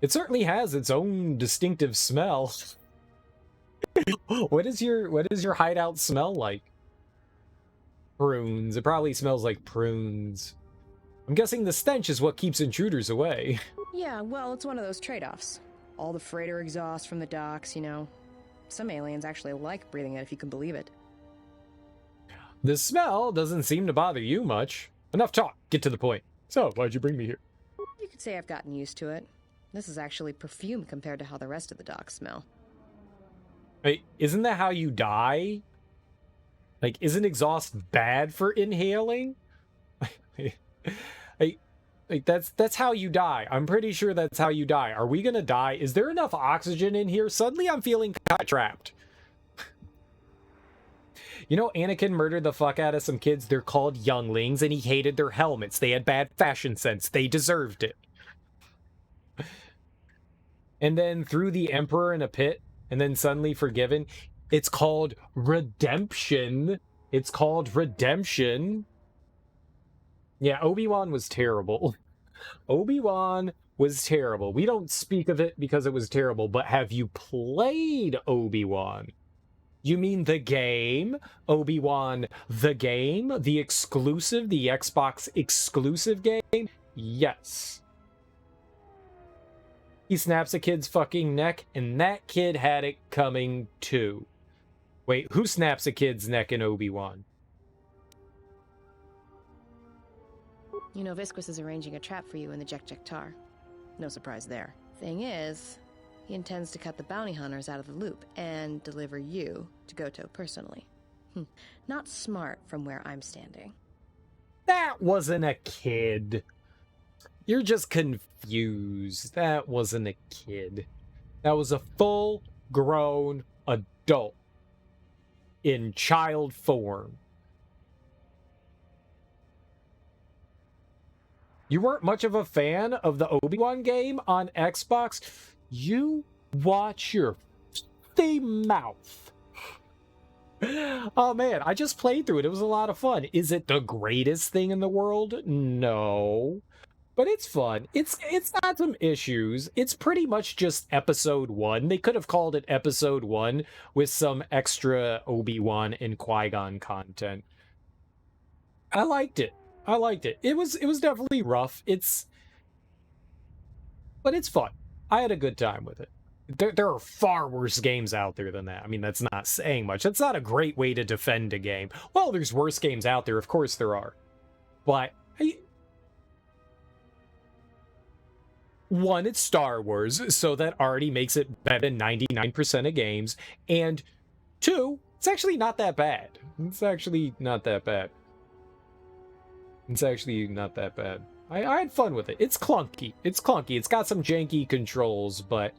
It certainly has its own distinctive smell. What does your hideout smell like? Prunes. It probably smells like prunes. I'm guessing the stench is what keeps intruders away. Yeah, well, it's one of those trade-offs. All the freighter exhaust from the docks, you know. Some aliens actually like breathing it, if you can believe it. The smell doesn't seem to bother you much. Enough talk. Get to the point. So, why'd you bring me here? You could say I've gotten used to it. This is actually perfume compared to how the rest of the docks smell. Wait, isn't that how you die? Like, isn't exhaust bad for inhaling? Like that's how you die. I'm pretty sure that's how you die. Are we gonna die? Is there enough oxygen in here? Suddenly I'm feeling kind of trapped. You know, Anakin murdered the fuck out of some kids. They're called younglings, and he hated their helmets. They had bad fashion sense. They deserved it. And then threw the Emperor in a pit, and then suddenly forgiven. It's called redemption. It's called redemption. Yeah, Obi-Wan was terrible. Obi-Wan was terrible. We don't speak of it because it was terrible, but have you played Obi-Wan? You mean the game? Obi-Wan, the game? The exclusive? The Xbox exclusive game? Yes. He snaps a kid's fucking neck, and that kid had it coming too. Wait, who snaps a kid's neck in Obi-Wan? You know Visquis is arranging a trap for you in the Jek-Jek-Tar. No surprise there. Thing is, he intends to cut the bounty hunters out of the loop and deliver you to KOTOR personally. Not smart from where I'm standing. That wasn't a kid. You're just confused. That wasn't a kid. That was a full-grown adult in child form. You weren't much of a fan of the Obi-Wan game on Xbox? You watch your mouth. Oh man, I just played through it. It was a lot of fun. Is it the greatest thing in the world? No. But it's fun. It's got some issues. It's pretty much just episode 1. They could have called it episode 1 with some extra Obi-Wan and Qui-Gon content. I liked it. I liked it. It was definitely rough. But it's fun. I had a good time with it. There are far worse games out there than that. I mean, that's not saying much. That's not a great way to defend a game. Well, there's worse games out there. Of course there are. But one, it's Star Wars, so that already makes it better than 99% of games. And two, it's actually not that bad. It's actually not that bad. It's actually not that bad. I had fun with it. It's clunky. It's clunky. It's got some janky controls, but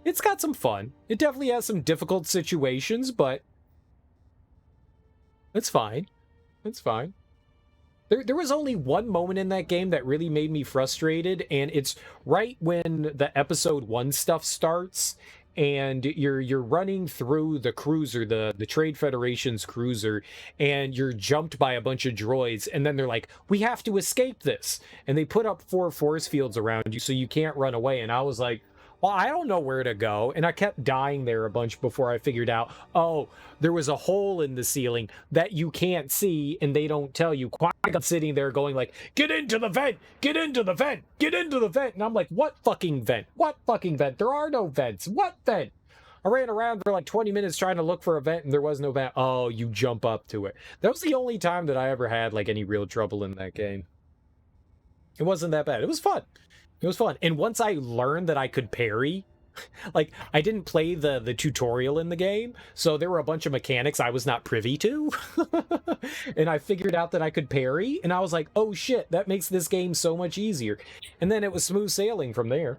it's got some fun. It definitely has some difficult situations, but it's fine. It's fine. There was only one moment in that game that really made me frustrated, and it's right when the episode 1 stuff starts, and you're running through the cruiser, the Trade Federation's cruiser, and you're jumped by a bunch of droids, and then they're like, we have to escape this. And they put up 4 force fields around you so you can't run away. And I was like, well, I don't know where to go. And I kept dying there a bunch before I figured out, oh, there was a hole in the ceiling that you can't see, and they don't tell you. Qui-Gon's sitting there going like, get into the vent, get into the vent, get into the vent. And I'm like, what fucking vent? What fucking vent? There are no vents. What vent? I ran around for like 20 minutes trying to look for a vent, and there was no vent. Oh, you jump up to it. That was the only time that I ever had like any real trouble in that game. It wasn't that bad. It was fun. It was fun. And once I learned that I could parry, like, I didn't play the tutorial in the game, so there were a bunch of mechanics I was not privy to. And I figured out that I could parry, and I was like, oh shit, that makes this game so much easier. And then it was smooth sailing from there.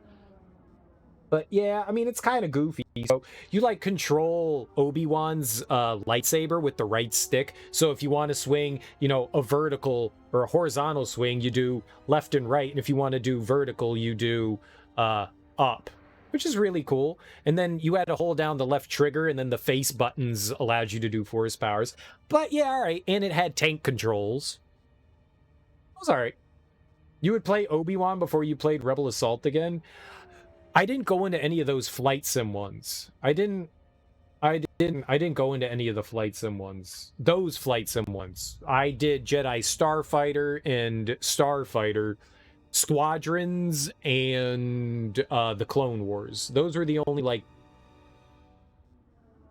But yeah, I mean, it's kind of goofy. So you like control Obi-Wan's lightsaber with the right stick. So if you want to swing, you know, a vertical or a horizontal swing, you do left and right. And if you want to do vertical, you do up, which is really cool. And then you had to hold down the left trigger, and then the face buttons allowed you to do force powers. But yeah, all right. And it had tank controls. It was all right. You would play Obi-Wan before you played Rebel Assault again. I didn't go into any of those flight sim ones. I didn't go into any of the flight sim ones. Those flight sim ones. I did Jedi Starfighter and Starfighter, Squadrons, and the Clone Wars. Those were the only like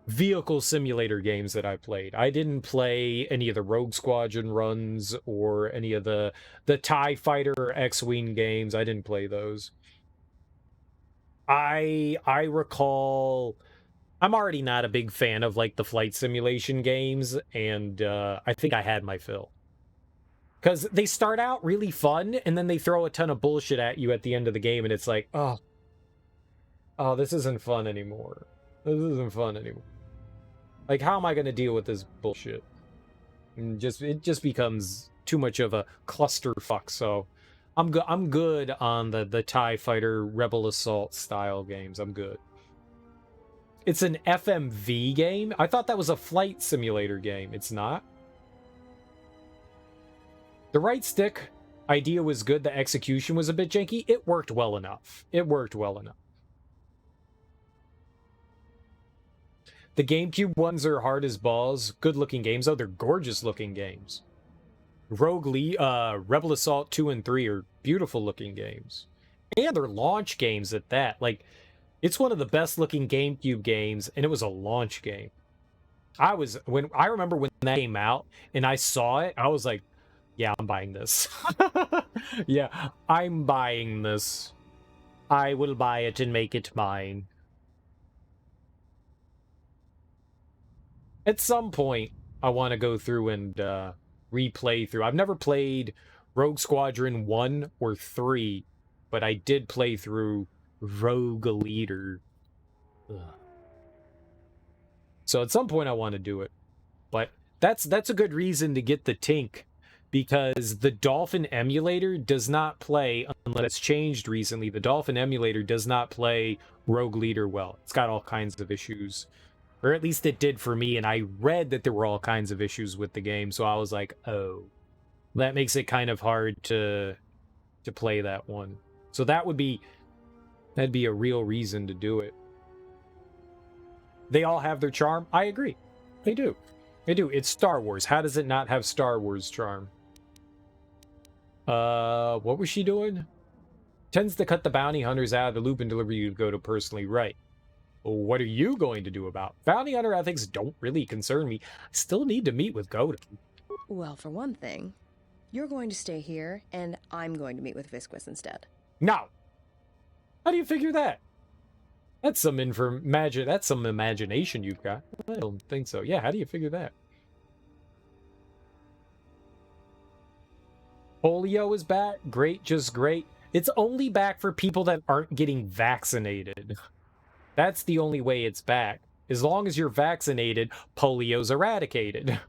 vehicle simulator games that I played. I didn't play any of the Rogue Squadron runs or any of the TIE Fighter or X-Wing games. I didn't play those. I recall I'm already not a big fan of like the flight simulation games, and I think I had my fill. Because they start out really fun, and then they throw a ton of bullshit at you at the end of the game, and it's like, oh, this isn't fun anymore. This isn't fun anymore. Like, how am I going to deal with this bullshit? And it just becomes too much of a clusterfuck. So I'm good on the TIE Fighter Rebel Assault style games. I'm good. It's an FMV game? I thought that was a flight simulator game. It's not? The right stick idea was good. The execution was a bit janky. It worked well enough. It worked well enough. The GameCube ones are hard as balls. Good-looking games. Oh, they're gorgeous-looking games. Rebel Assault 2 and 3 are beautiful-looking games. And they're launch games at that. Like, it's one of the best-looking GameCube games, and it was a launch game. I remember when that came out, and I saw it, I was like, yeah, I'm buying this. Yeah, I'm buying this. I will buy it and make it mine. At some point, I want to go through and replay through. I've never played Rogue Squadron 1 or 3, but I did play through Rogue Leader. Ugh. So at some point, I want to do it. But that's a good reason to get the Tink, because the Dolphin emulator does not play, unless it's changed recently, the Dolphin emulator does not play Rogue Leader well. It's got all kinds of issues. Or at least it did for me, and I read that there were all kinds of issues with the game, so I was like, oh, that makes it kind of hard to play that one. So that'd be a real reason to do it. They all have their charm. I agree. They do. They do. It's Star Wars. How does it not have Star Wars charm? What was she doing? Tends to cut the bounty hunters out of the loop and deliver you to go to personally right. What are you going to do about bounty hunter ethics? Don't really concern me. I still need to meet with KOTOR. Well, for one thing, you're going to stay here, and I'm going to meet with Visquis instead. No. How do you figure that? That's some That's some imagination you've got. I don't think so. Yeah, how do you figure that? Polio is back. Great, just great. It's only back for people that aren't getting vaccinated. That's the only way it's back. As long as you're vaccinated, polio's eradicated.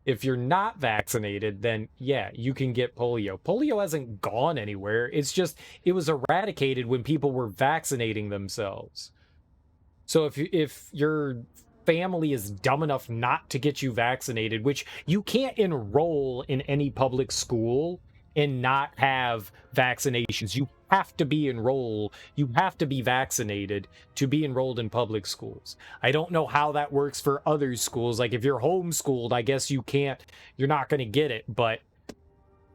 If you're not vaccinated, then yeah, you can get polio. Polio hasn't gone anywhere. It's just, it was eradicated when people were vaccinating themselves. So if your family is dumb enough not to get you vaccinated, which you can't enroll in any public school and not have vaccinations. You have to be enrolled. You have to be vaccinated to be enrolled in public schools. I don't know how that works for other schools. Like if you're homeschooled, I guess you can't, you're not going to get it. But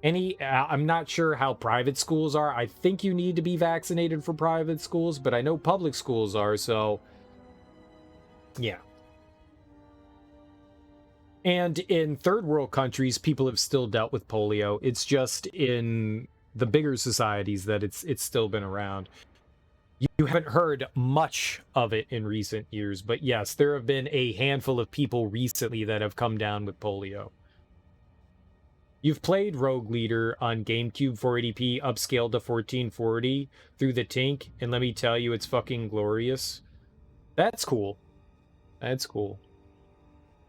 I'm not sure how private schools are. I think you need to be vaccinated for private schools, but I know public schools are, so yeah. And in third world countries, people have still dealt with polio. It's just in the bigger societies that it's still been around. You haven't heard much of it in recent years, but yes, there have been a handful of people recently that have come down with polio. You've played Rogue Leader on GameCube 480p upscaled to 1440 through the Tink, and let me tell you, it's fucking glorious. That's cool. That's cool.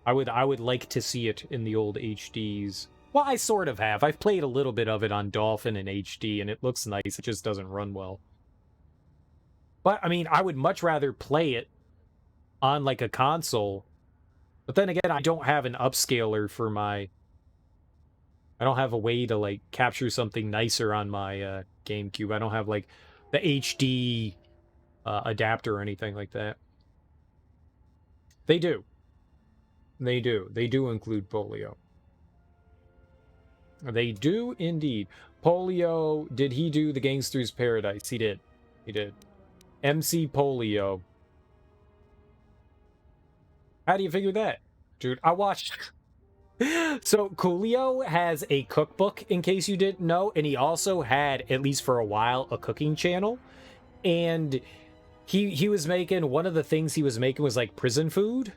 I would like to see it in the old HDs. Well, I sort of have. I've played a little bit of it on Dolphin in HD, and it looks nice. It just doesn't run well. But, I mean, I would much rather play it on, like, a console. But then again, I don't have an upscaler for my... I don't have a way to, like, capture something nicer on my GameCube. I don't have, like, the HD adapter or anything like that. They do. They do. They do include polio. They do indeed. Polio, did he do the Gangster's Paradise? He did. He did. MC Polio. How do you figure that? Dude, I watched... So, Coolio has a cookbook, in case you didn't know, and he also had, at least for a while, a cooking channel. And he was making, one of the things he was making was like prison food,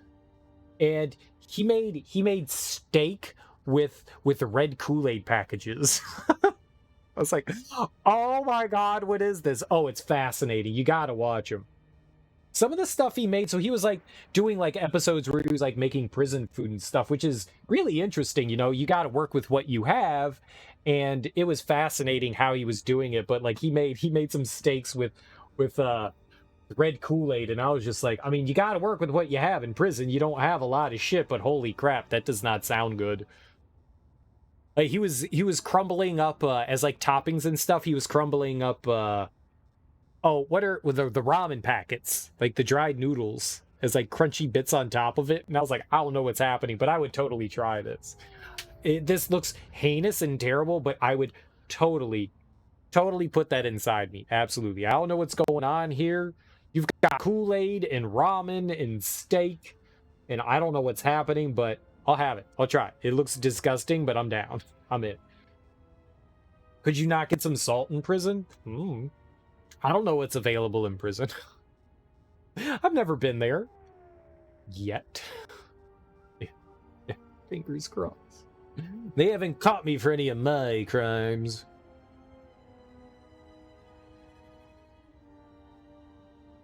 and he made steak with the red Kool-Aid packages. I was like, oh my god, what is this? Oh, it's fascinating. You gotta watch him. Some of the stuff he made, so he was like doing like episodes where he was like making prison food and stuff, which is really interesting. You know, you got to work with what you have, and it was fascinating how he was doing it. But like he made some steaks with red Kool-Aid, and I was just like, I mean, you got to work with what you have in prison. You don't have a lot of shit, but holy crap, that does not sound good. Like he was crumbling up as like toppings and stuff. He was crumbling up. Oh, what are the ramen packets? Like the dried noodles as like crunchy bits on top of it. And I was like, I don't know what's happening, but I would totally try this. This looks heinous and terrible, but I would totally put that inside me. Absolutely. I don't know what's going on here. You've got Kool-Aid and ramen and steak, and I don't know what's happening, but I'll have it. I'll try it. It looks disgusting, but I'm down. I'm in. Could you not get some salt in prison? I don't know what's available in prison. I've never been there. Yet. Fingers crossed. They haven't caught me for any of my crimes.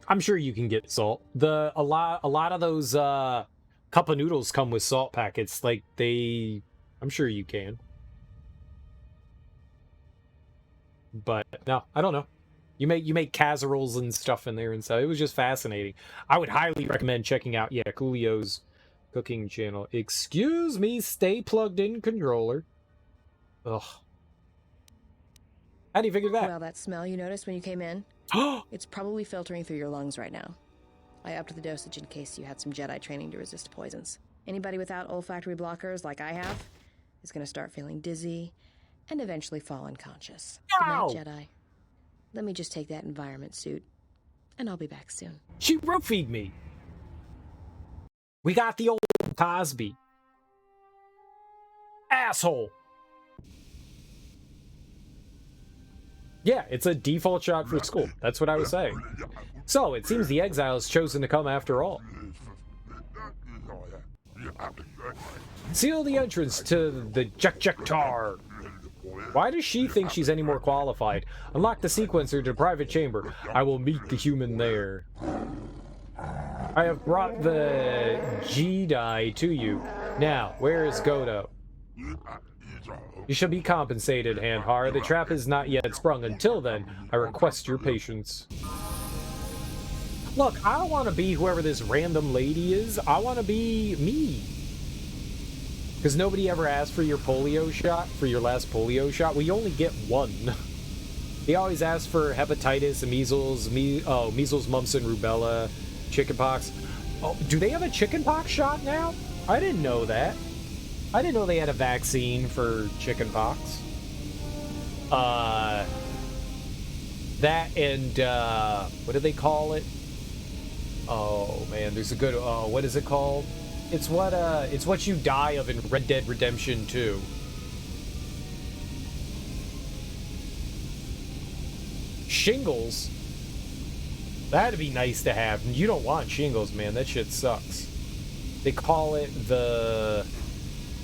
I'm sure you can get salt. A lot of those cup of noodles come with salt packets. Like I'm sure you can. But no, I don't know. You make casseroles and stuff in there and stuff. It was just fascinating. I would highly recommend checking out, Coolio's cooking channel. Excuse me, stay plugged in, controller. Ugh. How do you figure that? Well, that smell you noticed when you came in, it's probably filtering through your lungs right now. I upped the dosage in case you had some Jedi training to resist poisons. Anybody without olfactory blockers like I have is going to start feeling dizzy and eventually fall unconscious. Good night, Jedi. Let me just take that environment suit, and I'll be back soon. She roofied me. We got the old Cosby. Asshole. Yeah, it's a default shot for school. That's what I was saying. So, it seems the exile's chosen to come after all. Seal the entrance to the Jekjektar. Why does she think she's any more qualified? Unlock the sequencer to private chamber. I will meet the human there. I have brought the Jedi to you. Now, where is Godo? You shall be compensated, Handhar. The trap is not yet sprung. Until then, I request your patience. Look, I don't want to be whoever this random lady is. I want to be me. Because nobody ever asked for your polio shot, for your last polio shot. We only get one. They always ask for hepatitis, measles, measles, mumps, and rubella, chickenpox. Oh, do they have a chickenpox shot now? I didn't know that. I didn't know they had a vaccine for chickenpox. That and, what do they call it? Oh, man, there's a good, what is it called? It's what you die of in Red Dead Redemption 2. Shingles? That'd be nice to have. You don't want shingles, man. That shit sucks. They call it the...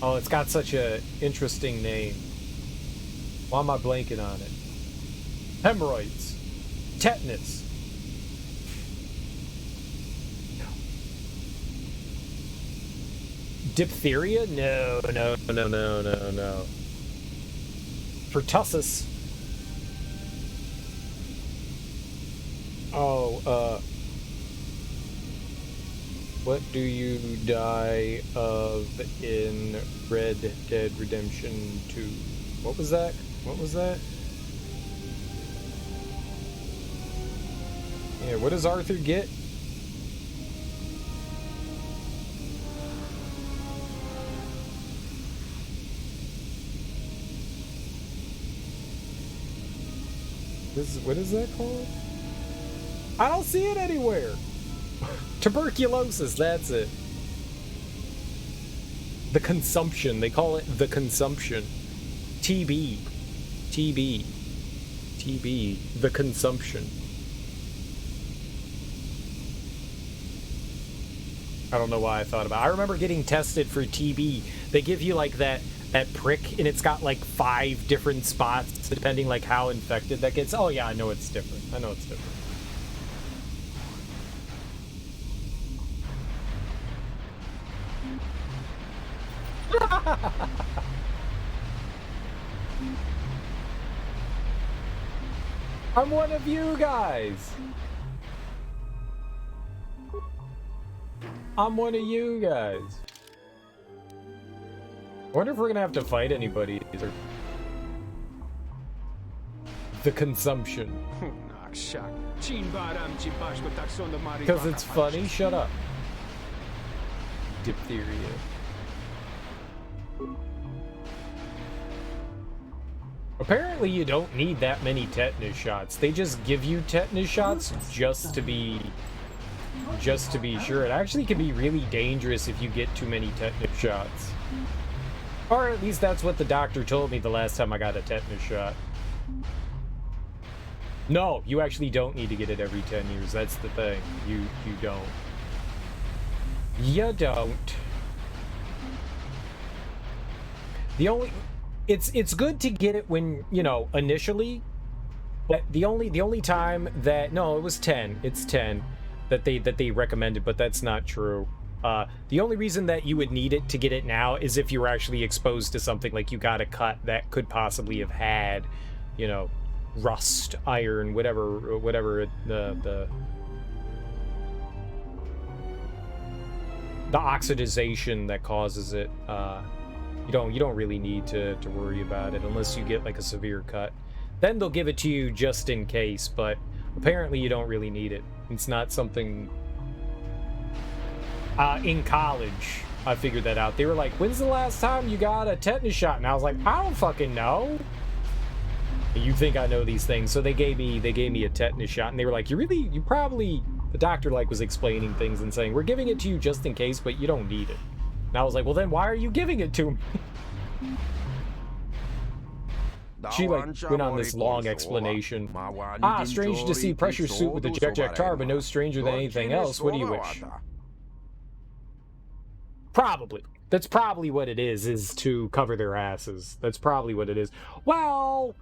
Oh, it's got such a interesting name. Why am I blanking on it? Hemorrhoids. Tetanus. Diphtheria? No. Pertussis. What do you die of in Red Dead Redemption 2? What was that? Yeah, what does Arthur get? What is that called? I don't see it anywhere. Tuberculosis, that's it. The consumption. They call it the consumption. TB. The consumption. I don't know why I thought about it. I remember getting tested for TB. They give you like that prick, and it's got like 5 different spots depending like how infected that gets. Oh yeah, I know it's different. I know it's different. I'm one of you guys. I'm one of you guys. I wonder if we're gonna have to fight anybody either. The consumption. Because it's funny? Shut up. Diphtheria. Apparently you don't need that many tetanus shots. They just give you tetanus shots just to be sure. It actually can be really dangerous if you get too many tetanus shots. Or at least that's what the doctor told me the last time I got a tetanus shot. No, you actually don't need to get it every 10 years. That's the thing. You don't. You don't. The only... It's good to get it when, you know, initially. But the only time that... No, it was 10. It's 10 that they recommended, but that's not true. The only reason that you would need it to get it now is if you were actually exposed to something, like you got a cut that could possibly have had, you know, rust, iron, whatever the oxidization that causes it. You don't really need to worry about it unless you get like a severe cut. Then they'll give it to you just in case, but apparently you don't really need it. It's not something... in college, I figured that out. They were like, when's the last time you got a tetanus shot? And I was like, I don't fucking know. You think I know these things. So they gave me a tetanus shot, and they were like, you probably... The doctor like was explaining things and saying, we're giving it to you just in case, but you don't need it. And I was like, well then why are you giving it to me? She like went on this long explanation. Strange to see pressure suit with the Jek-Tar, but no stranger than anything else. What do you wish? Probably. That's probably what it is to cover their asses. That's probably what it is. Well,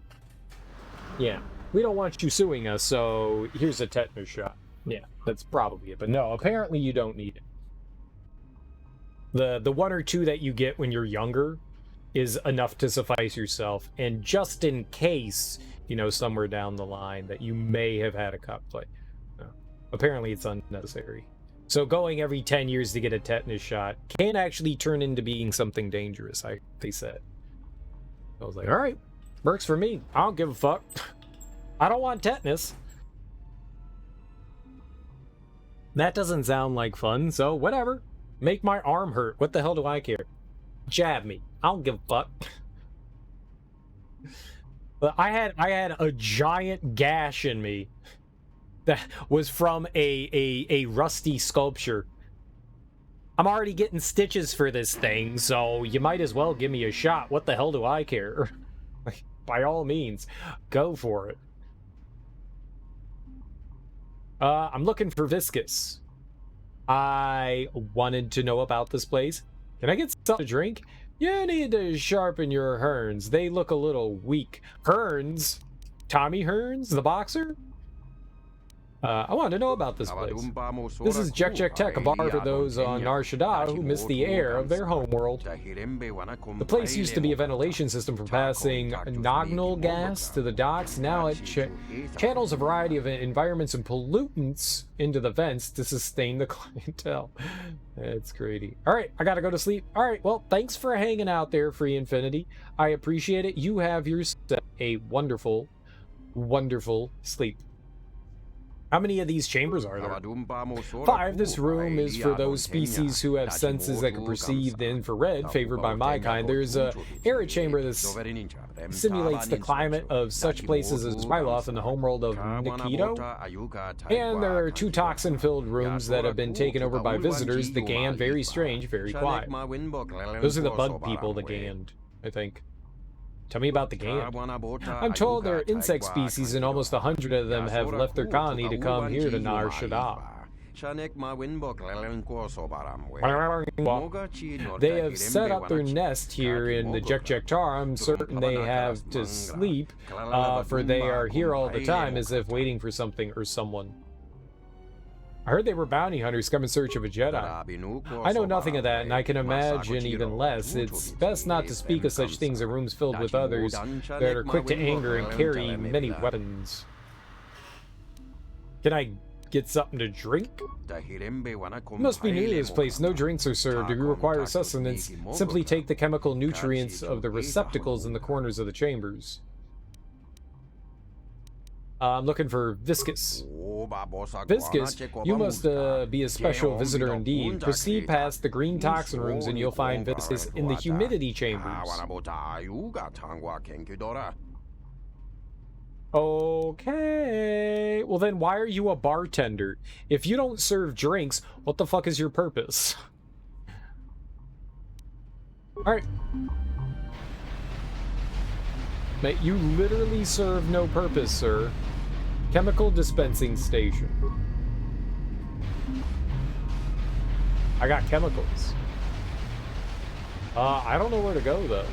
yeah, we don't want you suing us, so here's a tetanus shot. Yeah, that's probably it. But no, apparently you don't need it. The 1 or 2 that you get when you're younger is enough to suffice yourself, and just in case, you know, somewhere down the line that you may have had a cut play. No. Apparently it's unnecessary. So going every 10 years to get a tetanus shot can actually turn into being something dangerous, they said. I was like, alright, works for me. I don't give a fuck. I don't want tetanus. That doesn't sound like fun, so whatever. Make my arm hurt. What the hell do I care? Jab me. I don't give a fuck. But I had a giant gash in me that was from a rusty sculpture. I'm already getting stitches for this thing, so you might as well give me a shot. What the hell do I care? By all means, go for it. I'm looking for viscous. I wanted to know about this place. Can I get something to drink? You need to sharpen your herns. They look a little weak. Herns? Tommy Hearns, the boxer? I wanted to know about this place. This is Jek, a bar for those on Nar Shadaa who miss the air of their homeworld. The place used to be a ventilation system for passing nognal gas to the docks. Now it channels a variety of environments and pollutants into the vents to sustain the clientele. It's crazy. Alright, I gotta go to sleep. Alright, well, thanks for hanging out there, Free Infinity. I appreciate it. You have yourself a wonderful, wonderful sleep. How many of these chambers are there? 5. This room is for those species who have senses that can perceive the infrared, favored by my kind. There's a arid chamber that simulates the climate of such places as Ryloth and the homeworld of Nikito. And there are 2 toxin-filled rooms that have been taken over by visitors. The Gand, very strange, very quiet. Those are the bug people, the Gand, I think. Tell me about the Gand. I'm told they're insect species and almost 100 of them have left their colony to come here to Nar Shadaa. They have set up their nest here in the Jek-Jek-Tar. I'm certain they have to sleep, for they are here all the time as if waiting for something or someone. I heard they were bounty hunters come in search of a Jedi. I know nothing of that, and I can imagine even less. It's best not to speak of such things in rooms filled with others that are quick to anger and carry many weapons. Can I get something to drink? You must be new to this place. No drinks are served. If you require sustenance, simply take the chemical nutrients of the receptacles in the corners of the chambers. I'm looking for Viscous. Viscous, you must be a special visitor indeed. Proceed past the green toxin rooms and you'll find Viscous in the humidity chambers. Okay. Well then, why are you a bartender? If you don't serve drinks, what the fuck is your purpose? Alright. Mate, you literally serve no purpose, sir. Chemical dispensing station. I got chemicals. I don't know where to go, though.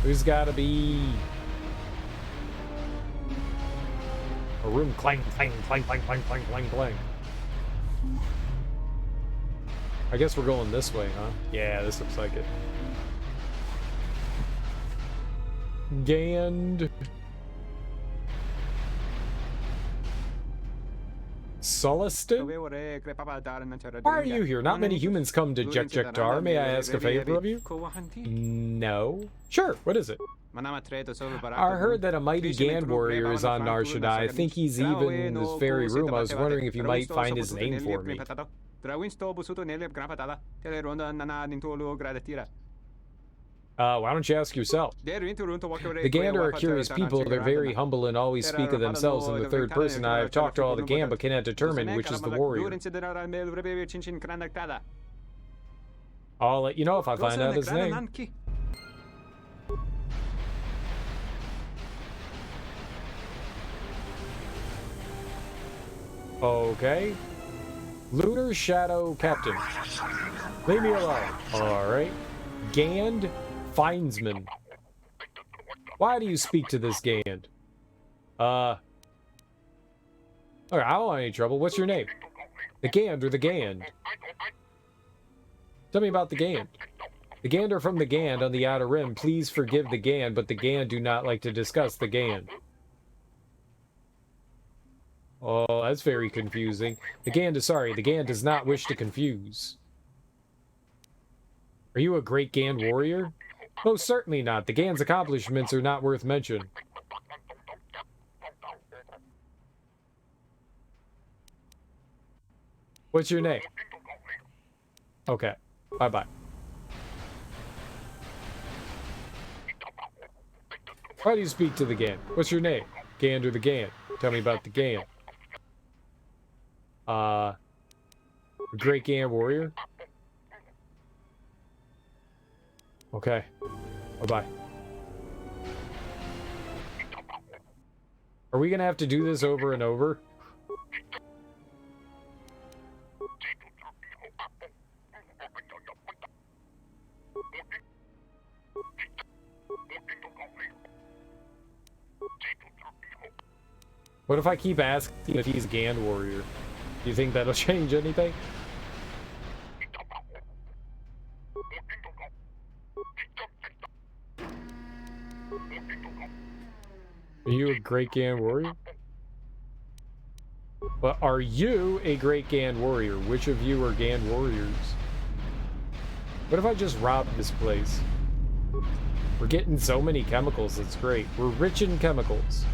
There's gotta be a room. Clang, clang, clang, clang, clang, clang, clang, clang. I guess we're going this way, huh? Yeah, this looks like it. Gand. Soliston? Why are you here? Not many humans come to Jek-Jek-Tar. May I ask a favor of you? No. Sure, what is it? I heard that a mighty Gand warrior is on Nar Shadaa. I think he's even in this very room. I was wondering if you might find his name for me. Why don't you ask yourself? The Gand are curious people. They're very humble and always speak of themselves in the third person. I've talked to all the Gand but cannot determine which is the warrior. I'll let you know if I find out his name. Okay. Lunar Shadow Captain. Leave me alone. Alright. Gand Findsman. Why do you speak to this Gand? Alright, I don't want any trouble. What's your name? The Gand or the Gand? Tell me about the Gand. The Gand are from the Gand on the Outer Rim. Please forgive the Gand, but the Gand do not like to discuss the Gand. Oh, that's very confusing. The Gand is sorry. The Gand does not wish to confuse. Are you a great Gand warrior? Most certainly not. The Gand's accomplishments are not worth mention. What's your name? Okay. Bye-bye. Why do you speak to the Gand? What's your name? Gand or the Gand? Tell me about the Gand. A great Gand warrior? Okay. Bye-bye. Are we gonna have to do this over and over? What if I keep asking if he's a Gand warrior? Do you think that'll change anything? Are you a great Gand warrior? But are you a great Gand warrior? Which of you are Gand warriors? What if I just rob this place? We're getting so many chemicals, it's great. We're rich in chemicals.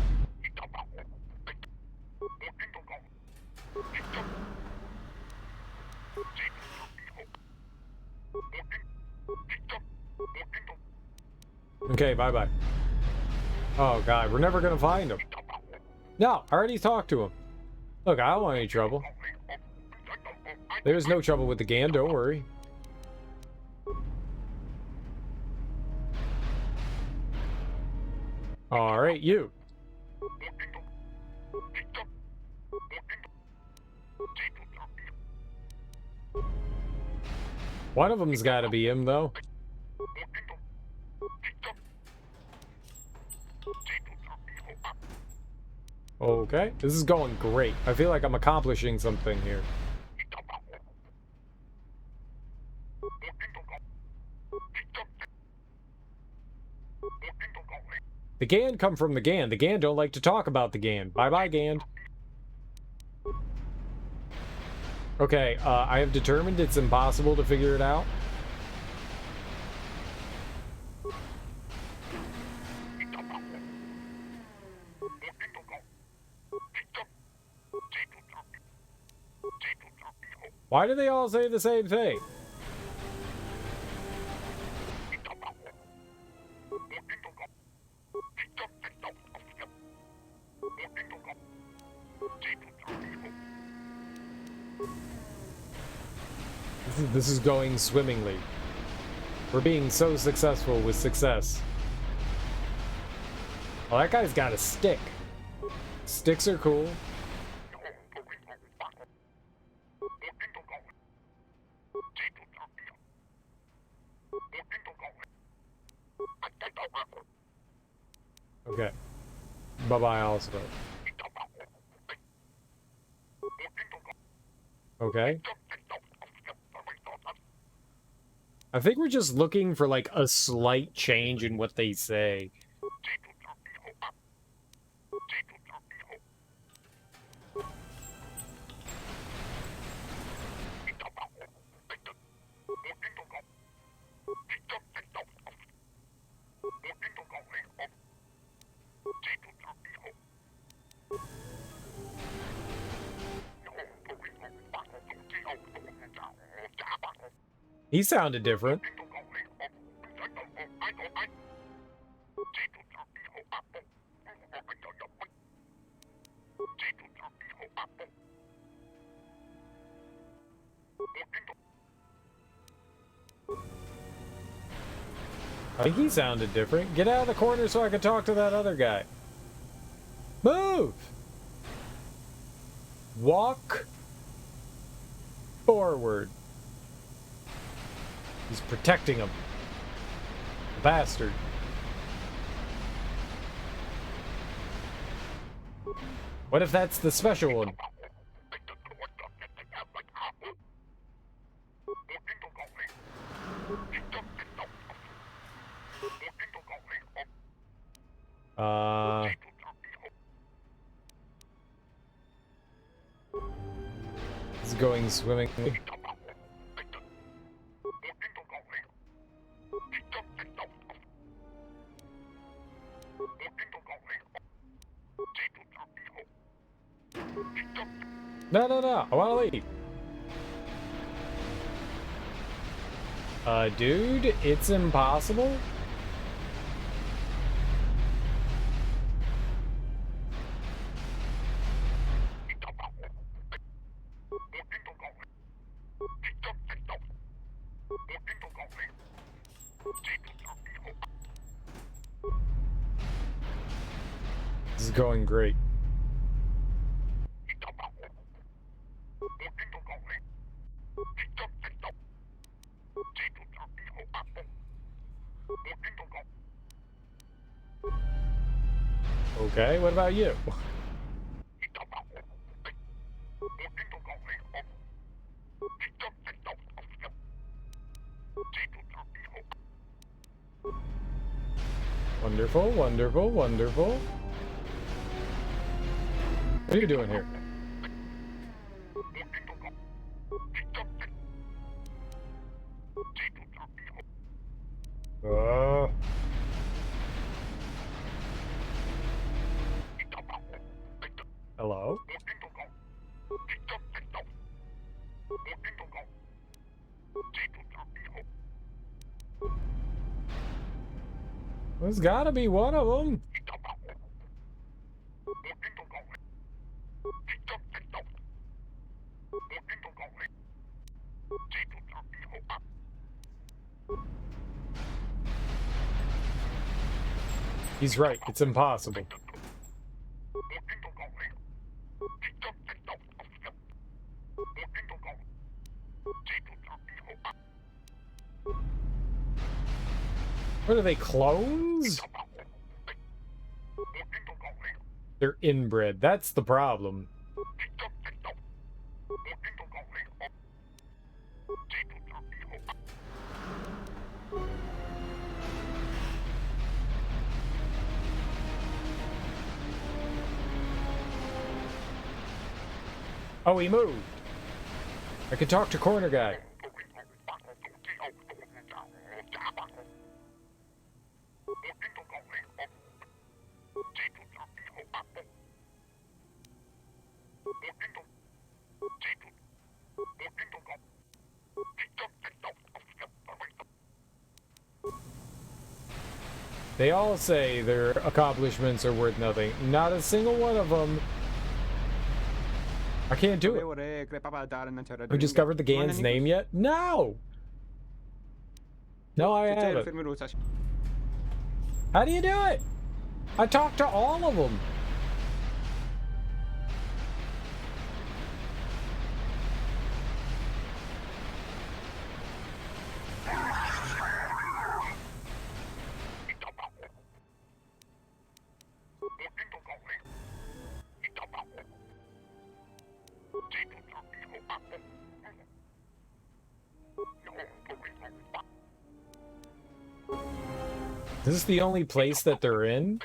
Okay, bye-bye. Oh, God, we're never gonna find him. No, I already talked to him. Look, I don't want any trouble. There's no trouble with the Gand, don't worry. Alright, you. One of them's got to be him, though. Okay, this is going great. I feel like I'm accomplishing something here. The Gan come from the Gan. The Gan don't like to talk about the Gan. Bye-bye, Gan. Okay, I have determined it's impossible to figure it out. Why do they all say the same thing? This is going swimmingly. We're being so successful with success. Well, that guy's got a stick. Sticks are cool. Okay. Bye-bye, also. Okay. I think we're just looking for, like, a slight change in what they say. He sounded different. I think he sounded different. Get out of the corner so I can talk to that other guy. Move! Walk forward. He's protecting him. Bastard. What if that's the special one? It's going swimmingly. No, no, no, I wanna leave. Dude, it's impossible? This is going great. Okay, what about you? Wonderful, wonderful, wonderful. What are you doing here? Hello? There's gotta be one of them. He's right, it's impossible. What are they, clones? They're inbred. That's the problem. Oh, he moved. I can talk to corner guy. They all say their accomplishments are worth nothing. Not a single one of them. I can't do it. We discovered the Gan's name yet? No! No, I haven't. How do you do it? I talked to all of them. Is this the only place that they're in?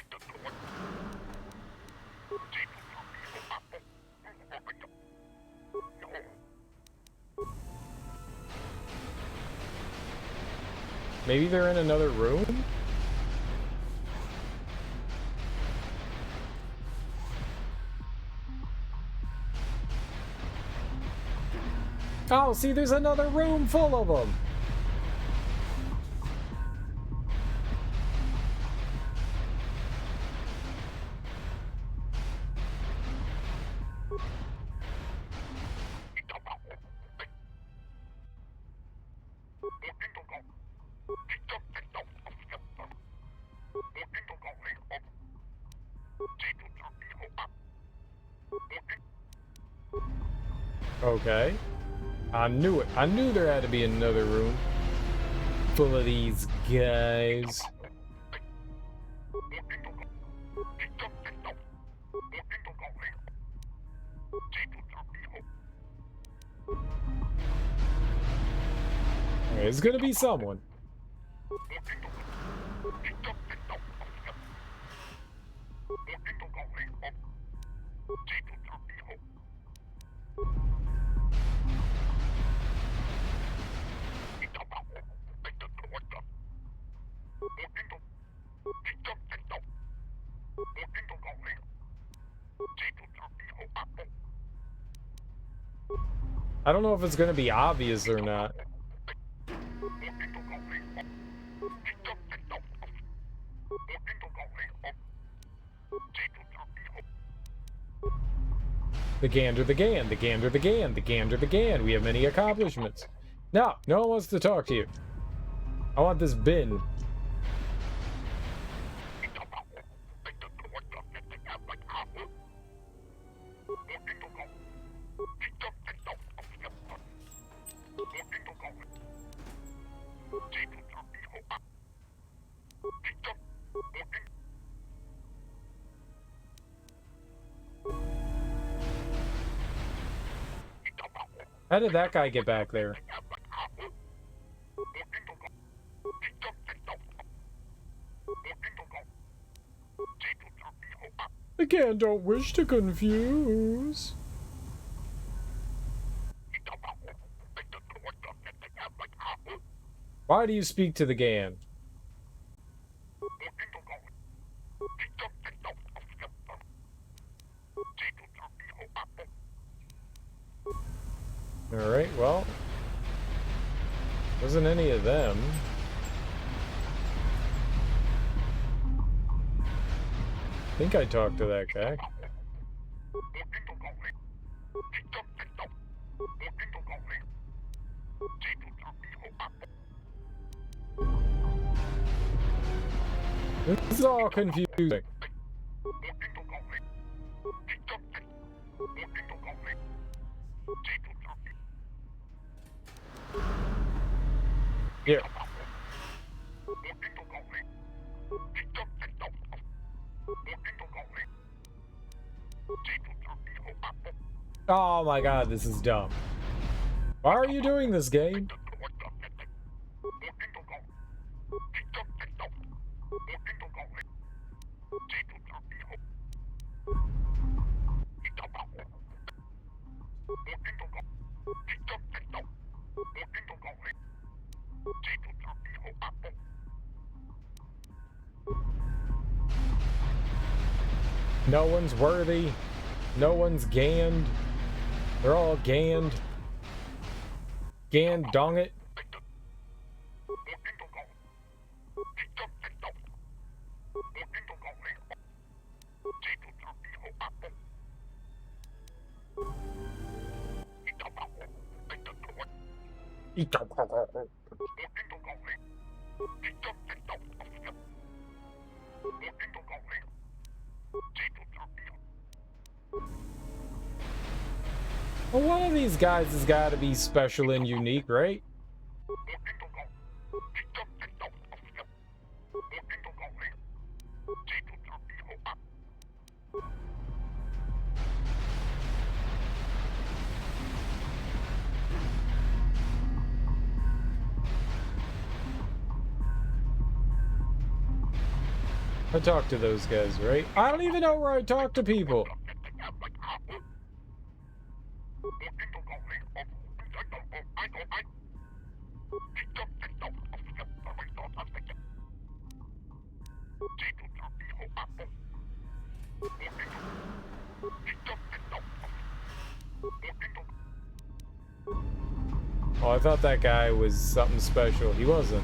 Maybe they're in another room? Oh, see, there's another room full of them. Okay. I knew it. I knew there had to be another room full of these guys. It's gonna be someone. I don't know if it's gonna be obvious or not. The gander, the Gan, the gander, the Gan, the gander, the Gan. We have many accomplishments. No, no one wants to talk to you. I want this bin. How did that guy get back there? The Gan don't wish to confuse. Why do you speak to the Gan? Alright, well, wasn't any of them. I think I talked to that guy. This is all confusing. Here. Oh my god, this is dumb. Why are you doing this, game? No one's worthy. No one's ganned. They're all ganned. Ganned, dong it. Well, one of these guys has got to be special and unique, right? I talk to those guys, right? I don't even know where I talk to people. Oh, I thought that guy was something special. He wasn't.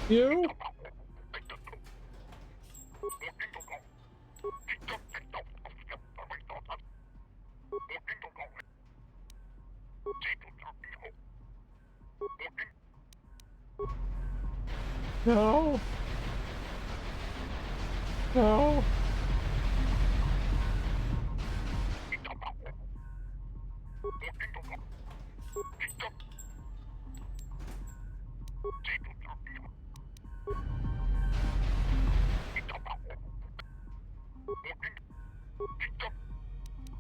You? No. No.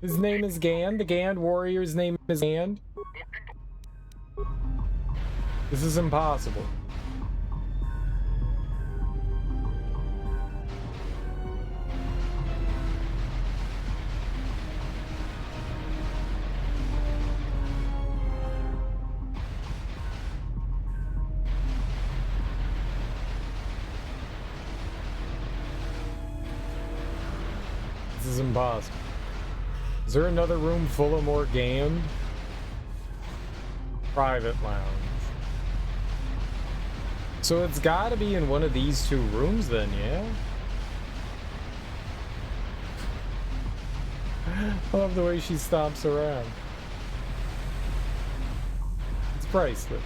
His name is Gan. The Gand warrior's name is Gand. This is impossible. This is impossible. Is there another room full of more Gand? Private lounge. So it's gotta be in one of these two rooms then, yeah? I love the way she stomps around. It's priceless.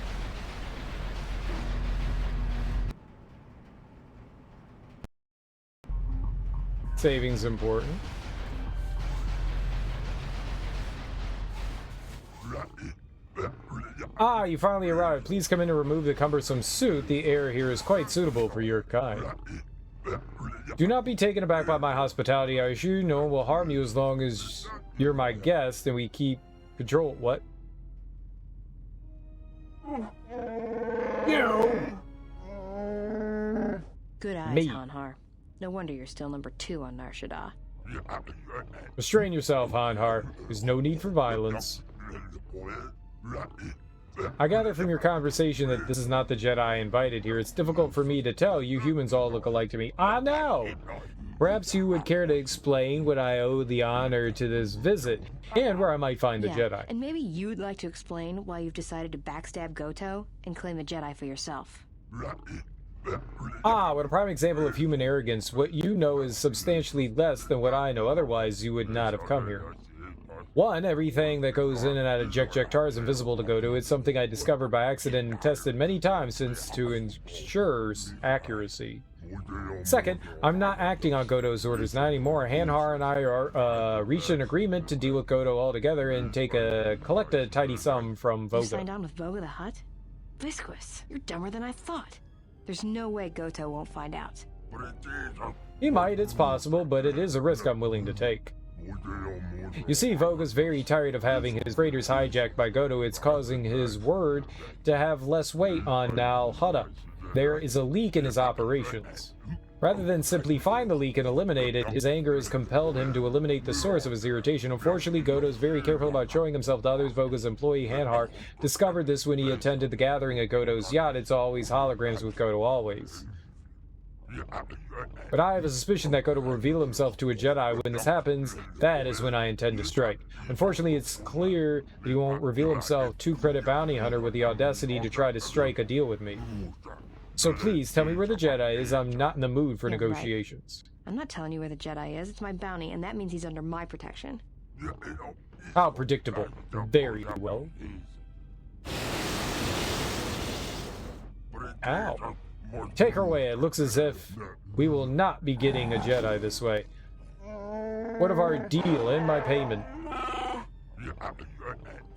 Saving's important. Ah, you finally arrived. Please come in and remove the cumbersome suit. The air here is quite suitable for your kind. Do not be taken aback by my hospitality. I assure you no one will harm you as long as you're my guest and we keep control. What? Good eyes, Me. Hanhar. No wonder you're still number 2 on Nar Shadaa. Restrain yourself, Hanhar. There's no need for violence. I gather from your conversation that this is not the Jedi I invited here. It's difficult for me to tell. You humans all look alike to me. I know! Perhaps you would care to explain what I owe the honor to this visit, and where I might find the Jedi. And maybe you'd like to explain why you've decided to backstab Goto and claim the Jedi for yourself. Ah, what a prime example of human arrogance. What you know is substantially less than what I know. Otherwise, you would not have come here. One, everything that goes in and out of Jek-Jek-Tar is invisible to Goto. It's something I discovered by accident and tested many times since to ensure accuracy. Second, I'm not acting on Goto's orders, not anymore. Hanhar and I are reached an agreement to deal with Goto altogether and collect a tidy sum from Voga. You signed on with Voga the Hutt? Visquis, you're dumber than I thought. There's no way Goto won't find out. He might, it's possible, but it is a risk I'm willing to take. You see, Voga's very tired of having his freighters hijacked by Goto. It's causing his word to have less weight on Nar Shadaa. There is a leak in his operations. Rather than simply find the leak and eliminate it, his anger has compelled him to eliminate the source of his irritation. Unfortunately, Goto is very careful about showing himself to others. Voga's employee, Hanhar, discovered this when he attended the gathering at Goto's yacht. It's always holograms with Goto, always. But I have a suspicion that Goto will reveal himself to a Jedi. When this happens, that is when I intend to strike. Unfortunately, it's clear that he won't reveal himself to Credit Bounty Hunter with the audacity to try to strike a deal with me. So please, tell me where the Jedi is. I'm not in the mood for negotiations. Right. I'm not telling you where the Jedi is. It's my bounty, and that means he's under my protection. How predictable. Very well. Ow. Take her away. It looks as if we will not be getting a Jedi this way. What of our deal and my payment?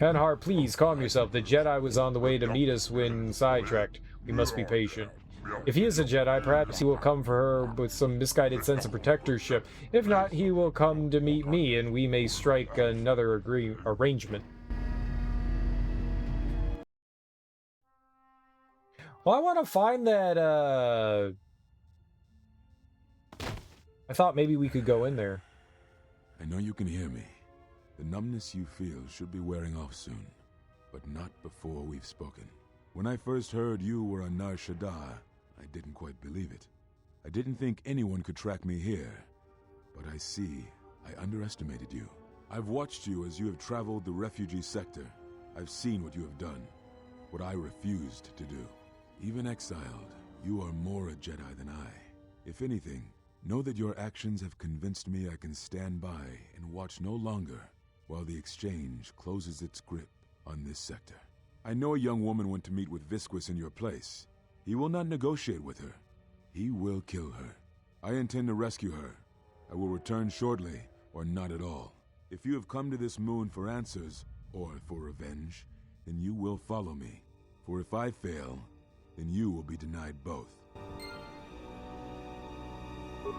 Hanhar, please calm yourself. The Jedi was on the way to meet us when sidetracked. We must be patient. If he is a Jedi, perhaps he will come for her with some misguided sense of protectorship. If not, he will come to meet me, and we may strike another arrangement. Well, I want to find that, I thought maybe we could go in there. I know you can hear me. The numbness you feel should be wearing off soon, but not before we've spoken. When I first heard you were on Nar Shadaa, I didn't quite believe it. I didn't think anyone could track me here, but I see I underestimated you. I've watched you as you have traveled the refugee sector. I've seen what you have done, what I refused to do. Even exiled, you are more a Jedi than I. If anything, know that your actions have convinced me I can stand by and watch no longer while the exchange closes its grip on this sector. I know a young woman went to meet with Visquis in your place. He will not negotiate with her. He will kill her. I intend to rescue her. I will return shortly, or not at all. If you have come to this moon for answers, or for revenge, then you will follow me. For if I fail, then you will be denied both.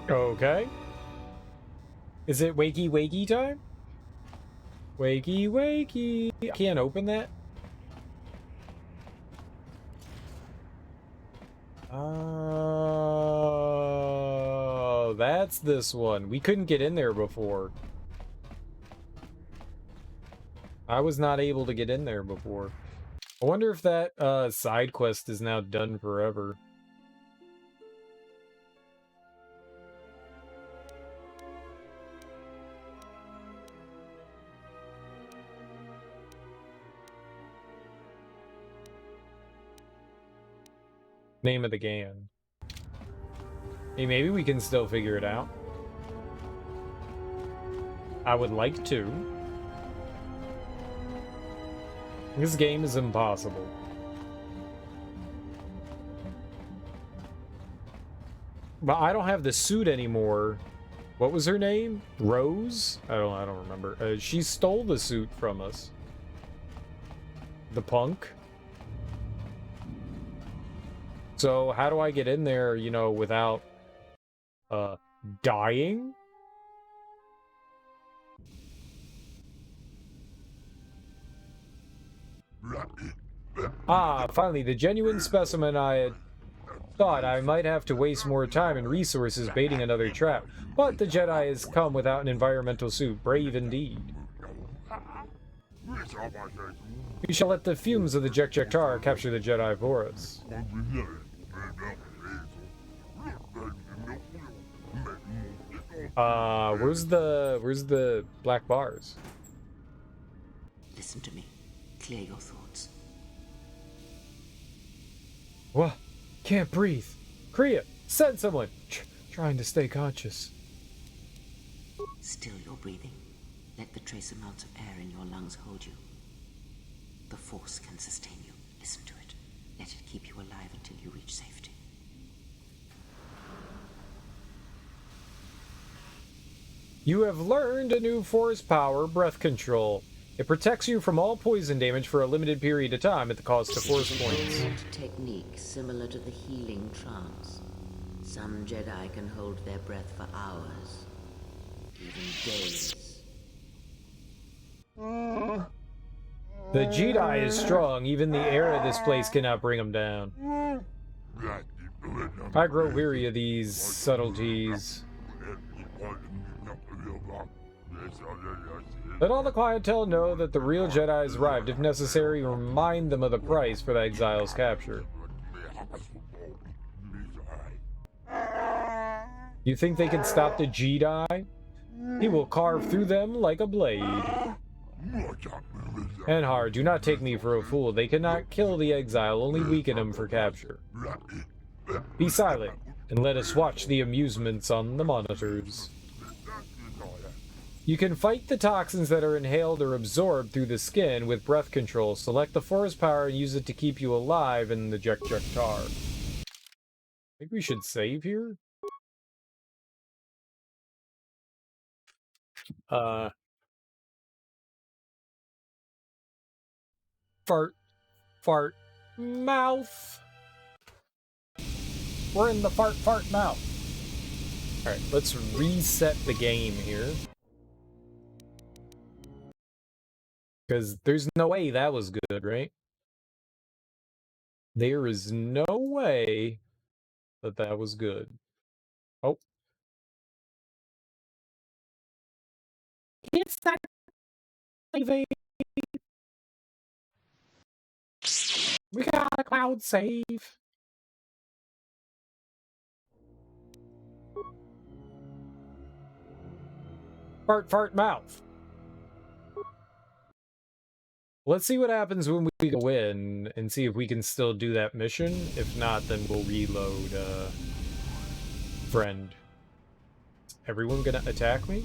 Okay. Is it wakey wakey time? Wakey wakey. I can't open that? Oh, that's this one. We couldn't get in there before. I was not able to get in there before. I wonder if that side quest is now done forever. Name of the game. Hey, maybe we can still figure it out. I would like to. This game is impossible. But I don't have the suit anymore. What was her name? Rose? I don't remember. She stole the suit from us. The punk. So how do I get in there, you know, without dying? Ah, finally, the genuine specimen. I had thought I might have to waste more time and resources baiting another trap, but the Jedi has come without an environmental suit. Brave indeed. We shall let the fumes of the Jek-Jek-Tar capture the Jedi for us. Where's the black bars? Listen to me. Clear your thoughts. What? Can't breathe. Kriea, send someone. Trying to stay conscious. Still your breathing. Let the trace amounts of air in your lungs hold you. The Force can sustain you. Listen to it. Let it keep you alive until you reach safety. You have learned a new Force power, breath control. It protects you from all poison damage for a limited period of time at the cost of Force points. A technique similar to the healing trance. Some Jedi can hold their breath for hours, even days. The Jedi is strong. Even the air of this place cannot bring them down. I grow weary of these subtleties. Let all the clientele know that the real Jedi has arrived. If necessary, remind them of the price for the exile's capture. You think they can stop the Jedi? He will carve through them like a blade. Anhar, do not take me for a fool. They cannot kill the exile, only weaken him for capture. Be silent, and let us watch the amusements on the monitors. You can fight the toxins that are inhaled or absorbed through the skin with breath control. Select the Force power and use it to keep you alive in the KOTOR. I think we should save here. Fart, mouth. We're in the fart mouth. Alright, let's reset the game here. Because there's no way that was good, right? There is no way that that was good. Oh. It's not saving. We got a cloud save. Fart mouth. Let's see what happens when we go in and see if we can still do that mission. If not, then we'll reload, friend. Is everyone gonna attack me?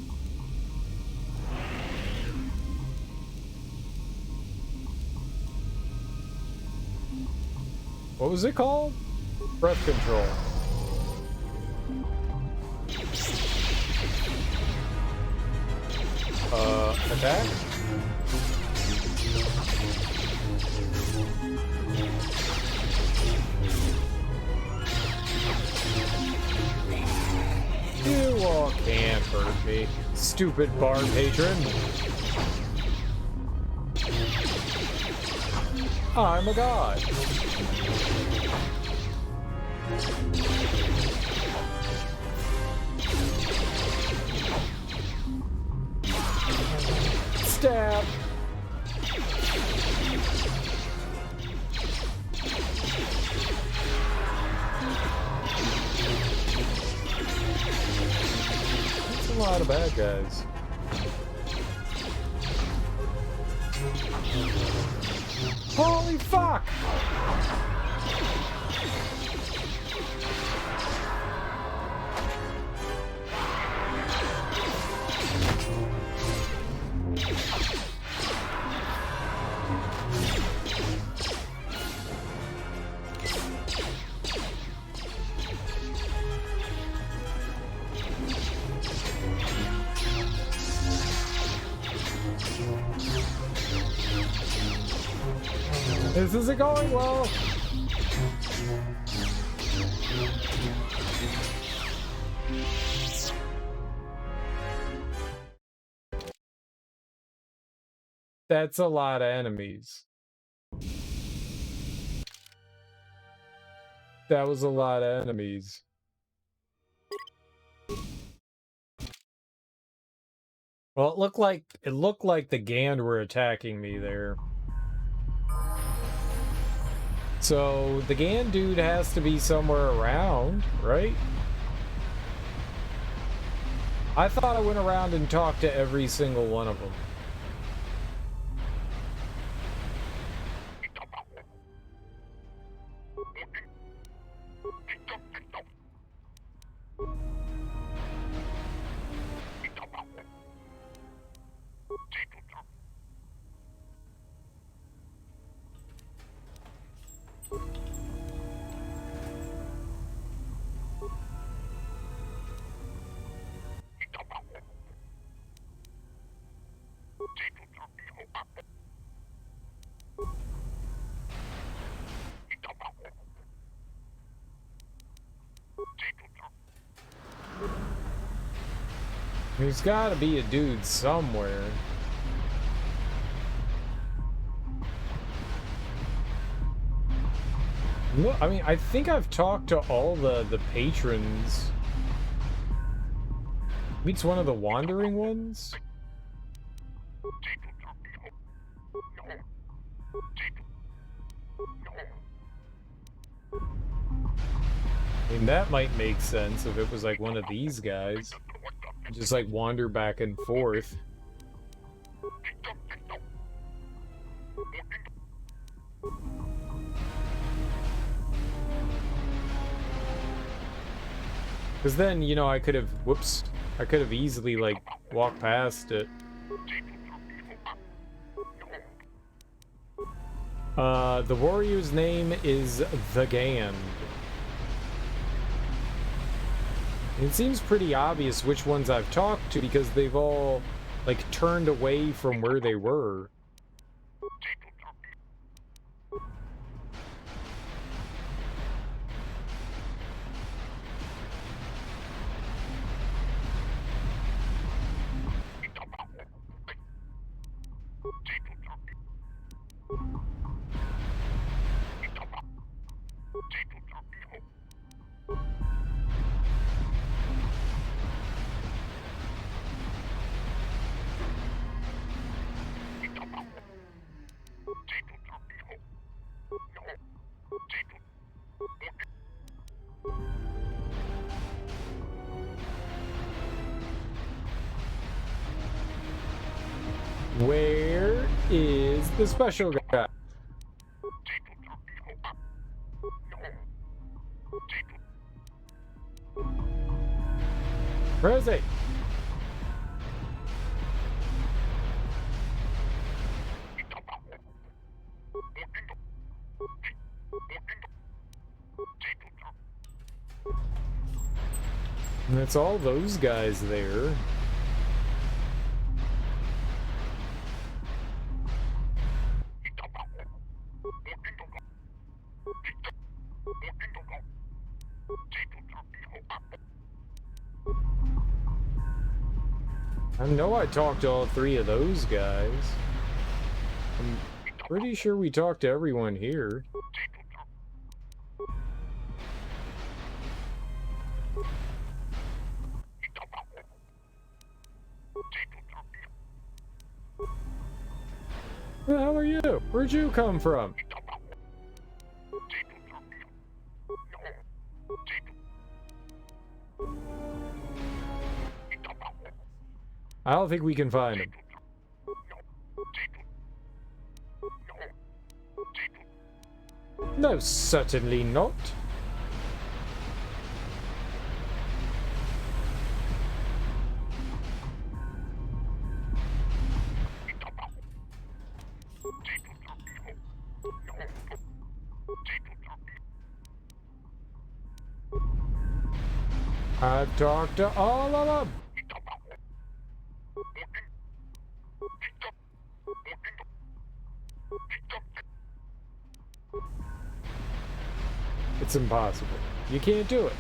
What was it called? Breath control. Attack? You all can't hurt me, stupid bar patron. I'm a god. Stab. That's a lot of bad guys. Holy fuck! This isn't going well. That's a lot of enemies. That was a lot of enemies. Well, it looked like the Gand were attacking me there. So the Gand dude has to be somewhere around, right? I thought I went around and talked to every single one of them. There's gotta be a dude somewhere. Look, I mean, I think I've talked to all the patrons. Maybe it's one of the wandering ones? I mean, that might make sense if it was like one of these guys. Just like wander back and forth. Because then, you know, I could have, whoops, I could have easily, like, walked past it. The warrior's name is The Gand. It seems pretty obvious which ones I've talked to because they've all, like, turned away from where they were. Where is the special guy? Where is he? And it's all those guys there. I know I talked to all three of those guys. I'm pretty sure we talked to everyone here. Who the hell are you? Where'd you come from? I don't think we can find him. No, certainly not. I've talked to all of them. It's impossible. You can't do it.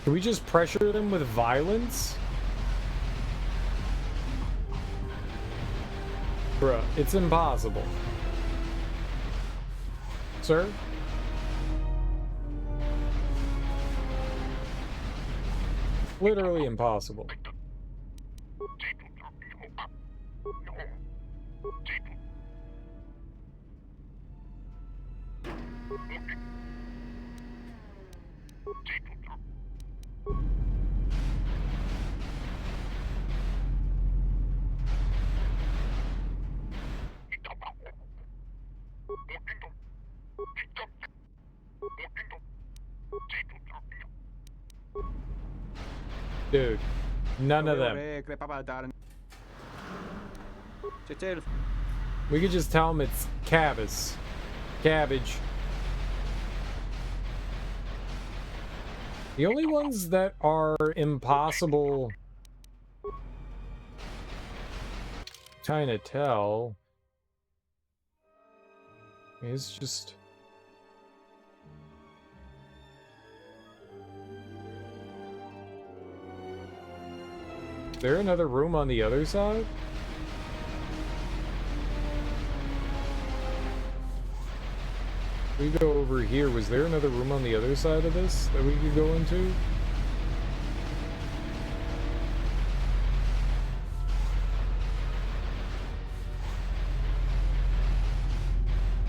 Can we just pressure them with violence? Bruh, it's impossible. Sir? Literally impossible. Dude, none of them. We could just tell them it's cabbage. Cabbage. The only ones that are impossible kind of tell. It's just... Is there another room on the other side? We go over here. Was there another room on the other side of this that we could go into?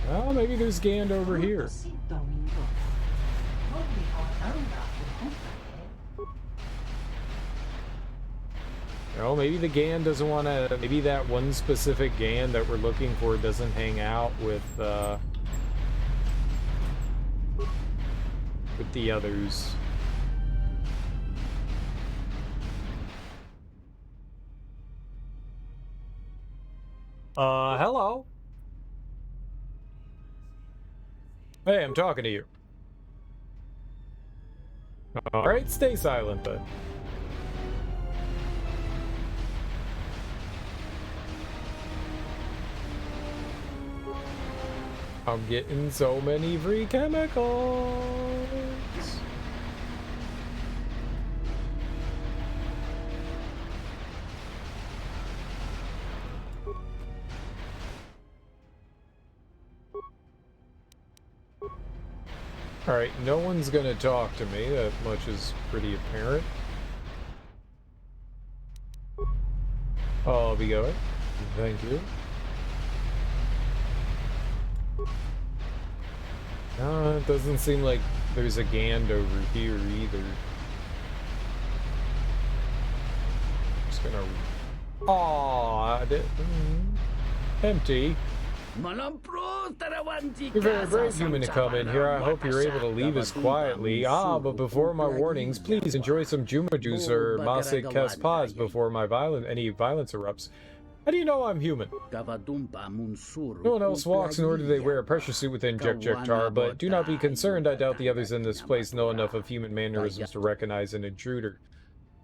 Oh, maybe there's Gand over here. Oh, maybe the Gand doesn't want to... Maybe that one specific Gand that we're looking for doesn't hang out with the others. Hello? Hey, I'm talking to you. Alright, stay silent then. I'm getting so many free chemicals. Alright, no one's gonna talk to me. That much is pretty apparent. I'll be going. Thank you. It doesn't seem like there's a Gand over here either. Just gonna... Aww, empty. You're very brave human to come in here. I hope you're able to leave us quietly. But before my warnings, please enjoy some Juma Juice or Masik Kespaz before any violence erupts. How do you know I'm human? No one else walks, nor do they wear a pressure suit within Jektar, but do not be concerned. I doubt the others in this place know enough of human mannerisms to recognize an intruder.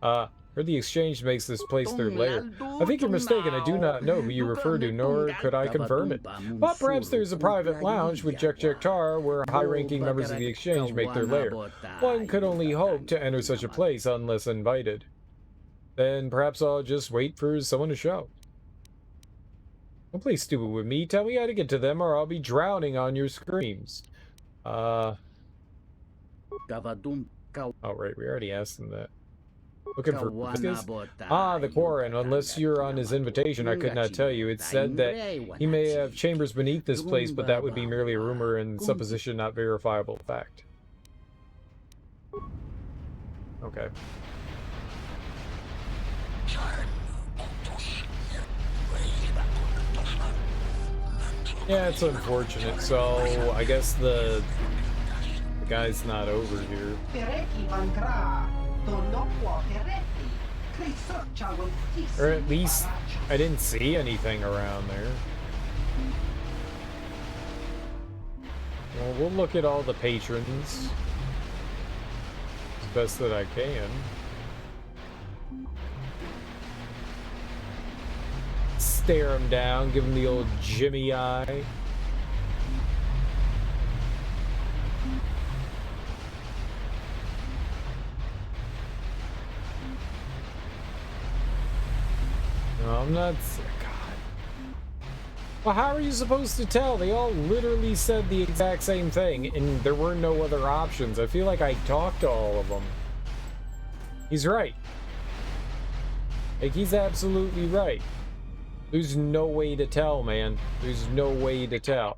Heard the exchange makes this place their lair. I think you're mistaken. I do not know who you refer to, nor could I confirm it. But perhaps there's a private lounge with Jektar where high-ranking members of the exchange make their lair. One could only hope to enter such a place unless invited. Then perhaps I'll just wait for someone to show. Don't play stupid with me. Tell me how to get to them, or I'll be drowning on your screams. Oh, right. We already asked them that. Looking for Viscus? The Quarren. Unless you're on his invitation, I could not tell you. It's said that he may have chambers beneath this place, but that would be merely a rumor and supposition, not verifiable fact. Okay. Yeah, it's unfortunate. So, I guess the guy's not over here. Or at least I didn't see anything around there. Well, we'll look at all the patrons as best that I can. Stare him down, give him the old Jimmy eye. No, I'm not... God. Well, how are you supposed to tell? They all literally said the exact same thing, and there were no other options. I feel like I talked to all of them. He's right. Like, he's absolutely right. There's no way to tell, man. There's no way to tell.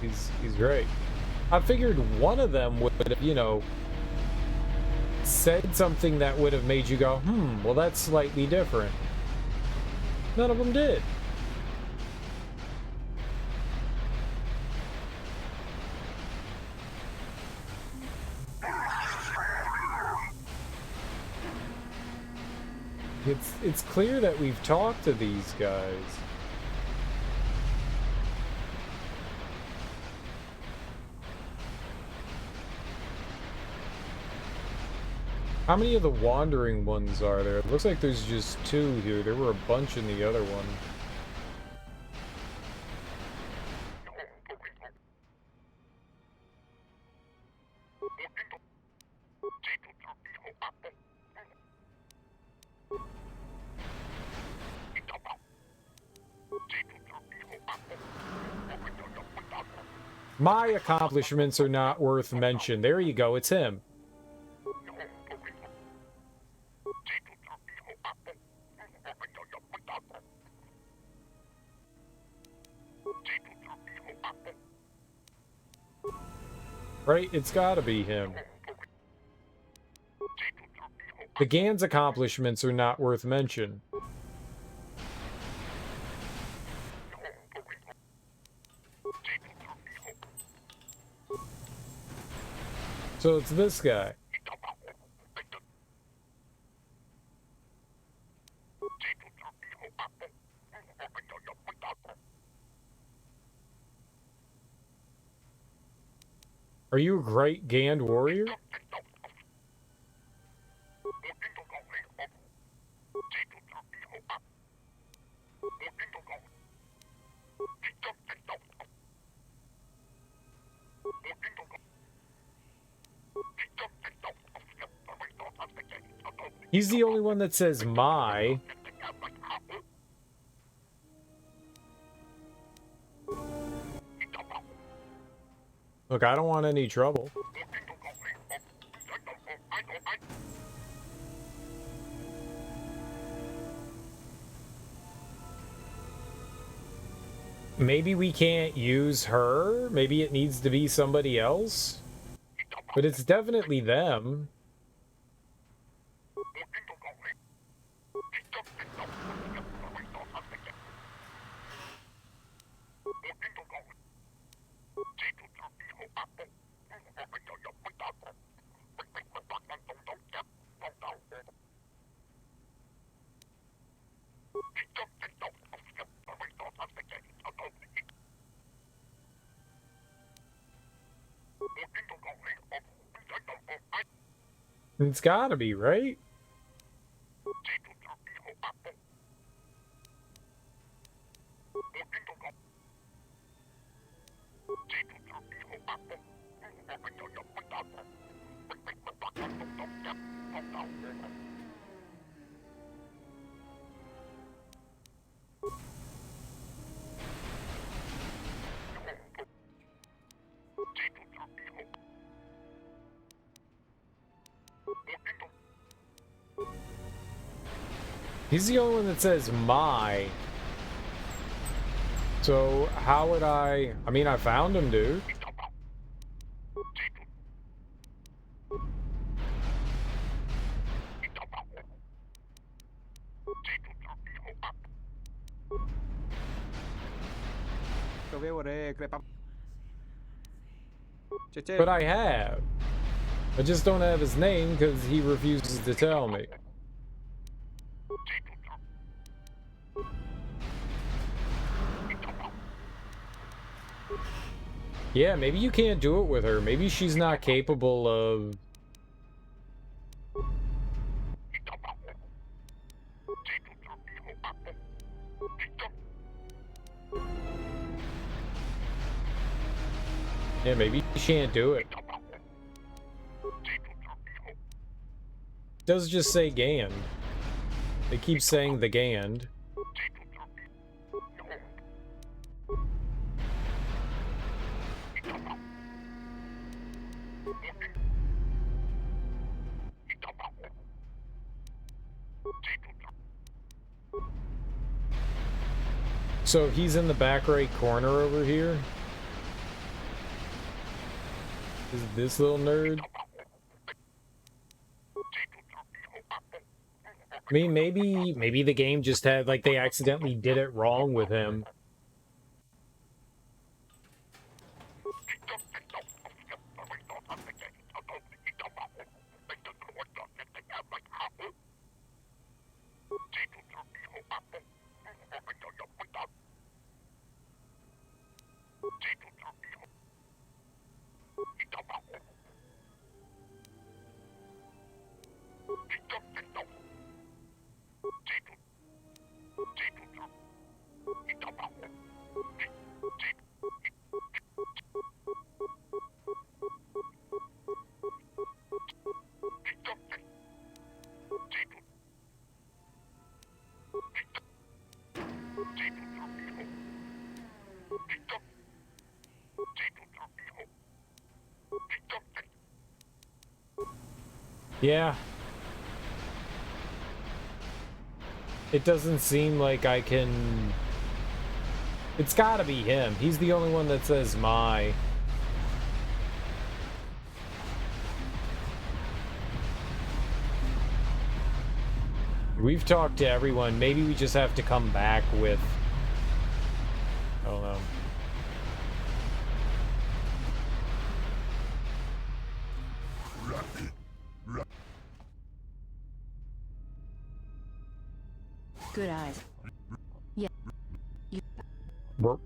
He's right. I figured one of them would have, you know, said something that would have made you go, well, that's slightly different. None of them did. It's clear that we've talked to these guys. How many of the wandering ones are there? It looks like there's just 2 here. There were a bunch in the other one. My accomplishments are not worth mention. There you go, it's him. Right? It's gotta be him. The Gan's accomplishments are not worth mention. So it's this guy. Are you a great Gand warrior? He's the only one that says my. Look, I don't want any trouble. Maybe we can't use her? Maybe it needs to be somebody else? But it's definitely them. It's gotta be, right? He's the only one that says my. So how would I mean, I found him, dude. But I have. I just don't have his name because he refuses to tell me. Yeah, maybe you can't do it with her. Maybe she's not capable of... Yeah, maybe she can't do it. It does just say Gand. They keep saying the Gand. So he's in the back right corner over here. Is this little nerd? I mean, maybe the game just had, like, they accidentally did it wrong with him. Yeah. It doesn't seem like I can... It's gotta be him. He's the only one that says my. We've talked to everyone. Maybe we just have to come back with... I don't know. Good eyes. Yeah. You. All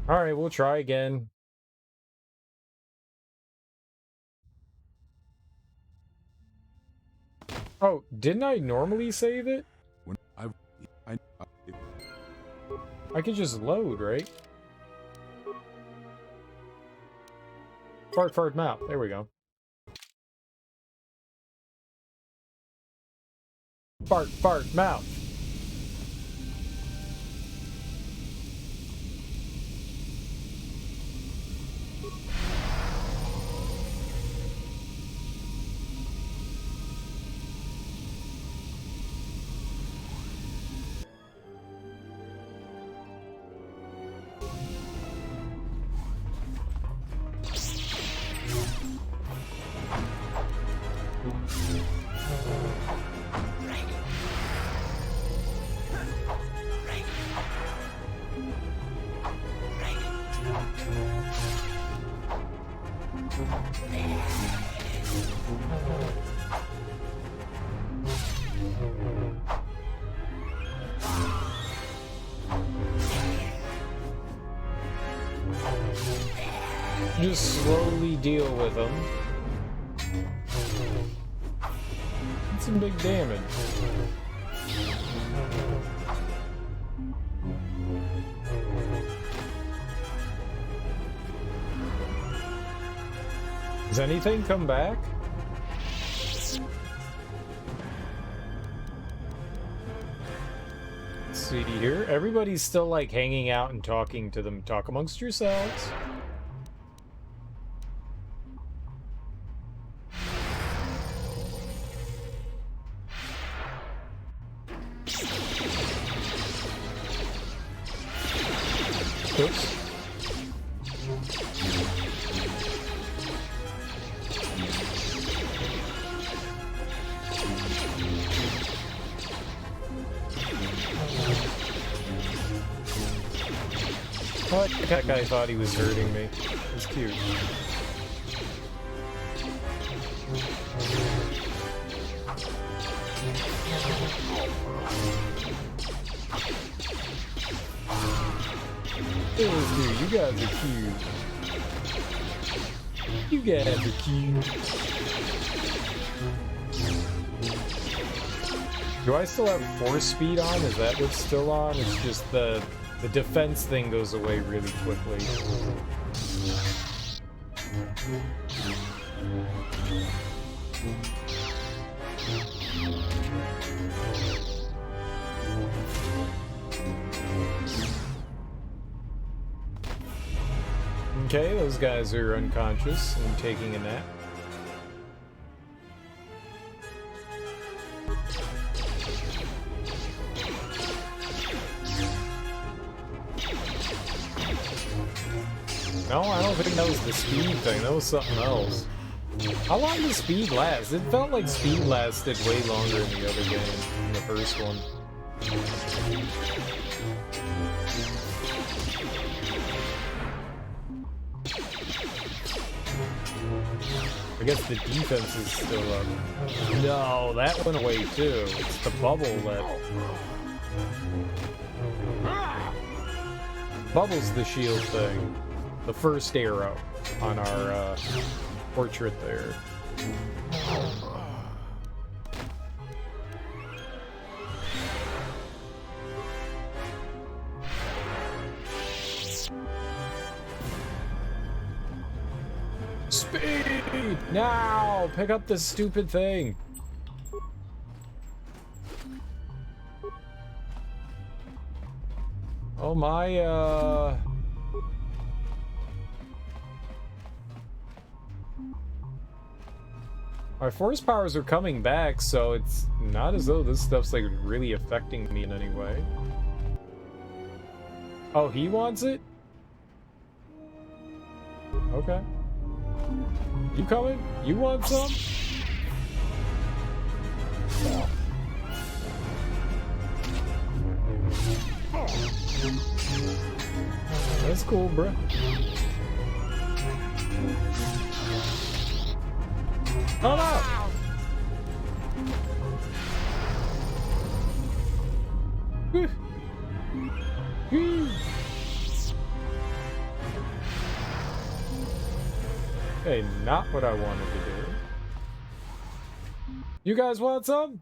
right, we'll try again. Oh, didn't I normally save it? When I could just load, right? Fart mouth. There we go. Fart mouth. Just slowly deal with them. That's some big damage. Does anything come back? Let's see here. Everybody's still like hanging out and talking to them. Talk amongst yourselves. Oops. What? That guy thought he was hurting me. It's cute. Dude, you guys are cute. You guys are cute. Do I still have force speed on? Is that what's still on? It's just the defense thing goes away really quickly. Okay, those guys are unconscious and taking a nap. No, I don't think that was the speed thing. That was something else. How long does speed last? It felt like speed lasted way longer in the other game, in the first one. I guess the defense is still up. No, that went away too. It's the bubble that... Bubble's the shield thing. The first arrow on our portrait there. Speed! Now! Pick up this stupid thing! Oh my, Our force powers are coming back, so it's not as though this stuff's like really affecting me in any way. Oh, he wants it? Okay. You coming? You want some? That's cool, bro. Oh no! Hey, not what I wanted to do. You guys want some?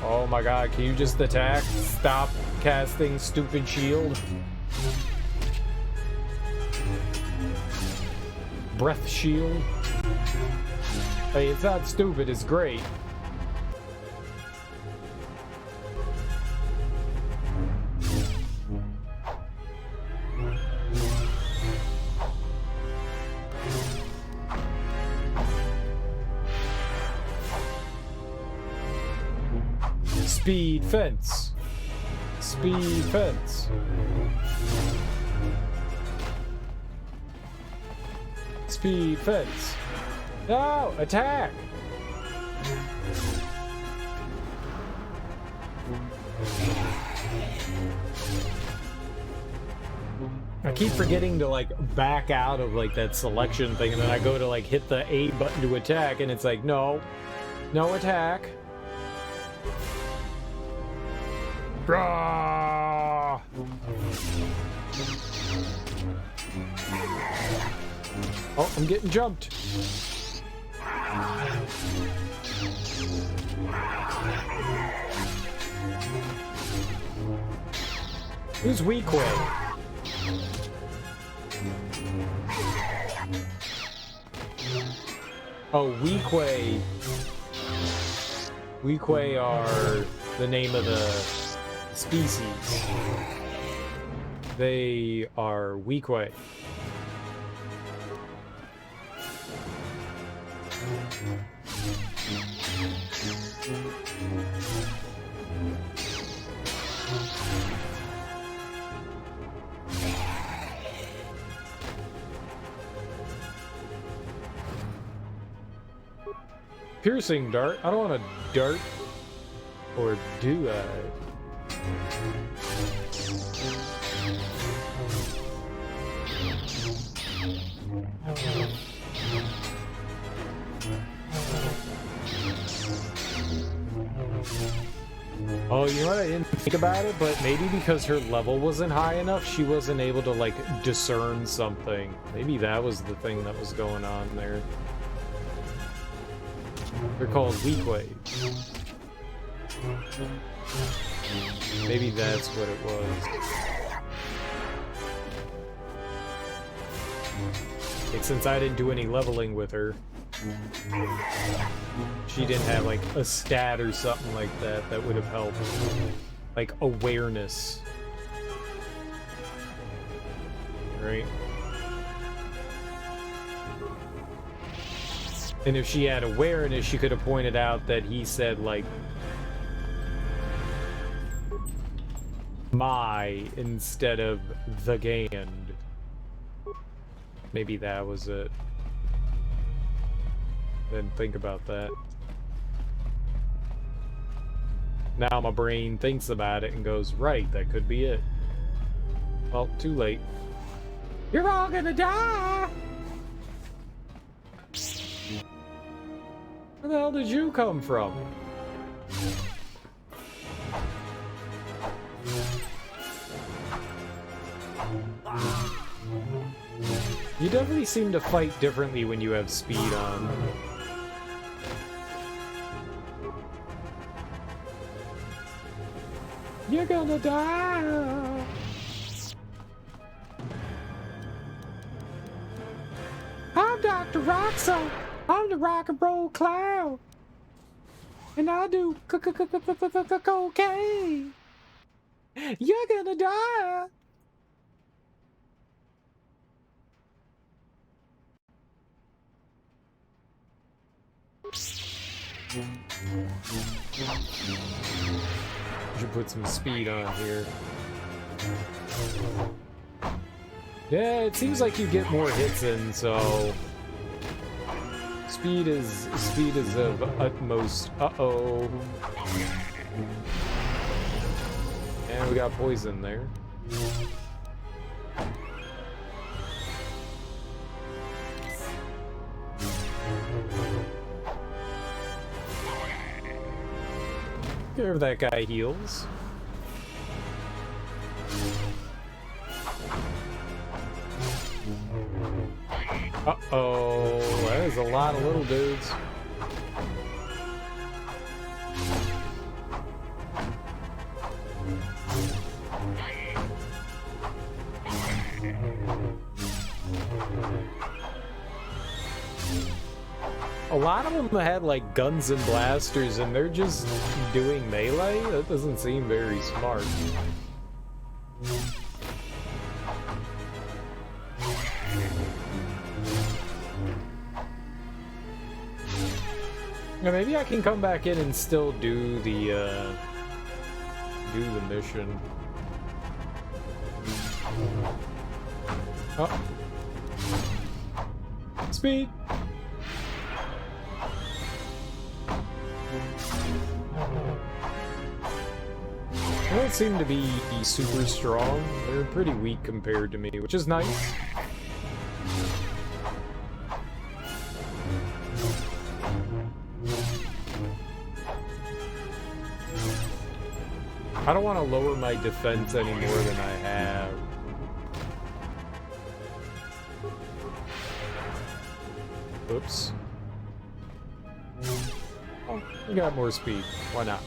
Oh my god, can you just attack? Stop casting stupid shield. Breath shield. Hey, it's not stupid, it's great. Speed fence. Speed fence. Speed fence. No! Attack! I keep forgetting to like back out of like that selection thing, and then I go to like hit the A button to attack, and it's like, no. No attack. Rah! Oh, I'm getting jumped. Who's Weequay? Oh, Weequay. Weequay are the name of the species. They are Weequay. Piercing dart? I don't want to dart. Or do I? Oh, you know what? I didn't think about it, but maybe because her level wasn't high enough, she wasn't able to, like, discern something. Maybe that was the thing that was going on there. They're called Weequay. Maybe that's what it was. Like, since I didn't do any leveling with her, she didn't have like a stat or something like that that would have helped. Like awareness. Right? And if she had awareness, she could have pointed out that he said like my instead of the Gand. Maybe that was it. Didn't think about that. Now my brain thinks about it and goes, right, that could be it. Well, too late. You're all gonna die! Where the hell did you come from? You definitely seem to fight differently when you have speed on. You're gonna die! I'm Dr. Roxo. I'm the rock and roll clown. And I do cocaine. You're gonna die! Should put some speed on here. Yeah, it seems like you get more hits in, so speed is of utmost. Uh-oh. And we got poison there. Care if that guy heals. Uh-oh, that is a lot of little dudes. A lot of them had like guns and blasters and they're just doing melee? That doesn't seem very smart. Yeah, maybe I can come back in and still do the mission. Oh. Speed! They don't seem to be super strong. They're pretty weak compared to me, which is nice. I don't want to lower my defense any more than I have. Oops. Oh, we got more speed. Why not?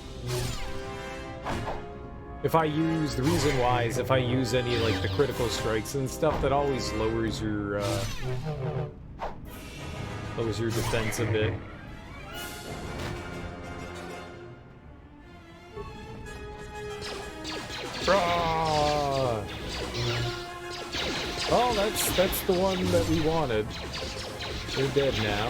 If I use, the reason why is if I use any like the critical strikes and stuff, that always lowers your defense a bit. Ah! Oh, that's the one that we wanted. They're dead now.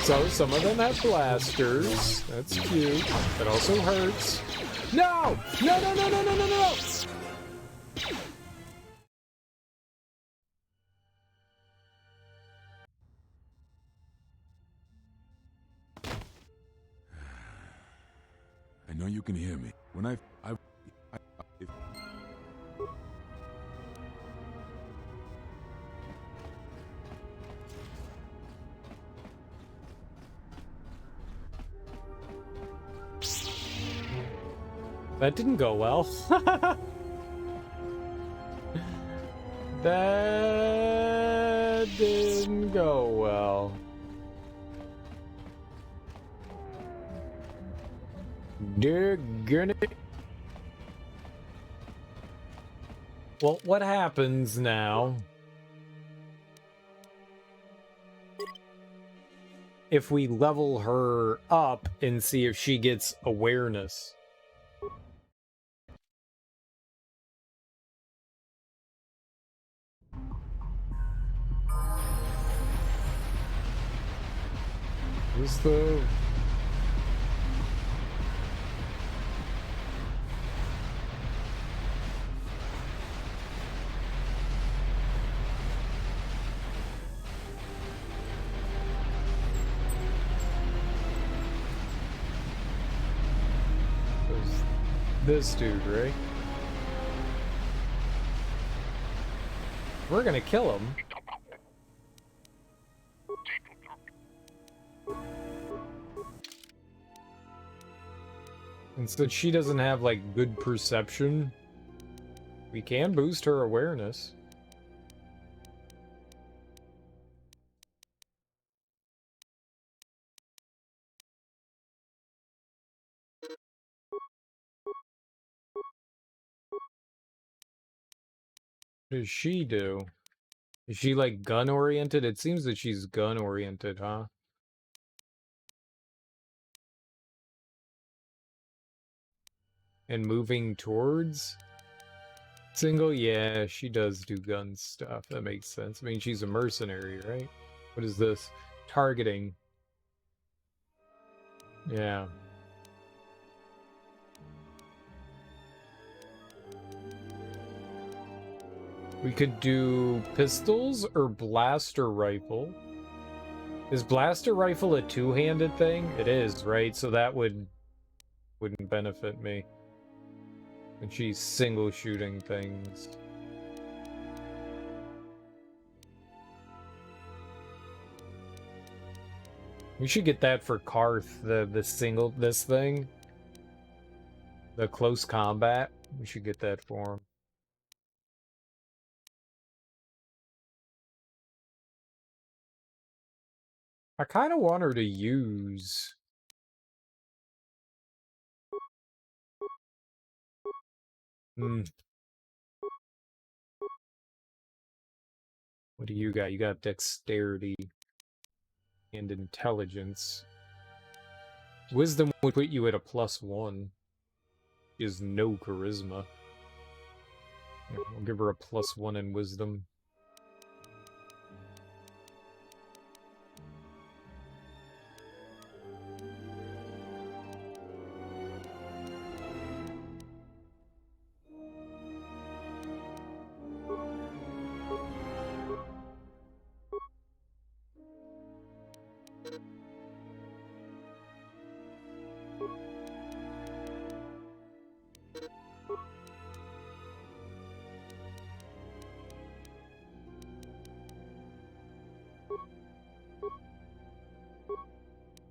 So some of them have blasters. That's cute. That also hurts. No! No, no, no, no, no, no, no! I know you can hear me. When if That didn't go well. That didn't go well. Daggone it. Well, what happens now if we level her up and see if she gets awareness? Who's the... This dude, right? We're gonna kill him. And since she doesn't have, like, good perception, we can boost her awareness. What does she do? Is she like gun-oriented? It seems that she's gun-oriented, huh? And moving towards? Single? Yeah, she does do gun stuff. That makes sense. I mean, she's a mercenary, right? What is this? Targeting. Yeah. We could do pistols or blaster rifle. Is blaster rifle a two-handed thing? It is, right? So that wouldn't benefit me. And she's single shooting things. We should get that for Karth, this thing. The close combat. We should get that for him. I kind of want her to use... What do you got? You got dexterity and intelligence. Wisdom would put you at a +1. She has no charisma. We'll give her a +1 in wisdom.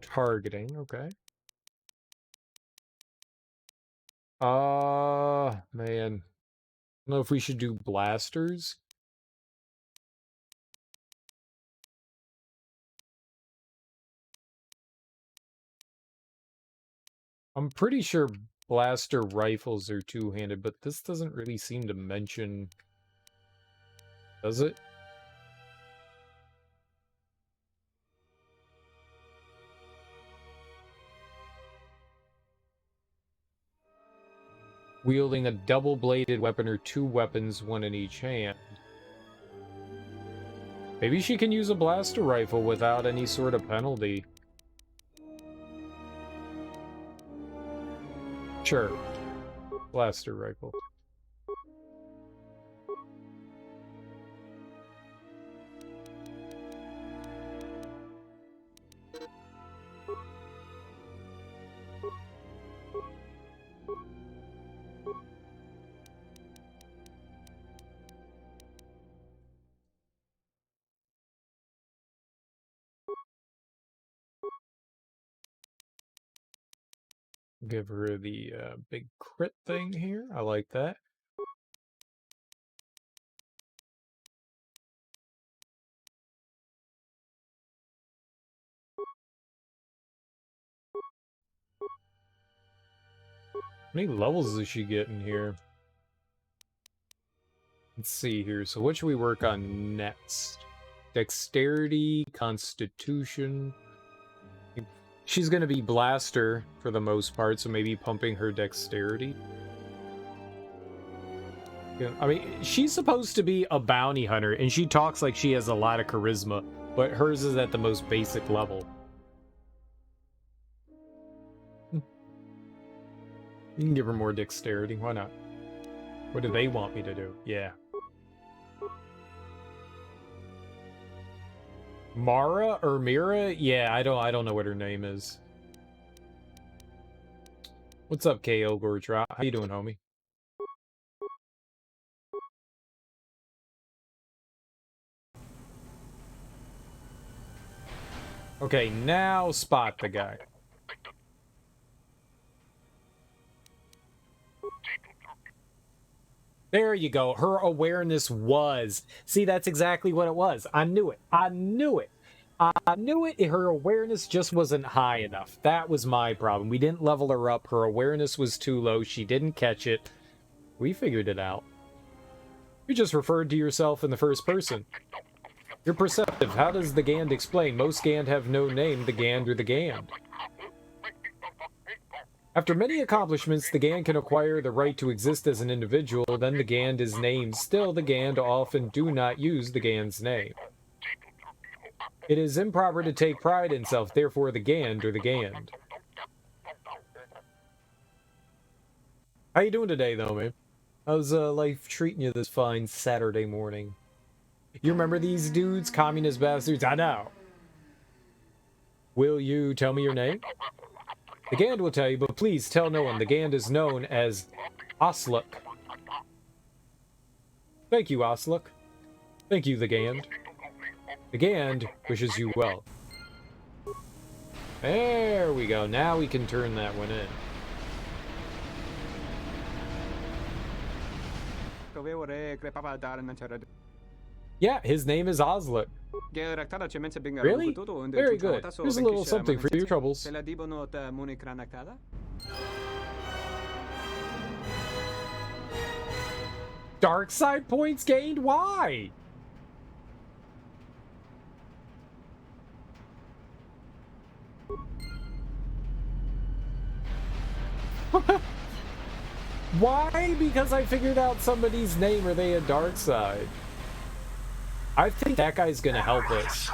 Targeting, okay. Man. I don't know if we should do blasters. I'm pretty sure blaster rifles are two-handed, but this doesn't really seem to mention... Does it? Wielding a double-bladed weapon or two weapons, one in each hand. Maybe she can use a blaster rifle without any sort of penalty. Sure. Blaster rifle. Give her the big crit thing here. I like that. How many levels does she get in here? Let's see here. So what should we work on next? Dexterity, Constitution. She's going to be blaster for the most part, so maybe pumping her dexterity. Yeah, I mean, she's supposed to be a bounty hunter, and she talks like she has a lot of charisma, but hers is at the most basic level. You can give her more dexterity. Why not? What do they want me to do? Yeah. Mara or Mira? Yeah, I don't know what her name is. What's up, KO Gortra? How you doing, homie? Okay, now spot the guy. There you go. Her awareness was. See, that's exactly what it was. I knew it. I knew it. I knew it. Her awareness just wasn't high enough. That was my problem. We didn't level her up. Her awareness was too low. She didn't catch it. We figured it out. You just referred to yourself in the first person. You're perceptive. How does the Gand explain? Most Gand have no name, the Gand or the Gand. After many accomplishments, the Gand can acquire the right to exist as an individual, then the Gand is named. Still, the Gand often do not use the Gand's name. It is improper to take pride in self, therefore the Gand or the Gand. How you doing today, though, man? How's life treating you this fine Saturday morning? You remember these dudes? Communist bastards? I know. Will you tell me your name? The Gand will tell you, but please tell no one. The Gand is known as Osluk. Thank you, Osluk. Thank you, the Gand. The Gand wishes you well. There we go. Now we can turn that one in. Yeah, his name is Osluk. Really? Very good. Here's a little something for your troubles. Dark side points gained? Why? Why? Because I figured out somebody's name or they a dark side. I think that guy's gonna help us.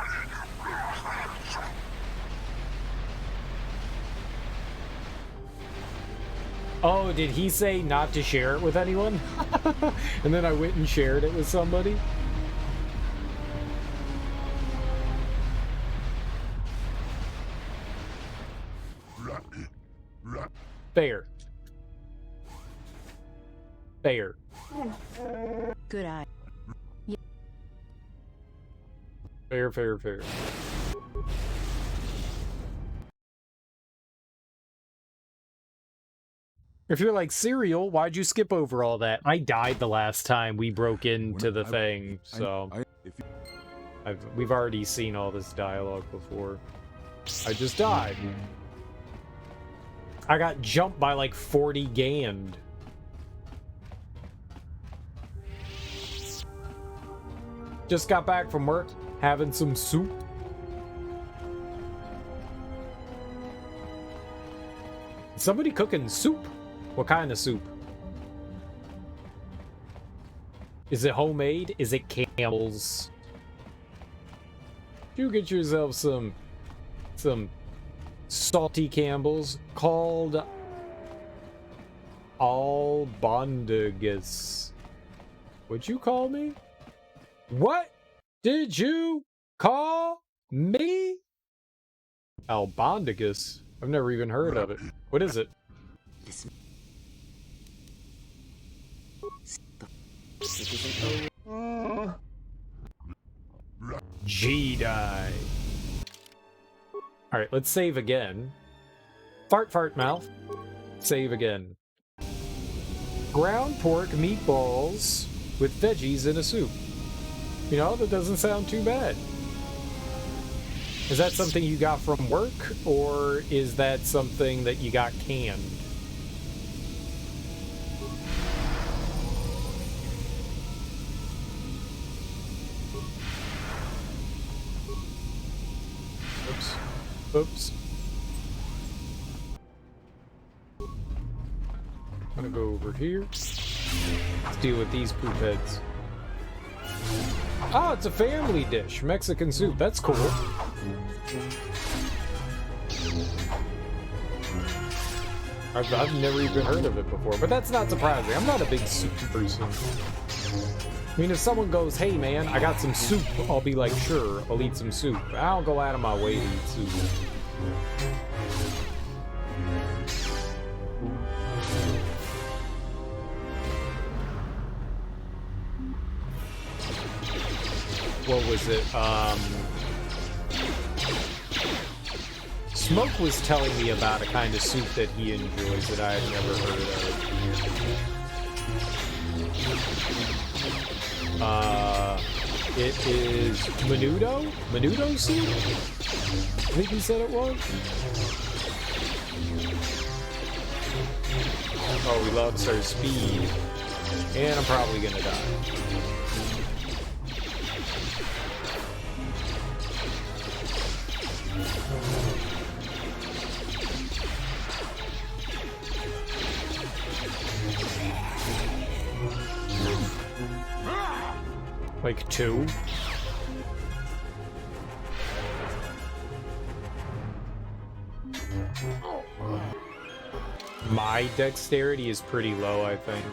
Oh, did he say not to share it with anyone? And then I went and shared it with somebody? Fair. Fair. Good eye. Fair, fair, fair. If you're like, Serial, why'd you skip over all that? I died the last time we broke into the thing, so... we've already seen all this dialogue before. I just died. I got jumped by like 40 Gand. Just got back from work, having some soup. Somebody cooking soup? What kind of soup? Is it homemade? Is it Campbell's? You get yourself some salty Campbell's called albondigas. What'd you call me? What did you call me? Albondigas? I've never even heard of it. What is it? Jedi. Alright, let's save again. Fart, fart, mouth. Save again. Ground pork meatballs with veggies in a soup. You know, that doesn't sound too bad. Is that something you got from work, or is that something that you got canned? Oops. Oops. I'm gonna go over here. Let's deal with these poop heads. Oh, it's a family dish. Mexican soup. That's cool. I've never even heard of it before, but that's not surprising. I'm not a big soup person. I mean, if someone goes, hey man, I got some soup, I'll be like, sure, I'll eat some soup. I don't go out of my way to eat soup. What was it? Smoke was telling me about a kind of soup that he enjoys that I had never heard of. It is menudo? Menudo soup? I think he said it was. Oh, he loves her speed. And I'm probably gonna die. Like 2? My dexterity is pretty low, I think.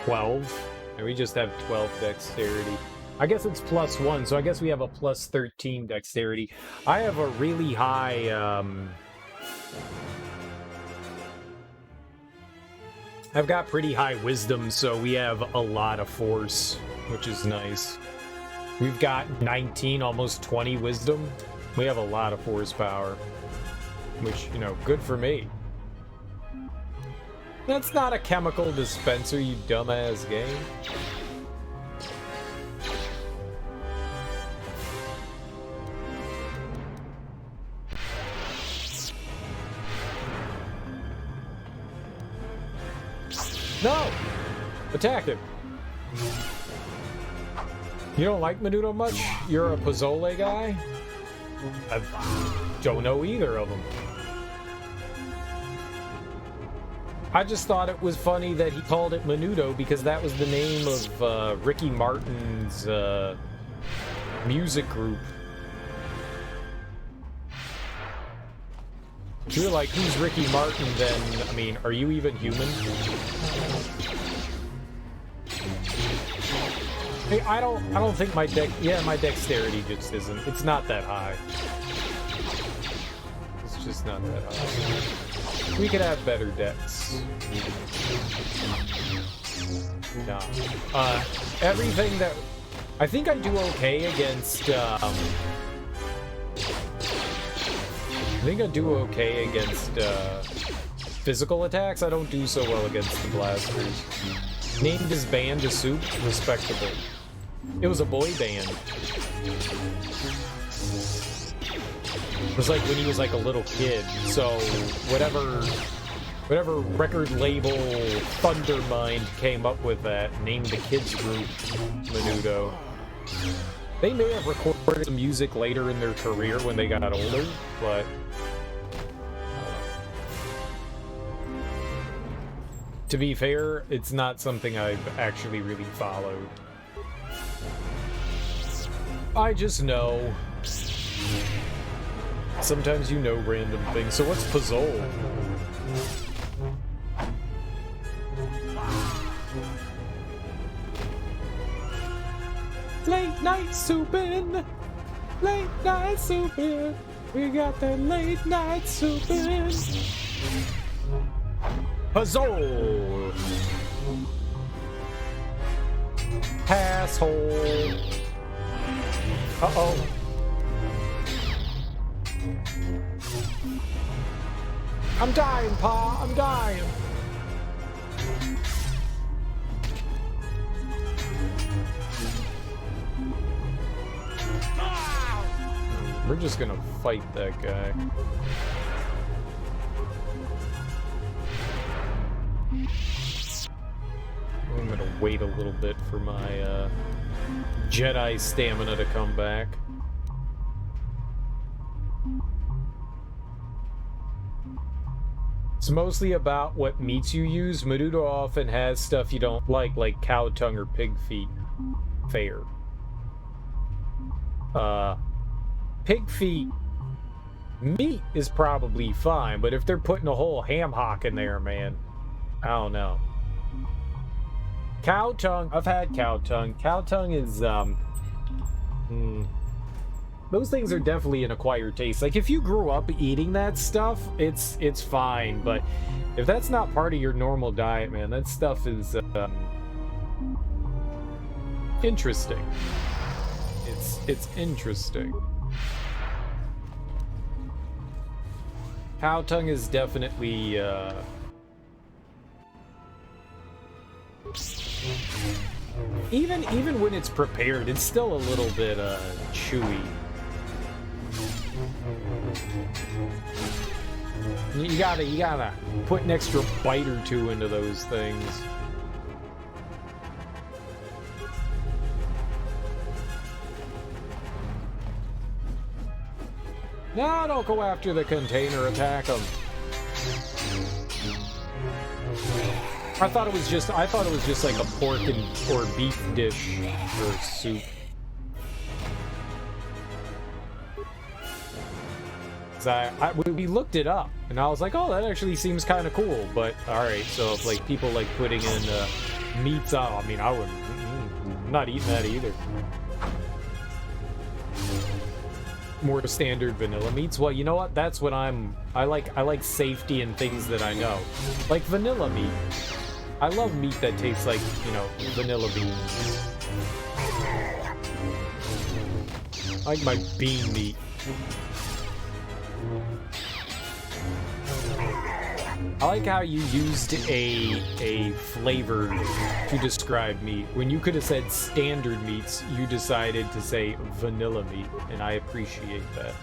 12? And we just have 12 dexterity. I guess it's +1, so I guess we have a +13 dexterity. I have a really high, I've got pretty high wisdom, so we have a lot of force, which is nice. We've got 19, almost 20 wisdom. We have a lot of force power, which, you know, good for me. That's not a chemical dispenser, you dumbass game. No! Attack him! You don't like Menudo much? You're a Pozole guy? I don't know either of them. I just thought it was funny that he called it Menudo because that was the name of Ricky Martin's music group. If you're like, who's Ricky Martin, then, I mean, are you even human? Hey, I don't think my my dexterity just isn't, it's not that high. It's just not that high. We could have better dex. No. Everything that, I think I do okay against, I think I do okay against physical attacks. I don't do so well against the blasters. Named his band a soup, respectable. It was a boy band. It was like when he was like a little kid. So whatever record label Thundermind came up with that, named the kids group Menudo. They may have recorded some music later in their career when they got older, but to be fair, it's not something I've actually really followed. I just know. Sometimes you know random things. So what's Pozole? Late night soupin', late night soupin'. We got the late night soupin'. Pozole. Asshole. Uh-oh. I'm dying, Pa. I'm dying. We're just gonna fight that guy. I'm gonna wait a little bit for my Jedi stamina to come back. It's mostly about what meats you use. Menudo often has stuff you don't like cow tongue or pig feet. Fair. Pig feet meat is probably fine, but if they're putting a whole ham hock in there, man, I don't know. Cow tongue, I've had cow tongue. Cow tongue is, those things are definitely an acquired taste. Like, if you grew up eating that stuff, it's fine, but if that's not part of your normal diet, man, that stuff is, interesting. It's interesting. Cow tongue is definitely, even when it's prepared, it's still a little bit chewy. You gotta put an extra bite or two into those things. No, don't go after the container. Attack them. I thought it was just like a pork or beef dish or soup. We looked it up, and I was like, oh, that actually seems kind of cool. But all right, so if like people like putting in meats on, I mean, I wouldn't. I'm not eating that either. More standard vanilla meats. Well, you know what? That's what I like safety and things that I know, like vanilla meat. I love meat that tastes like, you know, vanilla beans. I like my bean meat. I like how you used a flavor to describe meat. When you could have said standard meats, you decided to say vanilla meat, and I appreciate that.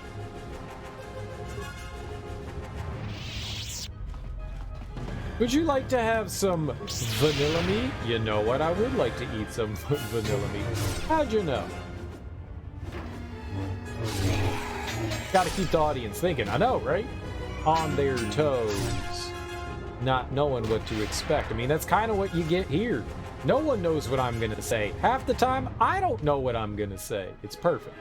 Would you like to have some vanilla meat? You know what? I would like to eat some vanilla meat. How'd you know? Gotta keep the audience thinking. I know, right? On their toes. Not knowing what to expect. I mean, that's kind of what you get here. No one knows what I'm gonna say. Half the time, I don't know what I'm gonna say. It's perfect.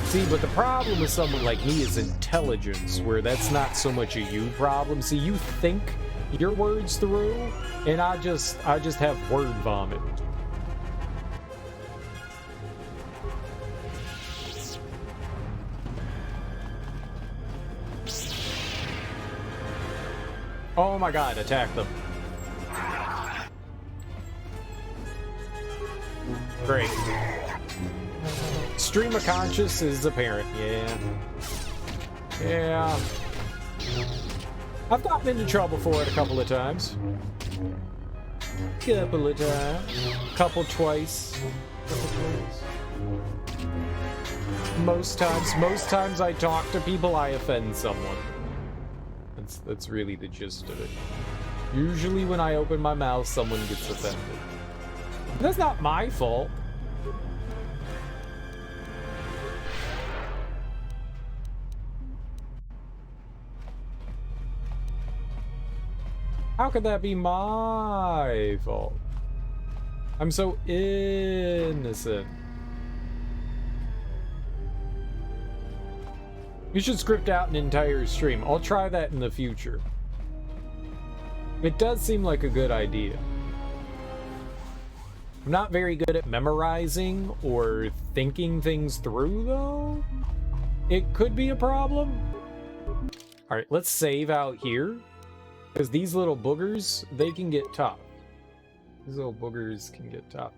See, but the problem with someone like me is intelligence, where that's not so much a you problem. See, you think your words through, and I just have word vomit. Oh my god, attack them. Great. Stream of conscious is apparent, yeah. Yeah. I've gotten into trouble for it a couple of times. Couple twice. Most times I talk to people, I offend someone. That's really the gist of it. Usually when I open my mouth, someone gets offended. That's not my fault. How could that be my fault? I'm so innocent. You should script out an entire stream. I'll try that in the future. It does seem like a good idea. I'm not very good at memorizing or thinking things through, though. It could be a problem. Alright, let's save out here. Because these little boogers, they can get tough. These little boogers can get tough.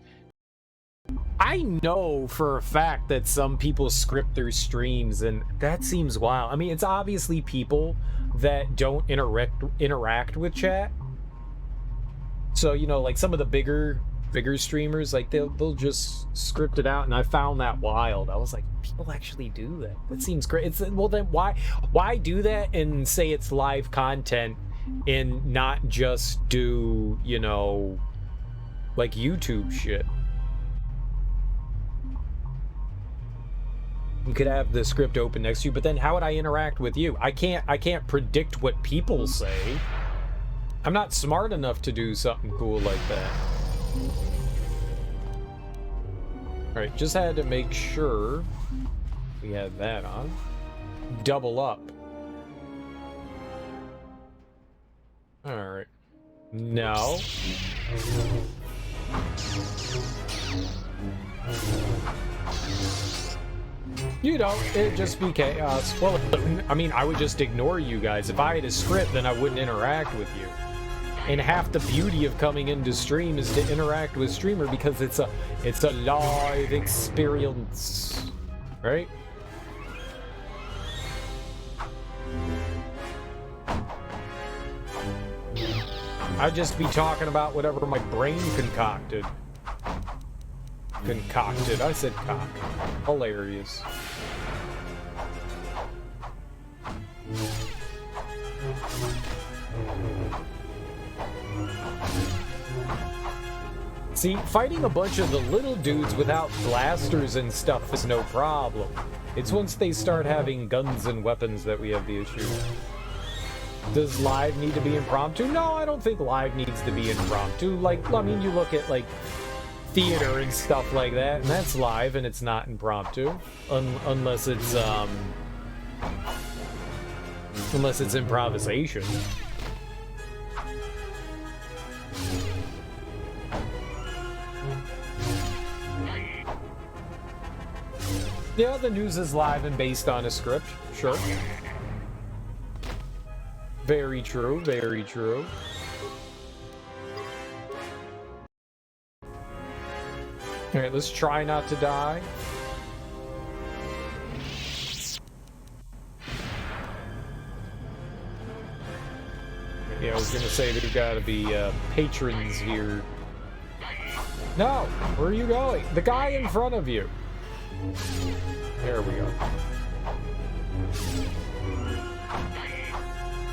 I know for a fact that some people script their streams, and that seems wild. I mean, it's obviously people that don't interact with chat. So, you know, like some of the bigger streamers, like they'll just script it out, and I found that wild. I was like, people actually do that. That seems great. Well, then why do that and say it's live content and not just do, you know, like YouTube shit? You could have the script open next to you, but then how would I interact with you? I can't predict what people say. I'm not smart enough to do something cool like that. Alright, just had to make sure we had that on. Double up. Alright. No. You know, it'd just be chaos. Well, I mean, I would just ignore you guys. If I had a script, then I wouldn't interact with you. And half the beauty of coming into stream is to interact with streamer, because it's a live experience, right? I'd just be talking about whatever my brain concocted. I said cock. Hilarious. See, fighting a bunch of the little dudes without blasters and stuff is no problem. It's once they start having guns and weapons that we have the issue. Does live need to be impromptu? No, I don't think live needs to be impromptu. Like, I mean, you look at, like, theater and stuff like that, and that's live and it's not impromptu. Unless it's improvisation. Yeah, the news is live and based on a script, sure. Very true, very true. Alright, let's try not to die. Yeah, I was gonna say there's gotta be patrons here. No! Where are you going? The guy in front of you! There we go.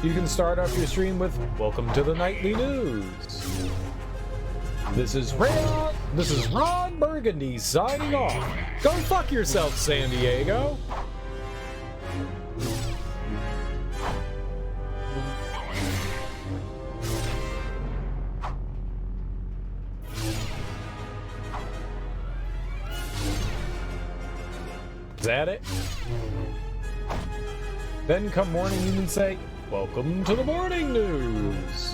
You can start off your stream with "Welcome to the Nightly News." This is Ron Burgundy signing off. Go fuck yourself, San Diego. Is that it? Then come morning you can say, "Welcome to the morning news."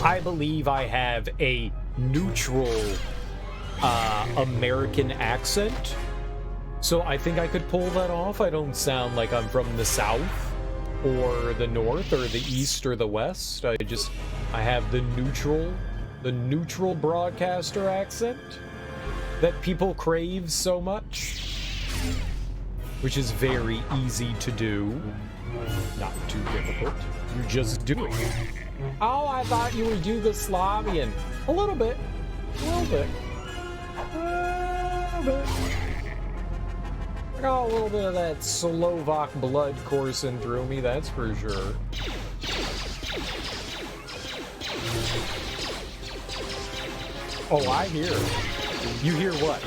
I believe I have a neutral American accent, so I think I could pull that off. I don't sound like I'm from the South or the North or the East or the West. I have the neutral broadcaster accent that people crave so much, which is very easy to do, not too difficult. You just do it. Oh, I thought you were Yugoslavian. A little bit. A little bit. A little bit. I got a little bit of that Slovak blood coursing through me, that's for sure. Oh, I hear. You hear what?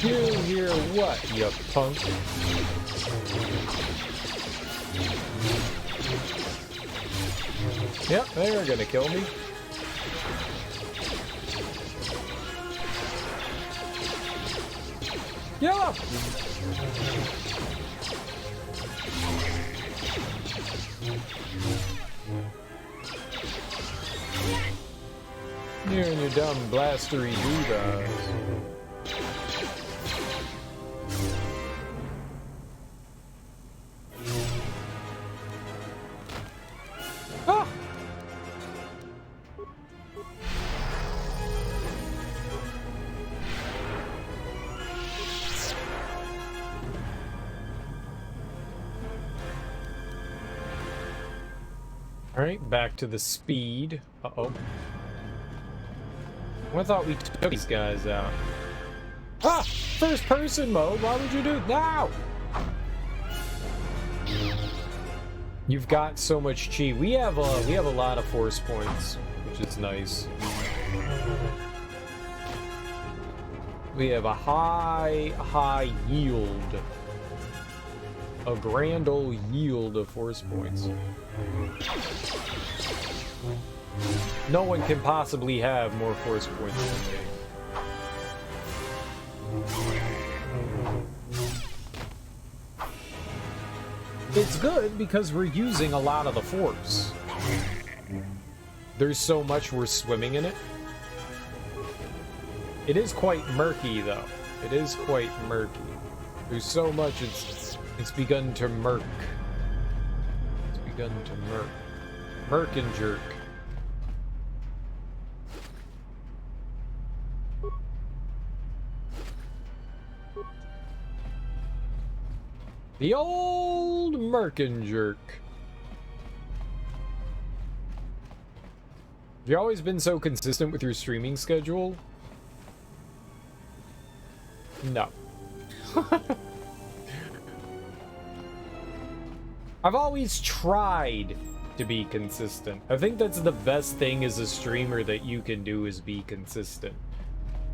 You hear what, you punk? Yep, they are gonna kill me. Yeah! You and your dumb blastery doodah. Ah! Alright, back to the speed. Uh-oh. I thought we took these guys out. Ah! First person mode, why would you do it now? You've got so much chi. We have a lot of force points, which is nice. We have a high yield. A grand old yield of force points. No one can possibly have more force points than me. It's good because we're using a lot of the force. There's so much we're swimming in it. It is quite murky though. It is quite murky. There's so much it's begun to murk. It's begun to murk. Murk and jerk. The old Merkin jerk. Have you always been so consistent with your streaming schedule? No. I've always tried to be consistent. I think that's the best thing as a streamer that you can do, is be consistent.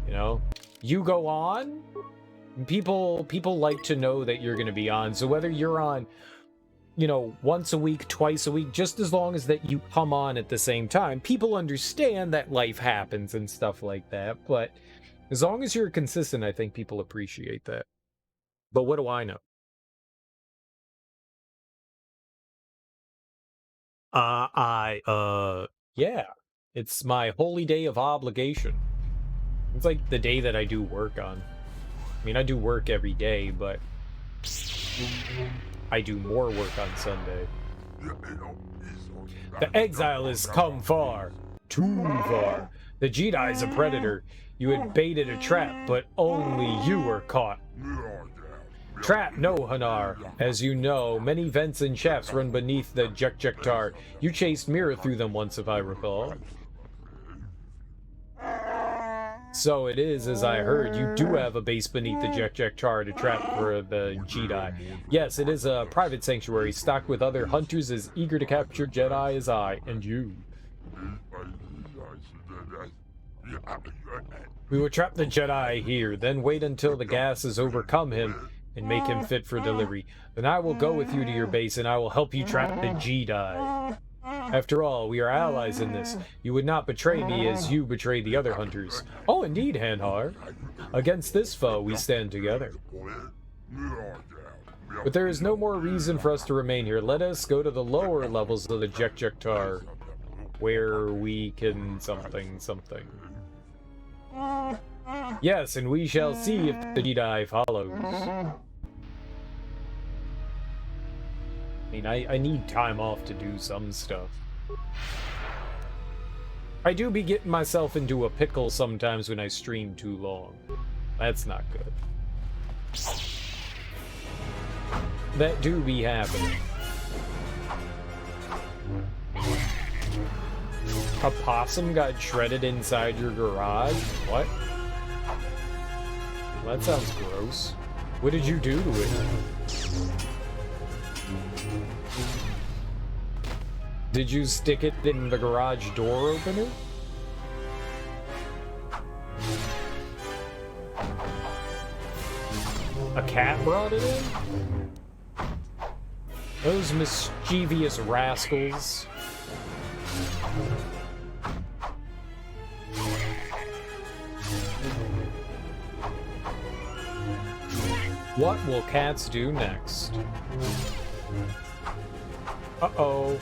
You know? You go on, people like to know that you're going to be on. So whether you're on, you know, once a week, twice a week, just as long as that you come on at the same time, people understand that life happens and stuff like that. But as long as you're consistent, I think people appreciate that. But what do I know? Yeah, it's my holy day of obligation. It's like the day that I do work on. I mean, I do work every day, but I do more work on Sunday. The exile has come far. Too far. The Jedi is a predator. You had baited a trap, but only you were caught. Trap, no, Hanar. As you know, many vents and shafts run beneath the Jekjektar. You chased Mira through them once, if I recall. So it is, as I heard, you do have a base beneath the Jekjektar to trap for the Jedi. Yes, it is a private sanctuary stocked with other hunters as eager to capture Jedi as I and you. We will trap the Jedi here, then wait until the gas has overcome him and make him fit for delivery. Then I will go with you to your base and I will help you trap the Jedi. After all, we are allies in this. You would not betray me as you betrayed the other hunters. Oh, indeed, Hanhar. Against this foe, we stand together. But there is no more reason for us to remain here. Let us go to the lower levels of the Jekjektar, where we can something. Yes, and we shall see if the Jedi follows. I mean, I need time off to do some stuff. I do be getting myself into a pickle sometimes when I stream too long. That's not good. That do be happening. A possum got shredded inside your garage? What? Well, that sounds gross. What did you do to it? Did you stick it in the garage door opener? A cat brought it in? Those mischievous rascals. What will cats do next? Uh-oh.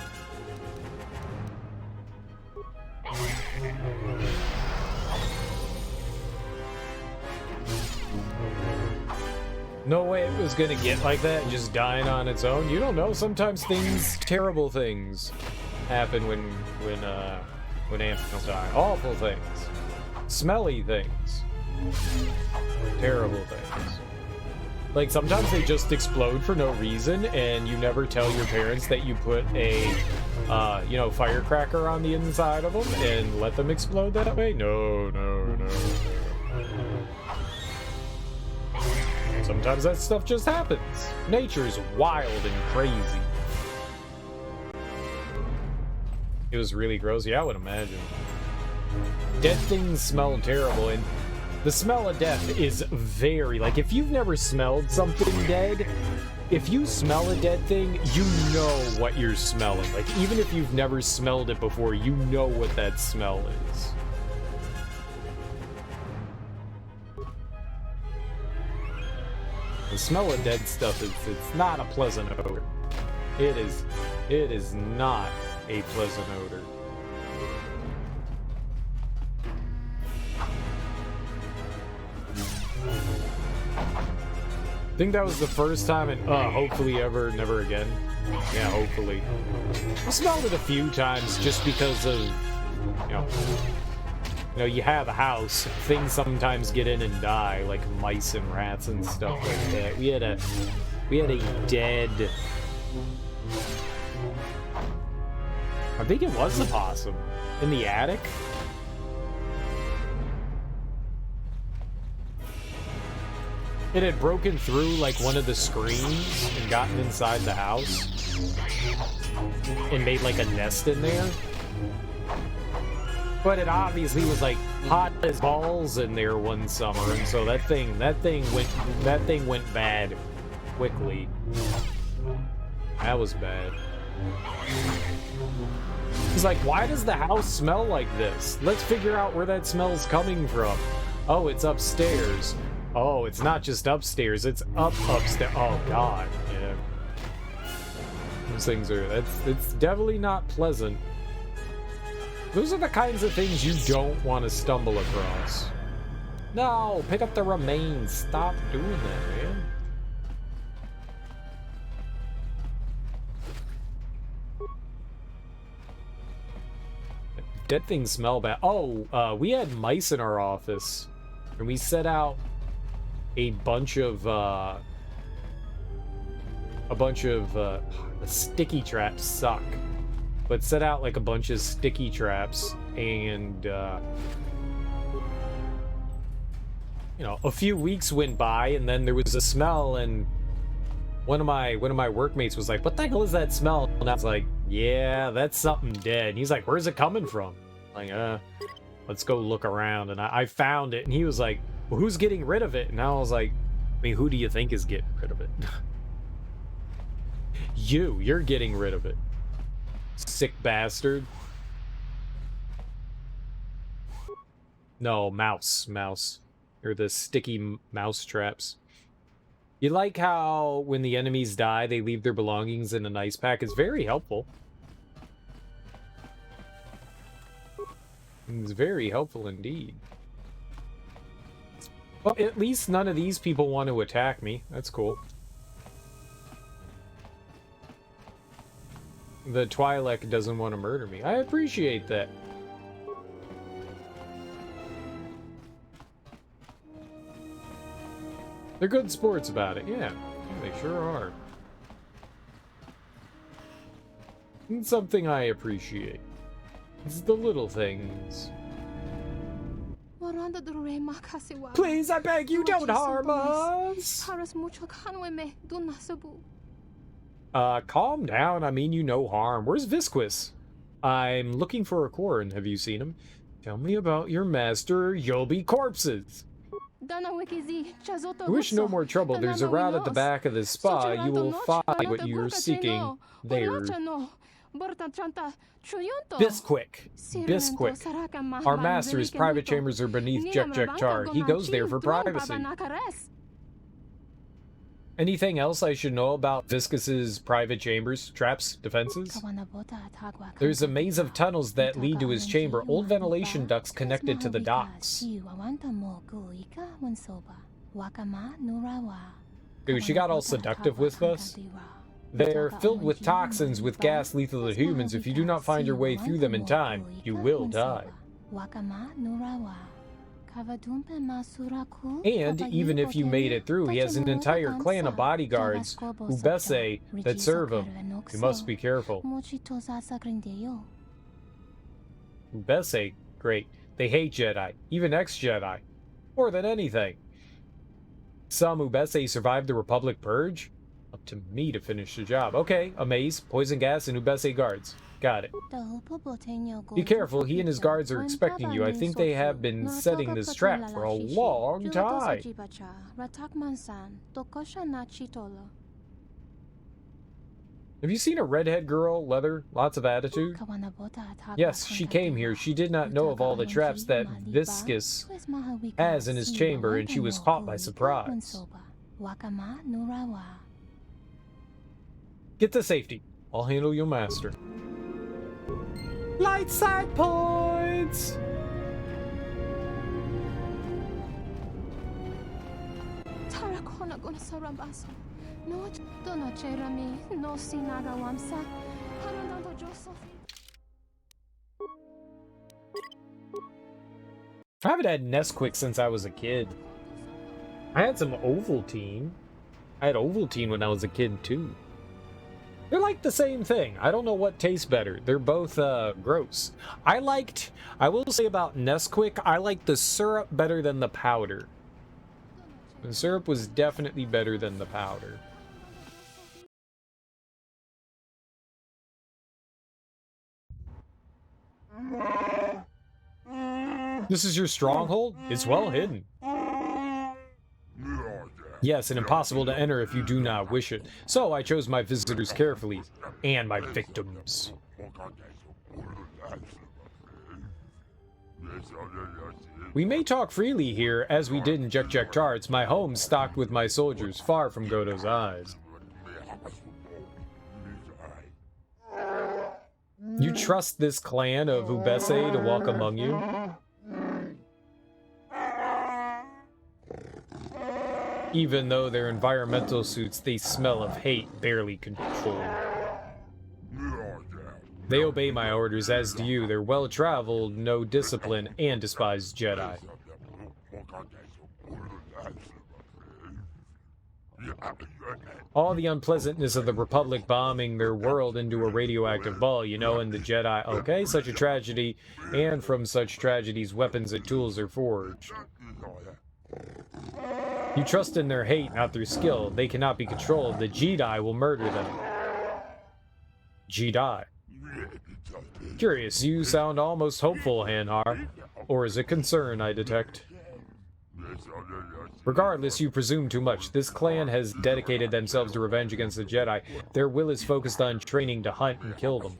No way it was gonna get like that, just dying on its own. You don't know, sometimes terrible things happen when animals die. Awful things. Smelly things. Terrible things. Like, sometimes they just explode for no reason, and you never tell your parents that you put a, firecracker on the inside of them and let them explode that way? No. Sometimes that stuff just happens. Nature's wild and crazy. It was really gross. Yeah, I would imagine. Dead things smell terrible, and the smell of death is very, like, if you've never smelled something dead, if you smell a dead thing, you know what you're smelling. Like, even if you've never smelled it before, you know what that smell is. The smell of dead stuff it's not a pleasant odor. It is not a pleasant odor. I think that was the first time, and hopefully ever, never again. Yeah, hopefully. I smelled it a few times just because of, you have a house, things sometimes get in and die, like mice and rats and stuff like that. We had a dead, I think it was a possum in the attic. It had broken through like one of the screens and gotten inside the house. and made like a nest in there. But it obviously was like hot as balls in there one summer, and so that thing went bad quickly. That was bad. He's like, why does the house smell like this? Let's figure out where that smell's coming from. Oh, it's upstairs. Oh, it's not just upstairs, it's upstairs. Oh god, yeah. Those things are, it's definitely not pleasant. Those are the kinds of things you don't want to stumble across. No, pick up the remains. Stop doing that, man. Dead things smell bad. Oh, we had mice in our office, and we set out a bunch of sticky traps suck. But set out like a bunch of sticky traps, and you know, a few weeks went by, and then there was a smell, and one of my workmates was like, "What the hell is that smell?" And I was like, "Yeah, that's something dead." And he's like, "Where's it coming from?" I'm like, let's go look around. And I found it, and he was like, "Well, who's getting rid of it?" And I was like, "I mean, who do you think is getting rid of it?" You're getting rid of it. Sick bastard. No, mouse. Or the sticky mouse traps. You like how when the enemies die, they leave their belongings in an ice pack? It's very helpful. It's very helpful indeed. Well, at least none of these people want to attack me. That's cool. The Twi'lek doesn't want to murder me. I appreciate that. They're good sports about it, yeah. They sure are. It's something I appreciate. It's the little things. Please, I beg you, don't harm us! Calm down. I mean you no harm. Where's Visquis? I'm looking for a Corrin. Have you seen him? Tell me about your master. You'll be corpses. Wish no more trouble. There's a route at the back of this spa. You will find what you're seeking there. Bisquick. Our master's private chambers are beneath Tar. He goes there for privacy. Anything else I should know about Viscus's private chambers, traps, defenses? There's a maze of tunnels that lead to his chamber, old ventilation ducts connected to the docks. Dude, she got all seductive with us. They're filled with toxins with gas lethal to humans. If you do not find your way through them in time, you will die. And even if you made it through, he has an entire clan of bodyguards, Ubese, that serve him. You must be careful. Ubese, great. They hate Jedi, even ex-Jedi, more than anything. Some Ubese survived the Republic Purge? Up to me to finish the job. Okay, a maze, poison gas, and Ubese guards. Got it. Be careful, he and his guards are expecting you. I think they have been setting this trap for a long time. Have you seen a redhead girl, leather, lots of attitude? Yes, she came here. She did not know of all the traps that Viscus has in his chamber, and she was caught by surprise. Get to safety. I'll handle your master. Light side points! I haven't had Nesquik since I was a kid. I had some Ovaltine. I had Ovaltine when I was a kid too. They're like the same thing. I don't know what tastes better. They're both gross. I will say about Nesquik, I like the syrup better than the powder. The syrup was definitely better than the powder. This is your stronghold? It's well hidden. Yes, and impossible to enter if you do not wish it. So I chose my visitors carefully, and my victims. We may talk freely here, as we did in Jek-Jek-Tar. It's my home stocked with my soldiers, far from Godo's eyes. You trust this clan of Ubese to walk among you? Even though they're environmental suits, they smell of hate, barely controlled. They obey my orders, as do you. They're well-traveled, no discipline, and despise Jedi. All the unpleasantness of the Republic bombing their world into a radioactive ball, you know, and the Jedi, okay, such a tragedy, and from such tragedies, weapons and tools are forged. You trust in their hate, not their skill. They cannot be controlled. The Jedi will murder them. Jedi. Curious, you sound almost hopeful, Hanhar. Or is it concern, I detect? Regardless, you presume too much. This clan has dedicated themselves to revenge against the Jedi. Their will is focused on training to hunt and kill them.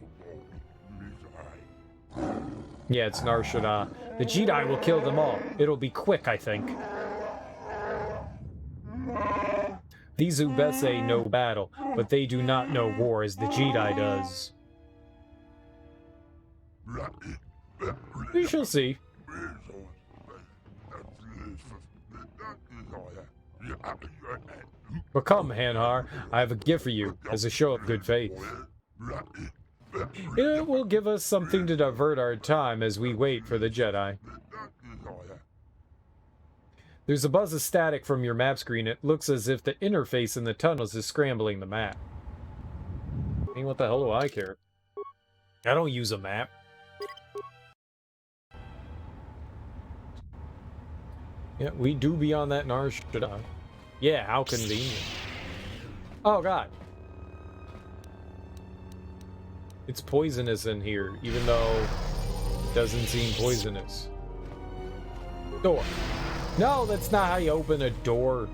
Yeah, it's Nar Shadaa. The Jedi will kill them all. It'll be quick, I think. These Ubese know battle, but they do not know war as the Jedi does. We shall see. But come, Hanhar, I have a gift for you, as a show of good faith. It will give us something to divert our time as we wait for the Jedi. There's a buzz of static from your map screen. It looks as if the interface in the tunnels is scrambling the map. Hey, what the hell do I care? I don't use a map. Yeah, we do be on that Nar Shadaa. Yeah, how convenient. Oh, God. It's poisonous in here, even though it doesn't seem poisonous. Door. No, that's not how you open a door.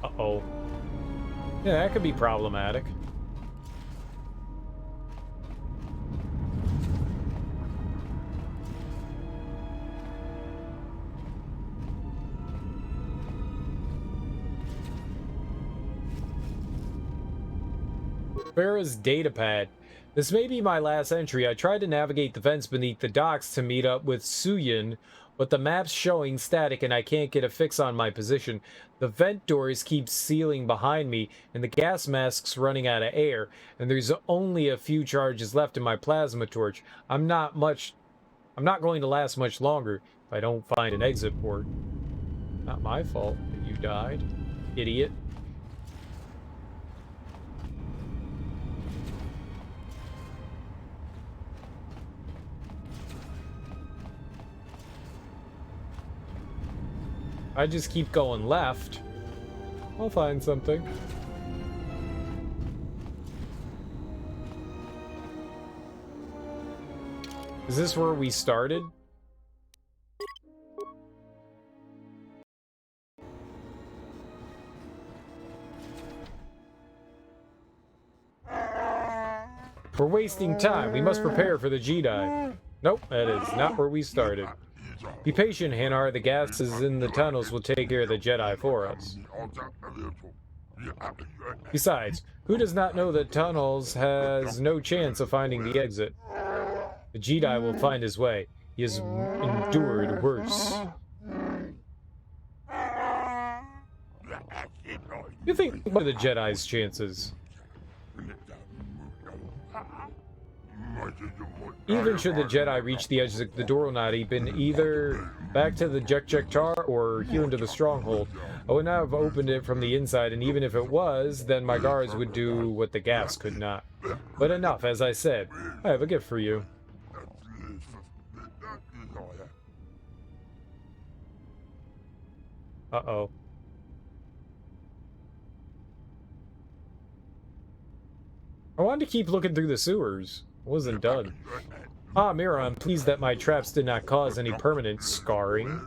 Uh-oh. Yeah, that could be problematic. Farah's datapad. This may be my last entry. I tried to navigate the vents beneath the docks to meet up with Suyin, but the map's showing static and I can't get a fix on my position. The vent doors keep sealing behind me, and the gas mask's running out of air, and there's only a few charges left in my plasma torch. I'm not going to last much longer if I don't find an exit port. Not my fault that you died, idiot. I just keep going left. I'll find something. Is this where we started? We're wasting time. We must prepare for the Jedi. Nope, that is not where we started. Be patient, Hanhar. The gases in the tunnels will take care of the Jedi for us. Besides, who does not know that tunnels has no chance of finding the exit? The Jedi will find his way. He has endured worse. You think, what are the Jedi's chances? Even should the Jedi reach the edge, the door will not open either back to the Jek-Jek-Tar or here into the stronghold. I would not have opened it from the inside, and even if it was, then my guards would do what the gas could not. But enough, as I said. I have a gift for you. Uh-oh. I wanted to keep looking through the sewers. I wasn't done. Ah, Mira, I'm pleased that my traps did not cause any permanent scarring.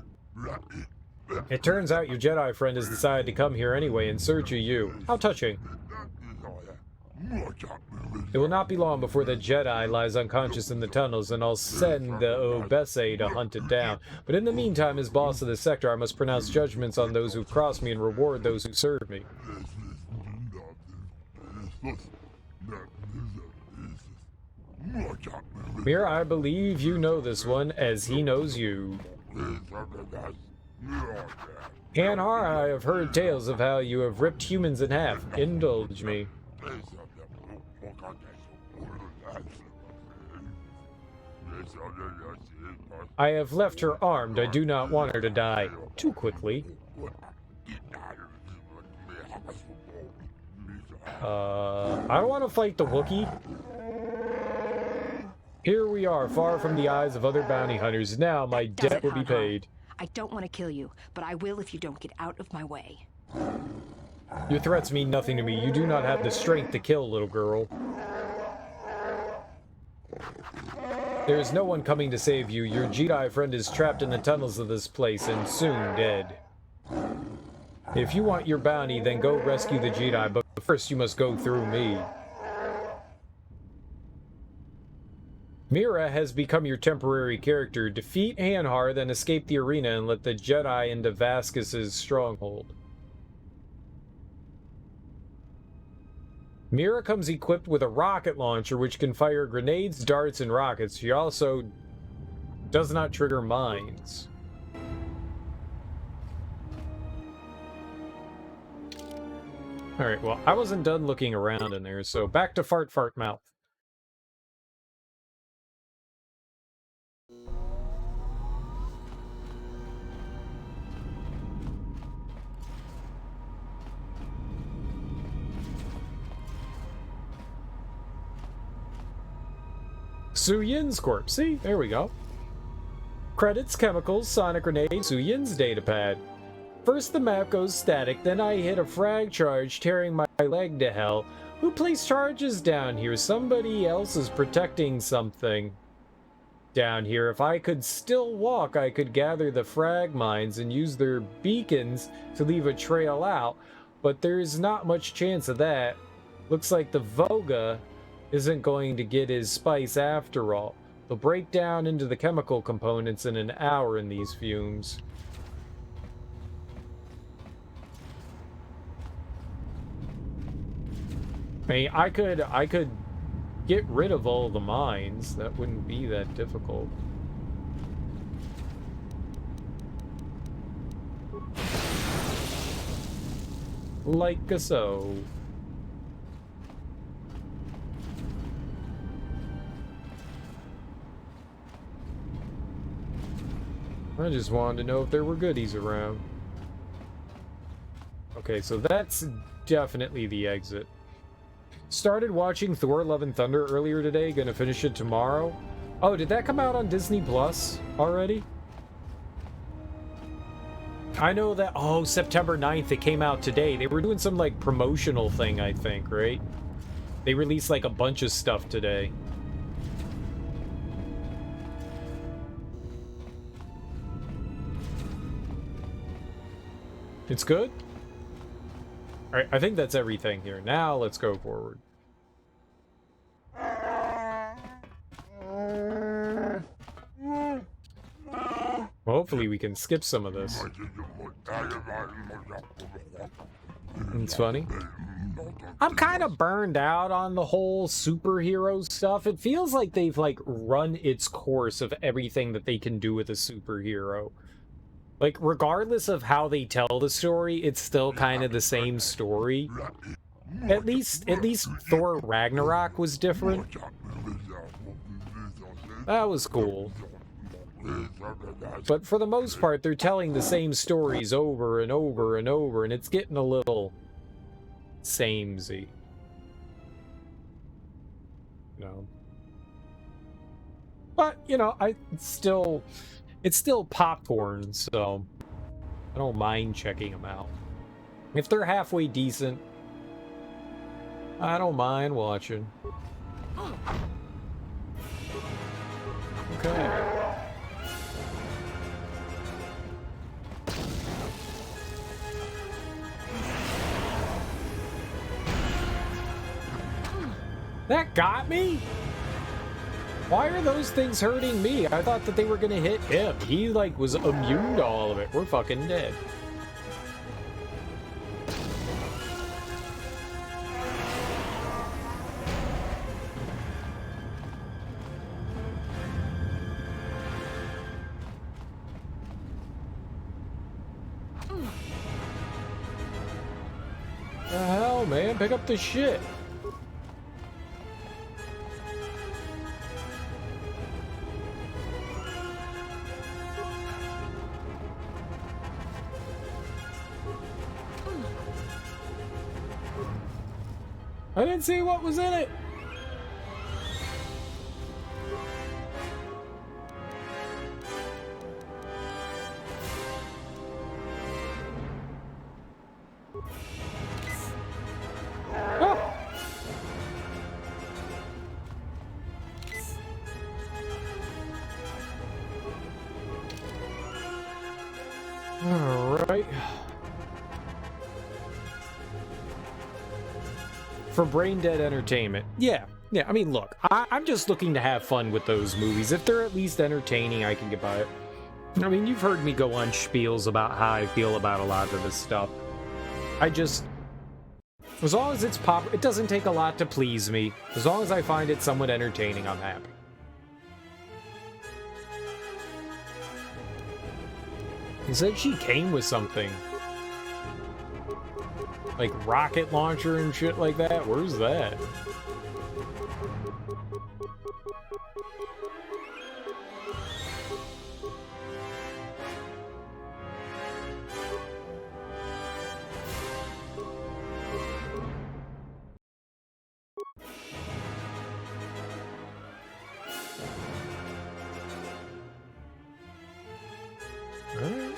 It turns out your Jedi friend has decided to come here anyway in search of you. How touching. It will not be long before the Jedi lies unconscious in the tunnels, and I'll send the Obese to hunt it down. But in the meantime, as boss of the sector, I must pronounce judgments on those who cross me and reward those who serve me. Mira, I believe you know this one, as he knows you. Anhar, I have heard tales of how you have ripped humans in half. Indulge me. I have left her armed. I do not want her to die too quickly. I don't want to fight the Wookiee. Here we are, far from the eyes of other bounty hunters. Now my debt will be paid. I don't want to kill you, but I will if you don't get out of my way. Your threats mean nothing to me. You do not have the strength to kill, little girl. There is no one coming to save you. Your Jedi friend is trapped in the tunnels of this place and soon dead. If you want your bounty, then go rescue the Jedi, but first you must go through me. Mira has become your temporary character. Defeat Anhar, then escape the arena and let the Jedi into Vasquez's stronghold. Mira comes equipped with a rocket launcher which can fire grenades, darts, and rockets. She also does not trigger mines. Alright, well, I wasn't done looking around in there, so back to Fart Mouth. Su Yin's corpse. See? There we go. Credits, chemicals, sonic grenade, Su Yin's datapad. First the map goes static, then I hit a frag charge, tearing my leg to hell. Who placed charges down here? Somebody else is protecting something down here. If I could still walk, I could gather the frag mines and use their beacons to leave a trail out, but there's not much chance of that. Looks like the Voga isn't going to get his spice after all. They'll break down into the chemical components in an hour in these fumes. I mean, I could get rid of all the mines. That wouldn't be that difficult. Like so. I just wanted to know if there were goodies around. Okay, so that's definitely the exit. Started watching Thor: Love and Thunder earlier today, gonna finish it tomorrow. Oh, did that come out on Disney Plus already? I know that, oh, September 9th, it came out today. They were doing some, like, promotional thing, I think, right? They released, like, a bunch of stuff today. It's good? Alright, I think that's everything here. Now, let's go forward. Hopefully we can skip some of this. It's funny. I'm kind of burned out on the whole superhero stuff. It feels like they've, like, run its course of everything that they can do with a superhero. Like, regardless of how they tell the story, it's still kind of the same story. At least Thor Ragnarok was different. That was cool. But for the most part, they're telling the same stories over and over and over, and it's getting a little samey. You know. But, you know, it's still popcorn, so I don't mind checking them out. If they're halfway decent, I don't mind watching. okay. That got me? Why are those things hurting me? I thought that they were gonna hit him. He, like, was immune to all of it. We're fucking dead. The hell, man? Pick up the shit. I didn't see what was in it. Oh. All right. For brain dead entertainment. Yeah, I mean, look, I'm just looking to have fun with those movies. If they're at least entertaining, I can get by it. I mean, you've heard me go on spiels about how I feel about a lot of this stuff. I just... As long as it's pop... It doesn't take a lot to please me. As long as I find it somewhat entertaining, I'm happy. He said she came with something. Like rocket launcher and shit like that? Where's that? Alright.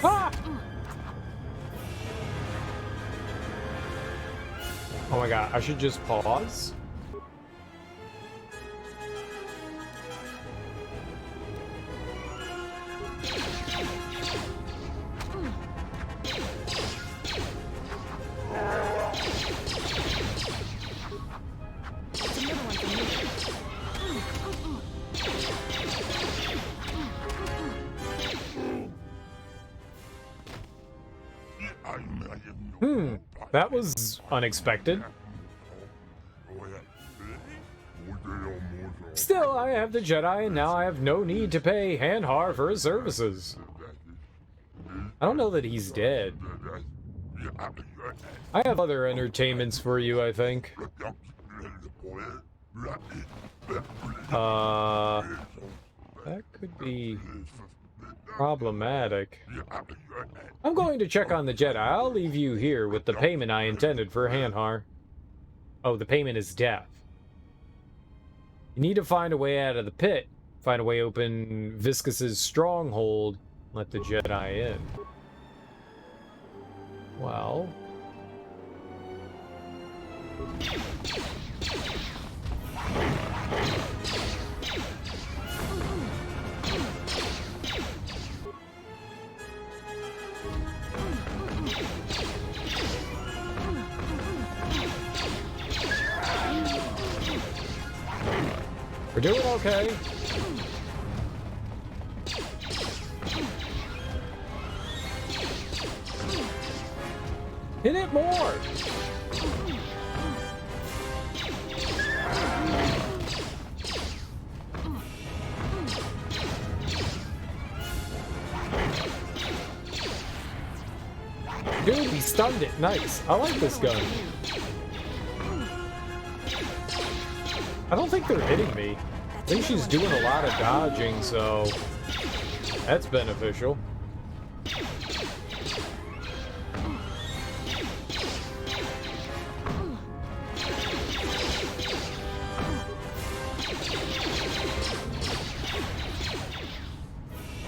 Ah! Oh my god, I should just pause. That was unexpected. Still, I have the Jedi, and now I have no need to pay Hanhar for his services. I don't know that he's dead. I have other entertainments for you, I think. That could be problematic. I'm going to check on the Jedi. I'll leave you here with the payment I intended for Hanhar. Oh, the payment is death. You need to find a way out of the pit. Find a way open Viscus's stronghold. Let the Jedi in. Well... We're doing okay. Hit it more! Dude, he stunned it. Nice. I like this gun. I don't think they're hitting me. I think she's doing a lot of dodging, so that's beneficial.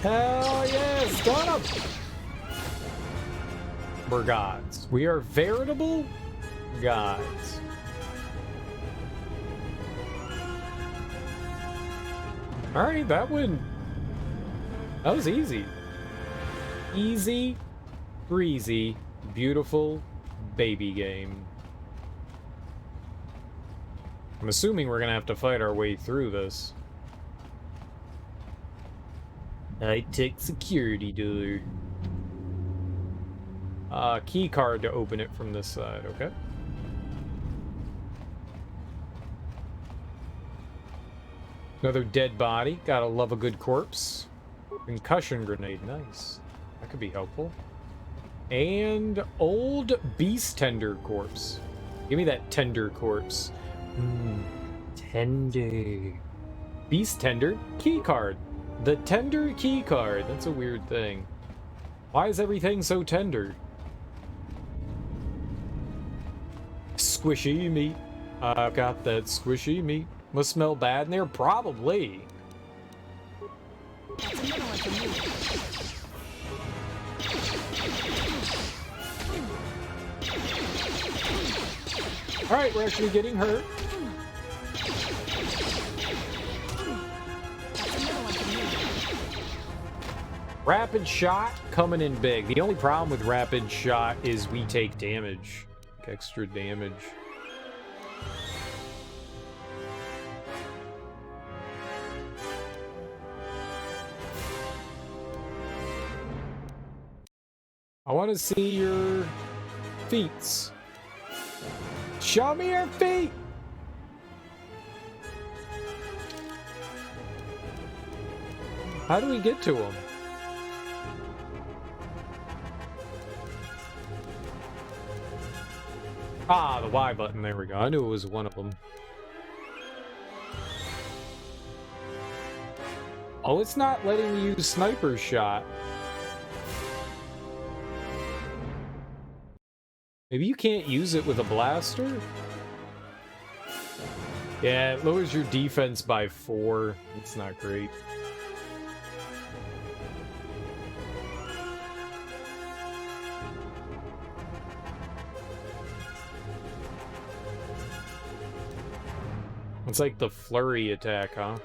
Hell yes, got him! We're gods. We are veritable gods. Alright, that was easy. Easy, breezy, beautiful baby game. I'm assuming we're gonna have to fight our way through this. High-tech security door. Key card to open it from this side, okay. Another dead body. Gotta love a good corpse. Concussion grenade, nice. That could be helpful. And old beast tender corpse. Give me that tender corpse. Tender. Beast tender key card. The tender key card. That's a weird thing. Why is everything so tender? Squishy meat. I've got that squishy meat. Must smell bad in there? Probably. That's another one for me. Alright, we're actually getting hurt. Rapid shot coming in big. The only problem with rapid shot is we take damage. Like extra damage. I want to see your feet. Show me your feet! How do we get to them? Ah, the Y button, there we go. I knew it was one of them. Oh, it's not letting me use sniper shot. Maybe you can't use it with a blaster? Yeah, it lowers your defense by 4. It's not great. It's like the flurry attack, huh?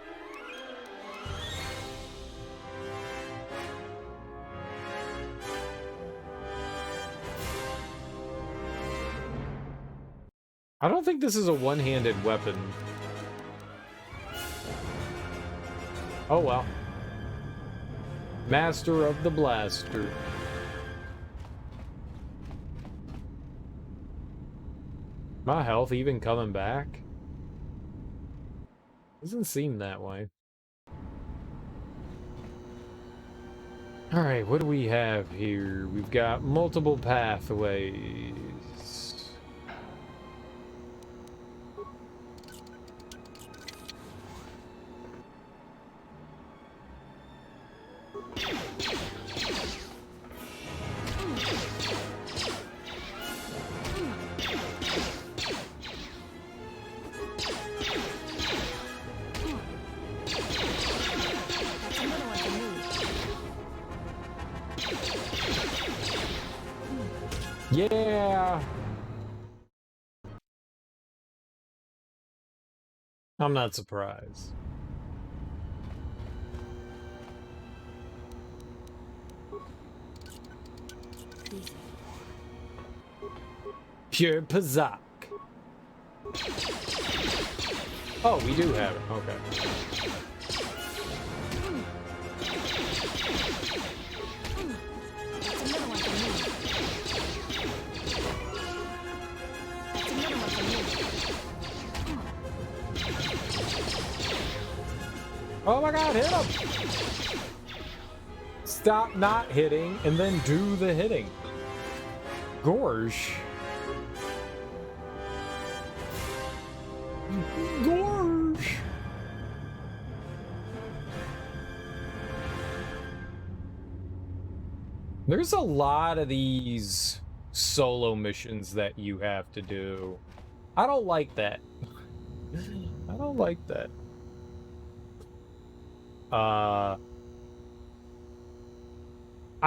I don't think this is a one-handed weapon. Oh well. Master of the Blaster. My health even coming back? Doesn't seem that way. Alright, what do we have here? We've got multiple pathways. Yeah. I'm not surprised. Pure Pazak. Oh, we do have it. Okay. Oh my god, hit him! Stop not hitting and then do the hitting. Gorge. Gorge. There's a lot of these solo missions that you have to do. I don't like that. I don't like that. I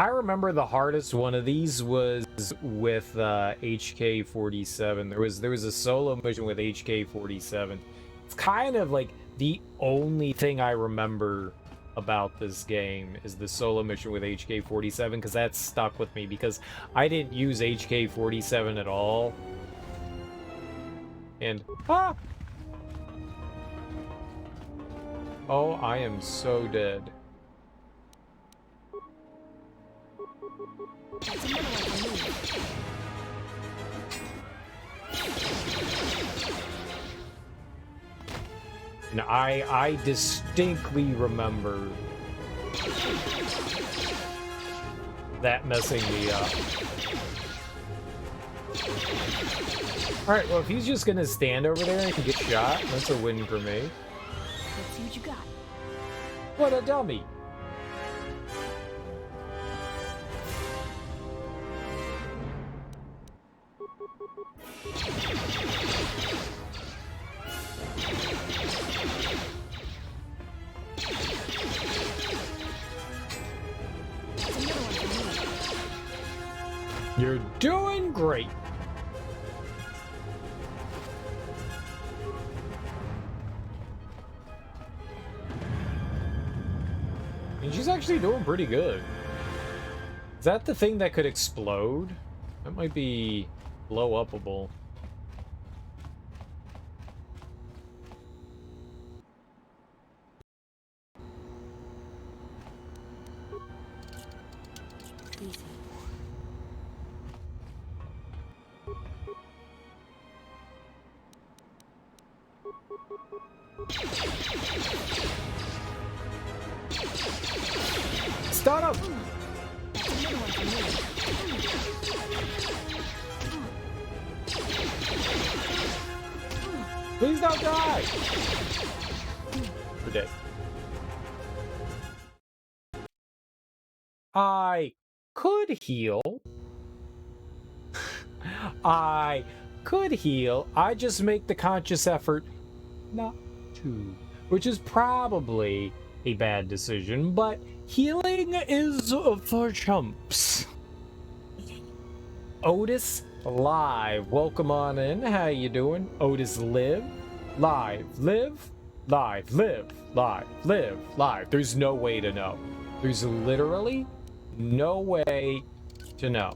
remember the hardest one of these was with HK-47. There was a solo mission with HK-47, It's kind of like the only thing I remember about this game is the solo mission with HK-47, because that's stuck with me because I didn't use HK-47 at all. And oh, I am so dead. And I distinctly remember that messing me up. Alright, well, if he's just gonna stand over there and can get shot, that's a win for me. Let's see what you got. What a dummy. You're doing great. And she's actually doing pretty good. Is that the thing that could explode? That might be blow-upable. Start him! Please don't die! We're dead. I could heal. I could heal. I just make the conscious effort not to. Which is probably a bad decision, but healing is for chumps. Otis live, welcome on in. How you doing? Otis live, live, live, live, live, live, live, live. There's no way to know. There's literally no way to know.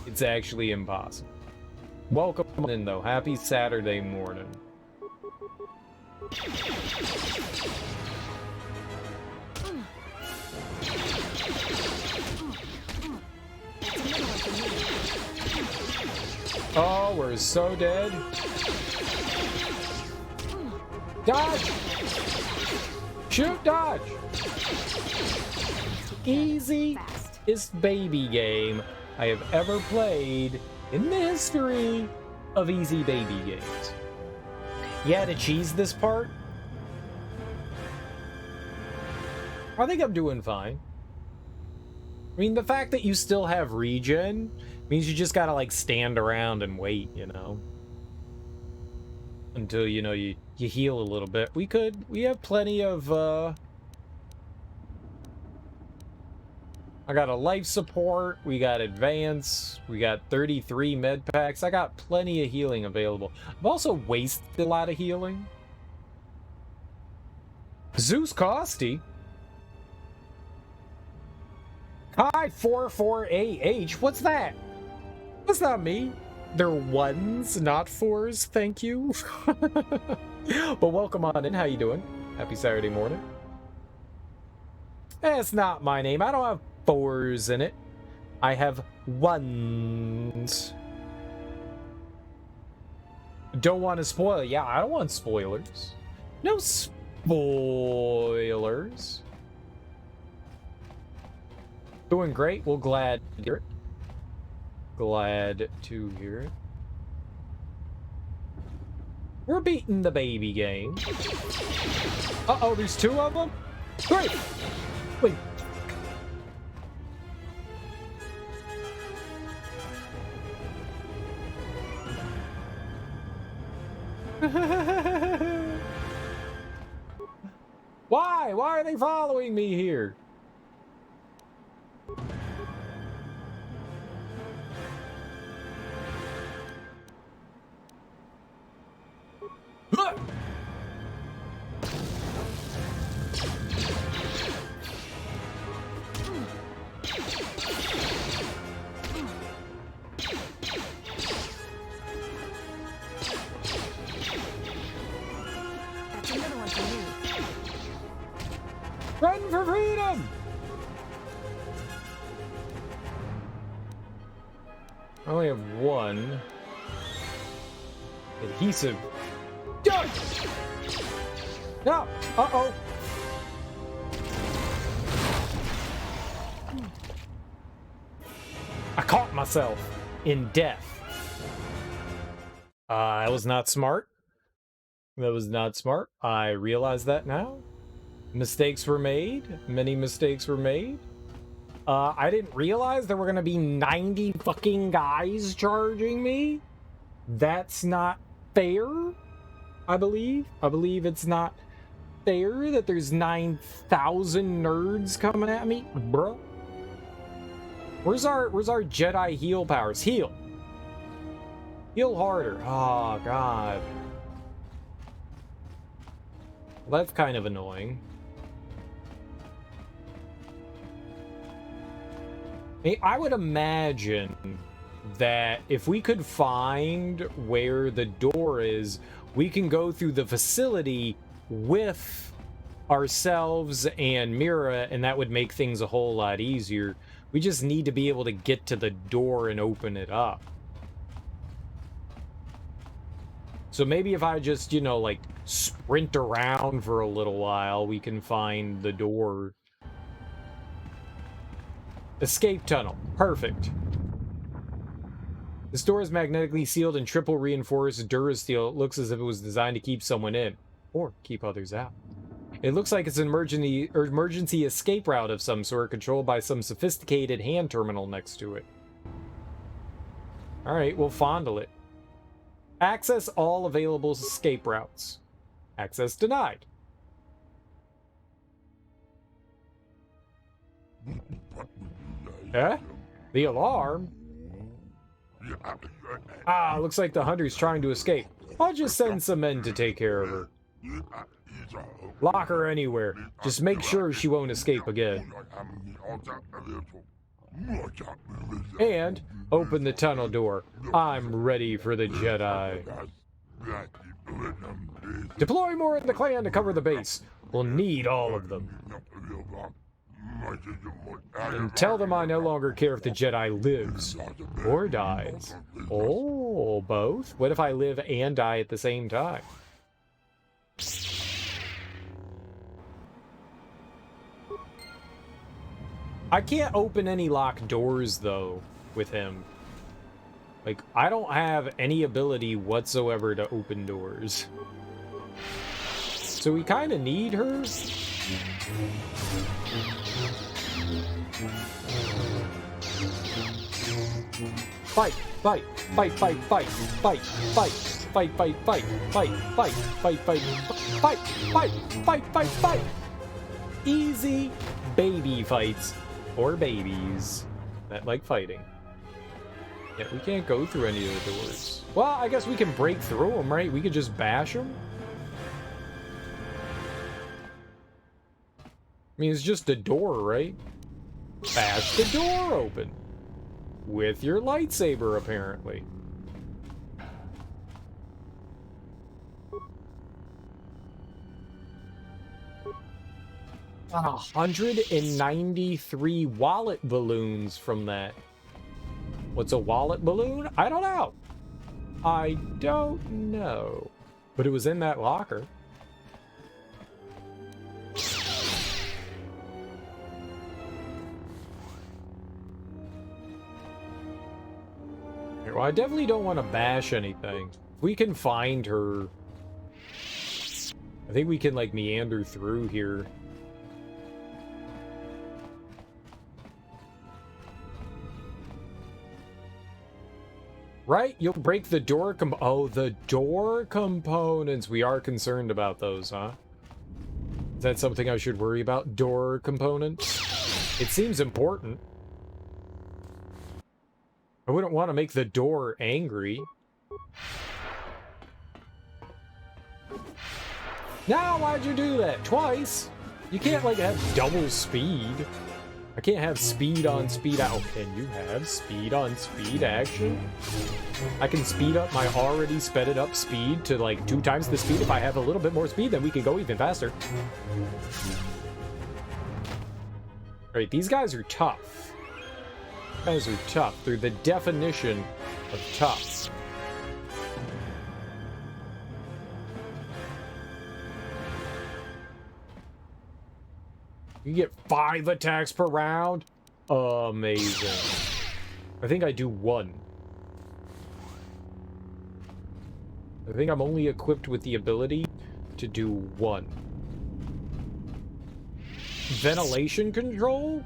It's actually impossible. Welcome in though. Happy Saturday morning. Oh, we're so dead. Dodge! Shoot, dodge! Easiest baby game I have ever played in the history of easy baby games. You had to cheese this part? I think I'm doing fine. I mean, the fact that you still have regen means you just gotta, like, stand around and wait, you know? Until, you know, you heal a little bit. We have plenty of, I got a life support, we got advance, we got 33 med packs. I got plenty of healing available. I've also wasted a lot of healing. Zeus Costi. Hi, 44AH. What's that? That's not me. They're ones, not fours. Thank you. But welcome on in. How you doing? Happy Saturday morning. That's not my name. I don't have fours in it. I have ones. Don't want to spoil. Yeah, I don't want spoilers. No spoilers. Doing great. Well, glad to hear it. Glad to hear it. We're beating the baby game. Uh-oh, there's two of them? Great! Wait. Why? Why are they following me here? Run for freedom! I only have one. Adhesive. Done! No! Uh-oh! I caught myself in death. That was not smart. That was not smart. I realize that now. Mistakes were made. Many mistakes were made. I didn't realize there were gonna be 90 fucking guys charging me. That's not fair, I believe. I believe it's not fair that there's 9,000 nerds coming at me, bro. Where's our Jedi heal powers? Heal. Heal harder. Oh, God. Well, that's kind of annoying. I would imagine that if we could find where the door is, we can go through the facility with ourselves and Mira, and that would make things a whole lot easier. We just need to be able to get to the door and open it up. So maybe if I just, you know, like, sprint around for a little while, we can find the door. Escape tunnel. Perfect. This door is magnetically sealed and triple reinforced Durasteel. It looks as if it was designed to keep someone in, or keep others out. It looks like it's an emergency escape route of some sort, controlled by some sophisticated hand terminal next to it. Alright, we'll fondle it. Access all available escape routes. Access denied. Eh? The alarm? Ah, looks like the hunter's trying to escape. I'll just send some men to take care of her. Lock her anywhere. Just make sure she won't escape again. And open the tunnel door. I'm ready for the Jedi. Deploy more in the clan to cover the base. We'll need all of them. And tell them I no longer care if the Jedi lives or dies. Oh, both? What if I live and die at the same time? I can't open any locked doors, though, with him. Like, I don't have any ability whatsoever to open doors. So we kind of need her. Fight, fight, fight, fight, fight, fight, fight, fight, fight, fight, fight, fight, fight, fight, fight, fight, fight, fight, fight. Easy baby fights, or babies that like fighting. Yeah, we can't go through any of the doors. Well, I guess we can break through them, right? We could just bash them. I mean, it's just a door, right? Bash the door open. With your lightsaber, apparently. Got 193 wallet balloons from that. What's a wallet balloon? I don't know. I don't know. But it was in that locker. Well, I definitely don't want to bash anything. If we can find her, I think we can, like, meander through here. Right? You'll break the door oh, the door components. We are concerned about those, huh? Is that something I should worry about? Door components? It seems important. I wouldn't want to make the door angry. Now, why'd you do that? Twice? You can't, like, have double speed. I can't have speed on speed out. Can you have speed on speed action? I can speed up my already sped it up speed to, like, 2 times the speed. If I have a little bit more speed, then we can go even faster. Right, these guys are tough. These guys are tough. They're the definition of tough. You get 5 attacks per round? Amazing. I think I do 1. I think I'm only equipped with the ability to do 1. Ventilation control?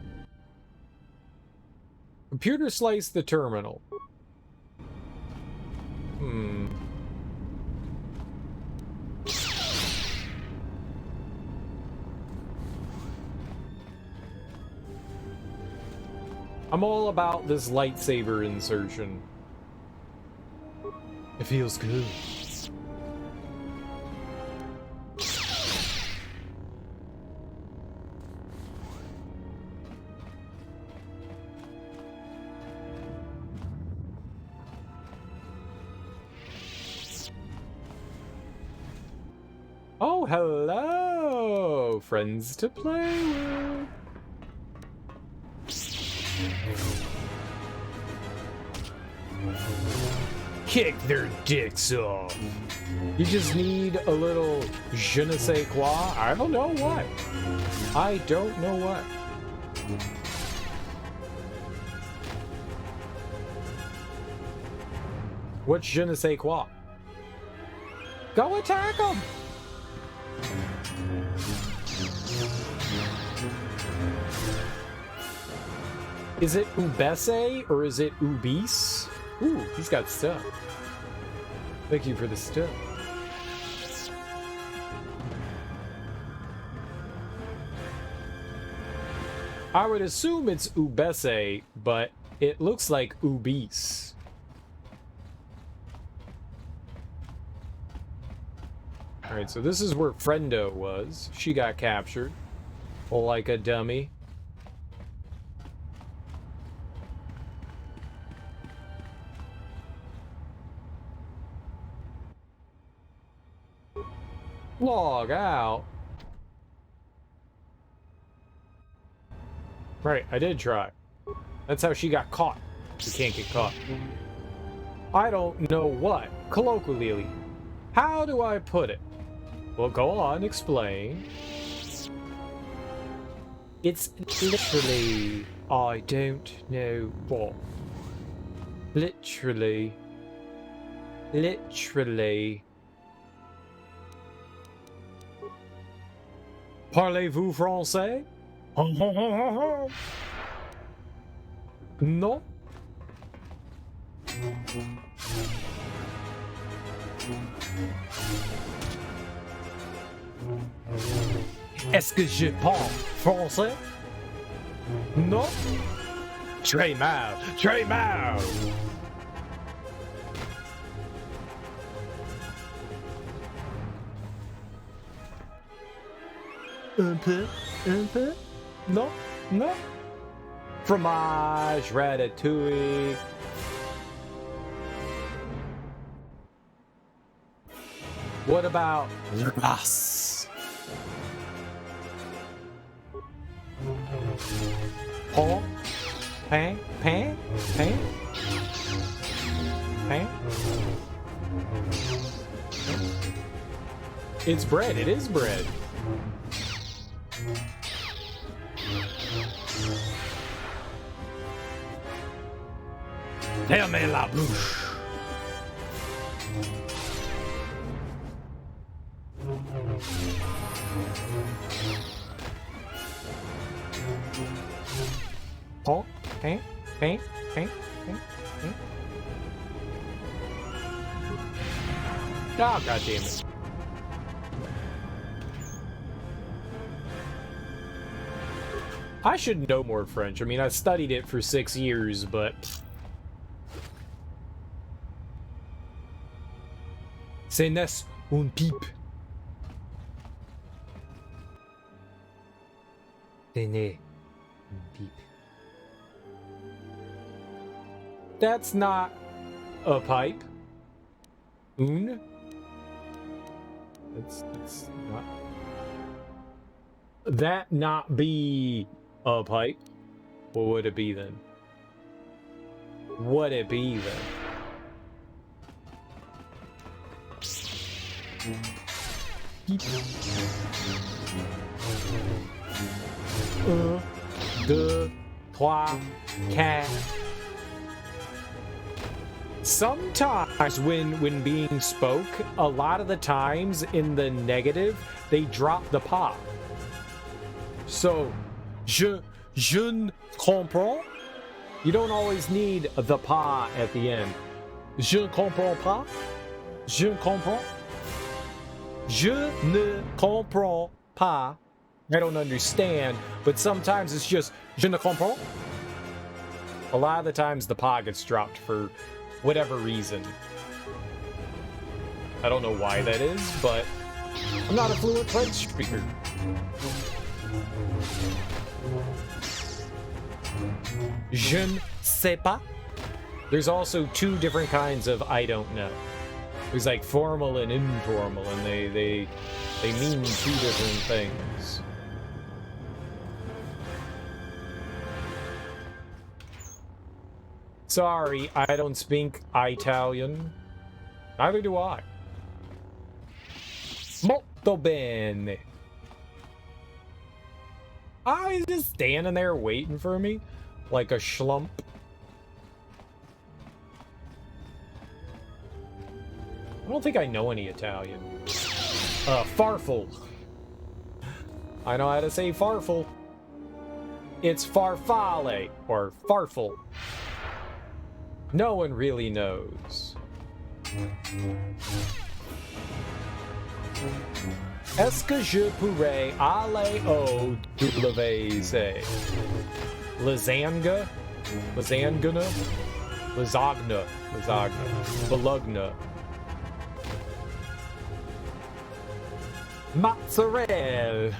Computer slice the terminal. I'm all about this lightsaber insertion. It feels good. Oh, hello! Friends to play with. Kick their dicks off. You just need a little je ne sais quoi. I don't know what. I don't know what. What's je ne sais quoi? Go attack them! Is it Ubese or is it Ubis? Ooh, he's got stuff. Thank you for the stuff. I would assume it's Ubese, but it looks like Ubis. Alright, so this is where Friendo was. She got captured. Like a dummy. Log out. Right, I did try. That's how she got caught. She can't get caught. I don't know what. Colloquially. How do I put it? Well, go on, explain. It's literally... I don't know what. Literally. Literally. Parlez-vous français? Non? Est-ce que je parle français? Non? Très mal, très mal. Un peu? Non? Non? Fromage, ratatouille. What about rice? Pain? Pan? Pan? Pan? Pan? It's bread. It is bread. Fermez la bouche. Oh, paint, paint, paint, paint, paint. Oh, God damn it. I should know more French. I mean, I studied it for 6 years, but... C'est n'est une pipe. C'est n'est une pipe. That's not a pipe. Une? That's not... That not be a pipe? What would it be then? Would it be then? Un, deux, trois, quatre. Sometimes when being spoke, a lot of the times in the negative, they drop the pas. So, je ne comprends. You don't always need the pas at the end. Je ne comprends pas. Je ne comprends. Je ne comprends pas. I don't understand, but sometimes it's just je ne comprends. A lot of the times the pas gets dropped for whatever reason. I don't know why that is, but I'm not a fluent French speaker. Je ne sais pas. There's also two different kinds of I don't know. There's like formal and informal, and they mean two different things. Sorry, I don't speak Italian. Neither do I. Molto bene. Oh, he's just standing there waiting for me like a schlump. I don't think I know any Italian. Farfel. I know how to say farfel. It's farfalle or farfel. No one really knows. Est-ce que je pourrais aller au WC? Lasagna? Lasagna? Lasagna. Lasagna. Bologna. Mozzarella.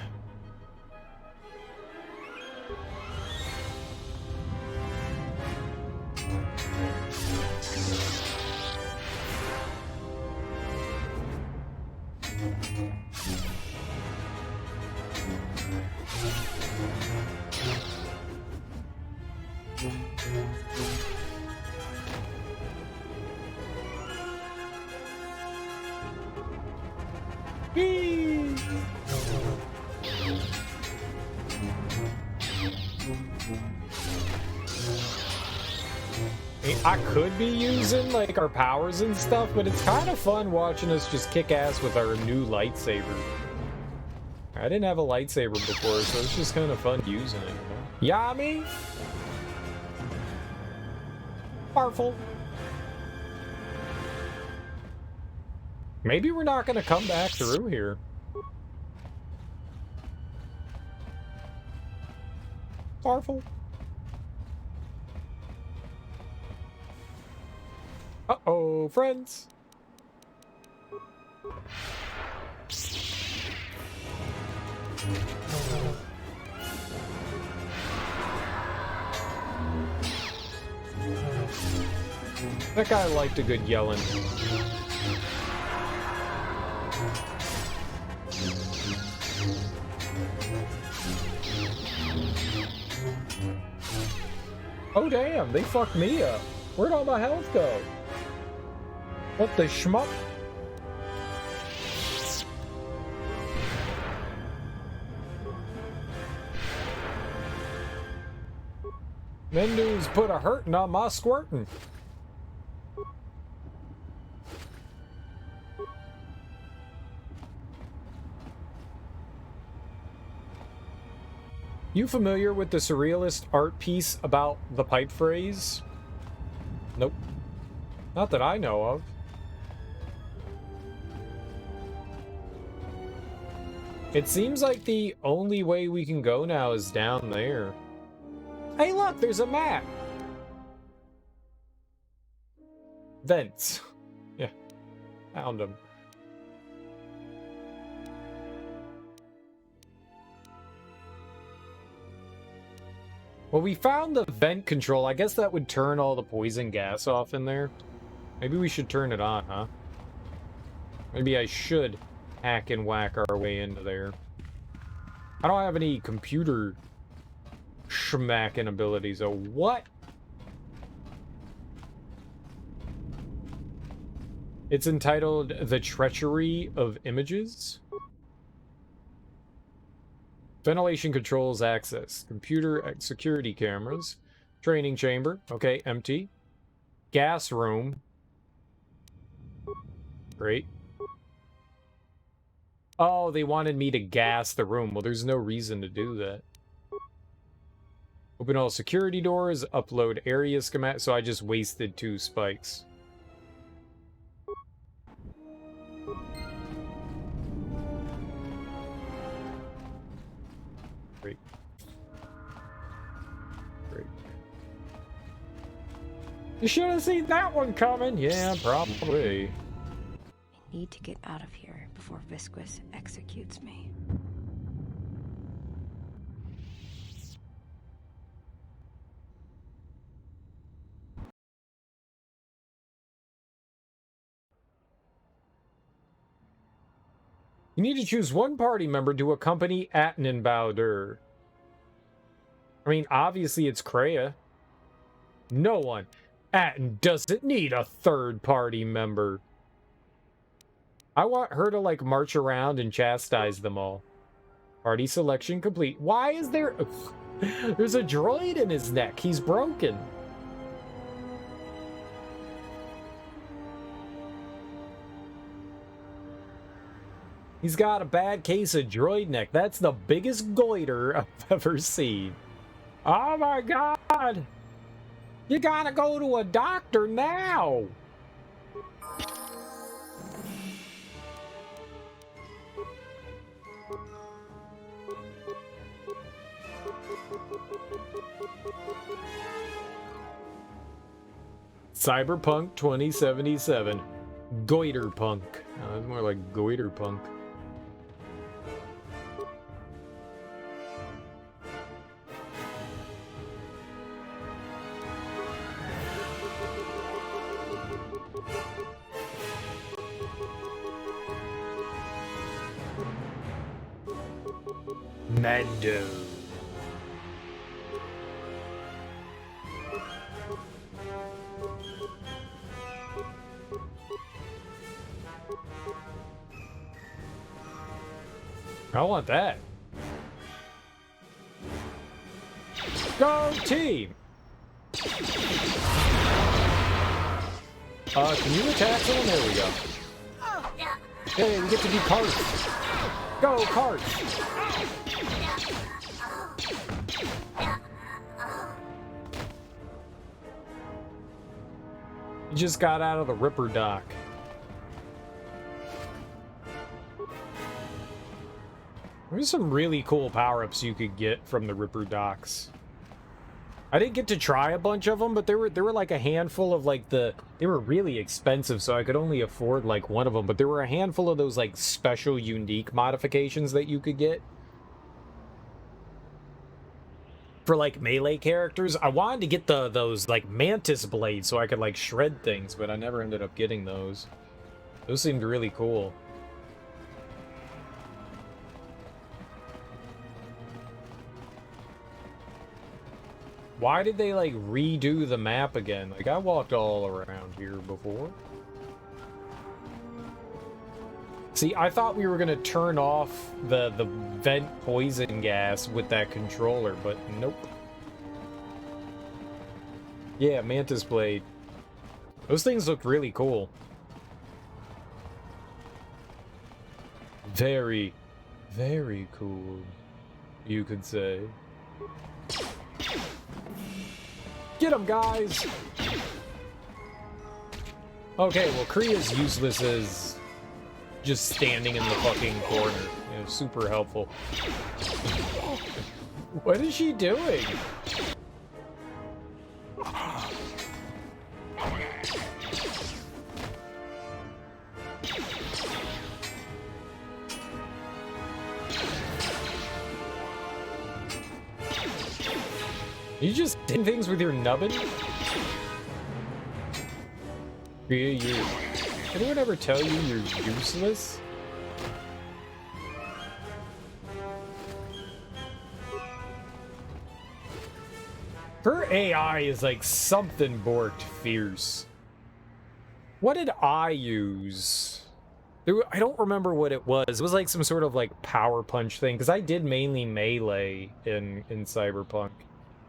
I could be using like our powers and stuff, but it's kind of fun watching us just kick ass with our new lightsaber. I didn't have a lightsaber before, so it's just kind of fun using it. You know? Yummy. Farfel. Maybe we're not gonna come back through here. Farfel. Uh-oh, friends. That guy liked a good yelling. Oh damn, they fucked me up. Where'd all my health go? What the schmuck? Them dudes put a hurting on my squirting. You familiar with the surrealist art piece about the pipe phrase? Nope. Not that I know of. It seems like the only way we can go now is down there. Hey look, there's a map! Vents. Yeah, found them. Well, we found the vent control. I guess that would turn all the poison gas off in there. Maybe we should turn it on, huh? Maybe I should hack and whack our way into there. I don't have any computer schmacking abilities. Oh, what? It's entitled The Treachery of Images. Ventilation controls access. Computer security cameras. Training chamber. Okay, empty. Gas room. Great. Oh, they wanted me to gas the room. Well, there's no reason to do that. Open all security doors. Upload area schematic. So I just wasted 2 spikes. Great. Great. You should have seen that one coming. Yeah, probably. I need to get out of here before Visquis executes me. You need to choose one party member to accompany Atton and I. I mean, obviously it's Kriea. No one. Atton doesn't need a third party member. I want her to, like, march around and chastise them all. Party selection complete. Why is there... There's a droid in his neck. He's broken. He's got a bad case of droid neck. That's the biggest goiter I've ever seen. Oh my god! You gotta go to a doctor now! Cyberpunk 2077. Goiter punk. Oh, it's more like goiter punk. Mando. I want that. Go team! Can you attack someone? There we go. Hey, we get to be carts. Go, carts! You just got out of the Ripper dock. There's some really cool power-ups you could get from the Ripper docks. I didn't get to try a bunch of them, but there were like a handful of like they were really expensive, so I could only afford like one of them, but there were a handful of those like special unique modifications that you could get for like melee characters. I wanted to get those like mantis blades so I could like shred things, but I never ended up getting those. Those seemed really cool. Why did they, like, redo the map again? Like, I walked all around here before. See, I thought we were gonna turn off the vent poison gas with that controller, but nope. Yeah, Mantis Blade. Those things look really cool. Very, very cool, you could say. Get him, guys! Okay, well, Kriea's useless as just standing in the fucking corner. You know, super helpful. What is she doing? You just did things with your nubbin? Kriea, did anyone ever tell you you're useless? Their AI is like something borked fierce. What did I use? I don't remember what it was. It was like some sort of like power punch thing, because I did mainly melee in Cyberpunk.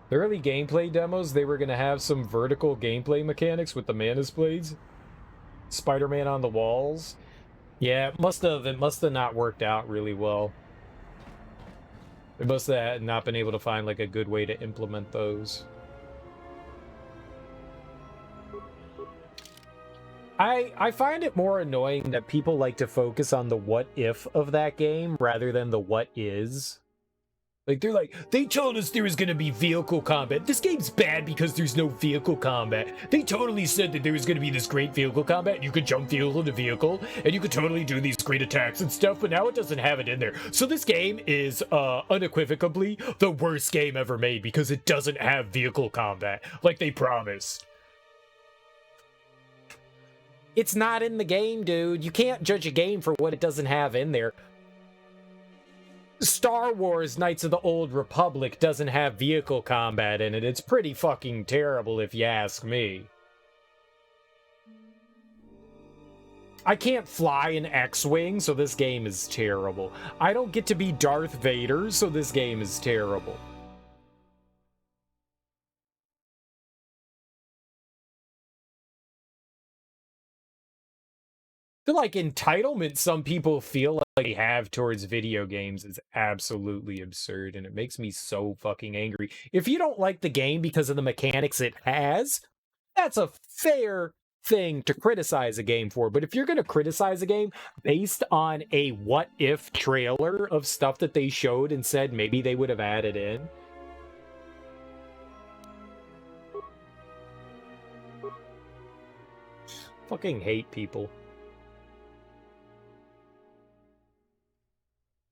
The early gameplay demos, they were going to have some vertical gameplay mechanics with the Manus Blades. Spider-Man on the walls. Yeah, it must have not worked out really well. They must have not been able to find like a good way to implement those. I find it more annoying that people like to focus on the what if of that game rather than the what is. Like, they're like, they told us there was gonna be vehicle combat. This game's bad because there's no vehicle combat. They totally said that there was gonna be this great vehicle combat, and you could jump vehicle to vehicle, and you could totally do these great attacks and stuff, but now it doesn't have it in there. So this game is unequivocally the worst game ever made because it doesn't have vehicle combat, like they promised. It's not in the game, dude. You can't judge a game for what it doesn't have in there. Star Wars Knights of the Old Republic doesn't have vehicle combat in it. It's pretty fucking terrible if you ask me. I can't fly an X-Wing, so this game is terrible. I don't get to be Darth Vader, so this game is terrible. The like entitlement some people feel like they have towards video games is absolutely absurd, and it makes me so fucking angry. If you don't like the game because of the mechanics it has, that's a fair thing to criticize a game for. But if you're going to criticize a game based on a what-if trailer of stuff that they showed and said maybe they would have added in, fucking hate people.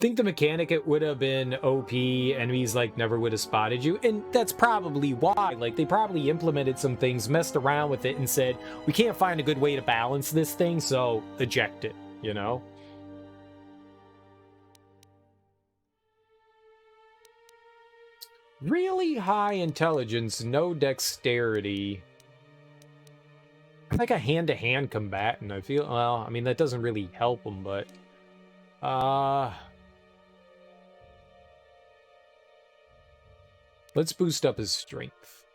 Think the mechanic it would have been OP, enemies like never would have spotted you, and that's probably why. Like, they probably implemented some things, messed around with it, and said, we can't find a good way to balance this thing, so eject it, you know? Really high intelligence, no dexterity. Like a hand-to-hand combatant, I feel. Well, I mean, that doesn't really help him, but let's boost up his strength.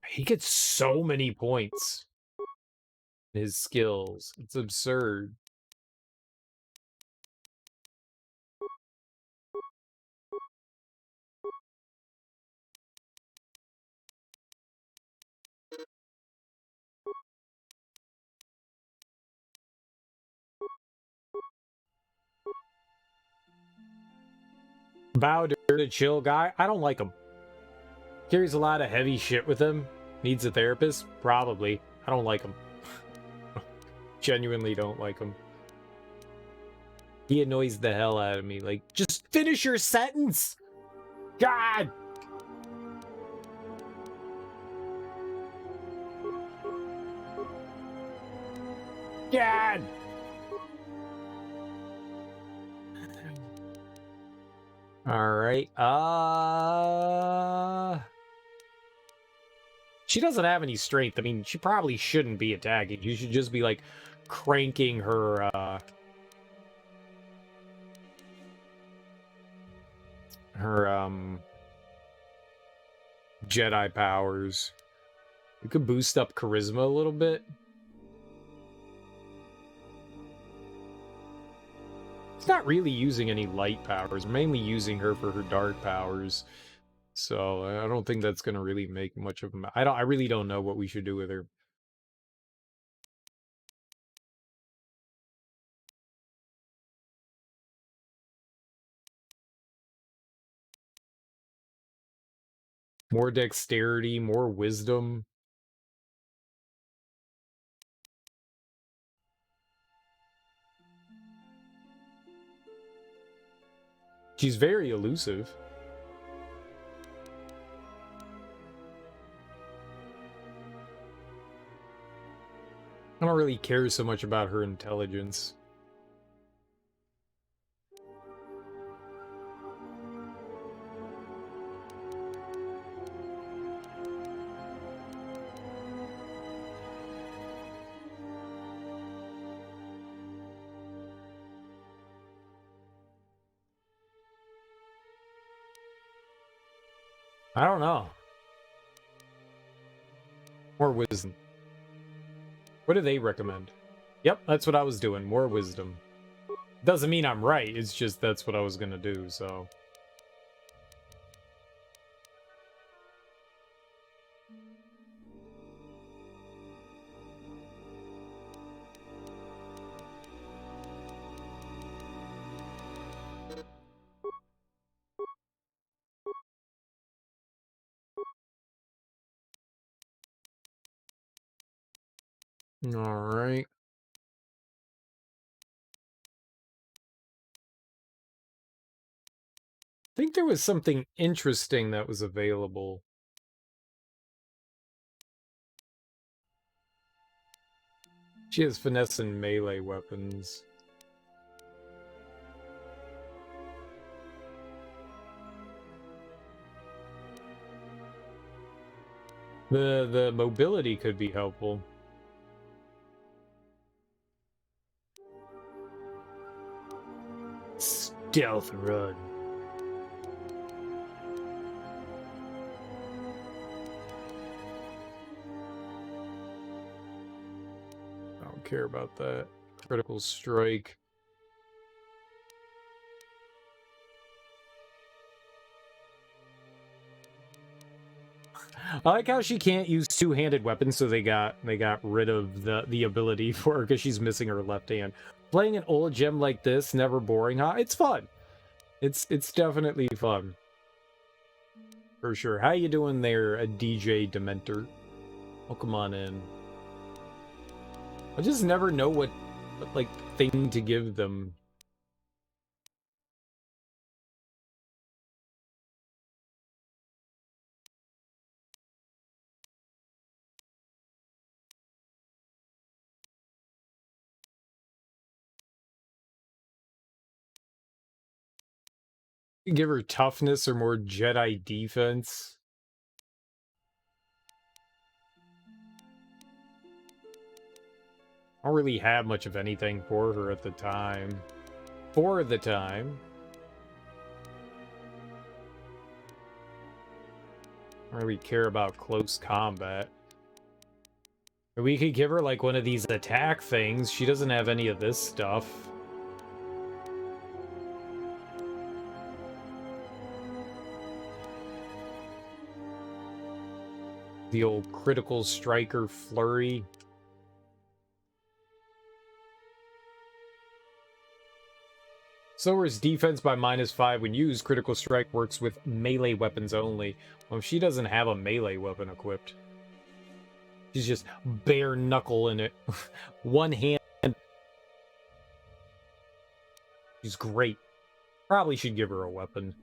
He gets so many points. His skills. It's absurd. Bowder, the chill guy, I don't like him. Carries a lot of heavy shit with him. Needs a therapist? Probably. I don't like him. Genuinely don't like him. He annoys the hell out of me. Like, just finish your sentence! God! God! Alright, she doesn't have any strength. I mean, she probably shouldn't be attacking. You should just be, like, cranking her, Jedi powers. We could boost up charisma a little bit. It's not really using any light powers, mainly using her for her dark powers. So I don't think that's gonna really make much of a... I really don't know what we should do with her. More dexterity, more wisdom. She's very elusive. I don't really care so much about her intelligence. I don't know. More wisdom. What do they recommend? Yep, that's what I was doing. More wisdom. Doesn't mean I'm right. It's just that's what I was gonna do, so. All right. I think there was something interesting that was available. She has finesse and melee weapons. The mobility could be helpful. Stealth run. I don't care about that. Critical strike. I like how she can't use two-handed weapons, so they got rid of the ability for her because she's missing her left hand. Playing an old gem like this, never boring, huh? It's fun. It's definitely fun. For sure. How you doing there, a DJ Dementor? Welcome on in. I just never know what like thing to give them. You give her toughness or more Jedi defense. I don't really have much of anything for her at the time. For the time. I don't really care about close combat. We could give her like one of these attack things. She doesn't have any of this stuff. The old critical striker flurry. Sora's defense by -5 when used. Critical strike works with melee weapons only. Well, she doesn't have a melee weapon equipped. She's just bare knuckle in it. One hand. She's great. Probably should give her a weapon.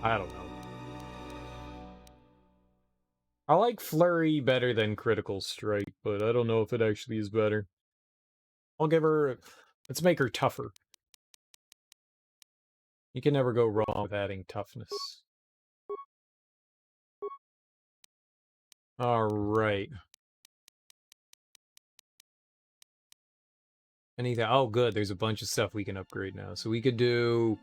I don't know. I like Flurry better than Critical Strike, but I don't know if it actually is better. I'll give her... Let's make her tougher. You can never go wrong with adding toughness. Alright. Anything... Oh, good. There's a bunch of stuff we can upgrade now. So we could do...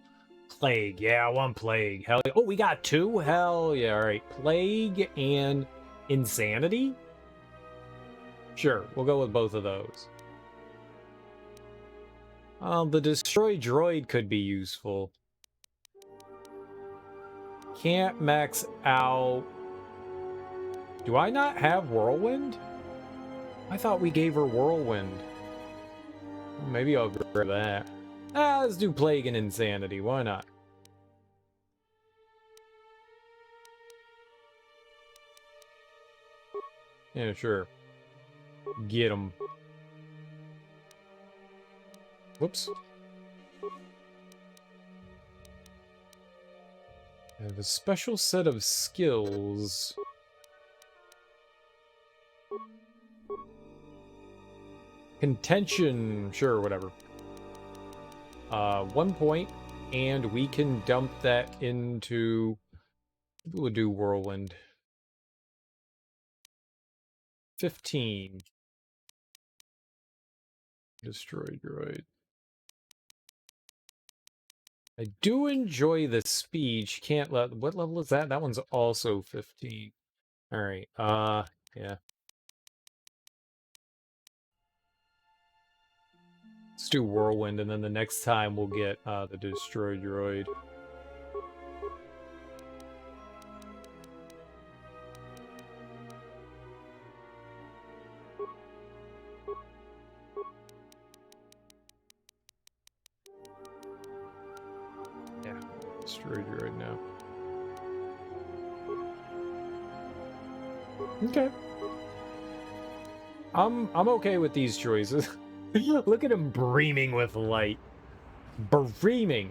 Plague. Yeah, one Plague. Hell yeah. Oh, we got 2? Hell yeah. Alright. Plague and Insanity? Sure. We'll go with both of those. The Destroy Droid could be useful. Can't max out... Do I not have Whirlwind? I thought we gave her Whirlwind. Maybe I'll grab that. Let's do Plague and Insanity. Why not? Yeah, sure. Get 'em. Whoops. I have a special set of skills. Contention, sure, whatever. 1 point, and we can dump that into... We'll do whirlwind. 15. Destroy droid. I do enjoy the speech. Can't let... What level is that? That one's also 15. Alright, yeah. Let's do whirlwind, and then the next time we'll get, the destroy droid. Destroy droid now. Okay. I'm okay with these choices. Look at him breaming with light. Breaming.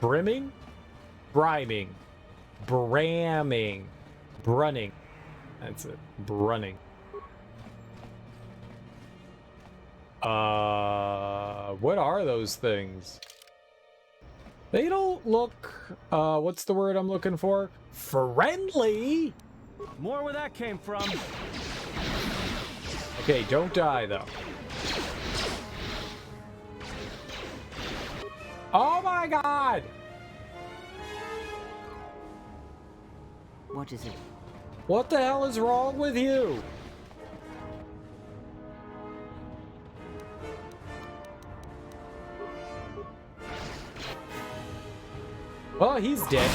Brimming? Briming. Bramming. Brunning. That's it. Brunning. What are those things? They don't look, what's the word I'm looking for? Friendly? More where that came from. Okay, don't die, though. Oh my god! What is it? What the hell is wrong with you? Oh, he's dead.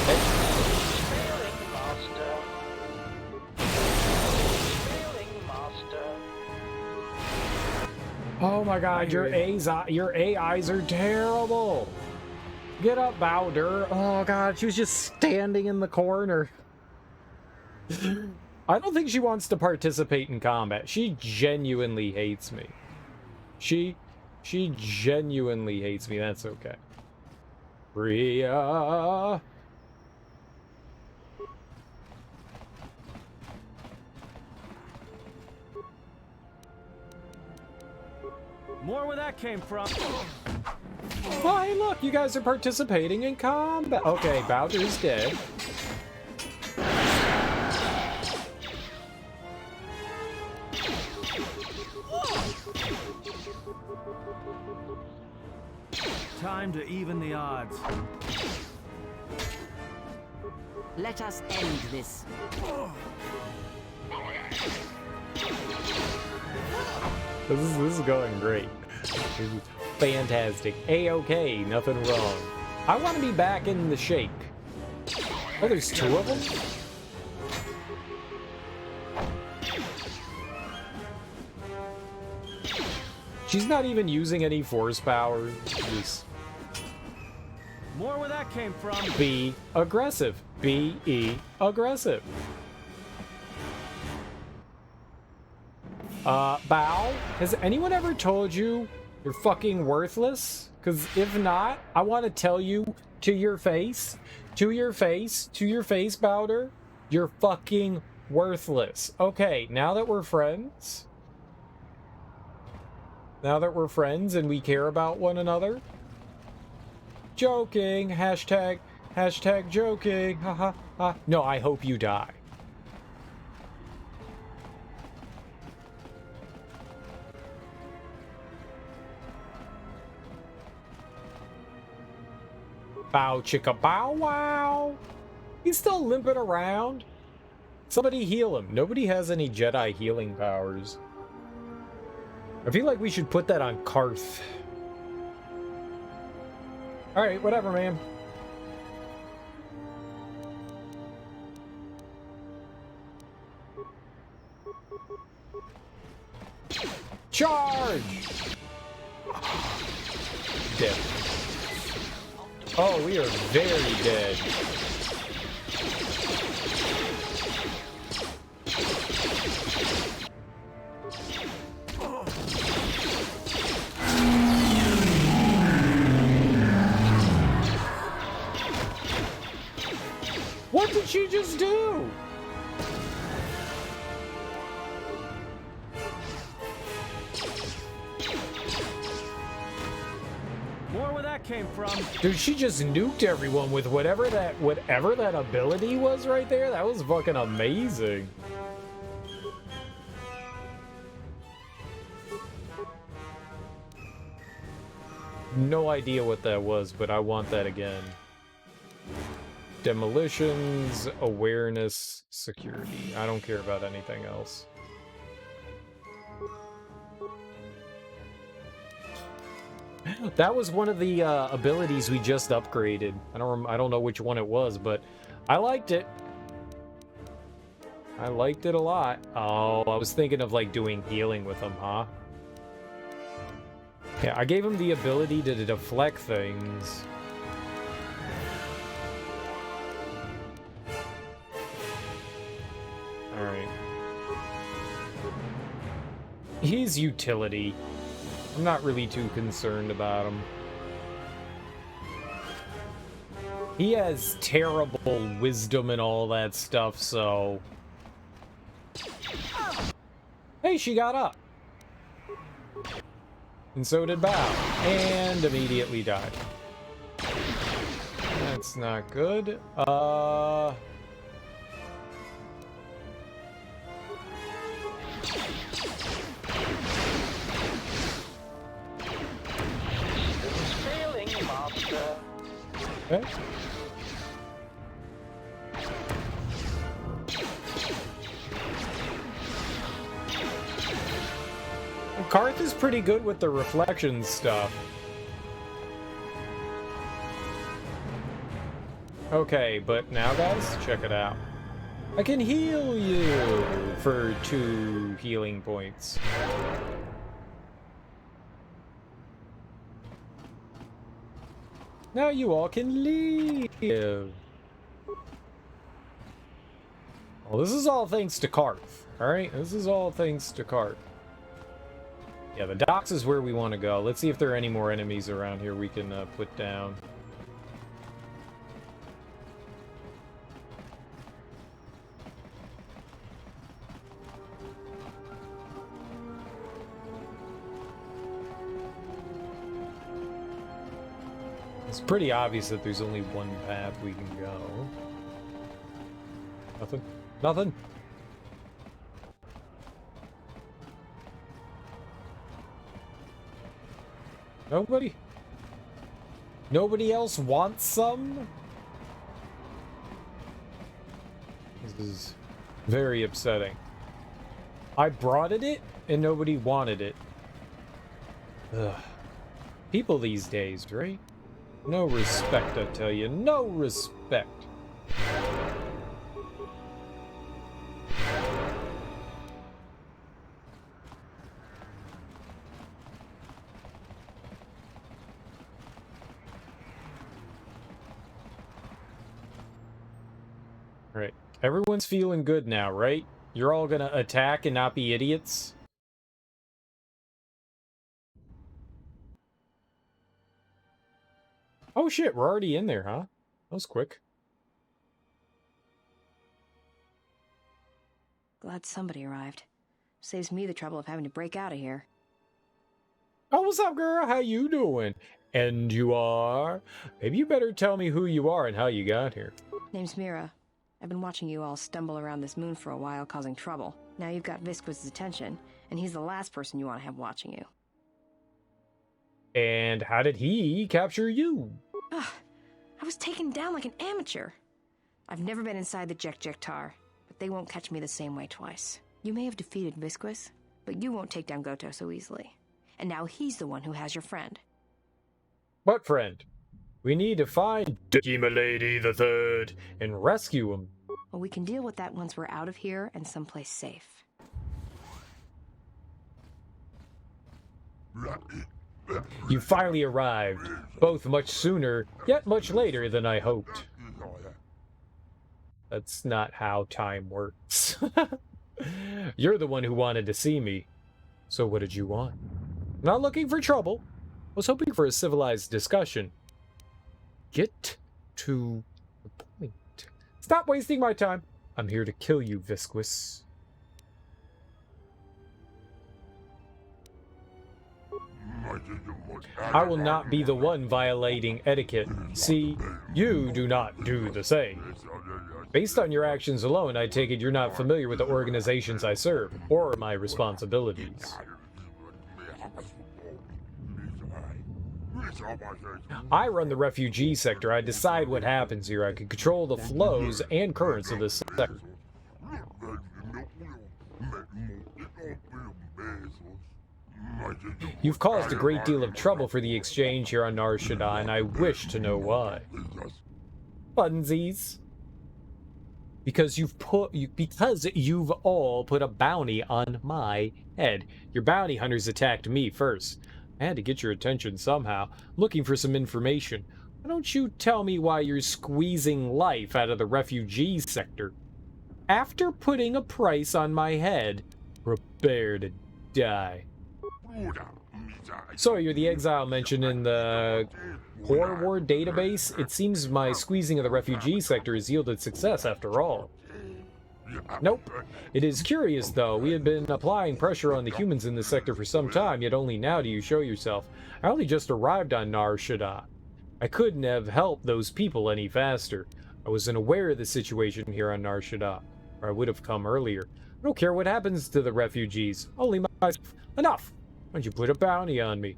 Oh my god, your AIs are terrible. Get up, Bowder. Oh god, she was just standing in the corner. I don't think she wants to participate in combat. She genuinely hates me. She genuinely hates me. That's okay. Kriea. More where that came from. Oh, hey, look, you guys are participating in combat. Okay, Bowser's dead. Time to even the odds. Let us end this. This is going great. This is fantastic. A-okay, nothing wrong. I want to be back in the shake. Oh, there's 2 of them? She's not even using any force power. Just more where that came from. Be aggressive. Be aggressive. Bao, has anyone ever told you you're fucking worthless? Because if not, I want to tell you to your face, Bowder, you're fucking worthless. Okay, now that we're friends, and we care about one another, joking, hashtag joking, haha, ha. No, I hope you die. Bow chicka bow wow. He's still limping around. Somebody heal him. Nobody has any Jedi healing powers. I feel like we should put that on Karth. Alright, whatever, man. Charge! Dead. Oh, we are very dead. What did she just do? More where that came from. Dude, she just nuked everyone with whatever that ability was right there. That was fucking amazing. No idea what that was, but I want that again. Demolitions, awareness, security. I don't care about anything else. That was one of the abilities we just upgraded. I don't know which one it was, but I liked it. I liked it a lot. Oh, I was thinking of like doing healing with them, huh? Yeah, I gave him the ability to deflect things. Alright. He's utility. I'm not really too concerned about him. He has terrible wisdom and all that stuff, so... Hey, she got up! And so did Bao. And immediately died. That's not good. Okay. Karth is pretty good with the reflection stuff. Okay, but now guys, check it out. I can heal you for 2 healing points. Now you all can leave. Well, this is all thanks to Karth. Alright, this is all thanks to Karth. Yeah, the docks is where we want to go. Let's see if there are any more enemies around here we can put down. It's pretty obvious that there's only one path we can go. Nothing? Nothing? Nobody? Nobody else wants some? This is very upsetting. I brought it and nobody wanted it. Ugh. People these days, right? No respect, I tell you. No respect. Right. Everyone's feeling good now, right? You're all gonna attack and not be idiots? Oh shit, we're already in there, huh? That was quick. Glad somebody arrived. Saves me the trouble of having to break out of here. Oh, what's up, girl? How you doing? And you are? Maybe you better tell me who you are and how you got here. Name's Mira. I've been watching you all stumble around this moon for a while, causing trouble. Now you've got Visquis's attention, and he's the last person you want to have watching you. And how did he capture you? I was taken down like an amateur. I've never been inside the Jek-Jek-Tar, but they won't catch me the same way twice. You may have defeated Visquis, but you won't take down Goto so easily. And now he's the one who has your friend. What friend? We need to find Milady the Third and rescue him. Well, we can deal with that once we're out of here and someplace safe. You finally arrived, both much sooner, yet much later than I hoped. That's not how time works. You're the one who wanted to see me. So what did you want? Not looking for trouble. I was hoping for a civilized discussion. Get to the point. Stop wasting my time. I'm here to kill you, Visquis. I will not be the one violating etiquette. See, you do not do the same. Based on your actions alone, I take it you're not familiar with the organizations I serve, or my responsibilities. I run the refugee sector. I decide what happens here. I can control the flows and currents of this sector. You've caused a great deal of trouble for the exchange here on Nar Shadaa, and I wish to know why. Funsies. Because you've all put a bounty on my head. Your bounty hunters attacked me first. I had to get your attention somehow, looking for some information. Why don't you tell me why you're squeezing life out of the refugee sector? After putting a price on my head, prepare to die. So, you're the exile mentioned in the Core War database? It seems my squeezing of the refugee sector has yielded success after all. Nope. It is curious, though. We have been applying pressure on the humans in this sector for some time, yet only now do you show yourself. I only just arrived on Nar Shadaa. I couldn't have helped those people any faster. I wasn't aware of the situation here on Nar Shadaa, or I would have come earlier. I don't care what happens to the refugees. Only myself. Enough! Why don't you put a bounty on me?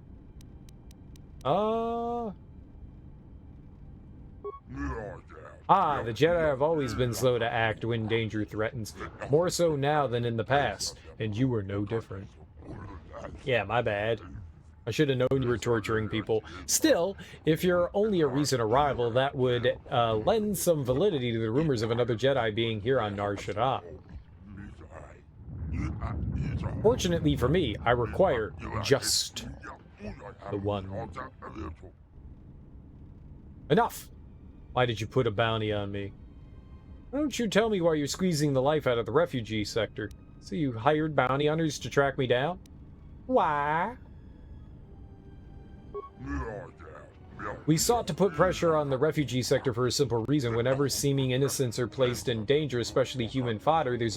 The Jedi have always been slow to act when danger threatens. More so now than in the past, and you were no different. Yeah, my bad. I should have known you were torturing people. Still, if you're only a recent arrival, that would lend some validity to the rumors of another Jedi being here on Nar Shadaa. Fortunately for me, I require just the one. Enough! Why did you put a bounty on me? Why don't you tell me why you're squeezing the life out of the refugee sector? So you hired bounty hunters to track me down? Why? We sought to put pressure on the refugee sector for a simple reason. Whenever seeming innocents are placed in danger, especially human fodder, the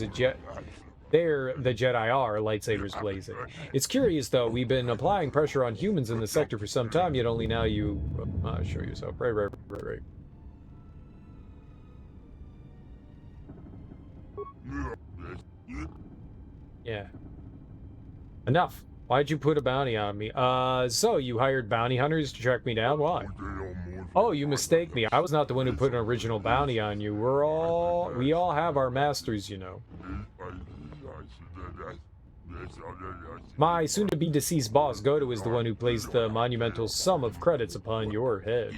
Jedi are, lightsabers blazing. It's curious, though. We've been applying pressure on humans in the sector for some time, yet only now you... show yourself. Right. Yeah. Enough. Why'd you put a bounty on me? So you hired bounty hunters to track me down? Why? Oh, you mistake me. I was not the one who put an original bounty on you. We all have our masters, you know. My soon-to-be deceased boss, Goto, is the one who placed the monumental sum of credits upon your head.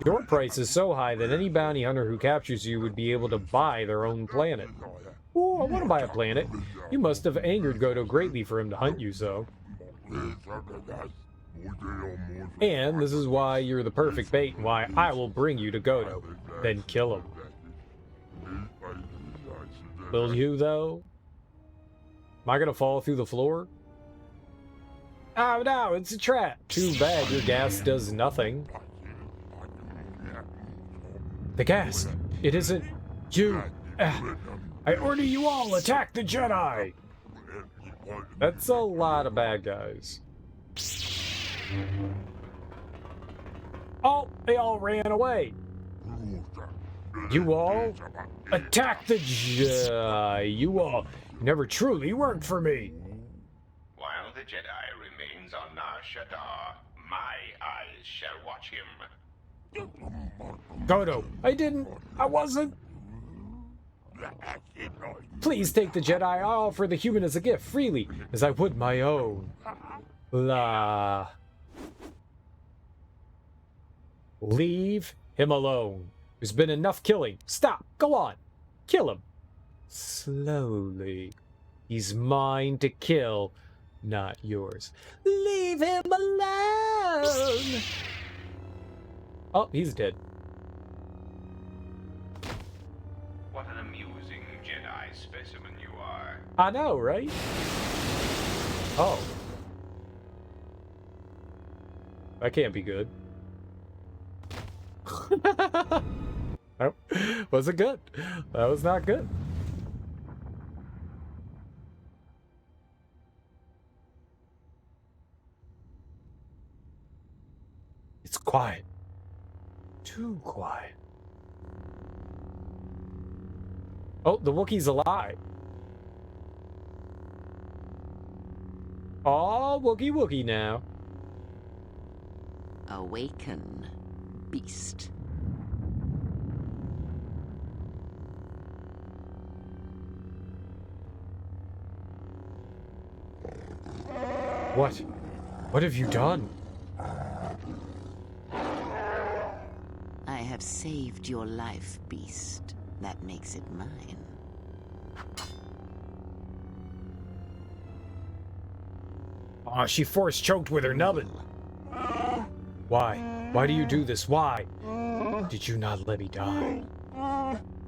Your price is so high that any bounty hunter who captures you would be able to buy their own planet. Oh, I want to buy a planet. You must have angered Goto greatly for him to hunt you so. And this is why you're the perfect bait and why I will bring you to Goto. Then kill him. Will you, though? Am I gonna fall through the floor? Oh no, it's a trap. Too bad your gas does nothing. The gas! It isn't you! I order you all, attack the Jedi! That's a lot of bad guys. Oh, they all ran away. You all? Attack the Jedi! You all never truly worked for me! While the Jedi remains on Nar Shadaa, my eyes shall watch him. Goto, I wasn't. Please take the Jedi. I offer the human as a gift freely, as I would my own. La. Leave him alone. There's been enough killing. Stop. Go on. Kill him. Slowly. He's mine to kill, not yours. Leave him alone. Oh, he's dead. What an amusing Jedi specimen you are. I know, right? Oh. That can't be good. Nope. Wasn't good. That was not good. It's quiet. Too quiet. Oh, the Wookiee's alive. Oh, Wookie now. Awaken, beast. What? What have you done? I have saved your life, beast. That makes it mine. Aw, she force choked with her nubbin. Why? Why do you do this? Why? Did you not let me die?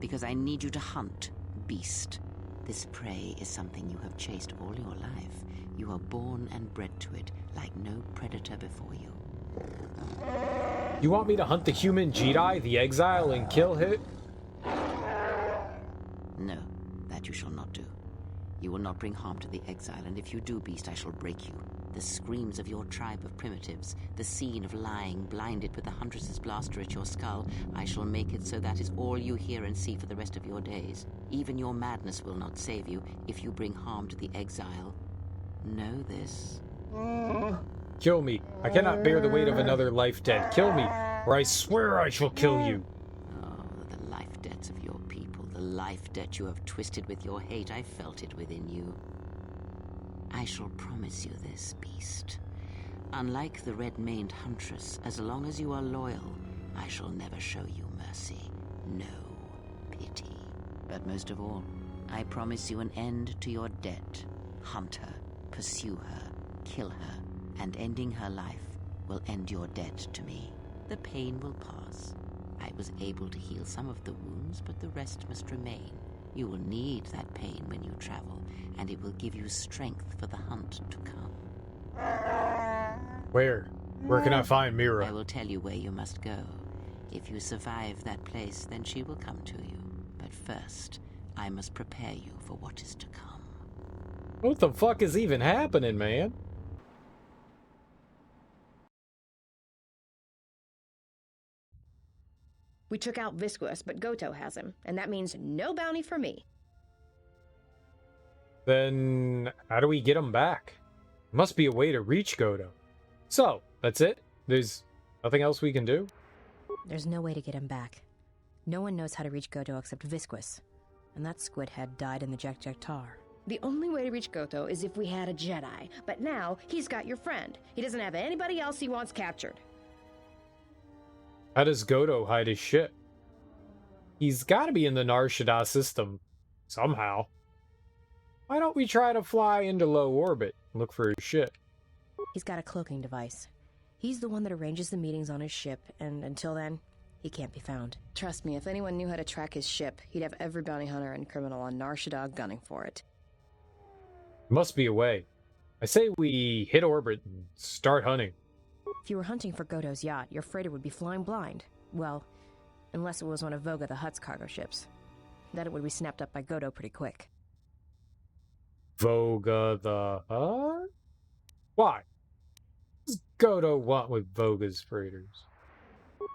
Because I need you to hunt, beast. This prey is something you have chased all your life. You are born and bred to it, like no predator before you. You want me to hunt the human Jedi, the exile, and kill him? No, that you shall not do. You will not bring harm to the exile, and if you do, beast, I shall break you. The screams of your tribe of primitives, the scene of lying blinded with the Huntress's blaster at your skull, I shall make it so that is all you hear and see for the rest of your days. Even your madness will not save you if you bring harm to the exile. Know this. Kill me. I cannot bear the weight of another life debt. Kill me, or I swear I shall kill you. Oh, the life debts of your people, the life debt you have twisted with your hate. I felt it within you. I shall promise you this, beast. Unlike the red-maned huntress, as long as you are loyal, I shall never show you mercy. No pity. But most of all, I promise you an end to your debt. Hunt her, pursue her, kill her, and ending her life will end your debt to me. The pain will pass. I was able to heal some of the wounds, but the rest must remain. You will need that pain when you travel, and it will give you strength for the hunt to come. Where? Where can I find Mira? I will tell you where you must go. If you survive that place, then she will come to you. But first, I must prepare you for what is to come. What the fuck is even happening, man? We took out Visquous, but Goto has him, and that means no bounty for me. Then how do we get him back? Must be a way to reach Goto. So, that's it? There's nothing else we can do? There's no way to get him back. No one knows how to reach Goto except Visquous, and that squidhead died in the Tar. The only way to reach Goto is if we had a Jedi, but now he's got your friend. He doesn't have anybody else he wants captured. How does Goto hide his ship? He's gotta be in the Nar Shadaa system. Somehow. Why don't we try to fly into low orbit and look for his ship? He's got a cloaking device. He's the one that arranges the meetings on his ship, and until then, he can't be found. Trust me, if anyone knew how to track his ship, he'd have every bounty hunter and criminal on Nar Shadaa gunning for it. Must be a way. I say we hit orbit and start hunting. If you were hunting for Goto's yacht, your freighter would be flying blind. Well, unless it was one of Voga the Hutt's cargo ships. Then it would be snapped up by Goto pretty quick. Voga the Hutt? Why? What does Goto want with Voga's freighters?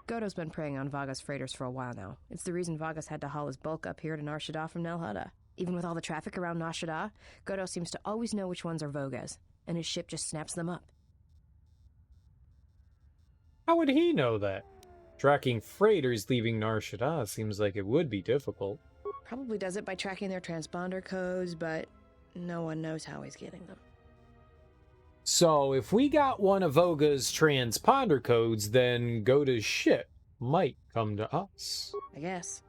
Goto's been preying on Vaga's freighters for a while now. It's the reason Vaga's had to haul his bulk up here to Nar Shadaa from Nal Hutta. Even with all the traffic around Nar Shadaa, Goto seems to always know which ones are Voga's, and his ship just snaps them up. How would he know that? Tracking freighters leaving Nar Shadaa seems like it would be difficult. Probably does it by tracking their transponder codes, but no one knows how he's getting them. So, if we got one of Voga's transponder codes, then Goto's ship might come to us. I guess.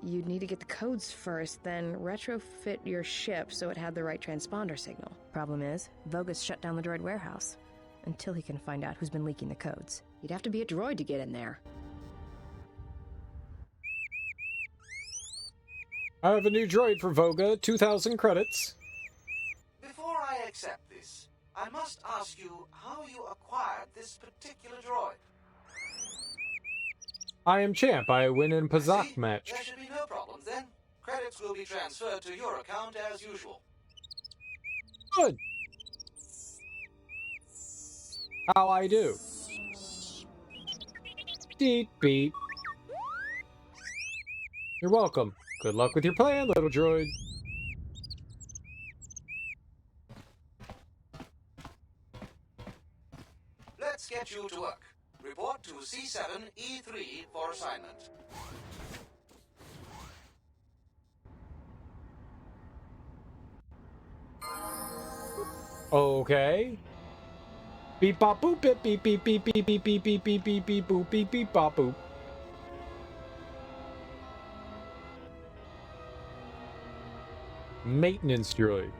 You'd need to get the codes first, then retrofit your ship so it had the right transponder signal. Problem is, Voga's shut down the droid warehouse. Until he can find out who's been leaking the codes. You'd have to be a droid to get in there. I have a new droid for Voga, 2,000 credits. Before I accept this, I must ask you how you acquired this particular droid. I am champ. I win in Pazak match. There should be no problems then. Credits will be transferred to your account as usual. Good. How I do? Beep beep. You're welcome. Good luck with your plan, little droid. Let's get you to work. Report to C7E3 for assignment. Okay. Beep bop boop beep beep beep beep beep beep beep beep beep beep beep boop beep beep bop boop. Maintenance droid.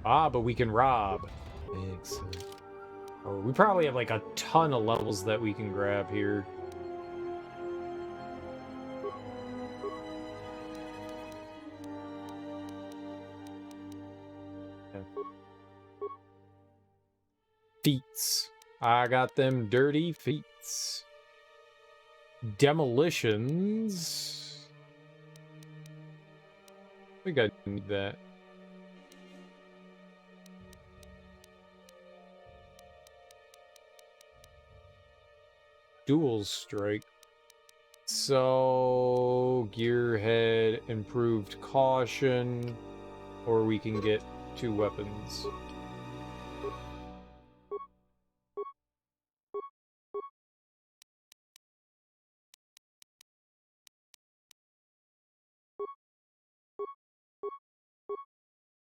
Ah, but we can rob. Excellent. Oh, we probably have like a ton of levels that we can grab here. Feats. I got them dirty feats. Demolitions. I think I need that. Dual strike. So, gearhead, improved caution, or we can get 2 weapons.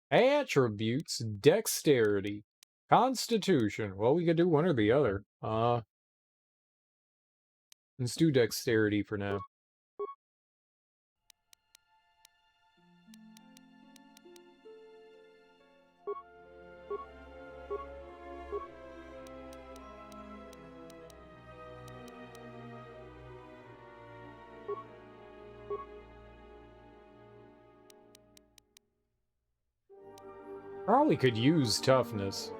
Attributes, dexterity, constitution. Well, we could do one or the other. Let's do dexterity for now. Probably could use toughness.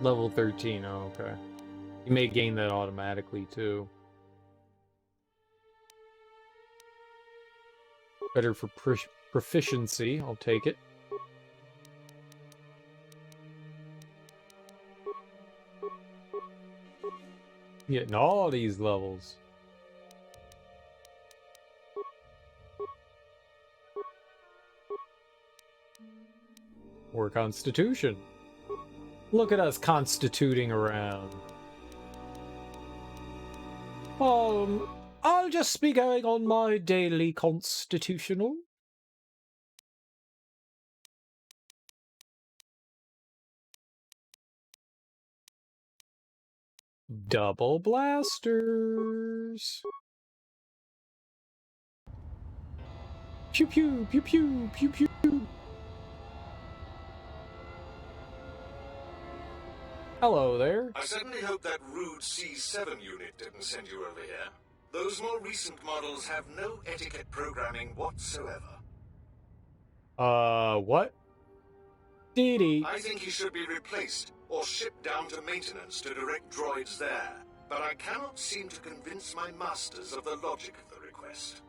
Level 13, oh, okay. You may gain that automatically, too. Better for proficiency, I'll take it. Getting all these levels. Or constitution. Look at us constituting around. I'll just be going on my daily constitutional. Double blasters. Pew pew pew pew pew pew. Hello there. I certainly hope that rude C7 unit didn't send you over here. Those more recent models have no etiquette programming whatsoever. What? Dee. I think he should be replaced or shipped down to maintenance to direct droids there. But I cannot seem to convince my masters of the logic of the request.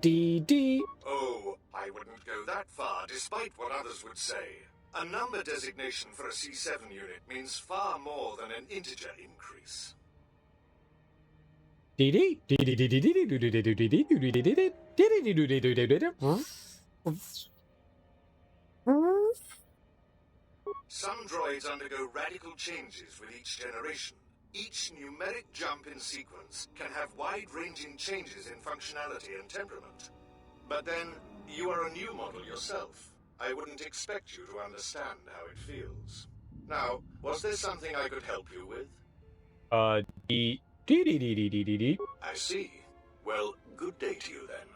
D. Oh, I wouldn't go that far, despite what others would say. A number designation for a C7 unit means far more than an integer increase. Some droids undergo radical changes with each generation. Each numeric jump in sequence can have wide-ranging changes in functionality and temperament. But then, you are a new model yourself. I wouldn't expect you to understand how it feels. Now, was there something I could help you with? D. I see. Well, good day to you then.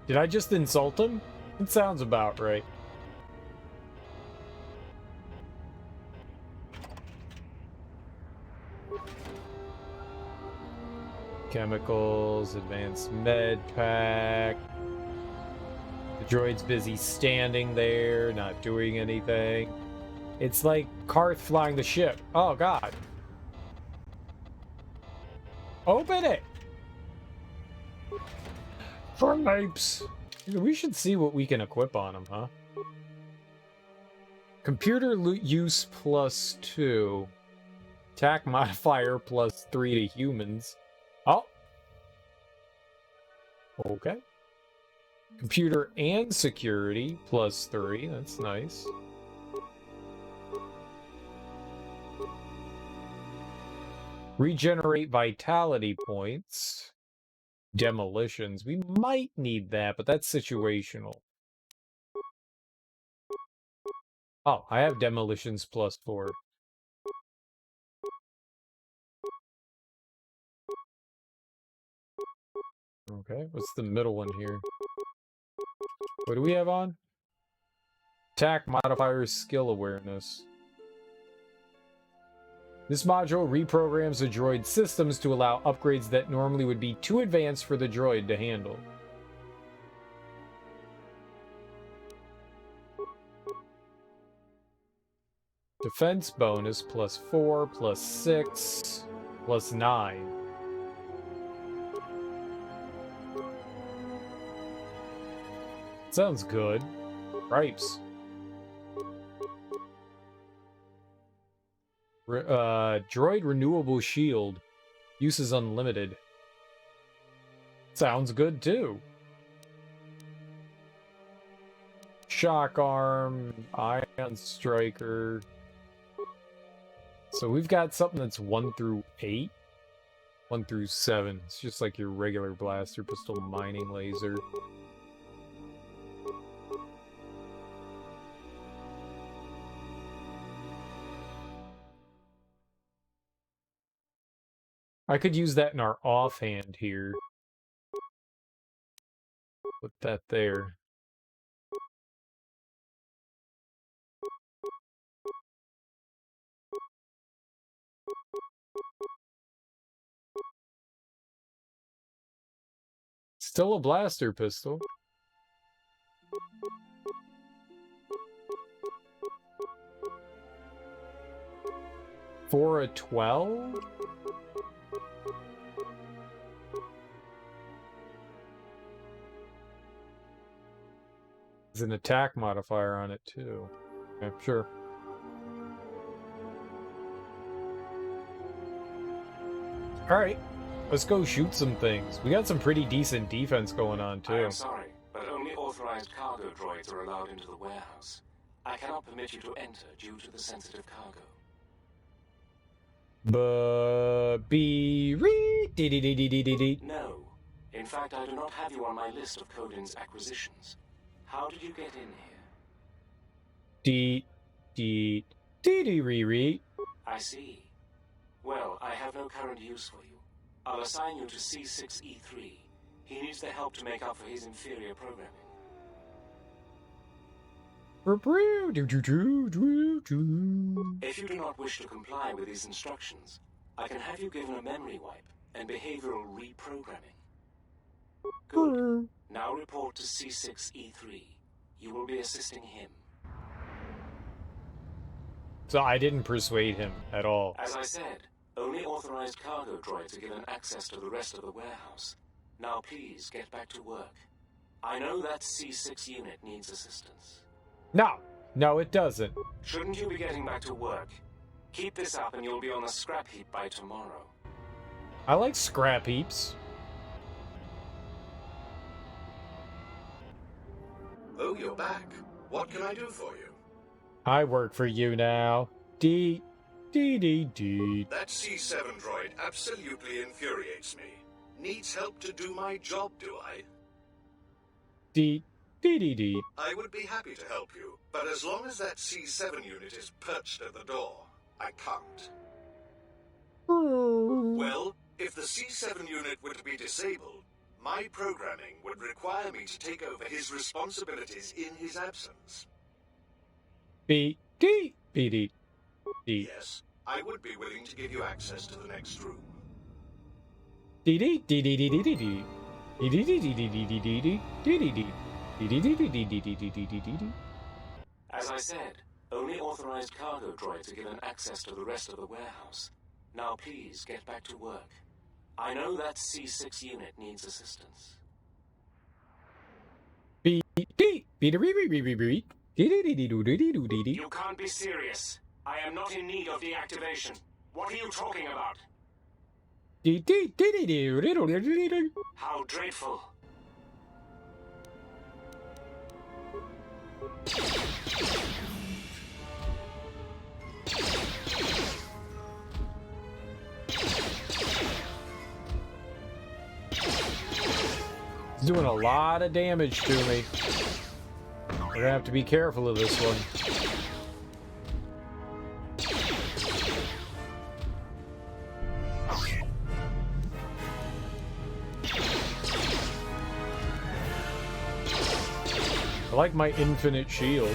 Did I just insult him? It sounds about right. Chemicals, advanced med pack. Droid's busy standing there, not doing anything. It's like Karth flying the ship. Oh, God. Open it! Stripes! We should see what we can equip on him, huh? Computer use +2. Attack modifier +3 to humans. Oh! Okay. Computer and security +3. That's nice. Regenerate vitality points. Demolitions. We might need that, but that's situational. Oh, I have demolitions +4. Okay, what's the middle one here? What do we have on? Attack modifier skill awareness. This module reprograms the droid's systems to allow upgrades that normally would be too advanced for the droid to handle. Defense bonus +4, +6, +9. Sounds good. Ripes. Droid renewable shield. Use is unlimited. Sounds good too. Shock arm, ion striker. So we've got something that's 1 through 8. 1 through 7. It's just like your regular blaster pistol mining laser. I could use that in our offhand here. Put that there. Still a blaster pistol. For a 12? There's an attack modifier on it too. Okay, sure. Alright, let's go shoot some things. We got some pretty decent defense going on too. I am sorry, but only authorized cargo droids are allowed into the warehouse. I cannot permit you to enter due to the sensitive cargo. No. In fact, I do not have you on my list of Codin's acquisitions. How did you get in here? I see. Well, I have no current use for you. I'll assign you to C6E3. He needs the help to make up for his inferior programming. If you do not wish to comply with these instructions, I can have you given a memory wipe and behavioral reprogramming. Good. Now report to C6E3. You will be assisting him. So I didn't persuade him at all. As I said, only authorized cargo droids are given access to the rest of the warehouse. Now please get back to work. I know that C6 unit needs assistance. No, it doesn't. Shouldn't you be getting back to work? Keep this up and you'll be on the scrap heap by tomorrow. I like scrap heaps. Oh, you're back. What can I do for you? I work for you now. That C7 droid absolutely infuriates me. Needs help to do my job, do I? I would be happy to help you, but as long as that C7 unit is perched at the door, I can't. Well, if the C7 unit were to be disabled, my programming would require me to take over his responsibilities in his absence. Yes, I would be willing to give you access to the next room. As I said, only authorized cargo droids are given access to the rest of the warehouse. Now please get back to work. I know that C6 unit needs assistance. You can't be serious. I am not in need of deactivation. What are you talking about? How dreadful. He's doing a lot of damage to me. We're gonna have to be careful of this one. I like my infinite shield.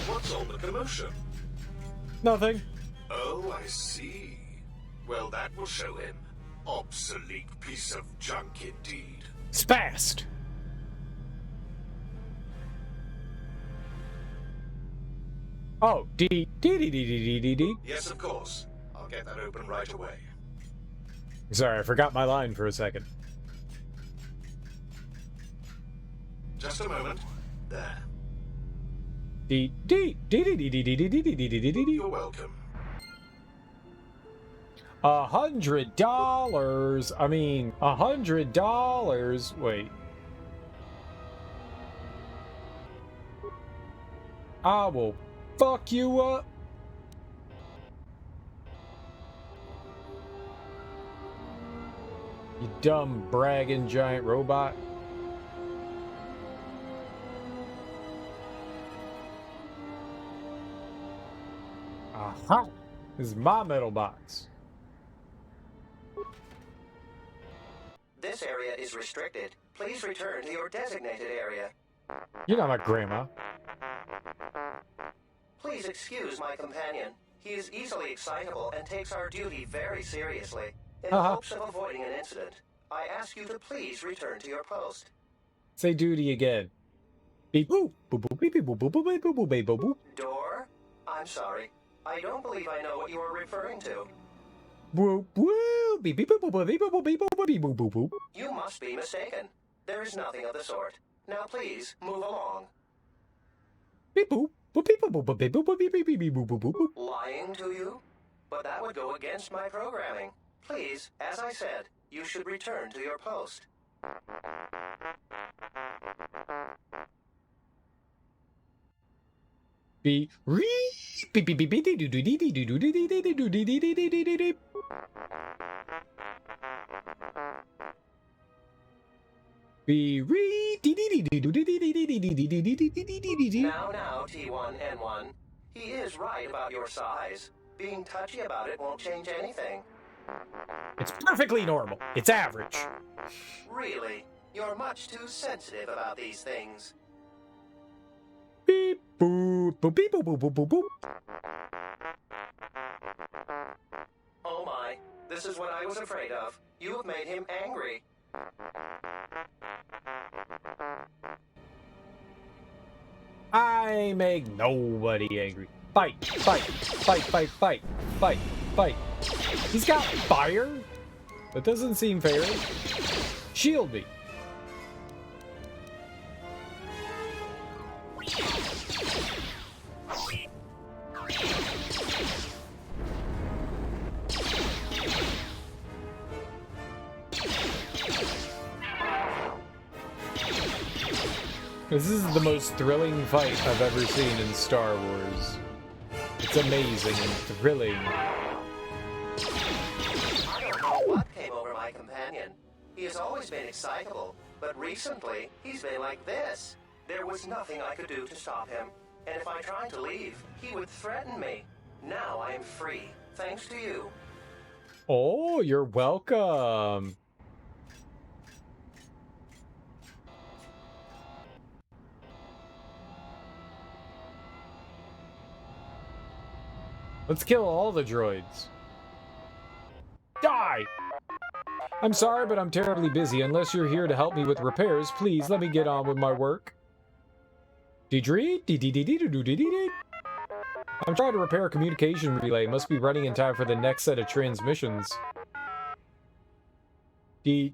What's all the commotion? Nothing. Oh, I see. Well, that will show him. Obsolete piece of junk indeed. Spast! Oh, D. Yes, of course. I'll get that open right away. Sorry, I forgot my line for a second. Just a moment. There. You're welcome. $100. I mean, $100. Wait. I will fuck you up. You dumb bragging giant robot. Aha! This is my metal box. This area is restricted. Please return to your designated area. You're not my grandma. Please excuse my companion. He is easily excitable and takes our duty very seriously. In the hopes of avoiding an incident, I ask you to please return to your post. Say duty again. Beep boop boop boop beep boop boop boop boop boop boop boop boop. Door? I'm sorry. I don't believe I know what you are referring to. Whoop whoop beep beep boop boop beep boop beep boop beep boop boop boop. You must be mistaken. There is nothing of the sort. Now please, move along. Beep boop boop beep boop boop beep boop beep beep beep beep boop boop boop. Lying to you? But that would go against my programming. Please, as I said, you should return to your post. Be re beep beep beep beep do do do do do do do do do do do. Be re Now, T1N1. He is right about your size. Being touchy about it won't change anything. It's perfectly normal. It's average. Really? You're much too sensitive about these things. Beep boop boop beep boop boop boop boop boop. Oh my, this is what I was afraid of. You have made him angry. I make nobody angry. Fight, fight, fight, fight, fight, fight, fight. He's got fire? That doesn't seem fair. Shield me. This is the most thrilling fight I've ever seen in Star Wars. It's amazing and thrilling. I don't know what came over my companion. He has always been excitable, but recently he's been like this. There was nothing I could do to stop him, and if I tried to leave, he would threaten me. Now I am free, thanks to you. Oh, you're welcome. Let's kill all the droids. Die! I'm sorry, but I'm terribly busy. Unless you're here to help me with repairs, please let me get on with my work. I'm trying to repair a communication relay. Must be running in time for the next set of transmissions. Daily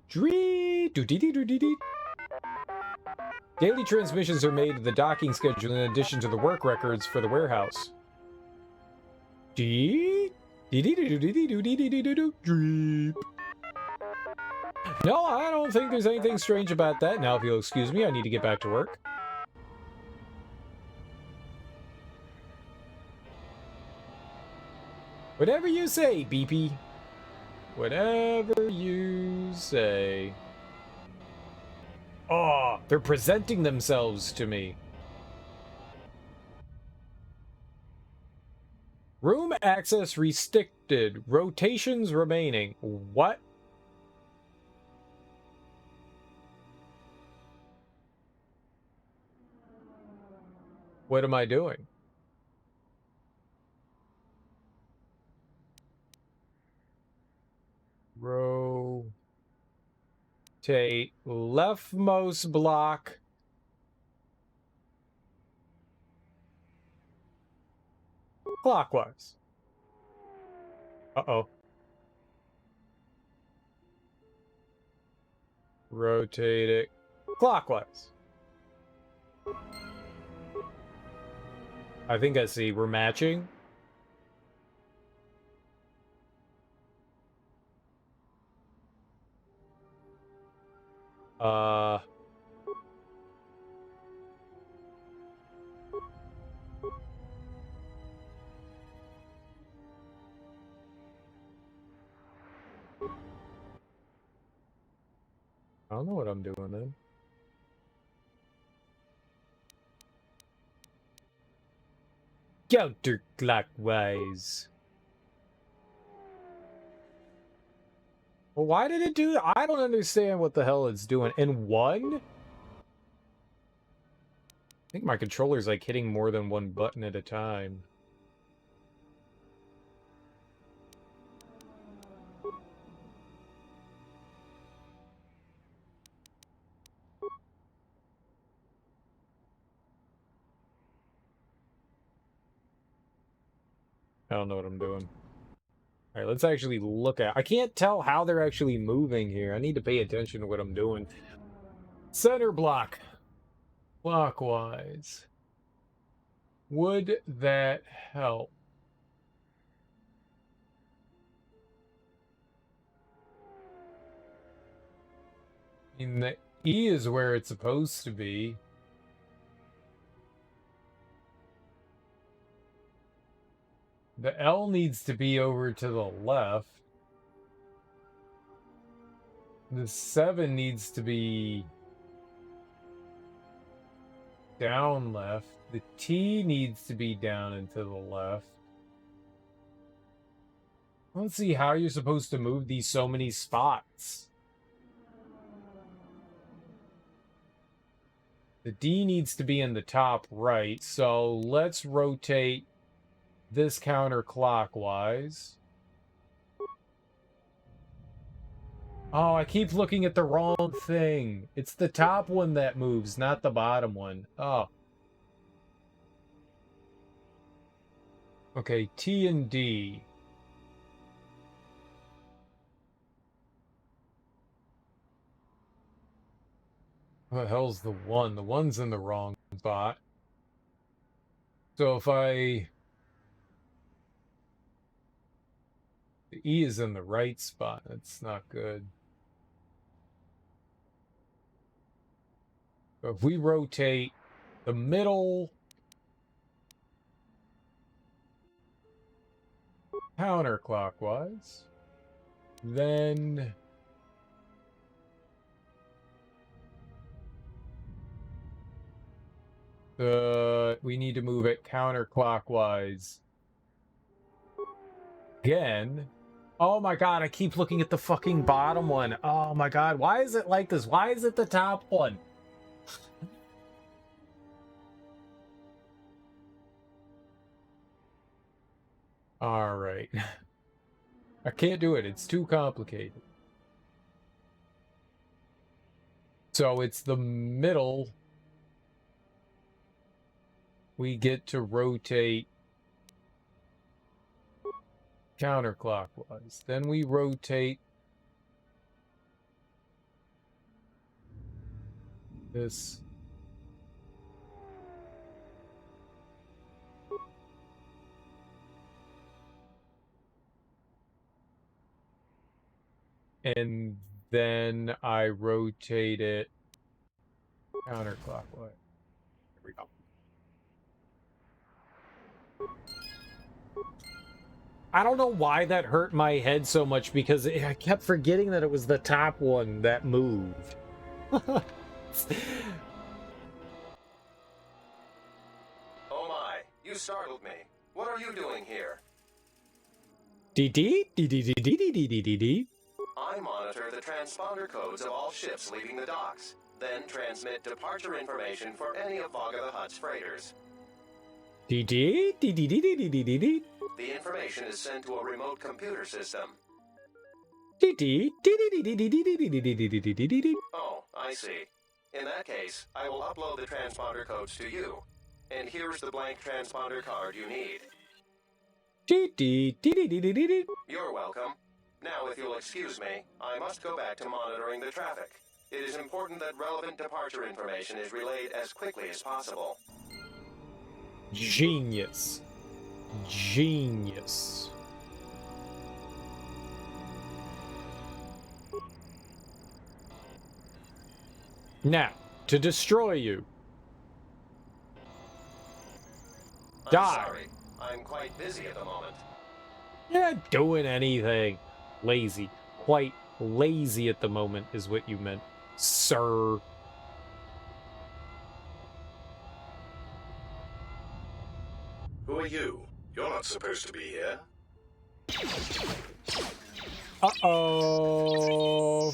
transmissions are made to the docking schedule in addition to the work records for the warehouse. No, I don't think there's anything strange about that. Now, if you'll excuse me, I need to get back to work. Whatever you say, Beepy. Whatever you say. Oh, they're presenting themselves to me. Room access restricted. Rotations remaining. What? What am I doing? Rotate leftmost block. Clockwise. Uh-oh. Rotate it clockwise. I think I see. We're matching. I don't know what I'm doing then. Counterclockwise. Well, why did it do that? I don't understand what the hell it's doing. In one? I think my controller's like hitting more than one button at a time. I don't know what I'm doing. All right, let's actually look at... I can't tell how they're actually moving here. I need to pay attention to what I'm doing. Center block. Clockwise. Would that help? I mean, the E is where it's supposed to be. The L needs to be over to the left. The 7 needs to be down left. The T needs to be down and to the left. I don't see how you're supposed to move these so many spots. The D needs to be in the top right, so let's rotate this counterclockwise. Oh, I keep looking at the wrong thing. It's the top one that moves, not the bottom one. Oh. Okay, T and D. What the hell's the 1? The 1's in the wrong spot. So if I... The E is in the right spot. That's not good. So if we rotate the middle counterclockwise, then we need to move it counterclockwise again. Oh my god, I keep looking at the fucking bottom one. Oh my god, why is it like this? Why is it the top one? Alright. I can't do it. It's too complicated. So it's the middle. We get to rotate counterclockwise. Then we rotate this. And then I rotate it counterclockwise. There we go. I don't know why that hurt my head so much, because I kept forgetting that it was the top one that moved. Oh my, you startled me. What are you doing here? I monitor the transponder codes of all ships leaving the docks, then transmit departure information for any of Vaga the Hutt's freighters. The information is sent to a remote computer system. Oh, I see. In that case, I will upload the transponder codes to you. And here's the blank transponder card you need. You're welcome. Now, if you'll excuse me, I must go back to monitoring the traffic. It is important that relevant departure information is relayed as quickly as possible. Genius. Genius. Now, to destroy you. I'm Die. sorry. I'm quite busy at the moment. You're not doing anything. Lazy. Quite lazy at the moment is what you meant, sir. Who are you? You're not supposed to be here. Uh-oh.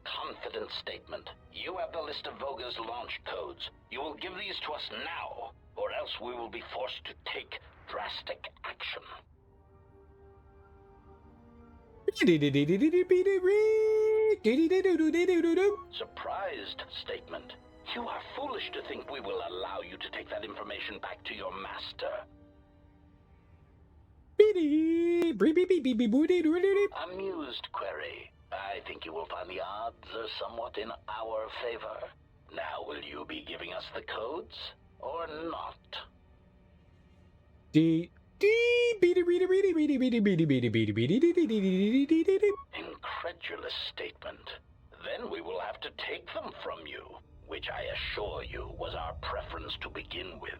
Confident statement. You have the list of Voga's launch codes. You will give these to us now, or else we will be forced to take drastic action. Surprised statement. You are foolish to think we will allow you to take that information back to your master. Amused, Query. I think you will find the odds are somewhat in our favor. Now, will you be giving us the codes, or not? Incredulous statement. Then we will have to take them from you, which I assure you was our preference to begin with.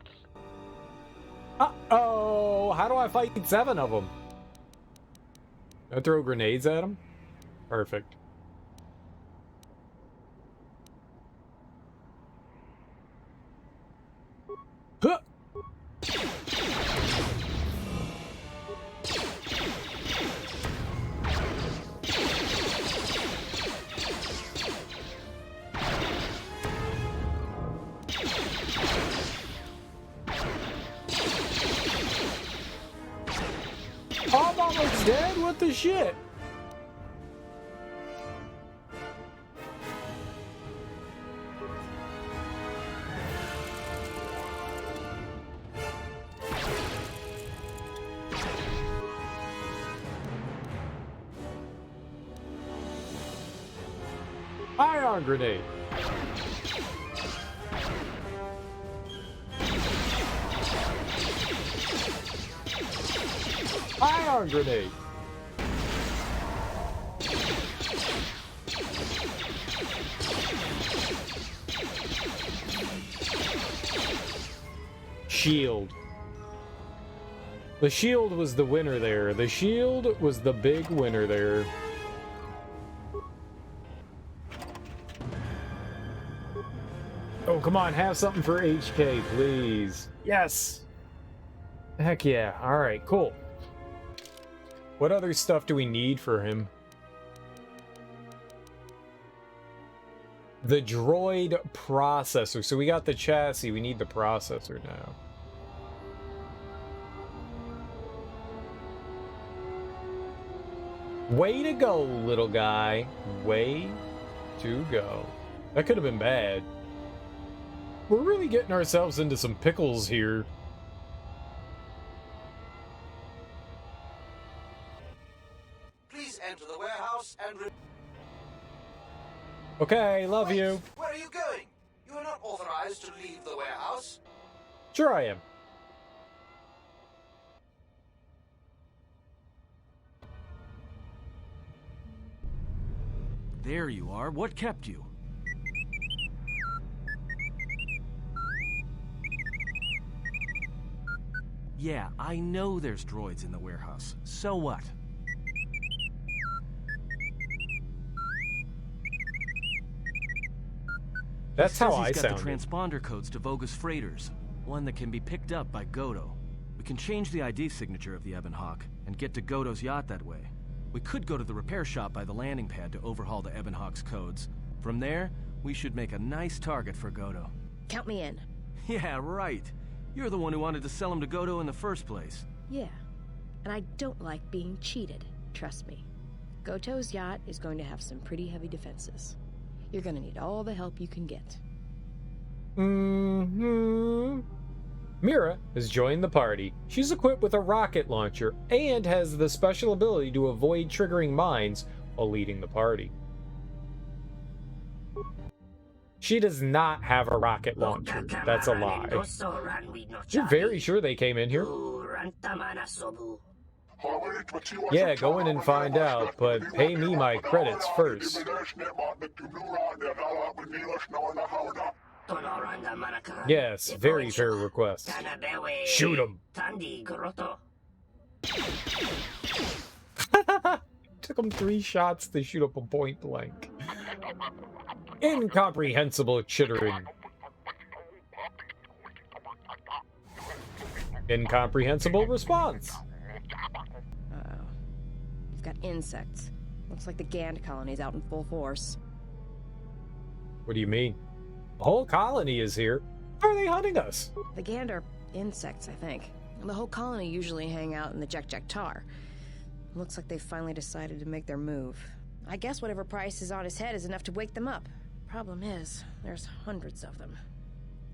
Uh-oh! How do I fight 7 of them? I throw grenades at them? Perfect. Huh! I'm almost dead? What the shit? Ion grenade. Ion grenade. Shield. The shield was the winner there. The shield was the big winner there. Oh, come on, have something for HK, please. Yes! Heck yeah. Alright, cool. What other stuff do we need for him? The droid processor. So we got the chassis, we need the processor now. Way to go, little guy. Way to go. That could have been bad. We're really getting ourselves into some pickles here. Please enter the warehouse and... Okay, love Wait, you. Where are you going? You are not authorized to leave the warehouse. Sure I am. There you are. What kept you? Yeah, I know there's droids in the warehouse. So what? That's how I He's got sounded. the transponder codes to Voga's freighters. One that can be picked up by Godo. We can change the ID signature of the Ebon Hawk and get to Godo's yacht that way. We could go to the repair shop by the landing pad to overhaul the Ebon Hawk's codes. From there, we should make a nice target for Godo. Count me in. Yeah, right. You're the one who wanted to sell him to Godo in the first place. Yeah. And I don't like being cheated. Trust me. Goto's yacht is going to have some pretty heavy defenses. You're going to need all the help you can get. Mira has joined the party. She's equipped with a rocket launcher and has the special ability to avoid triggering mines while leading the party. She does not have a rocket launcher. That's a lie. You're very sure they came in here? Yeah, go in and find out, but pay me my credits first. Yes, very fair request. Shoot him. Took him 3 shots to shoot up a point blank. Incomprehensible chittering. Incomprehensible response. Uh-oh. We've got insects. Looks like the Gand colony's out in full force. What do you mean? The whole colony is here. Why are they hunting us? The Gand are insects, I think. And the whole colony usually hang out in the Tar. Looks like they've finally decided to make their move. I guess whatever price is on his head is enough to wake them up. Problem is, there's hundreds of them.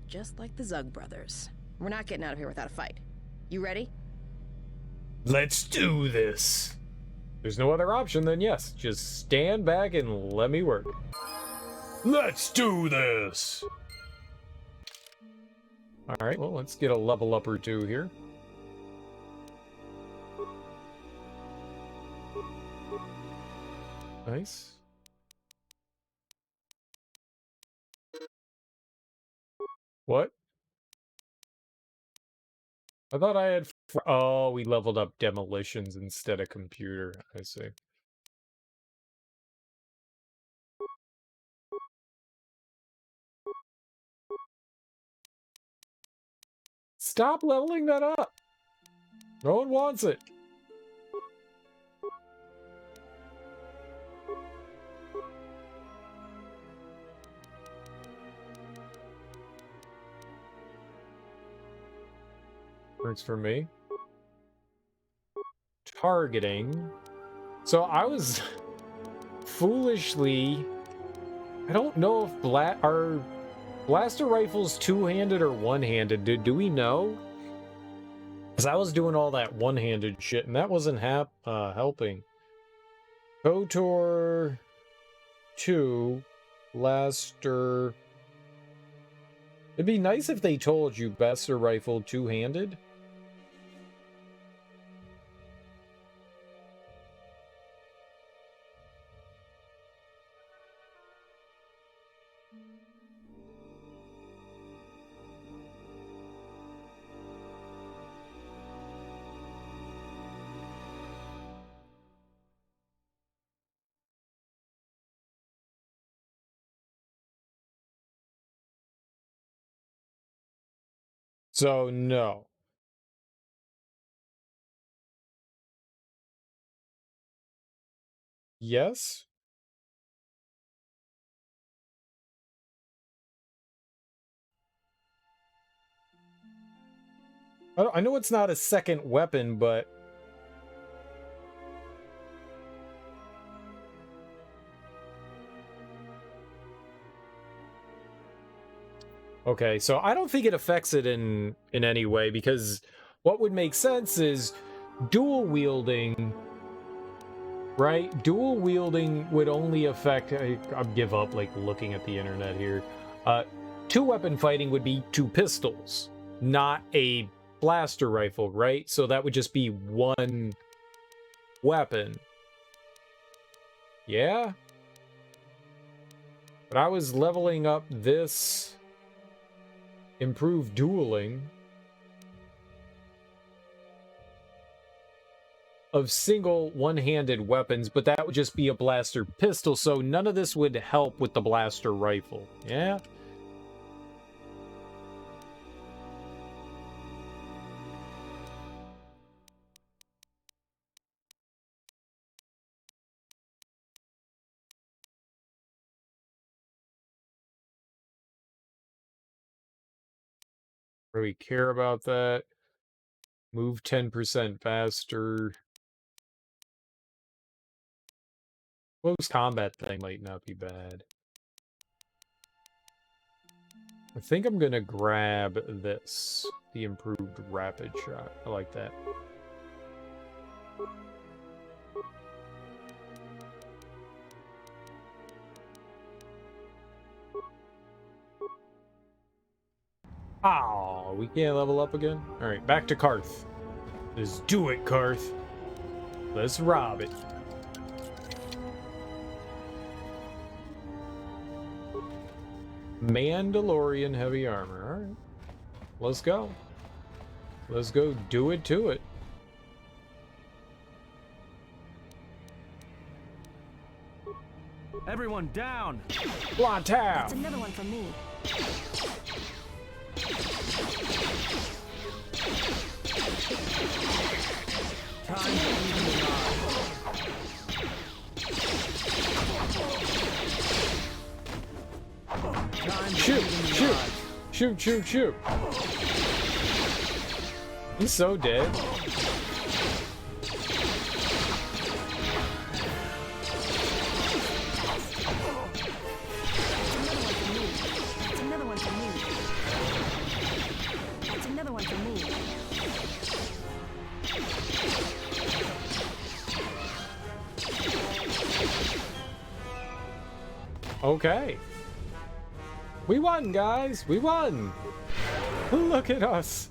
Just like the Zug brothers. We're not getting out of here without a fight. You ready? Let's do this. There's no other option than yes. Just stand back and let me work. Let's do this. All right, well, let's get a level up or two here. Nice. What? I thought I had... Oh, we leveled up demolitions instead of computer. I see. Stop leveling that up. No one wants it. Works for me. Targeting. So I was foolishly... I don't know if our blaster rifles two-handed or one-handed. Do we know? Because I was doing all that one-handed shit, and that wasn't helping. KOTOR 2 blaster... It'd be nice if they told you blaster rifle two-handed. So, no. Yes? I know it's not a second weapon, but... Okay, so I don't think it affects it in any way, because what would make sense is dual wielding, right? Dual wielding would only affect, I'll give up like looking at the internet here. Two weapon fighting would be two pistols, not a blaster rifle, right? So that would just be one weapon. Yeah? But I was leveling up this improved dueling of single one-handed weapons, but that would just be a blaster pistol, so none of this would help with the blaster rifle. Yeah? Really care about that. Move 10% faster. Close combat thing might not be bad. I think I'm gonna grab this. The improved rapid shot. I like that. Oh, we can't level up again? Alright, back to Karth. Let's do it, Karth. Let's rob it. Mandalorian heavy armor. Alright. Let's go. Let's go do it to it. Everyone down! Blontow! That's another one for me. Time to even the odds. Shoot. He's so dead. Okay. We won, guys. We won. Look at us.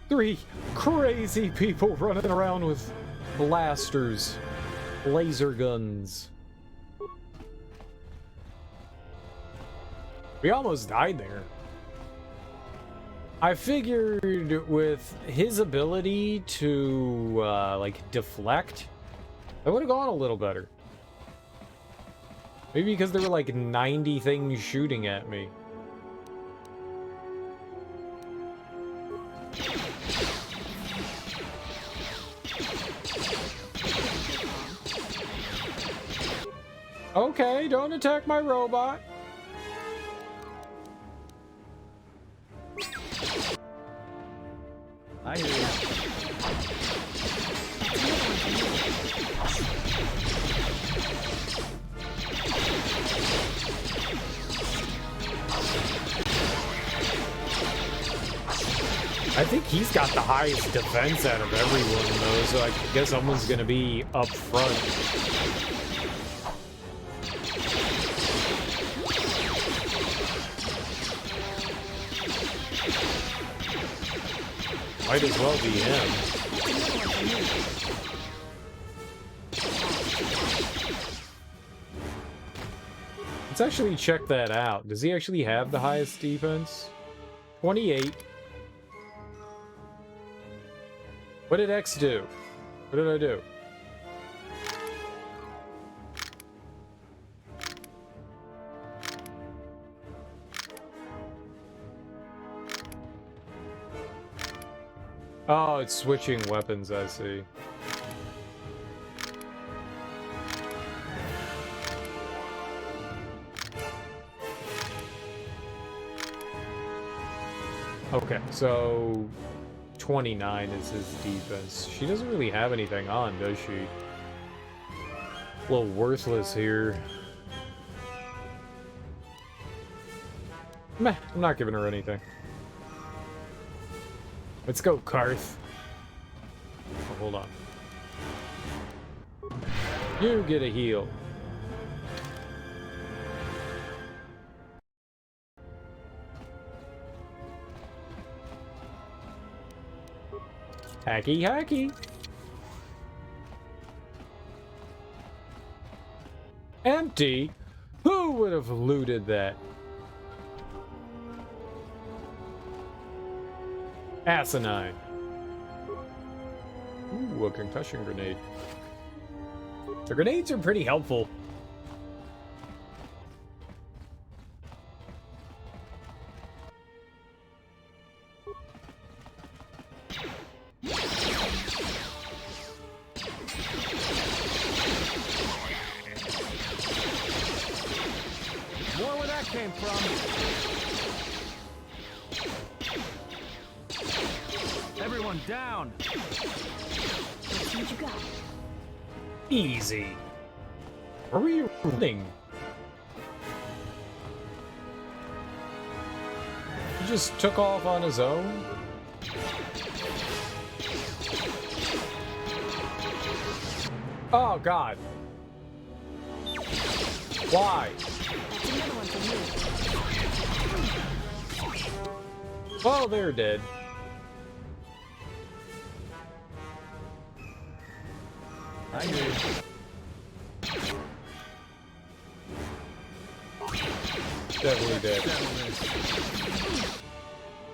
3 crazy people running around with blasters, laser guns. We almost died there. I figured with his ability to, like, deflect, that would have gone a little better. Maybe because there were like 90 things shooting at me. Okay, don't attack my robot. I hear you. I think he's got the highest defense out of everyone, though, so I guess someone's gonna be up front. Might as well be him. Let's actually check that out. Does he actually have the highest defense? 28. What did X do? What did I do? Oh, it's switching weapons, I see. Okay, so 29 is his defense. She doesn't really have anything on, does she? A little worthless here. Meh, I'm not giving her anything. Let's go, Karth. Oh, hold on. You get a heal. Hacky, hacky. Empty? Who would have looted that? Asinine. Ooh, a concussion grenade. The grenades are pretty helpful. More where that came from. Everyone down. Let's see what you got. Easy. Where were you running? He just took off on his own? Oh, God. Why? Oh, they're dead. I knew. Definitely dead.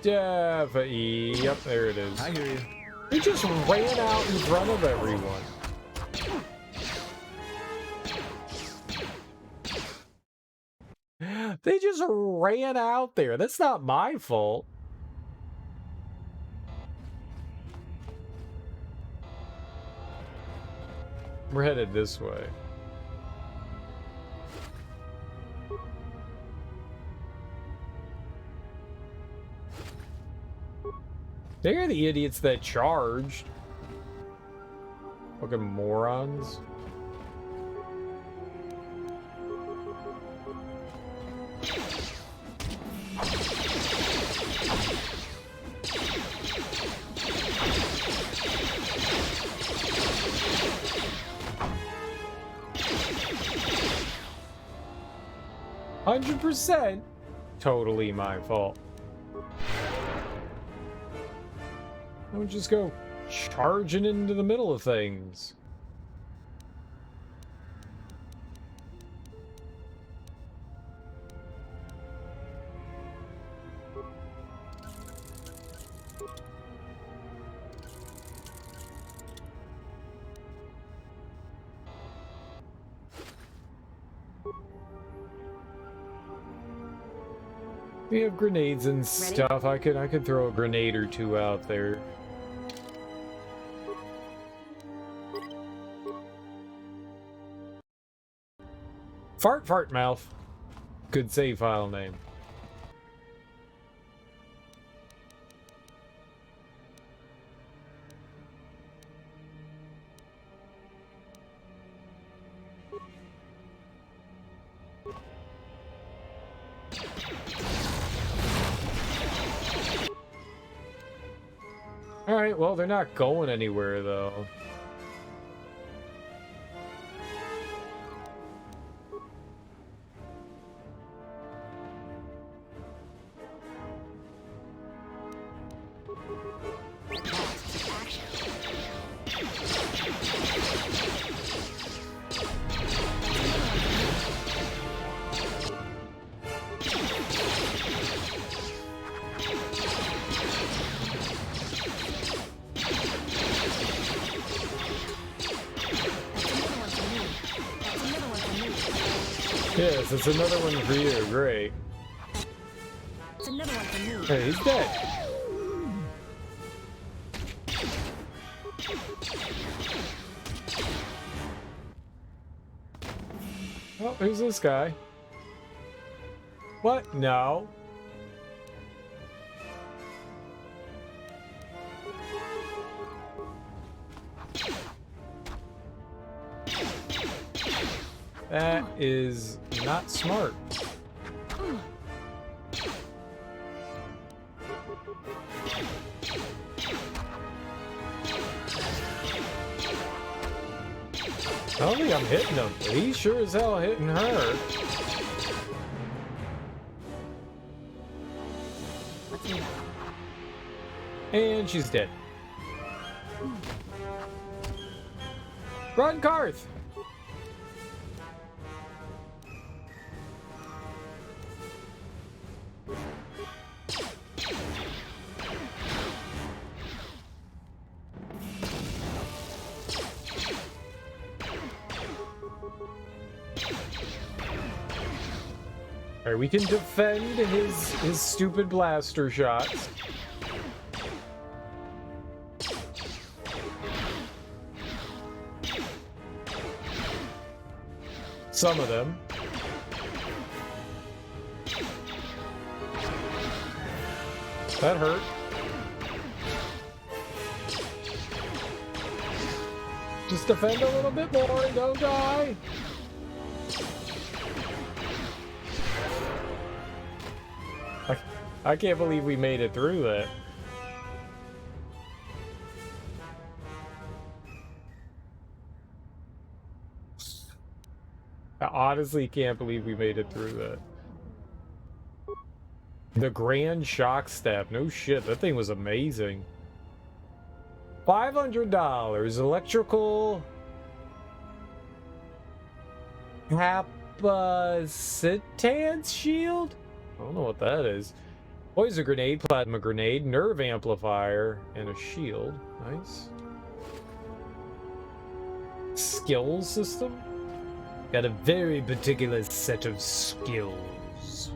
Definitely. Yep, there it is. I hear you. He just ran out in front of everyone. They just ran out there. That's not my fault. We're headed this way. They're the idiots that charged. Fucking morons. %. Totally my fault. I would just go charging into the middle of things. We have grenades and stuff. I could throw a grenade or two out there. Fart mouth. Good save file name. Alright, well, they're not going anywhere, though. Yes, it's another one for you. Great. It's another one for me. Hey, he's dead. Oh, who's this guy? What? No. That is not smart. I don't think I'm hitting him, but he's sure as hell hitting her. And she's dead. Run, Karth! Alright, we can defend his stupid blaster shots. Some of them. That hurt. Just defend a little bit more and don't die. I can't believe we made it through that. I honestly can't believe we made it through that. The Grand Shock Staff. No shit, that thing was amazing. $500. Electrical... Capacitance shield? I don't know what that is. Poison grenade, plasma grenade, nerve amplifier, and a shield. Nice. Skill system? Got a very particular set of skills.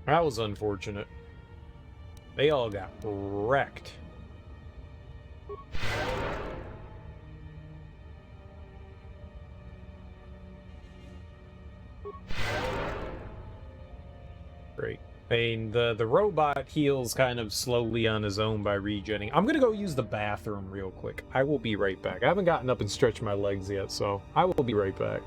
That was unfortunate. They all got wrecked. Great. I mean, the robot heals kind of slowly on his own by regenning. I'm gonna go use the bathroom real quick. I will be right back. I haven't gotten up and stretched my legs yet, so I will be right back.